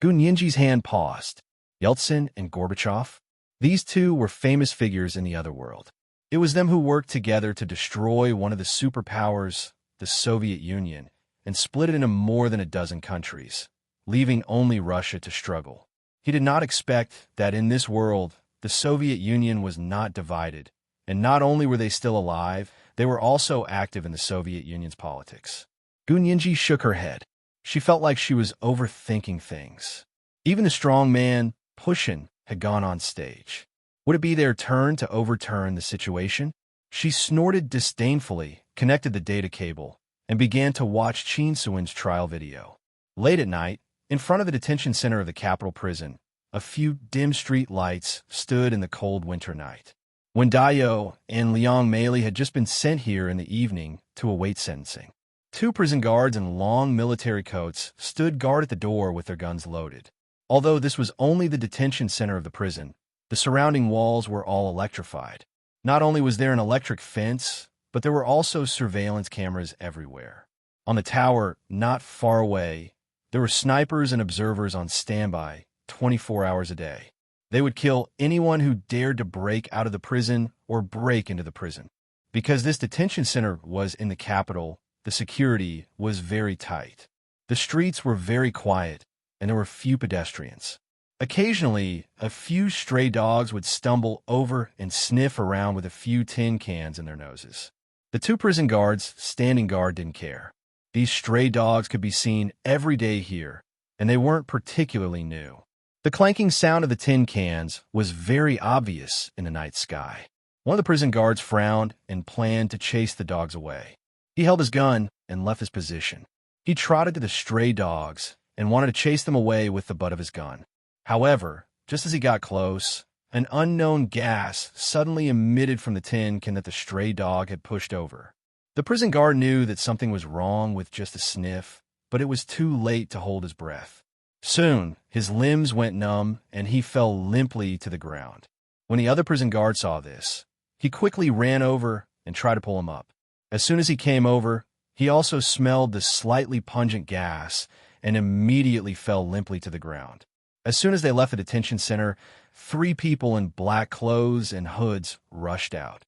A: Gun Yinji's hand paused. Yeltsin and Gorbachev? These two were famous figures in the other world. It was them who worked together to destroy one of the superpowers, the Soviet Union, and split it into more than a dozen countries, leaving only Russia to struggle. He did not expect that in this world, the Soviet Union was not divided, and not only were they still alive, they were also active in the Soviet Union's politics. Gun Yinji shook her head. She felt like she was overthinking things. Even the strong man, Pushin, had gone on stage. Would it be their turn to overturn the situation? She snorted disdainfully, connected the data cable, and began to watch Chin Suin's trial video. Late at night, in front of the detention center of the Capitol Prison, a few dim street lights stood in the cold winter night. When Dayo and Liang Meili had just been sent here in the evening to await sentencing. Two prison guards in long military coats stood guard at the door with their guns loaded. Although this was only the detention center of the prison, the surrounding walls were all electrified. Not only was there an electric fence, but there were also surveillance cameras everywhere. On the tower, not far away, there were snipers and observers on standby 24 hours a day. They would kill anyone who dared to break out of the prison or break into the prison. Because this detention center was in the capital, the security was very tight. The streets were very quiet, and there were few pedestrians. Occasionally, a few stray dogs would stumble over and sniff around with a few tin cans in their noses. The two prison guards standing guard didn't care. These stray dogs could be seen every day here, and they weren't particularly new. The clanking sound of the tin cans was very obvious in the night sky. One of the prison guards frowned and planned to chase the dogs away. He held his gun and left his position. He trotted to the stray dogs and wanted to chase them away with the butt of his gun. However, just as he got close, an unknown gas suddenly emitted from the tin can that the stray dog had pushed over. The prison guard knew that something was wrong with just a sniff, but it was too late to hold his breath. Soon, his limbs went numb and he fell limply to the ground. When the other prison guard saw this, he quickly ran over and tried to pull him up. As soon as he came over, he also smelled the slightly pungent gas and immediately fell limply to the ground. As soon as they left the detention center, 3 people in black clothes and hoods rushed out.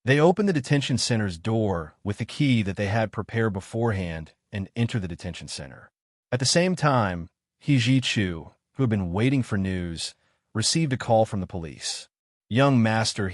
A: They opened the detention center's door with the key that they had prepared beforehand and entered the detention center. At the same time, He Ji-chu, who had been waiting for news, received a call from the police. "Young master,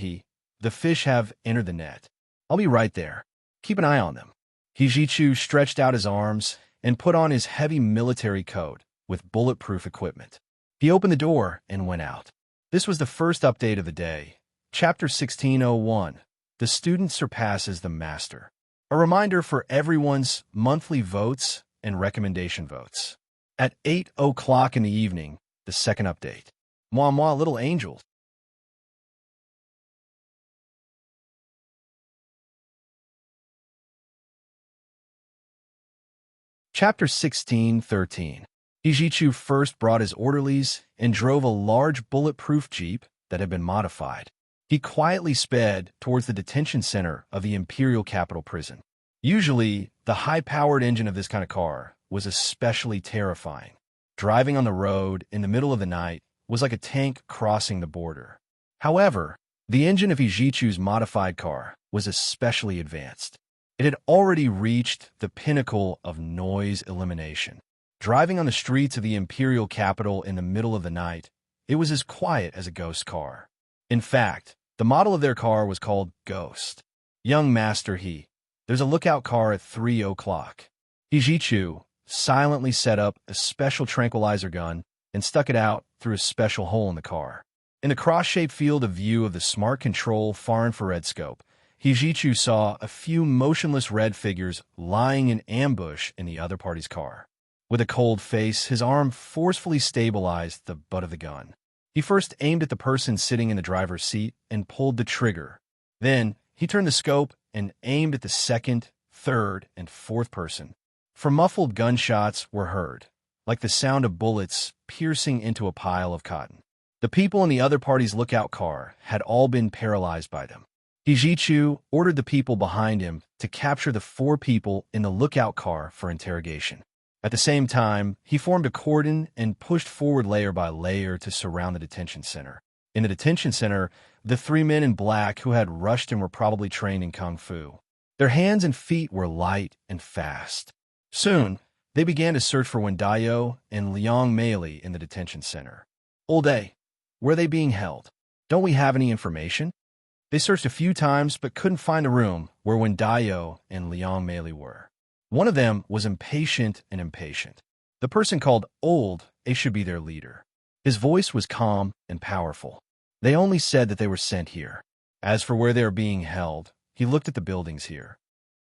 A: the fish have entered the net. I'll be right there. Keep an eye on them." He Ji-chu stretched out his arms and put on his heavy military coat with bulletproof equipment. He opened the door and went out. This was the first update of the day. Chapter 1601, The Student Surpasses the Master. A reminder for everyone's monthly votes and recommendation votes. At 8 o'clock in the evening, the second update. Moi, moi, little angel. Chapter 1613. He Ji-chu first brought his orderlies and drove a large bulletproof jeep that had been modified. He quietly sped towards the detention center of the Imperial Capital Prison. Usually, the high-powered engine of this kind of car was especially terrifying. Driving on the road in the middle of the night was like a tank crossing the border. However, the engine of He Ji-chu's modified car was especially advanced. It had already reached the pinnacle of noise elimination. Driving on the streets of the imperial capital in the middle of the night, it was as quiet as a ghost car. In fact, the model of their car was called Ghost. "Young master, there's a lookout car at 3 o'clock. He Ji-chu silently set up a special tranquilizer gun and stuck it out through a special hole in the car. In the cross-shaped field of view of the smart control far-infrared scope, He Ji-chu saw a few motionless red figures lying in ambush in the other party's car. With a cold face, his arm forcefully stabilized the butt of the gun. He first aimed at the person sitting in the driver's seat and pulled the trigger. Then, he turned the scope and aimed at the second, third, and fourth person. For muffled gunshots were heard, like the sound of bullets piercing into a pile of cotton. The people in the other party's lookout car had all been paralyzed by them. He Jichu ordered the people behind him to capture the 4 people in the lookout car for interrogation. At the same time, he formed a cordon and pushed forward layer by layer to surround the detention center. In the detention center, the 3 men in black who had rushed and were probably trained in kung fu. Their hands and feet were light and fast. Soon, they began to search for Wendayo and Liang Meili in the detention center. All day, where are they being held? Don't we have any information? They searched a few times but couldn't find a room where Wendayo and Liang Meili were. One of them was impatient. The person called Old A should be their leader. His voice was calm and powerful. They only said that they were sent here. As for where they are being held, he looked at the buildings here.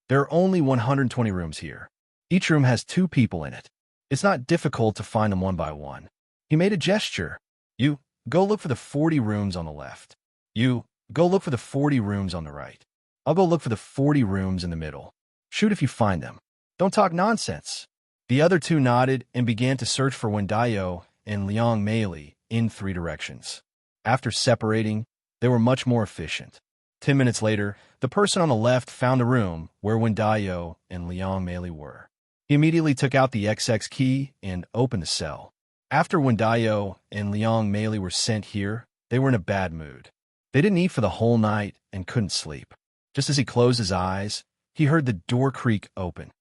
A: There are only 120 rooms here. Each room has 2 people in it. It's not difficult to find them one by one. He made a gesture. You, go look for the 40 rooms on the left. You, go look for the 40 rooms on the right. I'll go look for the 40 rooms in the middle. Shoot if you find them. Don't talk nonsense. The other 2 nodded and began to search for Wendayo and Liang Meili in 3 directions. After separating, they were much more efficient. 10 minutes later, the person on the left found a room where Wendayo and Liang Meili were. He immediately took out the XX key and opened the cell. After Wendayo and Liang Meili were sent here, they were in a bad mood. They didn't eat for the whole night and couldn't sleep. Just as he closed his eyes, he heard the door creak open.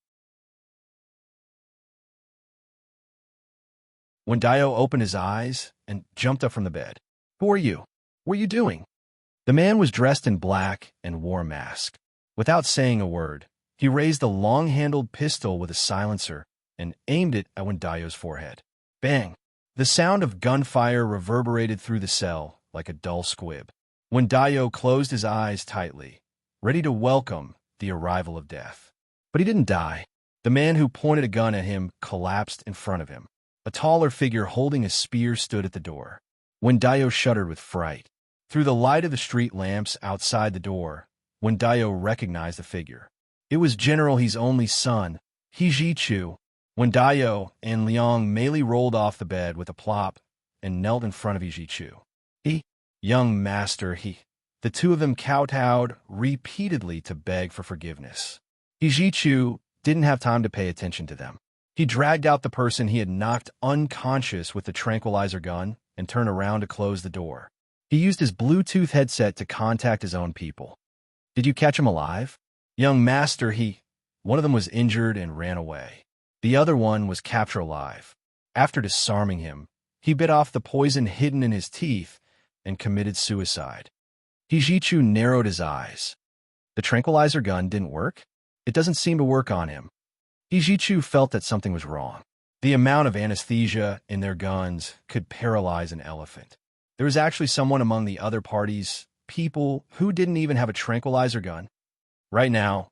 A: Wendayo opened his eyes and jumped up from the bed. Who are you? What are you doing? The man was dressed in black and wore a mask. Without saying a word, he raised a long-handled pistol with a silencer and aimed it at Wendayo's forehead. Bang! The sound of gunfire reverberated through the cell like a dull squib. Wendayo closed his eyes tightly, ready to welcome the arrival of death. But he didn't die. The man who pointed a gun at him collapsed in front of him. A taller figure holding a spear stood at the door. Wendayo shuddered with fright. Through the light of the street lamps outside the door, Wendayo recognized the figure. It was General He's only son, He Jichu. Wendayo and Liang Meili rolled off the bed with a plop and knelt in front of He Jichu. Young master, The 2 of them kowtowed repeatedly to beg for forgiveness. He Jichu didn't have time to pay attention to them. He dragged out the person he had knocked unconscious with the tranquilizer gun and turned around to close the door. He used his Bluetooth headset to contact his own people. Did you catch him alive? Young master, One of them was injured and ran away. The other one was captured alive. After disarming him, he bit off the poison hidden in his teeth and committed suicide. He Jichu narrowed his eyes. The tranquilizer gun didn't work? It doesn't seem to work on him. He Jichu felt that something was wrong. The amount of anesthesia in their guns could paralyze an elephant. There was actually someone among the other party's people who didn't even have a tranquilizer gun. Right now,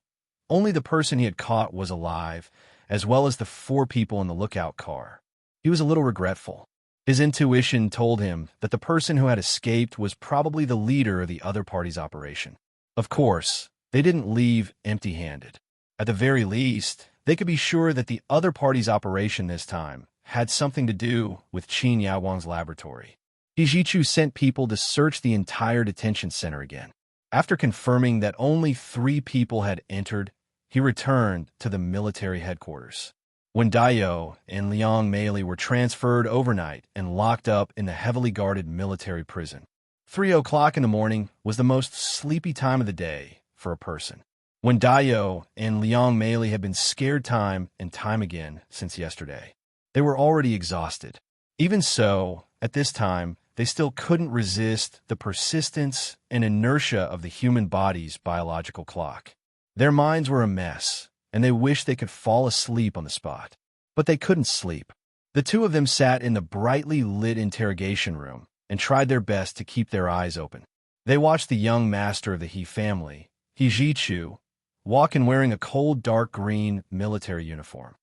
A: only the person he had caught was alive, as well as the 4 people in the lookout car. He was a little regretful. His intuition told him that the person who had escaped was probably the leader of the other party's operation. Of course, they didn't leave empty-handed. At the very least, they could be sure that the other party's operation this time had something to do with Qin Yawang's laboratory. He Jichu sent people to search the entire detention center again. After confirming that only 3 people had entered, he returned to the military headquarters. Wendayo and Liang Meili were transferred overnight and locked up in the heavily guarded military prison. 3 o'clock in the morning was the most sleepy time of the day for a person. Wendayo and Liang Meili had been scared time and time again since yesterday. They were already exhausted. Even so, at this time, they still couldn't resist the persistence and inertia of the human body's biological clock. Their minds were a mess, and they wished they could fall asleep on the spot. But they couldn't sleep. The 2 of them sat in the brightly lit interrogation room and tried their best to keep their eyes open. They watched the young master of the He family, He Jichu, walk in wearing a cold dark green military uniform.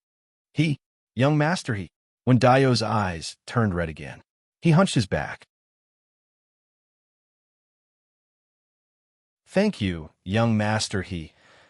A: Young master, Wendayo's eyes turned red again. He hunched his back. Thank you, young master,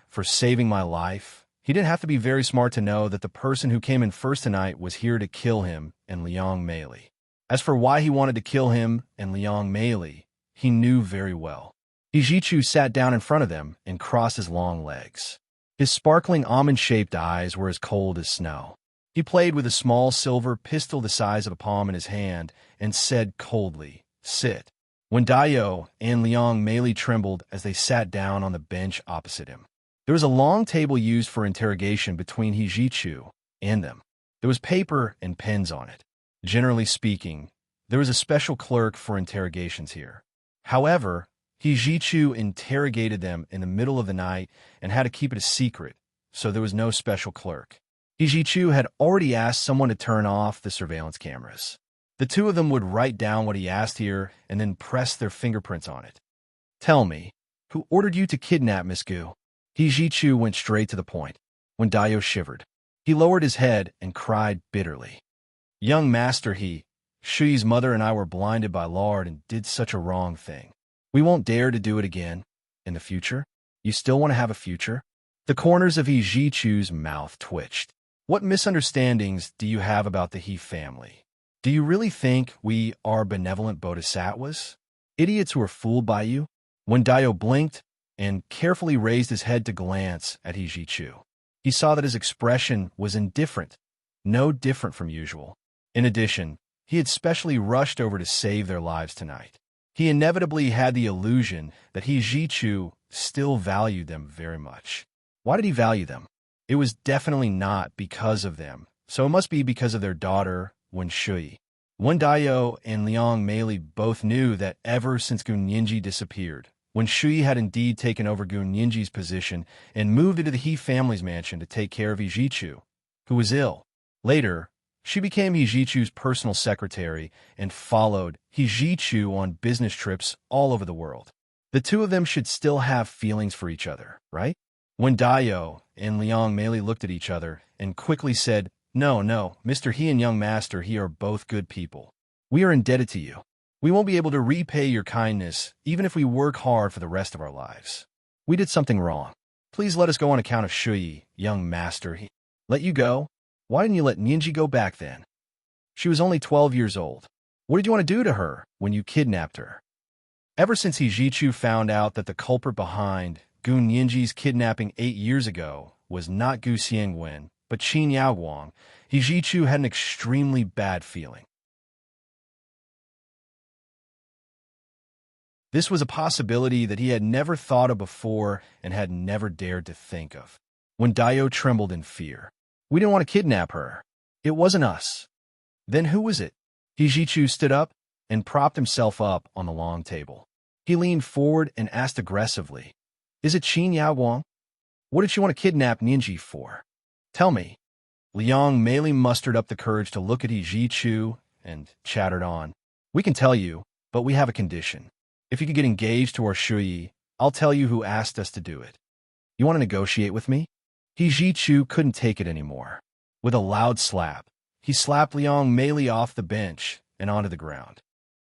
A: for saving my life. He didn't have to be very smart to know that the person who came in first tonight was here to kill him and Liang Meili. As for why he wanted to kill him and Liang Meili, he knew very well. Hijichu sat down in front of them and crossed his long legs. His sparkling almond-shaped eyes were as cold as snow. He played with a small silver pistol the size of a palm in his hand and said coldly, "Sit." When Dayo and Liang Mei trembled as they sat down on the bench opposite him. There was a long table used for interrogation between Hijichu and them. There was paper and pens on it. Generally speaking, there was a special clerk for interrogations here. However, Hijichu interrogated them in the middle of the night and had to keep it a secret, so there was no special clerk. Hijichu had already asked someone to turn off the surveillance cameras. The two of them would write down what he asked here and then press their fingerprints on it. "Tell me, who ordered you to kidnap Miss Gu?" Hijichu went straight to the point. When Dayo shivered, he lowered his head and cried bitterly. "Young master, Shui's mother and I were blinded by lard and did such a wrong thing. We won't dare to do it again. In the future? You still want to have a future?" The corners of Hijichu's mouth twitched. "What misunderstandings do you have about the He family? Do you really think we are benevolent bodhisattvas? Idiots who are fooled by you?" When Dayo blinked and carefully raised his head to glance at Hijichu, he saw that his expression was indifferent, no different from usual. In addition, he had specially rushed over to save their lives tonight. He inevitably had the illusion that Hijichu still valued them very much. Why did he value them? It was definitely not because of them, so it must be because of their daughter, Wen Shui. Wen Dayo and Liang Mei both knew that ever since Gun Yinji disappeared, Wen Shui had indeed taken over Gun Yinji's position and moved into the He family's mansion to take care of Hijichu, who was ill. Later, she became Hijichu's personal secretary and followed Hijichu on business trips all over the world. The two of them should still have feelings for each other, right? When Dayo and Liang Mei looked at each other and quickly said, No, Mr. He and young master, he are both good people. We are indebted to you. We won't be able to repay your kindness, even if we work hard for the rest of our lives. We did something wrong. Please let us go on account of Shui, young master. He let you go? Why didn't you let Ninji go back then? She was only 12 years old. What did you want to do to her when you kidnapped her? Ever since Hijichu found out that the culprit behind Gun Yinji's kidnapping 8 years ago was not Gu Xiangwen, but Qin Yaoguang, Hijichu had an extremely bad feeling. This was a possibility that he had never thought of before and had never dared to think of. When Dayo trembled in fear, "We didn't want to kidnap her. It wasn't us." "Then who was it?" Hijichu stood up and propped himself up on the long table. He leaned forward and asked aggressively, "Is it Qin Yaoguang? What did she want to kidnap Ninji for? Tell me." Liang Mei mustered up the courage to look at Hijichu and chattered on. "We can tell you, but we have a condition. If you could get engaged to our Shui, I'll tell you who asked us to do it. You want to negotiate with me?" Hijichu couldn't take it anymore. With a loud slap, he slapped Liang Mei off the bench and onto the ground.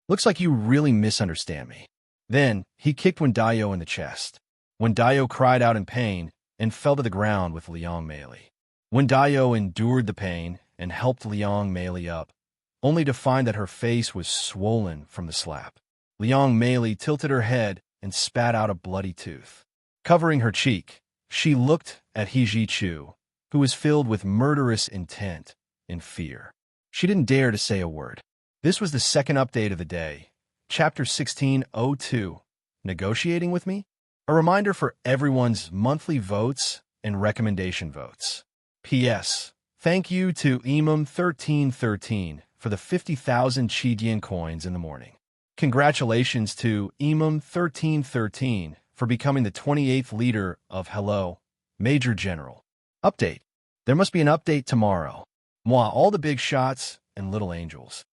A: "Looks like you really misunderstand me." Then he kicked Wen Dayo in the chest. Wen Dayo cried out in pain and fell to the ground with Liang Mei. Wen Dayo endured the pain and helped Liang Mei up, only to find that her face was swollen from the slap. Liang Mei tilted her head and spat out a bloody tooth. Covering her cheek, she looked at Hijichu, who was filled with murderous intent and fear. She didn't dare to say a word. This was the second update of the day, Chapter 1602, Negotiating with Me? A reminder for everyone's monthly votes and recommendation votes. P.S. Thank you to Imam1313 for the 50,000 Chidian coins in the morning. Congratulations to Imam1313 for becoming the 28th leader of Hello, Major General. Update. There must be an update tomorrow. Moi, all the big shots and little angels.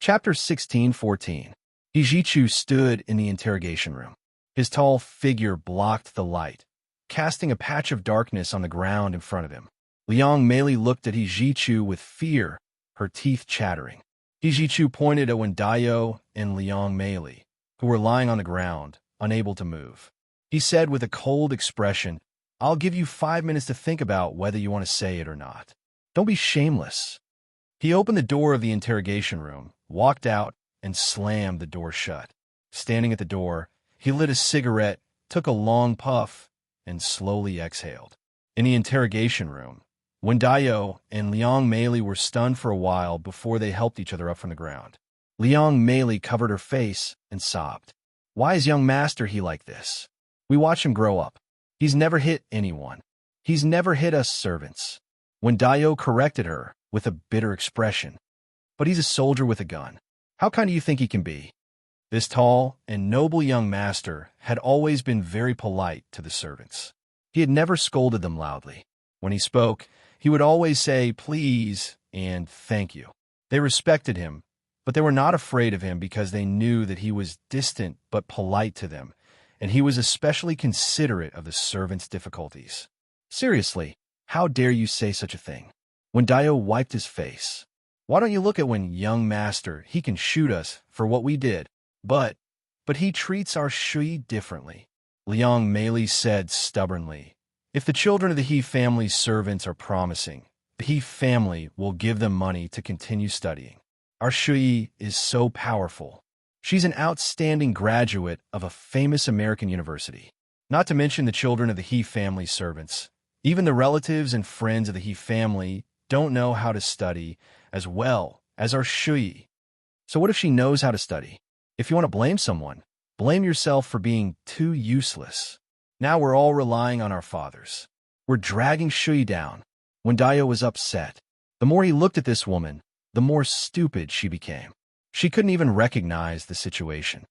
A: Chapter 1614. Hijichu stood in the interrogation room. His tall figure blocked the light, casting a patch of darkness on the ground in front of him. Liang Mei looked at Hijichu with fear, her teeth chattering. Hijichu pointed at Wen Dayo and Liang Mei, who were lying on the ground, unable to move. He said with a cold expression, "I'll give you 5 minutes to think about whether you want to say it or not." Don't be shameless. He opened the door of the interrogation room, walked out, and slammed the door shut. Standing at the door, he lit a cigarette, took a long puff, and slowly exhaled. In the interrogation room, Wendayo and Liang Meili were stunned for a while before they helped each other up from the ground. Liang Meili covered her face and sobbed. Why is young Master He like this? We watch him grow up. He's never hit anyone. He's never hit us servants. Wendayo corrected her with a bitter expression. But he's a soldier with a gun. How kind do you think he can be? This tall and noble young master had always been very polite to the servants. He had never scolded them loudly. When he spoke, he would always say, please, and thank you. They respected him, but they were not afraid of him because they knew that he was distant but polite to them, and he was especially considerate of the servants' difficulties. Seriously, how dare you say such a thing? When Dio wiped his face. Why don't you look at when young master, he can shoot us for what we did, but he treats our Shui differently. Liang Meili said stubbornly, if the children of the He family's servants are promising, the He family will give them money to continue studying. Our Shui is so powerful. She's an outstanding graduate of a famous American university. Not to mention the children of the He family servants. Even the relatives and friends of the He family don't know how to study as well as our Shui. So what if she knows how to study? If you want to blame someone, blame yourself for being too useless. Now we're all relying on our fathers. We're dragging Shui down. When Dio was upset, the more he looked at this woman, the more stupid she became. She couldn't even recognize the situation.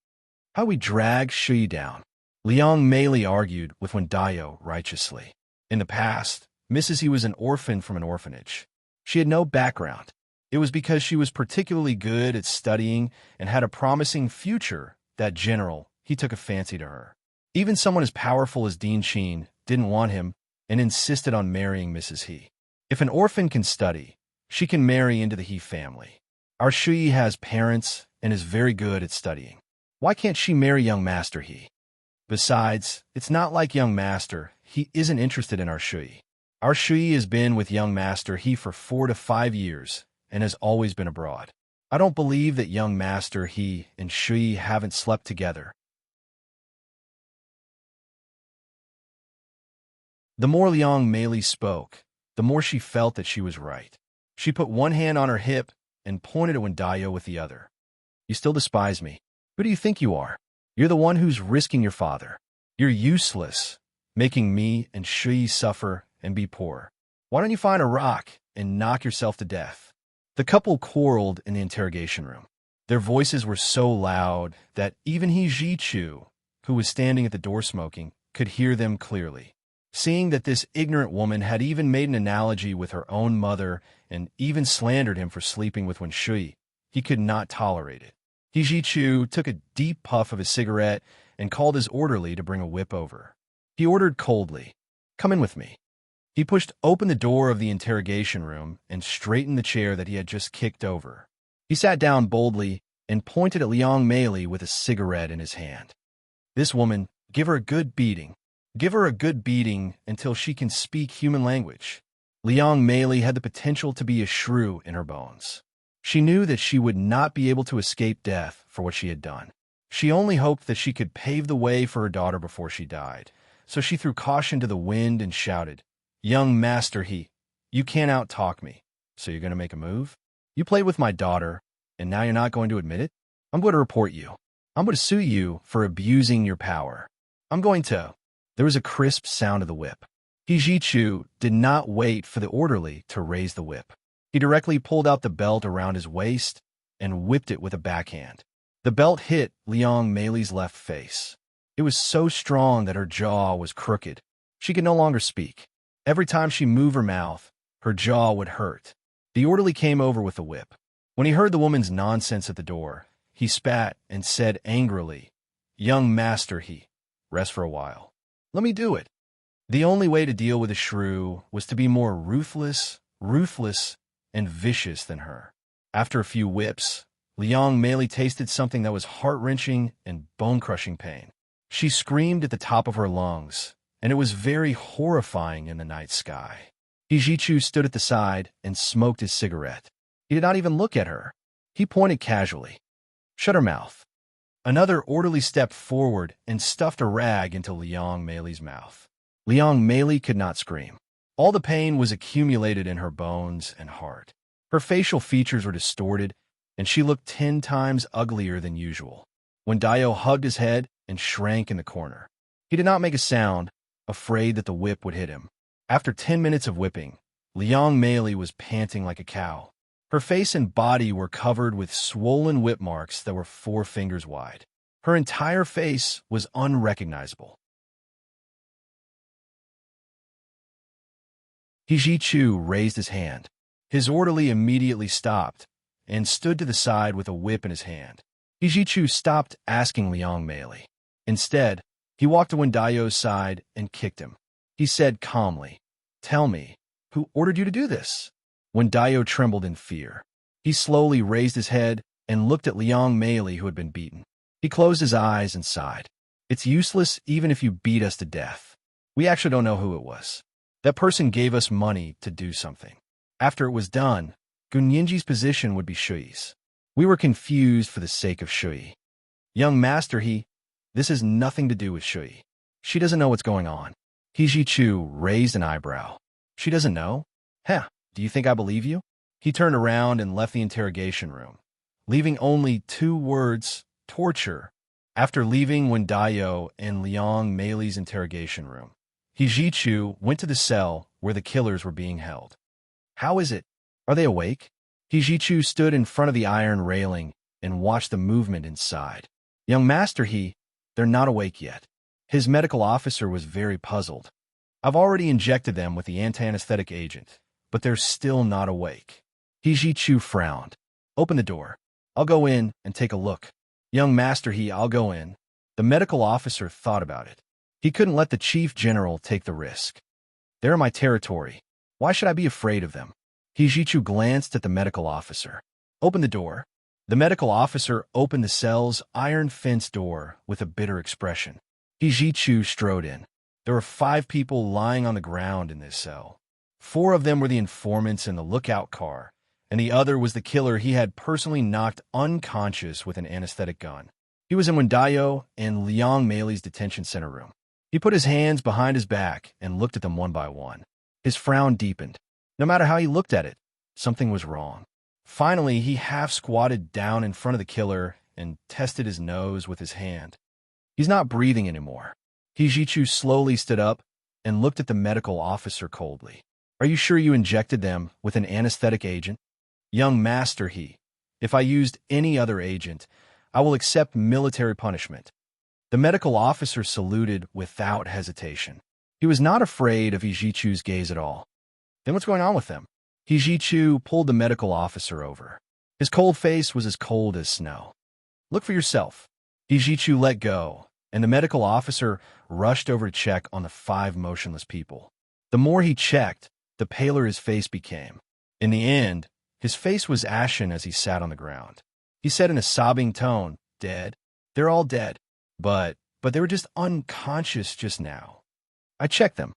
A: How we drag Shui down? Liang Meili argued with Wendayo righteously. In the past, Mrs. He was an orphan from an orphanage. She had no background. It was because she was particularly good at studying and had a promising future that General, he took a fancy to her. Even someone as powerful as Dean Sheen didn't want him and insisted on marrying Mrs. He. If an orphan can study, she can marry into the He family. Our Shui has parents and is very good at studying. Why can't she marry young Master He? Besides, it's not like young Master, he isn't interested in our Shui. Our Shui has been with young Master He for 4 to 5 years and has always been abroad. I don't believe that young Master He and Shui haven't slept together. The more Liang Meili spoke, the more she felt that she was right. She put one hand on her hip and pointed at Wendayo with the other. You still despise me. Who do you think you are? You're the one who's risking your father. You're useless, making me and Shui suffer and be poor. Why don't you find a rock and knock yourself to death? The couple quarreled in the interrogation room. Their voices were so loud that even He Ji-Chu, who was standing at the door smoking, could hear them clearly. Seeing that this ignorant woman had even made an analogy with her own mother and even slandered him for sleeping with Wen Shui, he could not tolerate it. He Ji-Chu took a deep puff of his cigarette and called his orderly to bring a whip over. He ordered coldly, "Come in with me." He pushed open the door of the interrogation room and straightened the chair that he had just kicked over. He sat down boldly and pointed at Liang Meili with a cigarette in his hand. This woman, give her a good beating. Give her a good beating until she can speak human language. Liang Meili had the potential to be a shrew in her bones. She knew that she would not be able to escape death for what she had done. She only hoped that she could pave the way for her daughter before she died. So she threw caution to the wind and shouted, "Young Master He, you can't out-talk me. So you're going to make a move? You played with my daughter, and now you're not going to admit it? I'm going to report you. I'm going to sue you for abusing your power. I'm going to..." There was a crisp sound of the whip. He Ji-Chu did not wait for the orderly to raise the whip. He directly pulled out the belt around his waist and whipped it with a backhand. The belt hit Liang Meili's left face. It was so strong that her jaw was crooked. She could no longer speak. Every time she moved her mouth, her jaw would hurt. The orderly came over with the whip. When he heard the woman's nonsense at the door, he spat and said angrily, "Young Master He, rest for a while. Let me do it." The only way to deal with a shrew was to be more ruthless, and vicious than her. After a few whips, Liang Meili tasted something that was heart-wrenching and bone-crushing pain. She screamed at the top of her lungs, and it was very horrifying in the night sky. Hijichu stood at the side and smoked his cigarette. He did not even look at her. He pointed casually. Shut her mouth. Another orderly stepped forward and stuffed a rag into Liang Mei's mouth. Liang Mei could not scream. All the pain was accumulated in her bones and heart. Her facial features were distorted, and she looked 10 times uglier than usual. Wendayo hugged his head and shrank in the corner. He did not make a sound, afraid that the whip would hit him. After 10 minutes of whipping, Liang Mei was panting like a cow. Her face and body were covered with swollen whip marks that were 4 fingers wide. Her entire face was unrecognizable. Hijichu raised his hand. His orderly immediately stopped and stood to the side with a whip in his hand. Hijichu stopped asking Liang Mei. Instead, he walked to Wendayo's side and kicked him. He said calmly, "Tell me, who ordered you to do this?" Wendayo trembled in fear. He slowly raised his head and looked at Liang Mei, who had been beaten. He closed his eyes and sighed. "It's useless even if you beat us to death. We actually don't know who it was. That person gave us money to do something. After it was done, Gunyinji's position would be Shui's. We were confused for the sake of Shui. Young master, this has nothing to do with Shui. She doesn't know what's going on." Hijichu raised an eyebrow. "She doesn't know? Heh, do you think I believe you?" He turned around and left the interrogation room, leaving only 2 words, torture. After leaving Wendayo and Liang Mei's interrogation room, Hijichu went to the cell where the killers were being held. "How is it? Are they awake?" Hijichu stood in front of the iron railing and watched the movement inside. "Young master, they're not awake yet." His medical officer was very puzzled. "I've already injected them with the anti-anesthetic agent, but they're still not awake." Hijichu frowned. "Open the door. I'll go in and take a look." "Young master, I'll go in." The medical officer thought about it. He couldn't let the chief general take the risk. "They're in my territory. Why should I be afraid of them?" Hijichu glanced at the medical officer. "Open the door." The medical officer opened the cell's iron fence door with a bitter expression. Hijichu strode in. There were 5 people lying on the ground in this cell. 4 of them were the informants in the lookout car, and the other was the killer he had personally knocked unconscious with an anesthetic gun. He was in Wendayo and Liang Mei's detention center room. He put his hands behind his back and looked at them one by one. His frown deepened. No matter how he looked at it, something was wrong. Finally, he half squatted down in front of the killer and tested his nose with his hand. He's not breathing anymore. Hijichu slowly stood up and looked at the medical officer coldly. "Are you sure you injected them with an anesthetic agent?" "Young master, if I used any other agent, I will accept military punishment." The medical officer saluted without hesitation. He was not afraid of Hijichu's gaze at all. "Then what's going on with them?" Hijichu pulled the medical officer over. His cold face was as cold as snow. "Look for yourself." Hijichu let go, and the medical officer rushed over to check on the 5 motionless people. The more he checked, the paler his face became. In the end, his face was ashen as he sat on the ground. He said in a sobbing tone, "Dead? They're all dead. But they were just unconscious just now. I checked them.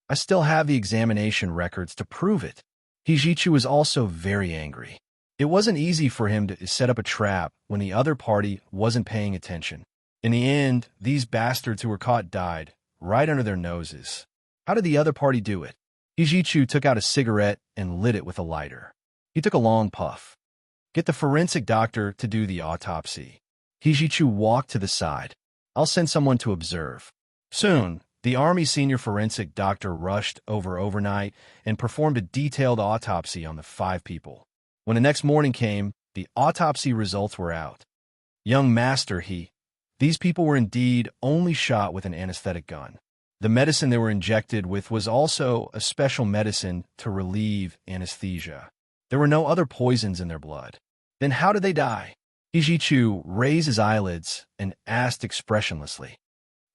A: I still have the examination records to prove it." Hijichu was also very angry. It wasn't easy for him to set up a trap when the other party wasn't paying attention. In the end, these bastards who were caught died right under their noses. How did the other party do it? Hijichu took out a cigarette and lit it with a lighter. He took a long puff. "Get the forensic doctor to do the autopsy." Hijichu walked to the side. "I'll send someone to observe." Soon, the Army senior forensic doctor rushed over overnight and performed a detailed autopsy on the 5 people. When the next morning came, the autopsy results were out. "Young master, these people were indeed only shot with an anesthetic gun. The medicine they were injected with was also a special medicine to relieve anesthesia. There were no other poisons in their blood. Then how did they die?" Hijichu raised his eyelids and asked expressionlessly.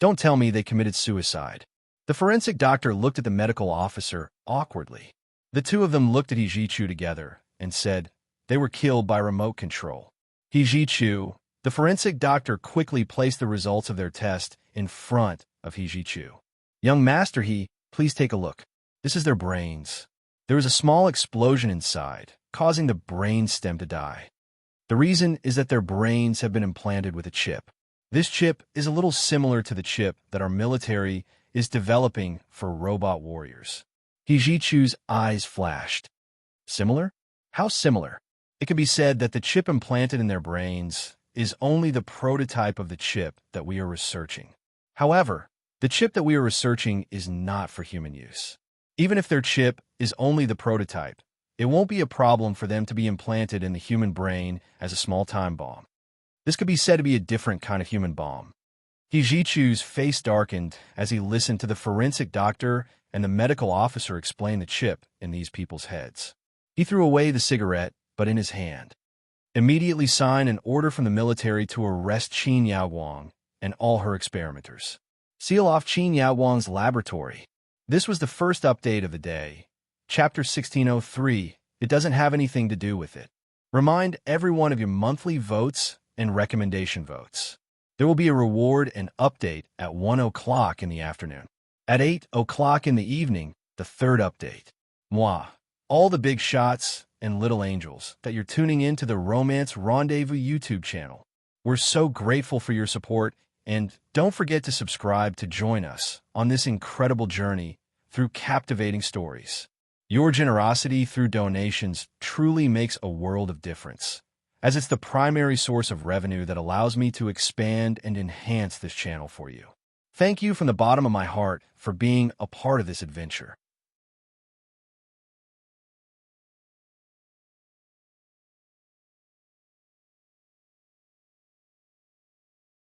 A: "Don't tell me they committed suicide." The forensic doctor looked at the medical officer awkwardly. The 2 of them looked at Hijichu together and said, "They were killed by remote control." Hijichu, the forensic doctor quickly placed the results of their test in front of He Ji-chu. Young Master He, please take a look. This is their brains. There is a small explosion inside, causing the brain stem to die. The reason is that their brains have been implanted with a chip. This chip is a little similar to the chip that our military is developing for robot warriors. He Ji-chu's eyes flashed. Similar? How similar? It could be said that the chip implanted in their brains is only the prototype of the chip that we are researching. However, the chip that we are researching is not for human use. Even if their chip is only the prototype, it won't be a problem for them to be implanted in the human brain as a small time bomb. This could be said to be a different kind of human bomb. He Ji-chu's face darkened as he listened to the forensic doctor and the medical officer explain the chip in these people's heads. He threw away the cigarette, but in his hand. Immediately sign an order from the military to arrest Qin Yaowang and all her experimenters. Seal off Qin Yaowang's laboratory. This was the first update of the day. Chapter 1603. It doesn't have anything to do with it. Remind everyone of your monthly votes and recommendation votes. There will be a reward and update at 1 o'clock in the afternoon. At 8 o'clock in the evening, the third update. Mwah. All the big shots and little angels that you're tuning in to the Romance Rendezvous YouTube channel. We're so grateful for your support, and don't forget to subscribe to join us on this incredible journey through captivating stories. Your generosity through donations truly makes a world of difference, as it's the primary source of revenue that allows me to expand and enhance this channel for you. Thank you from the bottom of my heart for being a part of this adventure.